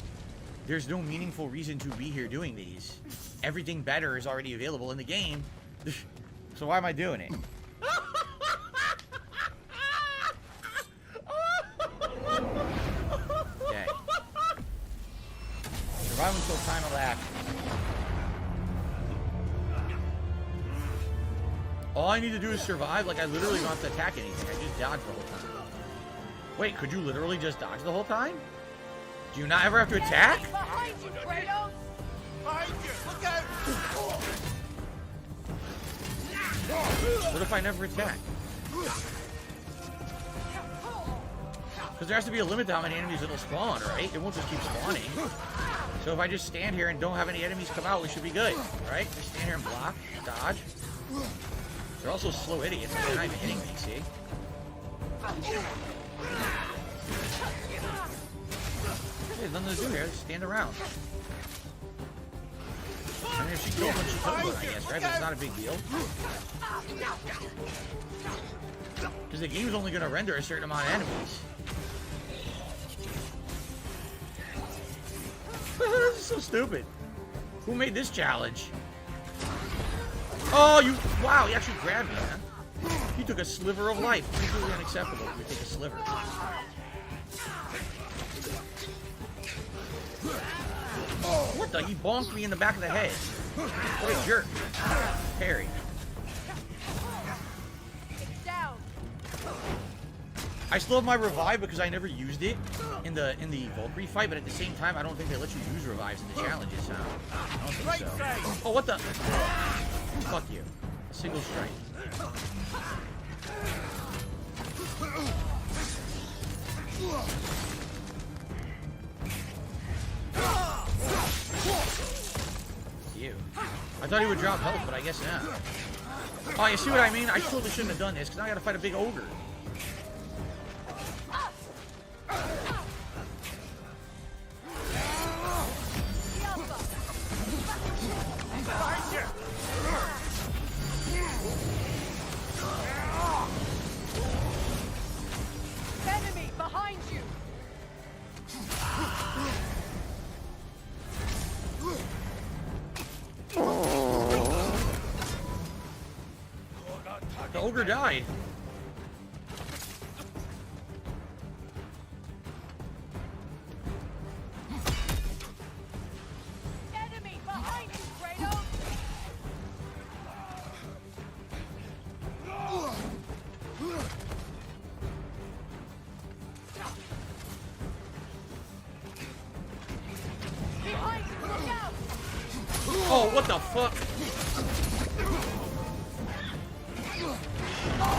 there's no meaningful reason to be here doing these. Everything better is already available in the game. So why am I doing it? Okay. Survive until time elapsed. All I need to do is survive. Like, I literally don't have to attack anything. I just dodge the whole time. Wait, could you literally just dodge the whole time? Do you not ever have to attack? Behind you, Kratos! Behind you! Look out! What if I never attack? Because there has to be a limit to how many enemies it'll spawn, right? It won't just keep spawning. So if I just stand here and don't have any enemies come out, we should be good, right? Just stand here and block, dodge. They're also slow idiots. They're not even hitting me, see? There's nothing to do here. Just stand around. I mean, if she kills when she kills one, I guess, right? But it's not a big deal. Because the game's only going to render a certain amount of enemies. This is so stupid. Who made this challenge? Oh, you... Wow, he actually grabbed me, huh? He took a sliver of life. Completely unacceptable if you take a sliver. What the? He bonked me in the back of the head. What a jerk. Parry. Down. I still have my revive because I never used it in the Valkyrie fight, but at the same time, I don't think they let you use revives in the challenges. So I don't think so. Oh, what the? Fuck you. A single strike. You. I thought he would drop health, but I guess not. Oh, you see what I mean? I totally shouldn't have done this, because now I gotta fight a big ogre. Enemy behind you. The ogre died. Enemy behind you, Kratos. Behind you, look out. Oh, what the fuck?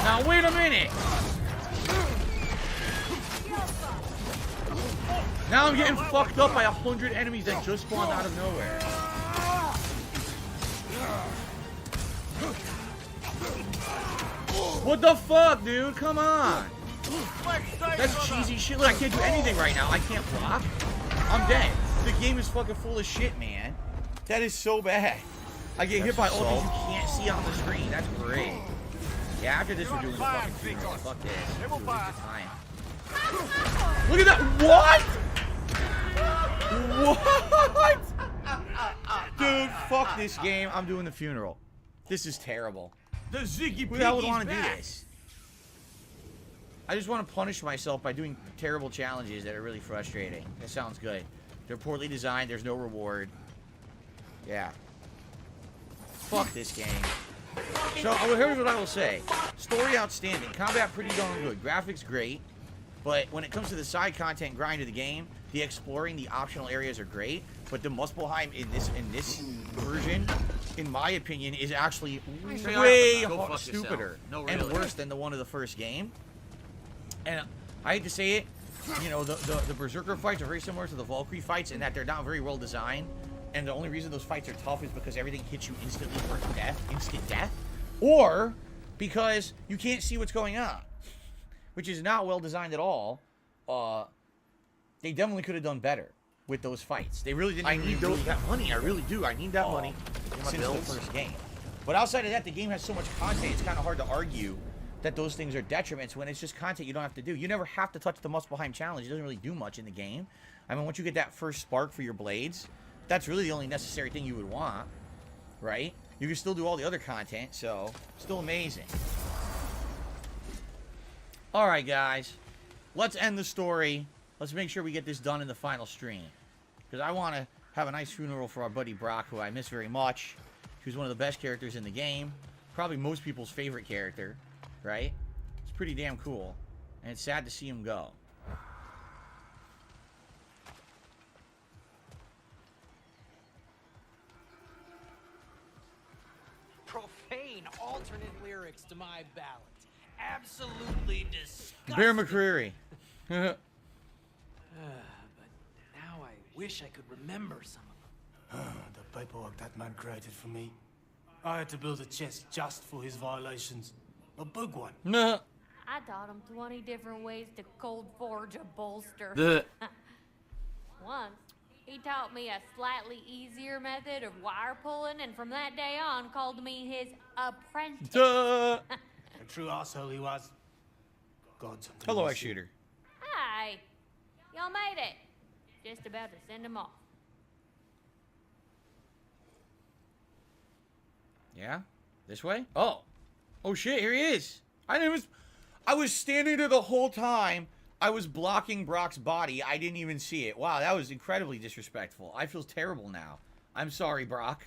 Now, wait a minute. Now I'm getting fucked up by 100 enemies that just spawned out of nowhere. What the fuck, dude? Come on. That's cheesy shit. Look, I can't do anything right now. I can't block. I'm dead. The game is fucking full of shit, man. That is so bad. I get hit by all things you can't see on the screen. That's great. Yeah, after this we're doing the fucking funeral. Fuck this. We're doing this time. Look at that. What? What? Dude, fuck this game. I'm doing the funeral. This is terrible. The Ziggy Who the hell would want to do this? I just want to punish myself by doing terrible challenges that are really frustrating. That sounds good. They're poorly designed. There's no reward. Yeah. Fuck this game. So, here's what I will say. Story outstanding. Combat pretty darn good. Graphics great. But when it comes to the side content grind of the game, the exploring, the optional areas are great. But the Muspelheim in this version, in my opinion, is actually way stupider and worse than the one of the first game. And I hate to say it, you know, the Berserker fights are very similar to the Valkyrie fights in that they're not very well designed. And the only reason those fights are tough is because everything hits you instantly for death, instant death, or because you can't see what's going on, which is not well designed at all. They definitely could have done better with those fights. They really didn't. I need that money. I really do. I need that money since the first game. But outside of that, the game has so much content. It's kind of hard to argue that those things are detriments when it's just content you don't have to do. You never have to touch the Muspelheim challenge. It doesn't really do much in the game. I mean, once you get that first spark for your blades, that's really the only necessary thing you would want, right? You can still do all the other content, so still amazing. All right, guys, let's end the story. Let's make sure we get this done in the final stream, because I want to have a nice funeral for our buddy Brock, who I miss very much. He was one of the best characters in the game, probably most people's favorite character, right? It's pretty damn cool, and it's sad to see him go. Profane alternate lyrics to my ballads. Absolutely disgusting. Bear McCreary. But now I wish I could remember some of them. The paperwork that man created for me. I had to build a chest just for his violations. A big one. No. I taught him 20 different ways to cold forge a bolster. Once, he taught me a slightly easier method of wire pulling, and from that day on, called me his apprentice. Duh. A true asshole he was. God, something. Hello, X-Shooter. Hi. Y'all made it. Just about to send him off. Yeah? This way? Oh. Oh shit, here he is. I was standing there the whole time. I was blocking Brock's body. I didn't even see it. Wow, that was incredibly disrespectful. I feel terrible now. I'm sorry, Brock.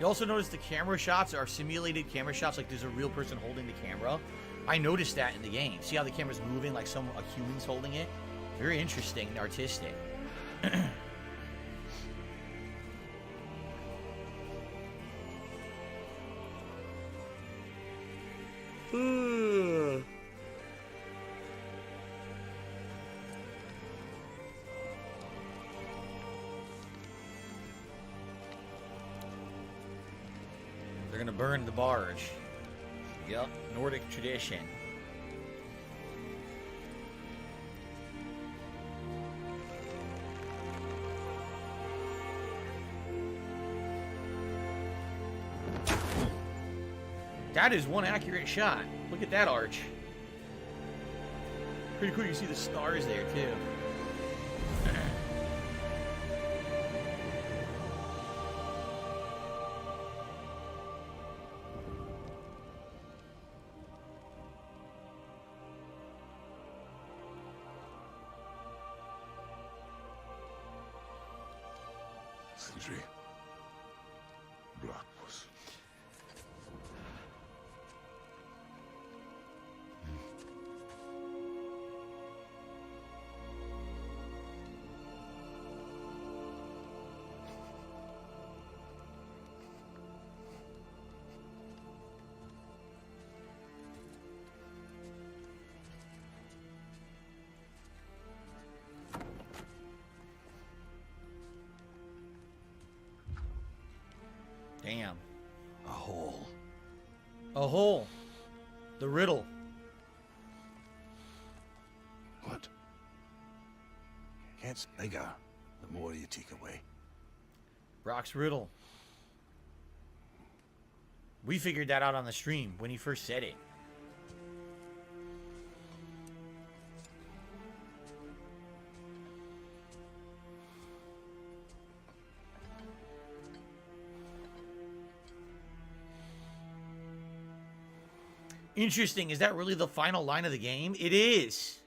You also notice the camera shots are simulated camera shots, like there's a real person holding the camera. I noticed that in the game. See how the camera's moving like a human's holding it? Very interesting and artistic. They're gonna burn the barge. Yep, Nordic tradition. That is one accurate shot. Look at that arch. Pretty cool. You see the stars there too. Sindri. Blackpuss. Damn. A hole. A hole. The riddle. What? Gets bigger the more you take away. Brock's riddle. We figured that out on the stream when he first said it. Interesting. Is that really the final line of the game? It is.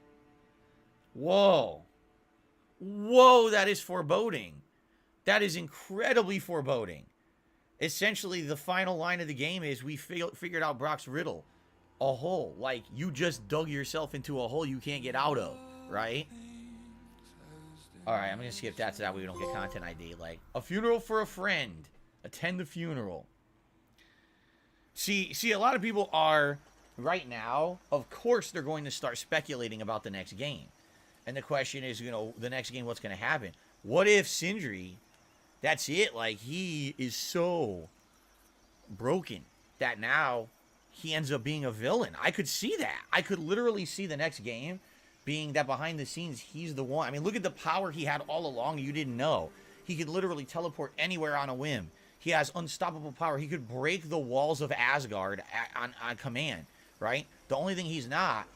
Whoa. Whoa, that is foreboding. That is incredibly foreboding. Essentially, the final line of the game is we figured out Brock's riddle. A hole. Like, you just dug yourself into a hole you can't get out of, right? Alright, I'm going to skip that so that way we don't get content ID. Like, a funeral for a friend. Attend the funeral. See, a lot of people are... Right now, of course, they're going to start speculating about the next game. And the question is, the next game, what's going to happen? What if Sindri, that's it, like, he is so broken that now he ends up being a villain? I could see that. I could literally see the next game being that behind the scenes, he's the one. I mean, look at the power he had all along you didn't know. He could literally teleport anywhere on a whim. He has unstoppable power. He could break the walls of Asgard on command. Right? The only thing he's not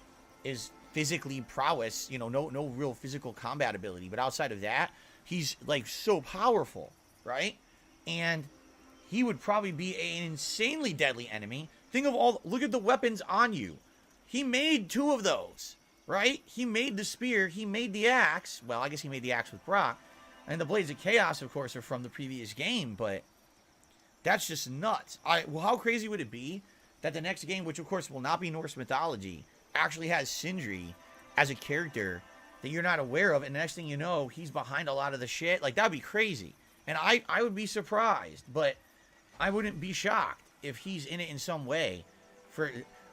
is physically prowess, no real physical combat ability. But outside of that, he's like so powerful, right? And he would probably be an insanely deadly enemy. Look at the weapons on you. He made 2 of those, right? He made the spear, he made the axe. Well, I guess he made the axe with Brock. And the Blades of Chaos, of course, are from the previous game, but that's just nuts. How crazy would it be that the next game, which of course will not be Norse mythology, actually has Sindri as a character that you're not aware of, and the next thing you know, he's behind a lot of the shit? Like, that'd be crazy. And I would be surprised, but I wouldn't be shocked if he's in it in some way.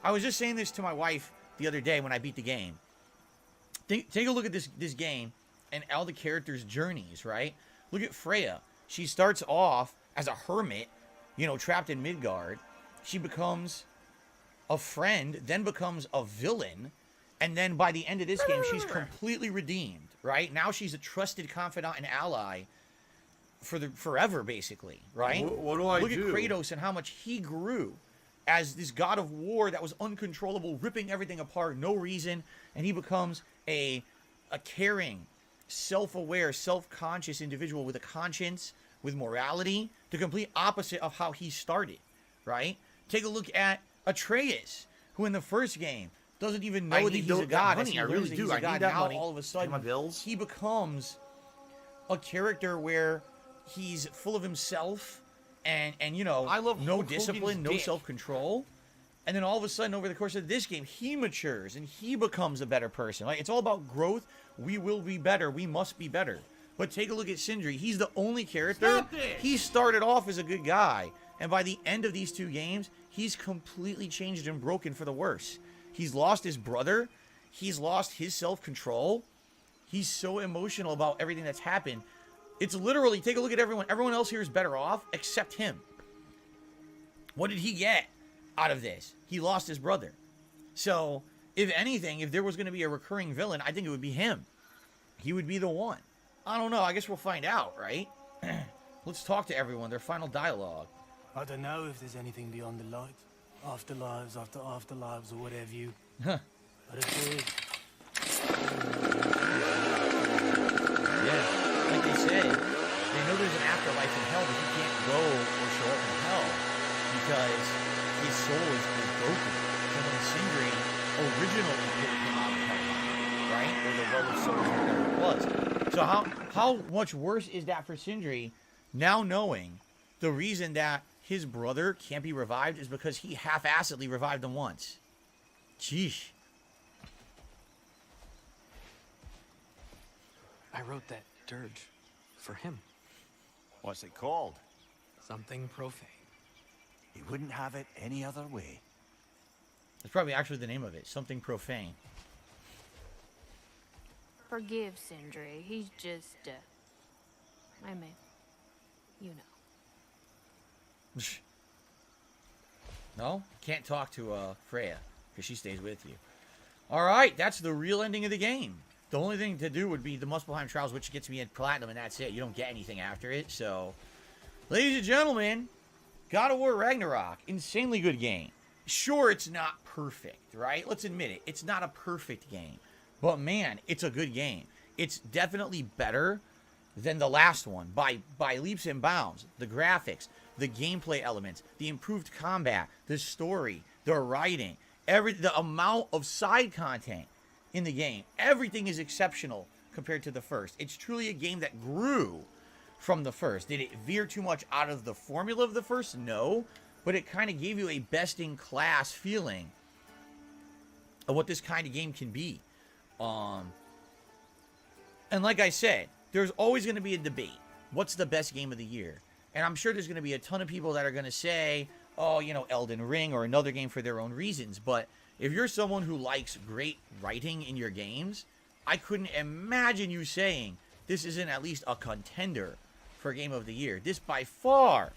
I was just saying this to my wife the other day when I beat the game. Take a look at this game and all the characters' journeys, right? Look at Freya. She starts off as a hermit, trapped in Midgard. She becomes a friend, then becomes a villain, and then by the end of this game, she's completely redeemed, right? Now she's a trusted confidant and ally for forever, basically, right? What do I do? Look at Kratos and how much he grew as this god of war that was uncontrollable, ripping everything apart, no reason, and he becomes a caring, self-aware, self-conscious individual with a conscience, with morality, the complete opposite of how he started, right? Take a look at Atreus, who in the first game doesn't even know that he's a god. Money, I really do. I need that money. All of a sudden, my bills. He becomes a character where he's full of himself. and you know, I love no Hulk Hogan's discipline, no dick. self-control. And then all of a sudden, over the course of this game, he matures and he becomes a better person. Like, it's all about growth. We will be better. We must be better. But take a look at Sindri. He's the only character. Stop this! He started off as a good guy. And by the end of these 2 games, he's completely changed and broken for the worse. He's lost his brother. He's lost his self-control. He's so emotional about everything that's happened. It's literally, take a look at everyone. Everyone else here is better off except him. What did he get out of this? He lost his brother. So, if anything, if there was going to be a recurring villain, I think it would be him. He would be the one. I don't know. I guess we'll find out, right? Let's talk to everyone. Their final dialogue. I don't know if there's anything beyond the light. Afterlives after afterlives or whatever you. Huh. But if there is, Yeah. Like they said, they know there's an afterlife in hell, but he can't go or show up in hell because his soul is broken. And when Sindri originally pulled him out of hell, right? Or the well of souls, whatever it was. So how much worse is that for Sindri now knowing the reason that his brother can't be revived is because he half-assedly revived him once? Jeez. I wrote that dirge for him. What's it called? Something profane. He wouldn't have it any other way. That's probably actually the name of it. Something profane. Forgive Sindri. He's just, I mean, you know. No? Can't talk to Freya, because she stays with you. Alright, that's the real ending of the game. The only thing to do would be the Muspelheim Trials, which gets me at Platinum, and that's it. You don't get anything after it, so... Ladies and gentlemen, God of War Ragnarok. Insanely good game. Sure, it's not perfect, right? Let's admit it. It's not a perfect game. But man, it's a good game. It's definitely better than the last one by leaps and bounds. The graphics, the gameplay elements, the improved combat, the story, the writing, the amount of side content in the game. Everything is exceptional compared to the first. It's truly a game that grew from the first. Did it veer too much out of the formula of the first? No. But it kind of gave you a best-in-class feeling of what this kind of game can be. And like I said, there's always going to be a debate. What's the best game of the year? And I'm sure there's going to be a ton of people that are going to say, oh, you know, Elden Ring or another game for their own reasons. But if you're someone who likes great writing in your games, I couldn't imagine you saying this isn't at least a contender for Game of the Year. This by far,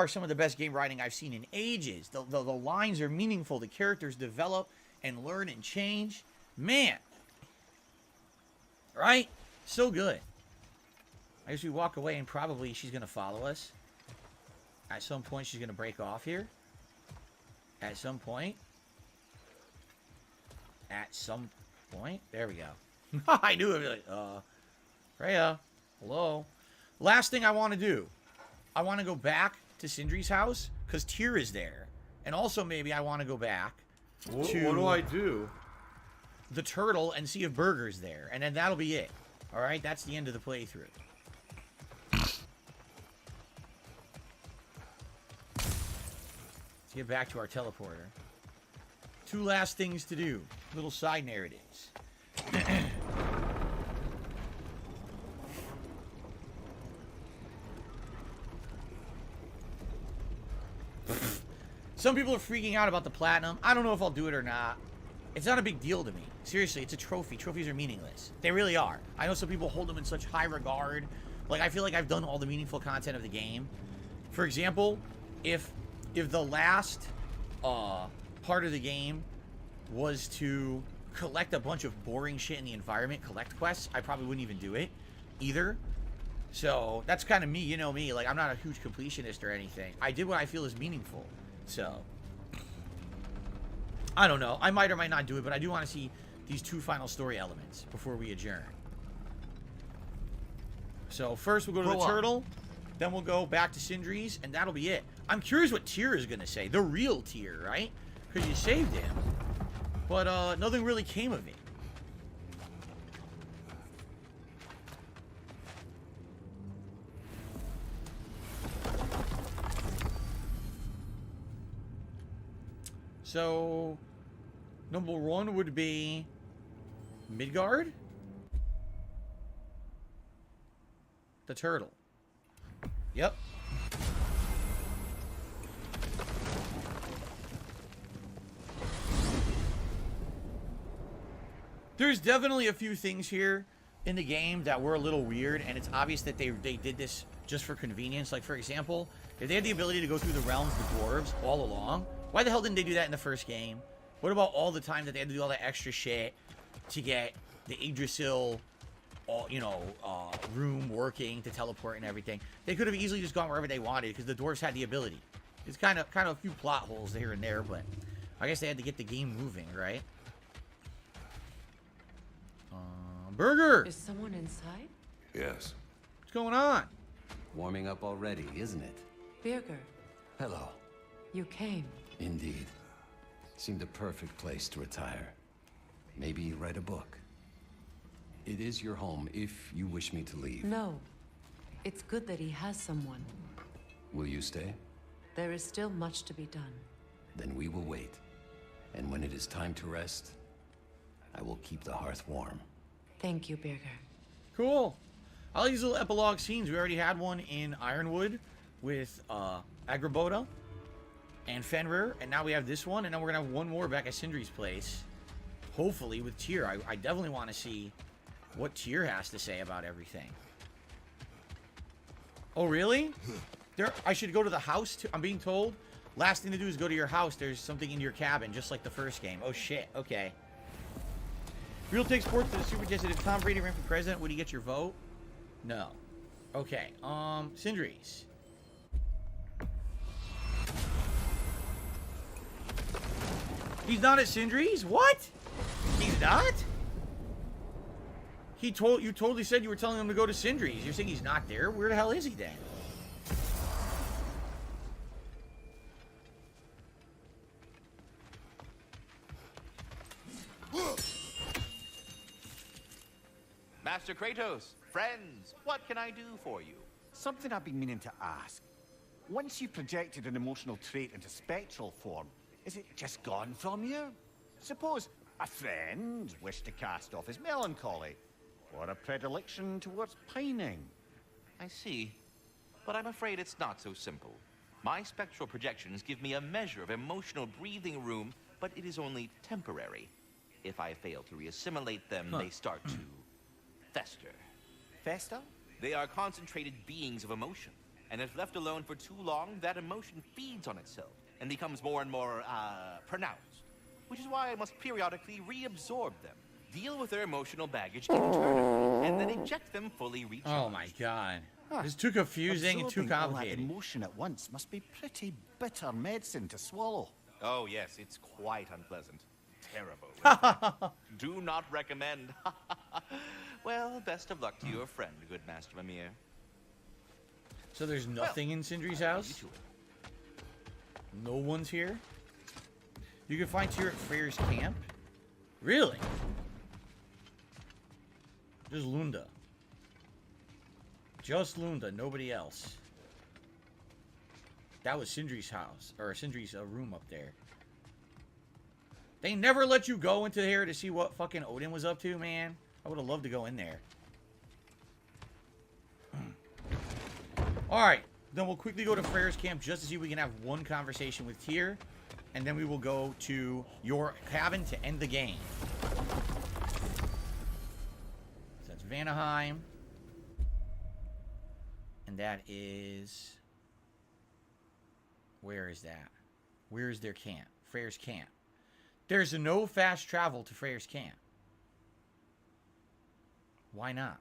some of the best game writing I've seen in ages. The lines are meaningful. The characters develop and learn and change. Man. Right? So good. I guess we walk away and probably she's going to follow us. At some point, she's going to break off here. At some point. There we go. I knew it. Like, Freya. Hello. Last thing I want to do. I want to go back to Sindri's house because Tyr is there. And also maybe I want to go back to... What do I do? The turtle and see if Burger's there. And then that'll be it. Alright? That's the end of the playthrough. Let's get back to our teleporter. 2 last things to do. Little side narratives. Some people are freaking out about the platinum. I don't know if I'll do it or not. It's not a big deal to me. Seriously, it's a trophy. Trophies are meaningless. They really are. I know some people hold them in such high regard. Like, I feel like I've done all the meaningful content of the game. For example, if the last part of the game was to collect a bunch of boring shit in the environment, collect quests, I probably wouldn't even do it either. So, that's kind of me. You know me. Like, I'm not a huge completionist or anything. I did what I feel is meaningful. So, I don't know. I might or might not do it, but I do want to see these 2 final story elements before we adjourn. So, first we'll go to the turtle, then we'll go back to Sindri's, and that'll be it. I'm curious what Tyr is going to say. The real Tyr, right? Because you saved him, but nothing really came of it. So, number 1 would be Midgard? The turtle. Yep. There's definitely a few things here in the game that were a little weird, and it's obvious that they did this just for convenience. Like, for example, if they had the ability to go through the realms of the dwarves all along, why the hell didn't they do that in the first game? What about all the time that they had to do all that extra shit to get the Yggdrasil, room working to teleport and everything? They could have easily just gone wherever they wanted because the dwarves had the ability. It's kind of a few plot holes here and there, but I guess they had to get the game moving, right? Burger! Is someone inside? Yes. What's going on? Warming up already, isn't it? Birger, Hello. you came. Indeed. Seemed a perfect place to retire. Maybe write a book. It is your home if you wish me to leave. No. It's good that he has someone. Will you stay? There is still much to be done. Then we will wait. And when it is time to rest, I will keep the hearth warm. Thank you, Birger. Cool. I like these little epilogue scenes. We already had one in Ironwood with Agrabota and Fenrir, and now we have this one, and then we're gonna have one more back at Sindri's place. Hopefully with Tyr. I definitely want to see what Tyr has to say about everything. Oh, really? I should go to the house too. I'm being told last thing to do is go to your house. There's something in your cabin, just like the first game. Oh shit. Okay. Real Take Sports to the Super Jets. If Tom Brady ran for president, would he get your vote? No. Okay. Sindri's. He's not at Sindri's? What? He's not? You totally said you were telling him to go to Sindri's. You're saying he's not there? Where the hell is he then? Master Kratos, friends, what can I do for you? Something I've been meaning to ask. Once you projected an emotional trait into spectral form, is it just gone from you? Suppose a friend wished to cast off his melancholy, or a predilection towards pining. I see. But I'm afraid it's not so simple. My spectral projections give me a measure of emotional breathing room, but it is only temporary. If I fail to reassimilate them, they start to fester. Fester? They are concentrated beings of emotion, and if left alone for too long, that emotion feeds on itself and becomes more and more, pronounced. Which is why I must periodically reabsorb them, deal with their emotional baggage internally, and then eject them fully recharged. Oh my god. It's too confusing and too Absorbing all that complicated. emotion at once must be pretty bitter medicine to swallow. Oh yes, it's quite unpleasant. Terrible. Do not recommend. Well, best of luck to your friend, good Master Mimir. So there's nothing in Sindri's house? No one's here? You can find Tyr at Freyr's camp? Really? Just Lunda. Just Lunda, nobody else. That was Sindri's house, or Sindri's room up there. They never let you go into here to see what fucking Odin was up to, man. I would have loved to go in there. Alright, then we'll quickly go to Freyr's camp just to see if we can have one conversation with Tyr. And then we will go to your cabin to end the game. So that's Vanaheim. And that is... Where is that? Where is their camp? Freyr's camp. There's no fast travel to Freyr's camp. Why not?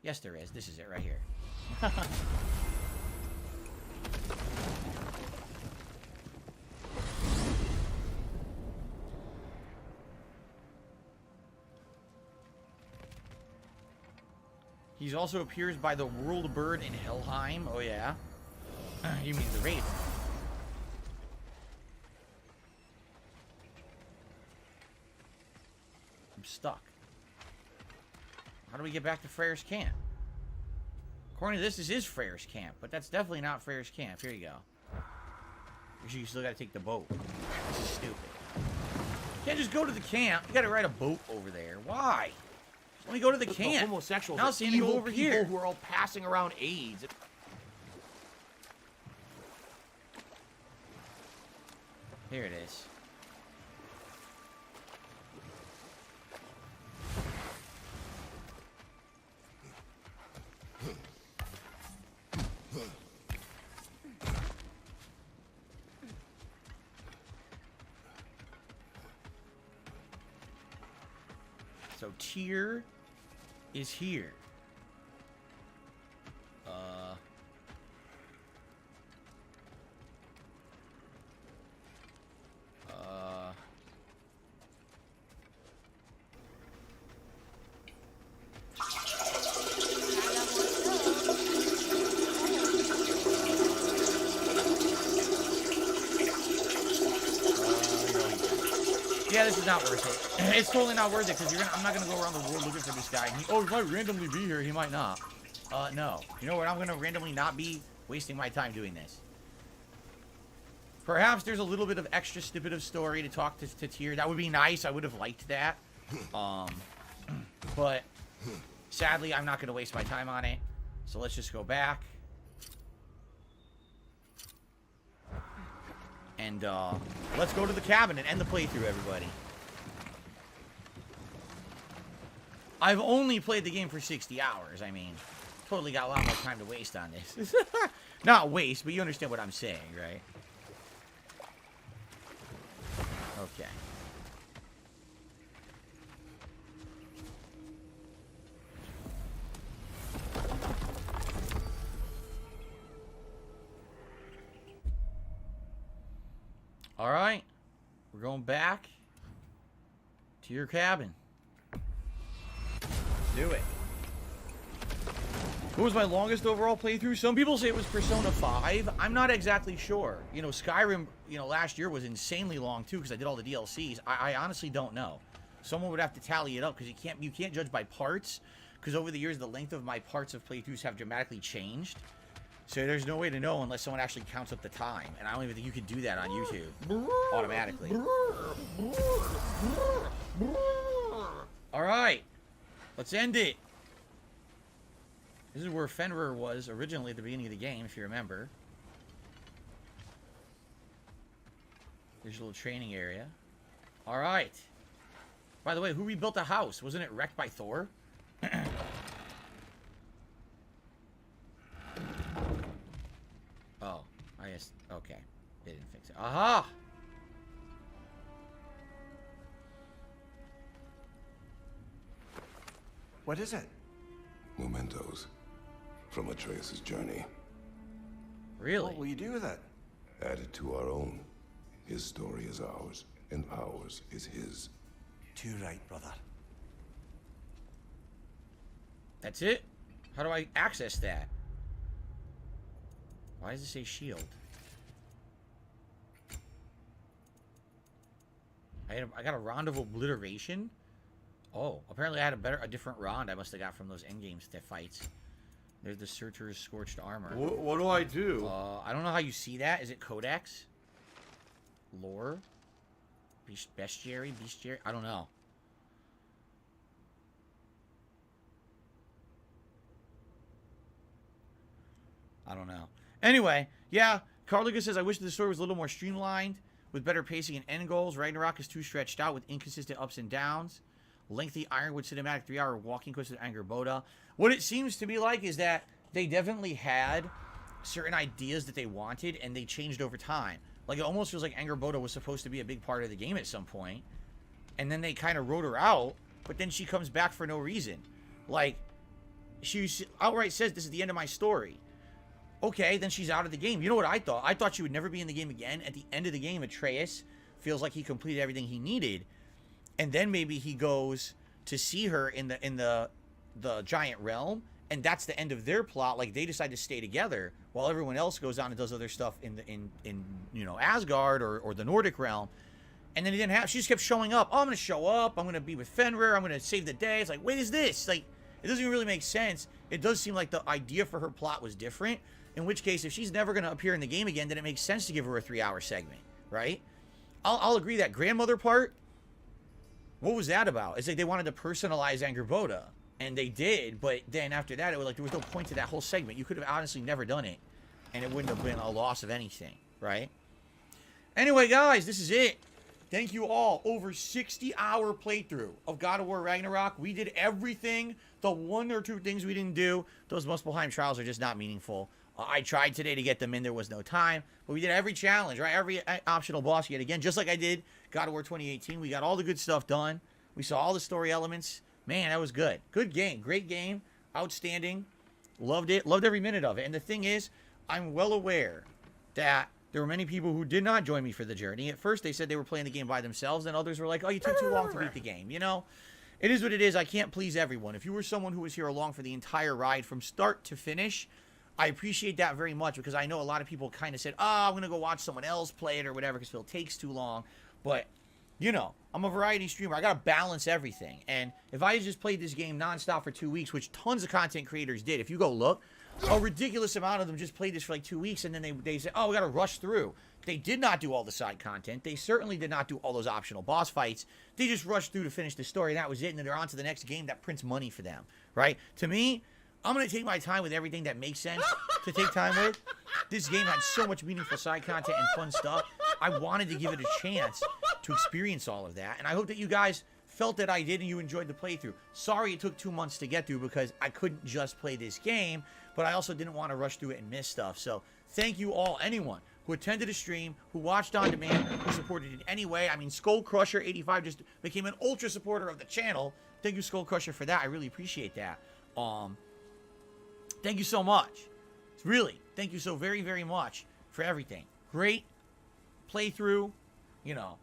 Yes, there is. This is it right here. He also appears by the world bird in Helheim. Oh, yeah. You mean the Raven. I'm stuck. How do we get back to Freyr's camp? According to this is Freyr's camp, but that's definitely not Freyr's camp. Here you go. Because you still gotta take the boat. This is stupid. You can't just go to the camp. You gotta ride a boat over there. Why? Just let me go to the camp. The homosexuals now are Sandy, evil go over people here. who are all passing around AIDS. Here it is. So Tyr is here. Yeah, this is not worth it. It's totally not worth it because I'm not gonna go around the world looking for this guy. He might randomly be here. He might not. No. You know what? I'm gonna randomly not be wasting my time doing this. Perhaps there's a little bit of extra snippet of story to talk to Tyr. That would be nice. I would have liked that. But sadly, I'm not gonna waste my time on it. So let's just go back. And let's go to the cabin and end the playthrough, everybody. I've only played the game for 60 hours. I mean, totally got a lot more time to waste on this. Not waste, but you understand what I'm saying, right? Okay. All right, we're going back to your cabin. Do it. What was my longest overall playthrough? Some people say it was Persona 5. I'm not exactly sure. You know, Skyrim, last year was insanely long too because I did all the DLCs. I honestly don't know. Someone would have to tally it up because you can't judge by parts because over the years the length of my parts of playthroughs have dramatically changed. So there's no way to know unless someone actually counts up the time. And I don't even think you could do that on YouTube automatically. All right. Let's end it. This is where Fenrir was originally at the beginning of the game, if you remember. There's a little training area. All right. By the way, who rebuilt the house? Wasn't it wrecked by Thor? Oh, I guess, okay. They didn't fix it. Aha! What is it? Mementos from Atreus' journey. Really? What will you do with it? Add it to our own. His story is ours, and ours is his. Too right, brother. That's it? How do I access that? Why does it say shield? I got a Rond of Obliteration? Oh, apparently I had a different Rond I must have got from those endgame fights. There's the Searcher's Scorched Armor. What do I do? I don't know how you see that. Is it Codex? Lore? Bestiary? I don't know. I don't know. Anyway, yeah, Carliga says, I wish the story was a little more streamlined with better pacing and end goals. Ragnarok is too stretched out with inconsistent ups and downs. Lengthy Ironwood cinematic 3-hour walking quest with Angerboda. What it seems to be like is that they definitely had certain ideas that they wanted and they changed over time. Like, it almost feels like Angerboda was supposed to be a big part of the game at some point. And then they kind of wrote her out, but then she comes back for no reason. Like, she outright says, this is the end of my story. Okay, then she's out of the game. You know what I thought? I thought she would never be in the game again. At the end of the game, Atreus feels like he completed everything he needed. And then maybe he goes to see her in the giant realm. And that's the end of their plot. Like, they decide to stay together while everyone else goes on and does other stuff in Asgard or the Nordic realm. And then he didn't have... She just kept showing up. Oh, I'm going to show up. I'm going to be with Fenrir. I'm going to save the day. It's like, wait, is this? Like, it doesn't even really make sense. It does seem like the idea for her plot was different. In which case, if she's never going to appear in the game again, then it makes sense to give her a 3-hour segment, right? I'll agree that grandmother part, what was that about? It's like they wanted to personalize Angerboda, and they did, but then after that, it was like there was no point to that whole segment. You could have honestly never done it, and it wouldn't have been a loss of anything, right? Anyway, guys, this is it. Thank you all. Over 60-hour playthrough of God of War Ragnarok. We did everything. The 1 or 2 things we didn't do, those Muspelheim trials are just not meaningful. I tried today to get them in. There was no time. But we did every challenge, right? Every optional boss yet again, just like I did God of War 2018. We got all the good stuff done. We saw all the story elements. Man, that was good. Good game. Great game. Outstanding. Loved it. Loved every minute of it. And the thing is, I'm well aware that there were many people who did not join me for the journey. At first, they said they were playing the game by themselves. And others were like, oh, you took too long to beat the game. You know, it is what it is. I can't please everyone. If you were someone who was here along for the entire ride from start to finish, I appreciate that very much, because I know a lot of people kind of said, oh, I'm going to go watch someone else play it or whatever because it takes too long. But, you know, I'm a variety streamer. I got to balance everything. And if I just played this game nonstop for 2 weeks, which tons of content creators did, if you go look, a ridiculous amount of them just played this for like 2 weeks, and then they say, oh, we got to rush through. They did not do all the side content. They certainly did not do all those optional boss fights. They just rushed through to finish the story, and that was it. And then they're on to the next game that prints money for them, right? To me, I'm going to take my time with everything that makes sense to take time with. This game had so much meaningful side content and fun stuff. I wanted to give it a chance to experience all of that. And I hope that you guys felt that I did and you enjoyed the playthrough. Sorry it took 2 months to get through because I couldn't just play this game, but I also didn't want to rush through it and miss stuff. So thank you all, anyone who attended a stream, who watched on demand, who supported it anyway. I mean, Skull Crusher 85 just became an ultra supporter of the channel. Thank you, Skull Crusher, for that. I really appreciate that. Thank you so much. Really, thank you so very, very much for everything. Great playthrough, you know,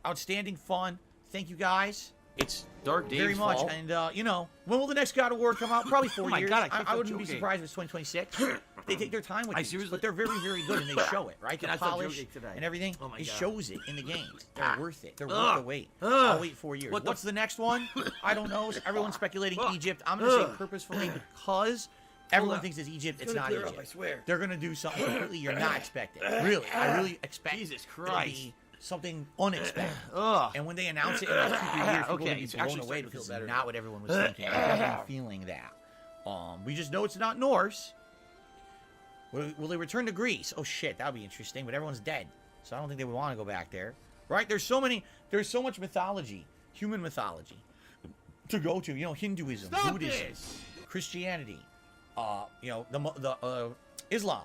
outstanding fun. Thank you guys. It's Dark Dave's very much. fault. And, you know, when will the next God of War come out? Probably 4 Oh my years. God, I wouldn't be surprised if it's 2026. They take their time with these, but they're very, very good, and they show it, right? The I stop polish joking today? and everything, Oh my it God. shows it in the games. They're worth it. They're worth the wait. I'll wait 4 years. What's the next one? I don't know. Everyone's speculating Egypt. I'm going to say purposefully because everyone thinks it's Egypt. It's not Egypt. I swear. They're going to do something completely you're not expecting. Really. I really expect Jesus it'll Christ. be something unexpected. Ugh. And when they announce it in like 2-3 years, people Okay, will it's be blown actually away starting to because it's feel better. not what everyone was thinking. I'm feeling that. We just know it's not Norse. Will they return to Greece? Oh shit, that would be interesting, but everyone's dead. So I don't think they would want to go back there. Right? There's so much mythology, human mythology, to go to. You know, Hinduism, Buddhism, Christianity, you know, the Islam.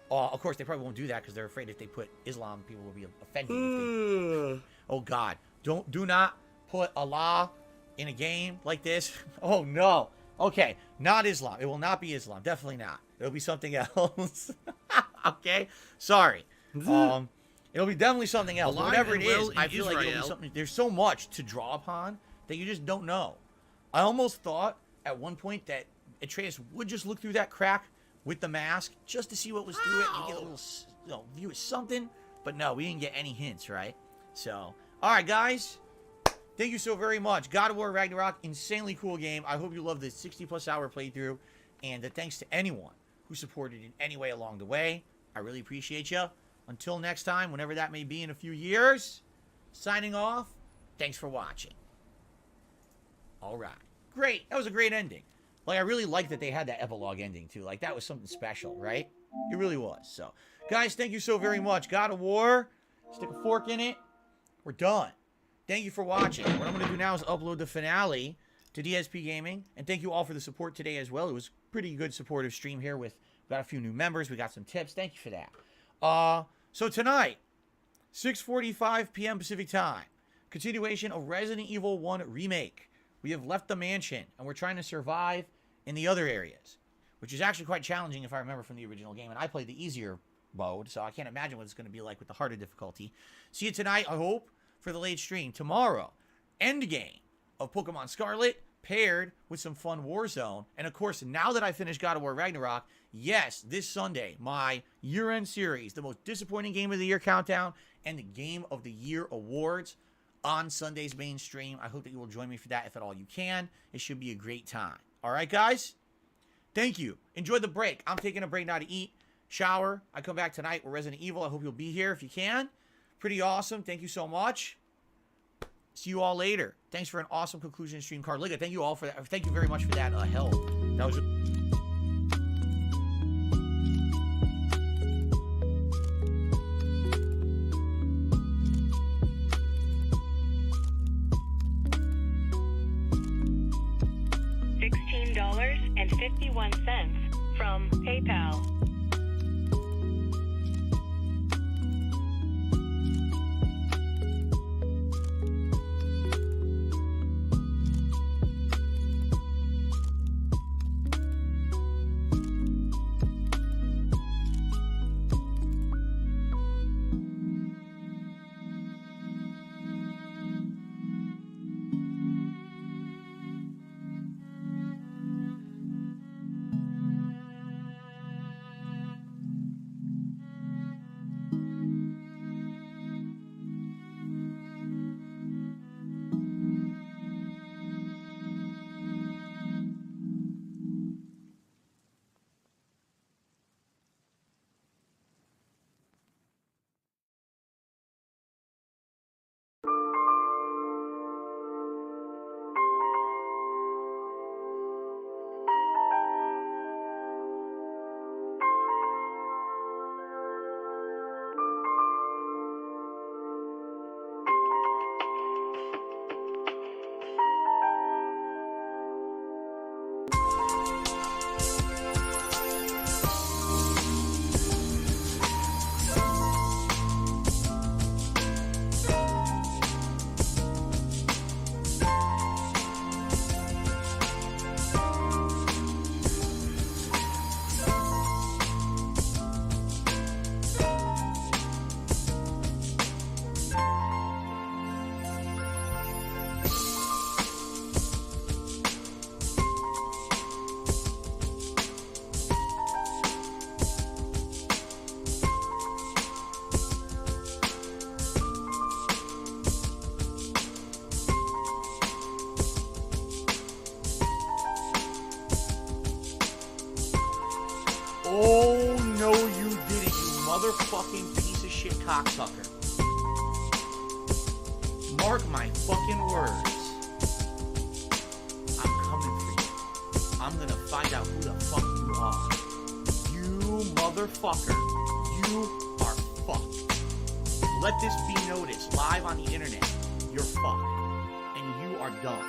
Of course, they probably won't do that because they're afraid if they put Islam, people will be offended. Oh God, do not put Allah in a game like this. Oh no. Okay, not Islam. It will not be Islam. Definitely not. It'll be something else. Okay, sorry. It'll be definitely something else. Alive Whatever and it well is, in I feel like it'll be Israel. something. There's so much to draw upon that you just don't know. I almost thought at one point that Atreus would just look through that crack with the mask just to see what was through it and get a little, you know, view of something. But no, we didn't get any hints, right? So, all right, guys. Thank you so very much. God of War Ragnarok, insanely cool game. I hope you loved the 60+ hour playthrough. And thanks to anyone who supported in any way along the way. I really appreciate you. Until next time, whenever that may be in a few years, signing off. Thanks for watching. All right. Great. That was a great ending. Like, I really like that they had that epilogue ending, too. Like, that was something special, right? It really was. So, guys, thank you so very much. God of War. Stick a fork in it. We're done. Thank you for watching. What I'm going to do now is upload the finale to DSP Gaming. And thank you all for the support today as well. It was pretty good supportive stream here with, we got a few new members. We got some tips. Thank you for that. So tonight, 6:45 p.m. Pacific Time, continuation of Resident Evil 1 Remake. We have left the mansion, and we're trying to survive in the other areas, which is actually quite challenging if I remember from the original game. And I played the easier mode, so I can't imagine what it's going to be like with the harder difficulty. See you tonight, I hope, for the late stream. Tomorrow, endgame of Pokemon Scarlet, paired with some fun Warzone. And of course, now that I finished God of War Ragnarok, yes, this Sunday, my year-end series, the most disappointing game of the year countdown, and the Game of the Year awards on Sunday's main stream. I hope that you will join me for that if at all you can. It should be a great time. All right, guys? Thank you. Enjoy the break. I'm taking a break now to eat. shower. I come back tonight with Resident Evil. I hope you'll be here if you can. Pretty awesome. Thank you so much. See you all later. Thanks for an awesome conclusion stream, Carliga. Thank you all for that. Thank you very much for that help. That was. $16.51 from PayPal. Oh, no, you didn't, you motherfucking piece of shit cocksucker. Mark my fucking words. I'm coming for you. I'm gonna find out who the fuck you are. You motherfucker. You are fucked. Let this be noticed live on the internet. You're fucked. And you are done.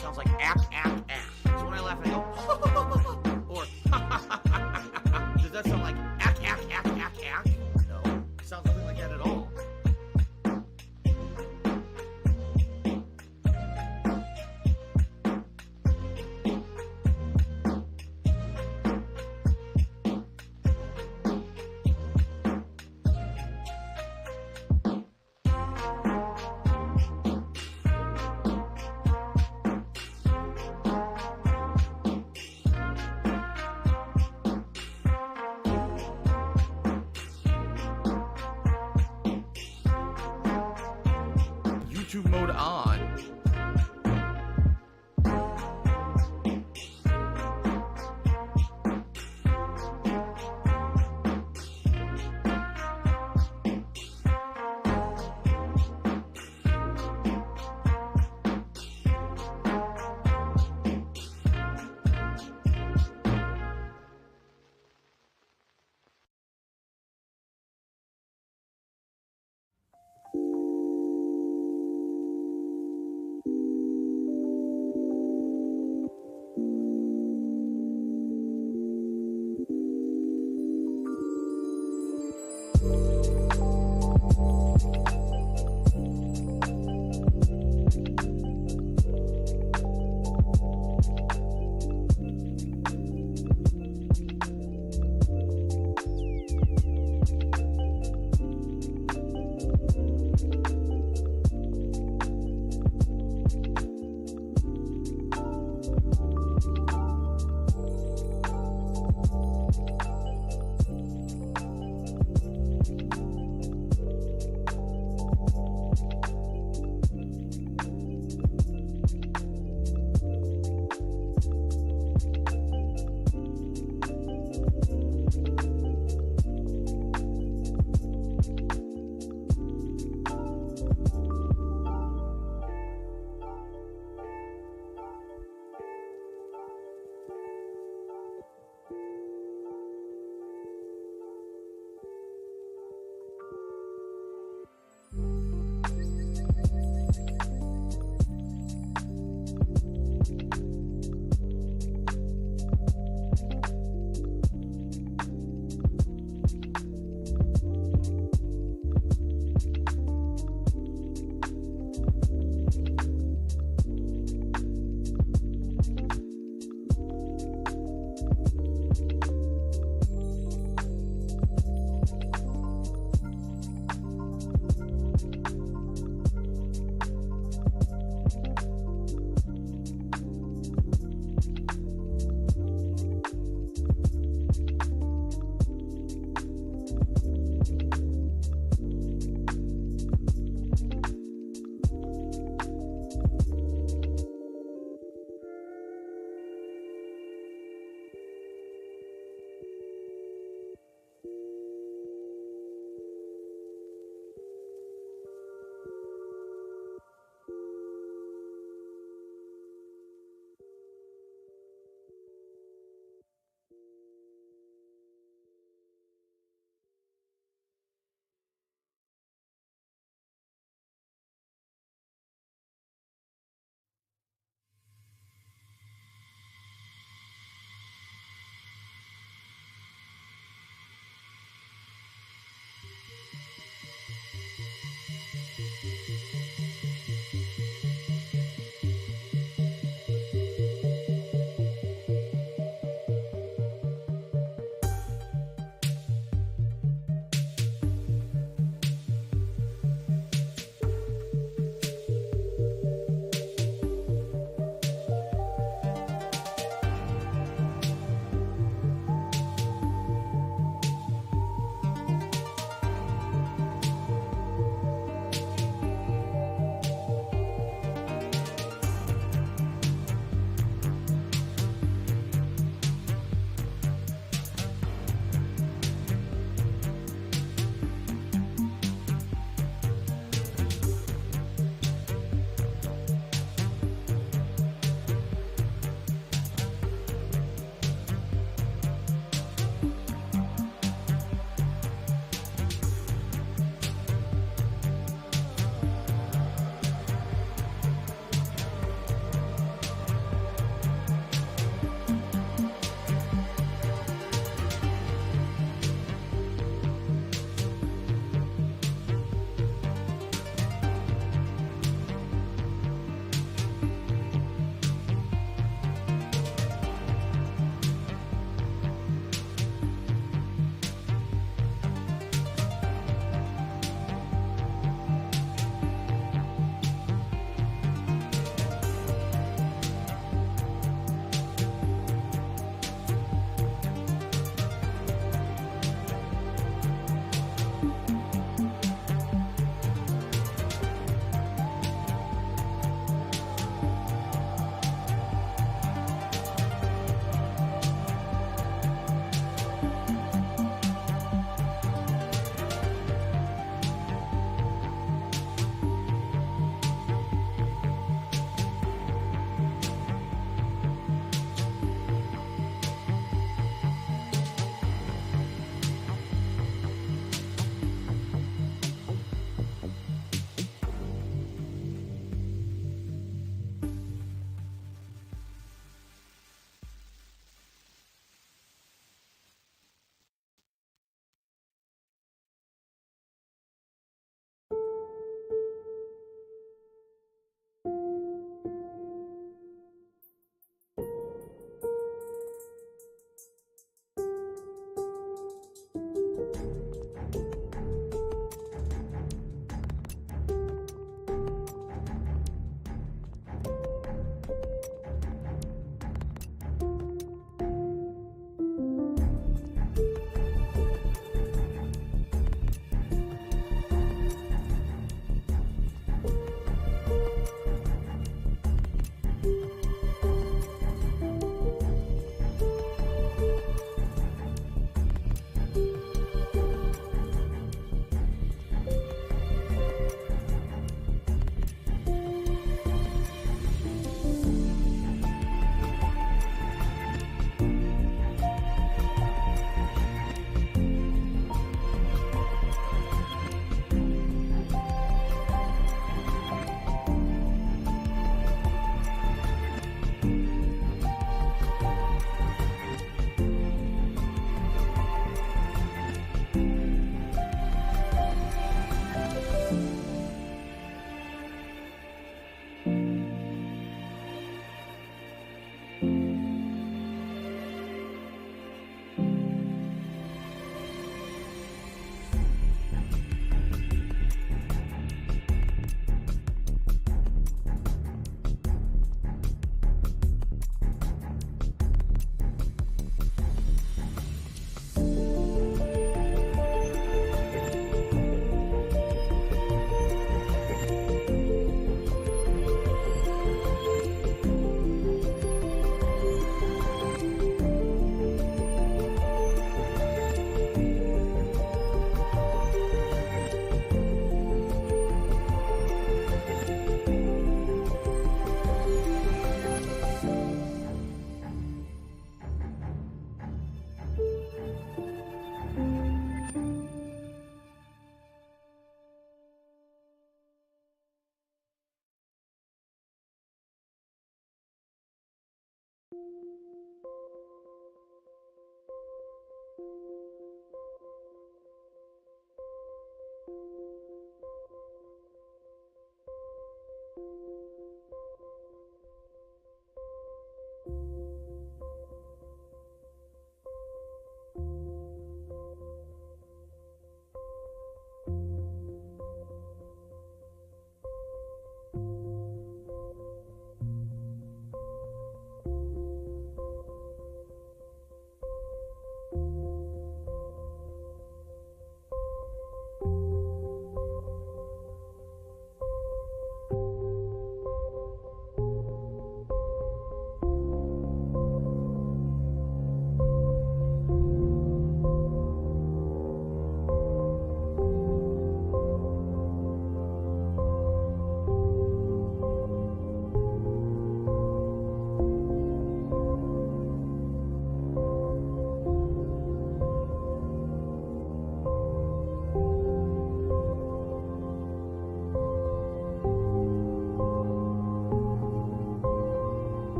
sounds like ack, ack, ack. So when I laugh, I go, or does that sound like ack, ack, ack, ack, ack? No, it sounds nothing like that at all.